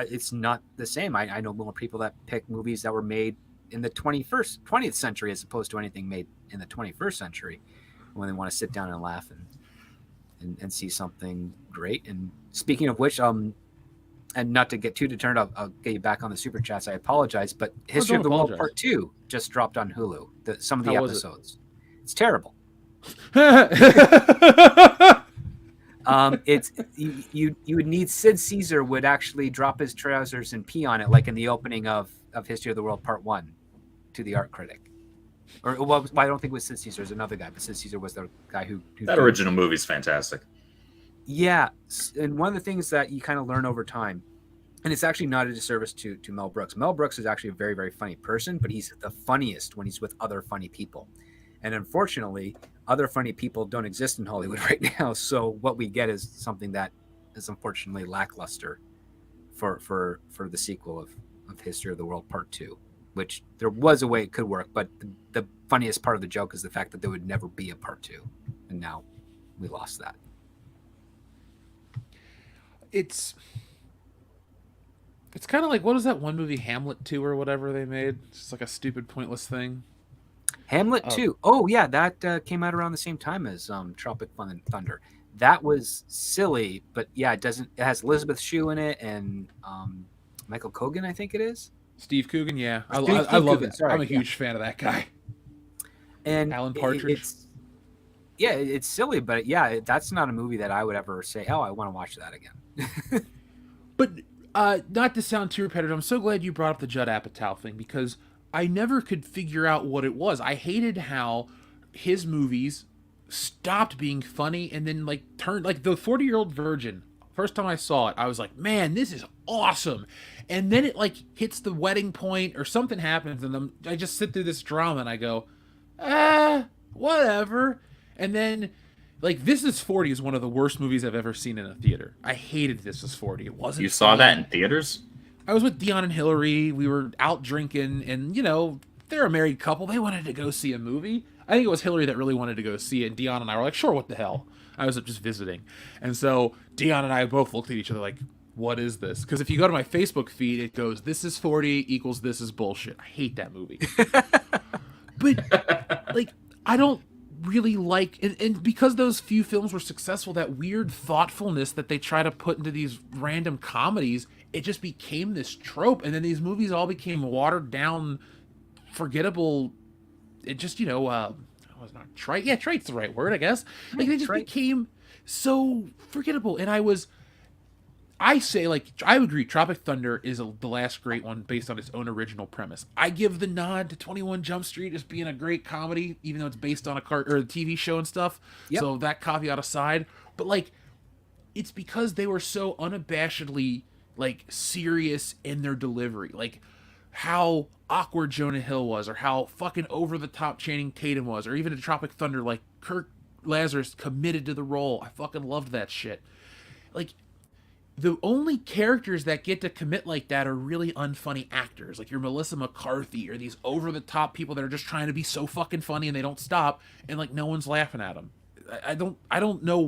it's not the same. I know more people that pick movies that were made in the 20th century as opposed to anything made in the 21st century when they want to sit down and laugh and see something great. And speaking of which, and not to get too determined, I'll get you back on the super chats. I apologize, but History of the World Part 2 just dropped on Hulu. Some of the episodes. It's terrible. It's you would need Sid Caesar would actually drop his trousers and pee on it, like in the opening of History of the World Part 1 to the art critic. Or well, I don't think it was Sid Caesar, it was another guy, but Sid Caesar was the guy who that original movie's fantastic. Yeah, and one of the things that you kind of learn over time, and it's actually not a disservice to Mel Brooks. Mel Brooks is actually a very, very funny person, but he's the funniest when he's with other funny people. And unfortunately, other funny people don't exist in Hollywood right now. So what we get is something that is unfortunately lackluster for the sequel of History of the World Part 2, which there was a way it could work, but the funniest part of the joke is the fact that there would never be a Part 2. And now we lost that. It's kind of like, what was that one movie, Hamlet 2 or whatever they made? It's just like a stupid, pointless thing. Hamlet 2. Oh, yeah, that came out around the same time as Tropic Thunder. That was silly, but yeah, it has Elizabeth Shue in it and Michael Coogan, I think it is. Steve Coogan, yeah. I love it. I'm a huge fan of that guy. And Alan Partridge. It's silly, but yeah, that's not a movie that I would ever say, oh, I want to watch that again. But not to sound too repetitive, I'm so glad you brought up the Judd Apatow thing, because I never could figure out what it was. I hated how his movies stopped being funny and then turned, like the 40-Year-Old Virgin. First time I saw it, I was like, man, this is awesome. And then it hits the wedding point or something happens, and I just sit through this drama and I go, whatever. And then This Is 40 is one of the worst movies I've ever seen in a theater. I hated This Is 40. It wasn't. You saw that in theaters? I was with Dion and Hillary. We were out drinking, and they're a married couple. They wanted to go see a movie. I think it was Hillary that really wanted to go see it, and Dion and I were like, sure, what the hell? I was just visiting. And so Dion and I both looked at each other like, what is this? Because if you go to my Facebook feed, it goes, This Is 40 equals This Is Bullshit. I hate that movie. But, I don't really and because those few films were successful, that weird thoughtfulness that they try to put into these random comedies, it just became this trope, and then these movies all became watered down, forgettable. It just was not trite. Yeah, trite's the right word, I guess. They just became so forgettable, and I would agree, Tropic Thunder is the last great one based on its own original premise. I give the nod to 21 Jump Street as being a great comedy, even though it's based on a TV show and stuff. Yep. So that caveat aside, but it's because they were so unabashedly serious in their delivery, how awkward Jonah Hill was, or how fucking over the top Channing Tatum was, or even in Tropic Thunder, Kirk Lazarus committed to the role. I fucking loved that shit. The only characters that get to commit like that are really unfunny actors, like your Melissa McCarthy, or these over-the-top people that are just trying to be so fucking funny and they don't stop, and no one's laughing at them. I don't know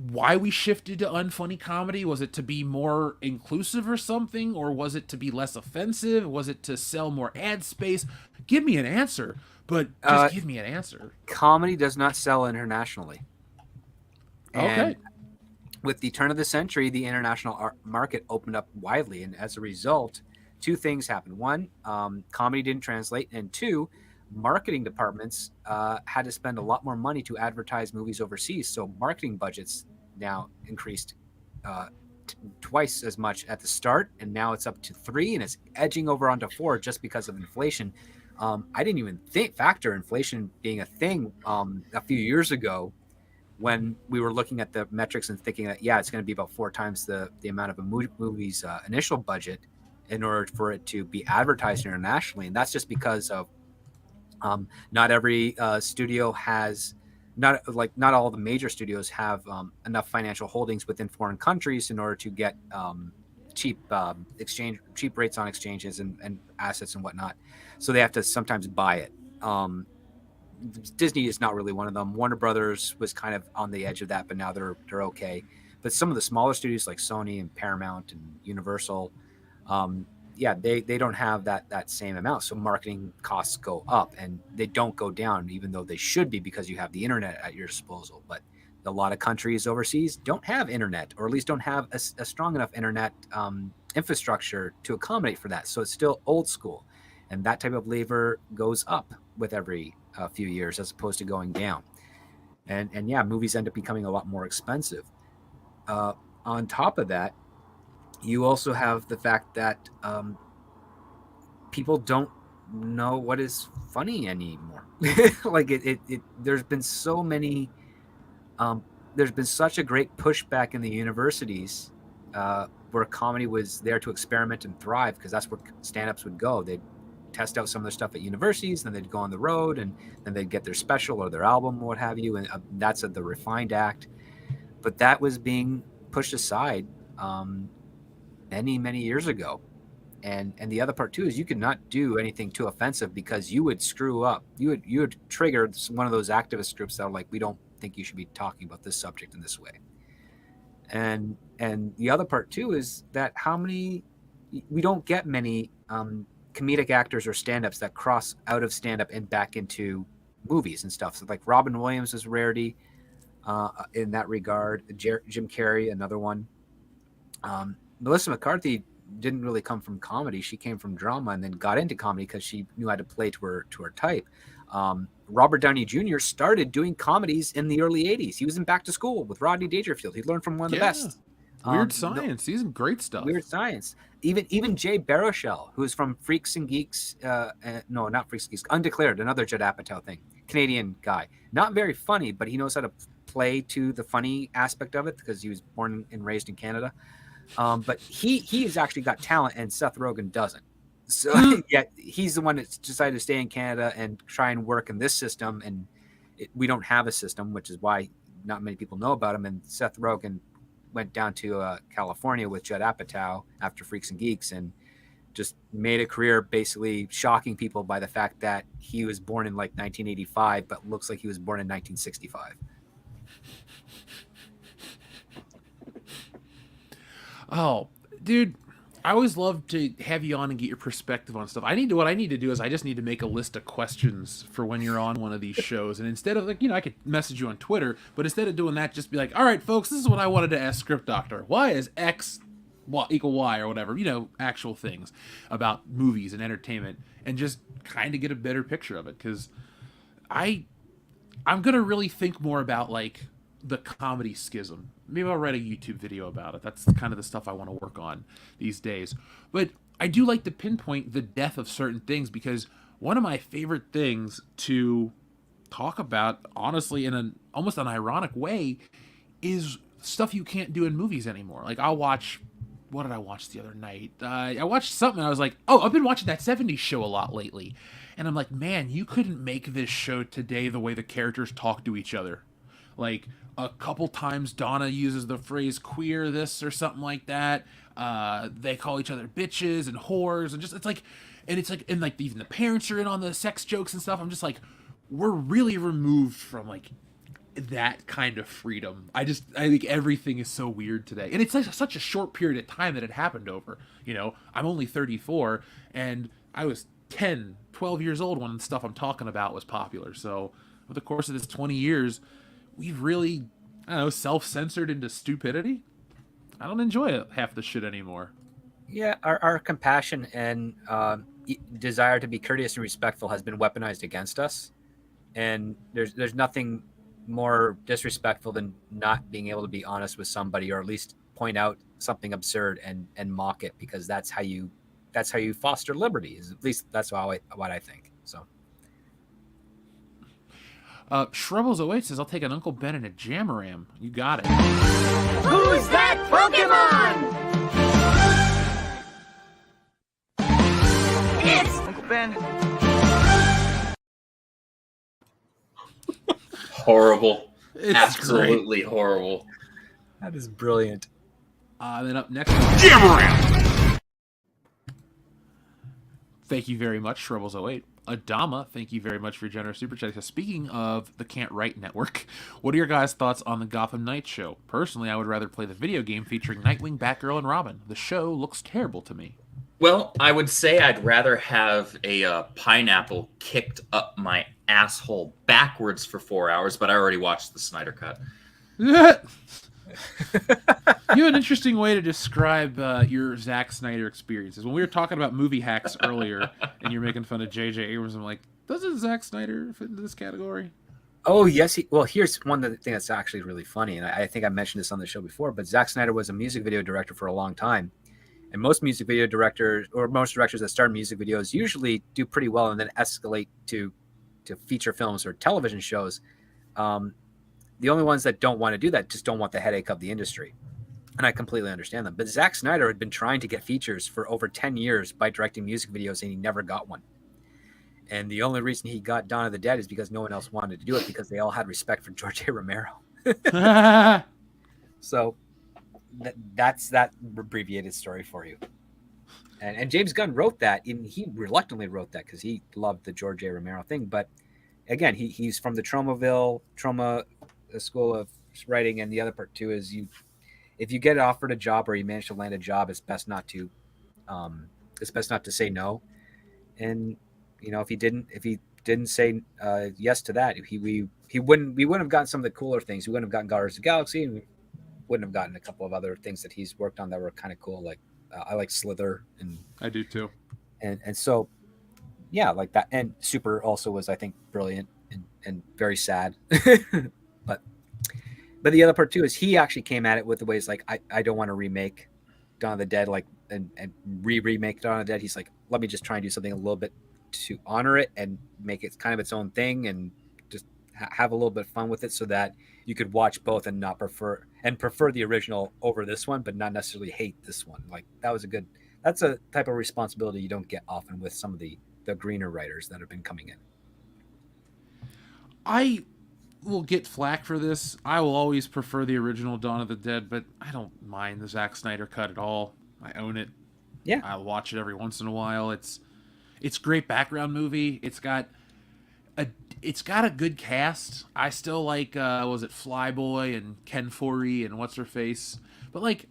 why we shifted to unfunny comedy. Was it to be more inclusive or something, or was it to be less offensive? Was it to sell more ad space? Give me an answer, but just give me an answer. Comedy does not sell internationally. Okay. With the turn of the century, the international market opened up widely, and as a result, two things happened. One, comedy didn't translate, and two, marketing departments had to spend a lot more money to advertise movies overseas. So marketing budgets now increased twice as much at the start, and now it's up to 3, and it's edging over onto 4 just because of inflation. I didn't even factor inflation being a thing a few years ago when we were looking at the metrics and thinking that, yeah, it's going to be about 4 times the amount of a movie's initial budget in order for it to be advertised internationally. And that's just because of not every studio has, not all the major studios have enough financial holdings within foreign countries in order to get cheap rates on exchanges and assets and whatnot. So they have to sometimes buy it. Disney is not really one of them. Warner Brothers was kind of on the edge of that, but now they're okay. But some of the smaller studios like Sony and Paramount and Universal, they don't have that same amount. So marketing costs go up, and they don't go down, even though they should be, because you have the internet at your disposal. But a lot of countries overseas don't have internet, or at least don't have a strong enough internet infrastructure to accommodate for that. So it's still old school, and that type of labor goes up with every few years as opposed to going down. And movies end up becoming a lot more expensive. On top of that, you also have the fact that people don't know what is funny anymore. Like there's been so many, there's been such a great pushback in the universities where comedy was there to experiment and thrive, because that's where stand-ups would go. They'd test out some of their stuff at universities, then they'd go on the road, and then they'd get their special or their album or what have you, and that's the refined act. But that was being pushed aside many years ago. And the other part too is you could not do anything too offensive, because you would screw up. You would trigger one of those activist groups that are like, we don't think you should be talking about this subject in this way. And the other part too is that we don't get many comedic actors or stand-ups that cross out of stand-up and back into movies and stuff. So like Robin Williams is a rarity in that regard. Jim Carrey, another one. Melissa McCarthy didn't really come from comedy. She came from drama and then got into comedy because she knew how to play to her type. Robert Downey Jr. started doing comedies in the early 80s. He was in Back to School with Rodney Dangerfield. He learned from one of the best. Weird Science. He's in great stuff. Weird Science. Even Jay Baruchel, who's from Freaks and Geeks. No, not Freaks and Geeks. Undeclared, another Judd Apatow thing. Canadian guy. Not very funny, but he knows how to play to the funny aspect of it because he was born and raised in Canada. But he's actually got talent, and Seth Rogen doesn't. So yeah, he's the one that's decided to stay in Canada and try and work in this system. And we don't have a system, which is why not many people know about him. And Seth Rogen went down to California with Judd Apatow after Freaks and Geeks and just made a career basically shocking people by the fact that he was born in like 1985, but looks like he was born in 1965. Oh, dude, I always love to have you on and get your perspective on stuff. What I need to do is I just need to make a list of questions for when you're on one of these shows. And instead of I could message you on Twitter, but instead of doing that, just be like, all right, folks, this is what I wanted to ask Script Doctor. Why is X equal Y or whatever, actual things about movies and entertainment, and just kind of get a better picture of it. Cause I'm going to really think more about like the comedy schism. Maybe I'll write a YouTube video about it. That's kind of the stuff I want to work on these days. But I do like to pinpoint the death of certain things, because one of my favorite things to talk about, honestly, in almost an ironic way, is stuff you can't do in movies anymore. Like what did I watch the other night? I watched something and I was like, oh, I've been watching that 70s show a lot lately. And I'm like, man, you couldn't make this show today the way the characters talk to each other. Like, a couple times Donna uses the phrase queer this or something like that. They call each other bitches and whores, and even the parents are in on the sex jokes and stuff. I'm just like, we're really removed from like that kind of freedom. I think everything is so weird today. And it's like such a short period of time that it happened over. I'm only 34 and I was 10, 12 years old when the stuff I'm talking about was popular. So over the course of this 20 years, we've really, self-censored into stupidity. I don't enjoy half the shit anymore. Yeah, our compassion and desire to be courteous and respectful has been weaponized against us, and there's nothing more disrespectful than not being able to be honest with somebody, or at least point out something absurd and mock it, because that's how you foster liberty. At least that's what I think. So Shrubbles08 says, I'll take an Uncle Ben and a Jamaram. You got it. Who's that Pokemon? It's Uncle Ben. Horrible. It's Absolutely horrible. that is brilliant. Then up next, thank you very much, Shrubbles08. Adama, thank you very much for your generous super chat. Speaking of the Can't Write Network, what are your guys' thoughts on the Gotham Knights show? Personally, I would rather play the video game featuring Nightwing, Batgirl, and Robin. The show looks terrible to me. Well, I would say I'd rather have a pineapple kicked up my asshole backwards for 4 hours, but I already watched the Snyder Cut. You have an interesting way to describe your Zack Snyder experiences. When we were talking about movie hacks earlier, and you're making fun of J.J. Abrams, I'm like, doesn't Zack Snyder fit into this category? Oh, yes. Here's one thing that's actually really funny, and I think I mentioned this on the show before, but Zack Snyder was a music video director for a long time. And most music video directors, or most directors that start music videos, usually do pretty well and then escalate to feature films or television shows. The only ones that don't want to do that just don't want the headache of the industry. And I completely understand them. But Zack Snyder had been trying to get features for over 10 years by directing music videos, and he never got one. And the only reason he got Dawn of the Dead is because no one else wanted to do it, because they all had respect for George A. Romero. So that's that abbreviated story for you. And James Gunn wrote that, and he reluctantly wrote that because he loved the George A. Romero thing. But again, he's from the Trauma School of Writing, and the other part too is if you get offered a job or you manage to land a job, it's best not to say no. And if he didn't say yes to that, we wouldn't have gotten some of the cooler things. We wouldn't have gotten Guardians of the Galaxy, and we wouldn't have gotten a couple of other things that he's worked on that were kind of cool. Like I like Slither, and I do too. And so yeah, like that. And Super also was, I think, brilliant and very sad. But the other part too is he actually came at it with the ways like, I don't want to remake Dawn of the Dead, like and remake Dawn of the Dead. He's like, let me just try and do something a little bit to honor it and make it kind of its own thing, and just have a little bit of fun with it, so that you could watch both and not prefer the original over this one, but not necessarily hate this one. Like that's a type of responsibility you don't get often with some of the greener writers that have been coming in. I will get flack for this. I will always prefer the original Dawn of the Dead, but I don't mind the Zack Snyder cut at all. I own it. Yeah, I'll watch it every once in a while. It's great background movie. It's got a good cast. I still like was it Flyboy and Ken Foree and what's her face, but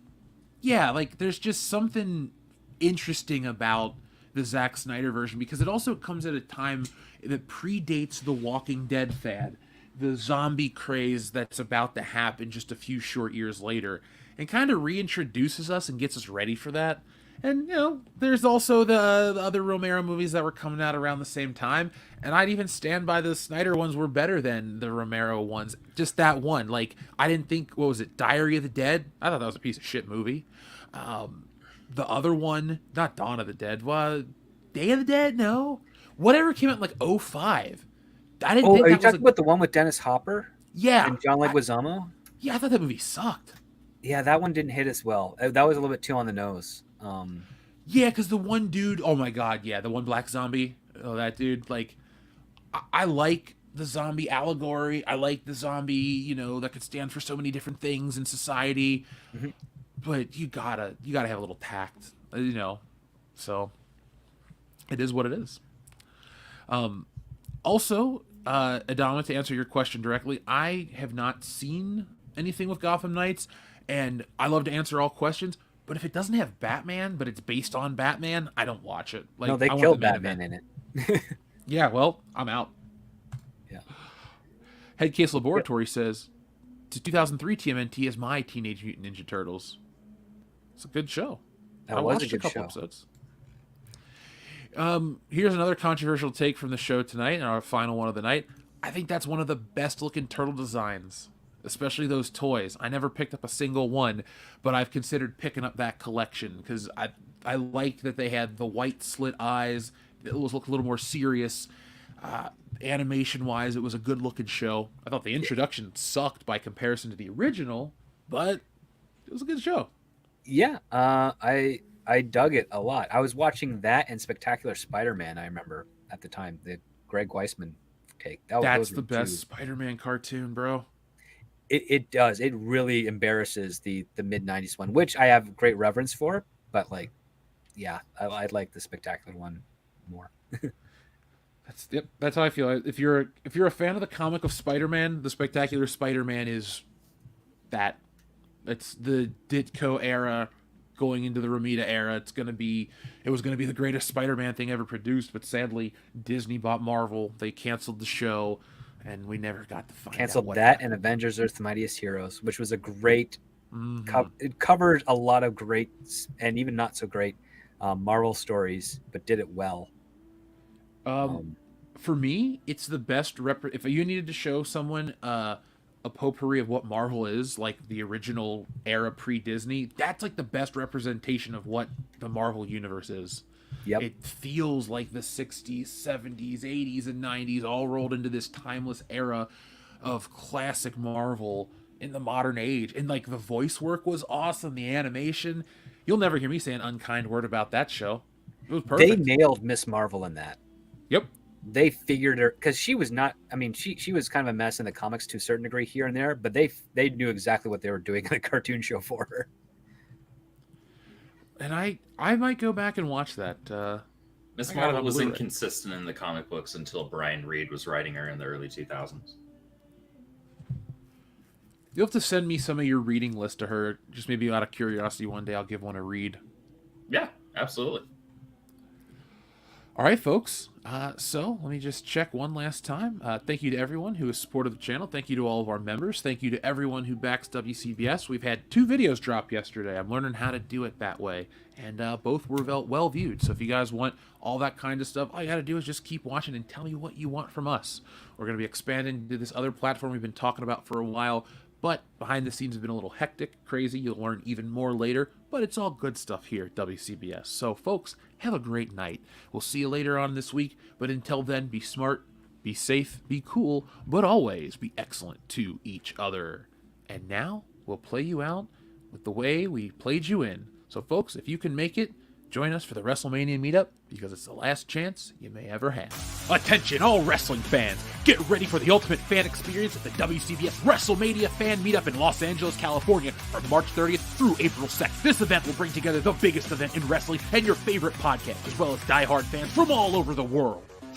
there's just something interesting about the Zack Snyder version, because it also comes at a time that predates the Walking Dead fad, the zombie craze that's about to happen just a few short years later, and kind of reintroduces us and gets us ready for that. And, there's also the other Romero movies that were coming out around the same time, and I'd even stand by the Snyder ones were better than the Romero ones. Just that one. Like, I didn't think, what was it, Diary of the Dead? I thought that was a piece of shit movie. The other one, not Dawn of the Dead, Day of the Dead? No. Whatever came out in, like, 2005. I didn't think are that you was talking about the one with Dennis Hopper? Yeah. And John Leguizamo? Yeah, I thought that movie sucked. Yeah, that one didn't hit as well. That was a little bit too on the nose. Yeah, because the one dude, oh my god, yeah, the one black zombie, that dude, like, I like the zombie allegory. I like the zombie, that could stand for so many different things in society. Mm-hmm. But you gotta have a little tact, so it is what it is. Also, Adama, to answer your question directly, I have not seen anything with Gotham Knights, and I love to answer all questions, but if it doesn't have Batman, but it's based on Batman, I don't watch it. Like, no, they killed Batman in it. Yeah, well, I'm out. Yeah. Headcase Laboratory says, to 2003 TMNT is my Teenage Mutant Ninja Turtles. It's a good show. That I was a watched good couple show. episodes. Here's another controversial take from the show tonight, and our final one of the night. I think that's one of the best looking turtle designs, especially those toys. I never picked up a single one, but I've considered picking up that collection because I like that they had the white slit eyes. It was look a little more serious. Animation wise, it was a good looking show. I thought the introduction sucked by comparison to the original, but it was a good show. Yeah, I dug it a lot. I was watching that and Spectacular Spider-Man. I remember at the time the Greg Weisman take. That's those were the best two. Spider-Man cartoon, bro. It does. It really embarrasses the mid '90s one, which I have great reverence for. But like, yeah, I like the Spectacular one more. That's how I feel. If you're a fan of the comic of Spider-Man, the Spectacular Spider-Man is that. It's the Ditko era going into the Romita era. It was gonna be the greatest Spider-Man thing ever produced, but sadly Disney bought Marvel. They canceled the show, and we never got to find Canceled out what that happened. and Avengers: Earth's Mightiest Heroes, which was a great. Mhm. It covered a lot of great and even not so great Marvel stories, but did it well. For me, it's the best if you needed to show someone a potpourri of what Marvel is, like the original era pre-Disney, that's like the best representation of what the Marvel universe is. Yep. It feels like the 60s, 70s, 80s, and 90s all rolled into this timeless era of classic Marvel in the modern age. And like the voice work was awesome, the animation. You'll never hear me say an unkind word about that show. It was perfect. They nailed Miss Marvel in that. Yep. They figured her because she was not. I mean, she was kind of a mess in the comics to a certain degree here and there, but they knew exactly what they were doing in a cartoon show for her. And I might go back and watch that. Miss I got it Marvel on was Blu-ray. inconsistent in the comic books until Brian Reed was writing her in the early 2000s. You'll have to send me some of your reading list to her. Just maybe out of curiosity, one day I'll give one a read. Yeah, absolutely. All right, folks. So let me just check one last time. Thank you to everyone who has supported the channel. Thank you to all of our members. Thank you to everyone who backs WCBS. We've had 2 videos drop yesterday. I'm learning how to do it that way. And both were well viewed. So if you guys want all that kind of stuff, all you got to do is just keep watching and tell me what you want from us. We're going to be expanding to this other platform we've been talking about for a while. But behind the scenes has been a little hectic, crazy. You'll learn even more later. But it's all good stuff here at WCBS. So, folks, have a great night. We'll see you later on this week. But until then, be smart, be safe, be cool, but always be excellent to each other. And now, we'll play you out with the way we played you in. So, folks, if you can make it, join us for the WrestleMania meetup, because it's the last chance you may ever have. Attention, all wrestling fans! Get ready for the ultimate fan experience at the WCBS WrestleMania Fan Meetup in Los Angeles, California, from March 30th through April 2nd. This event will bring together the biggest event in wrestling and your favorite podcast, as well as diehard fans from all over the world.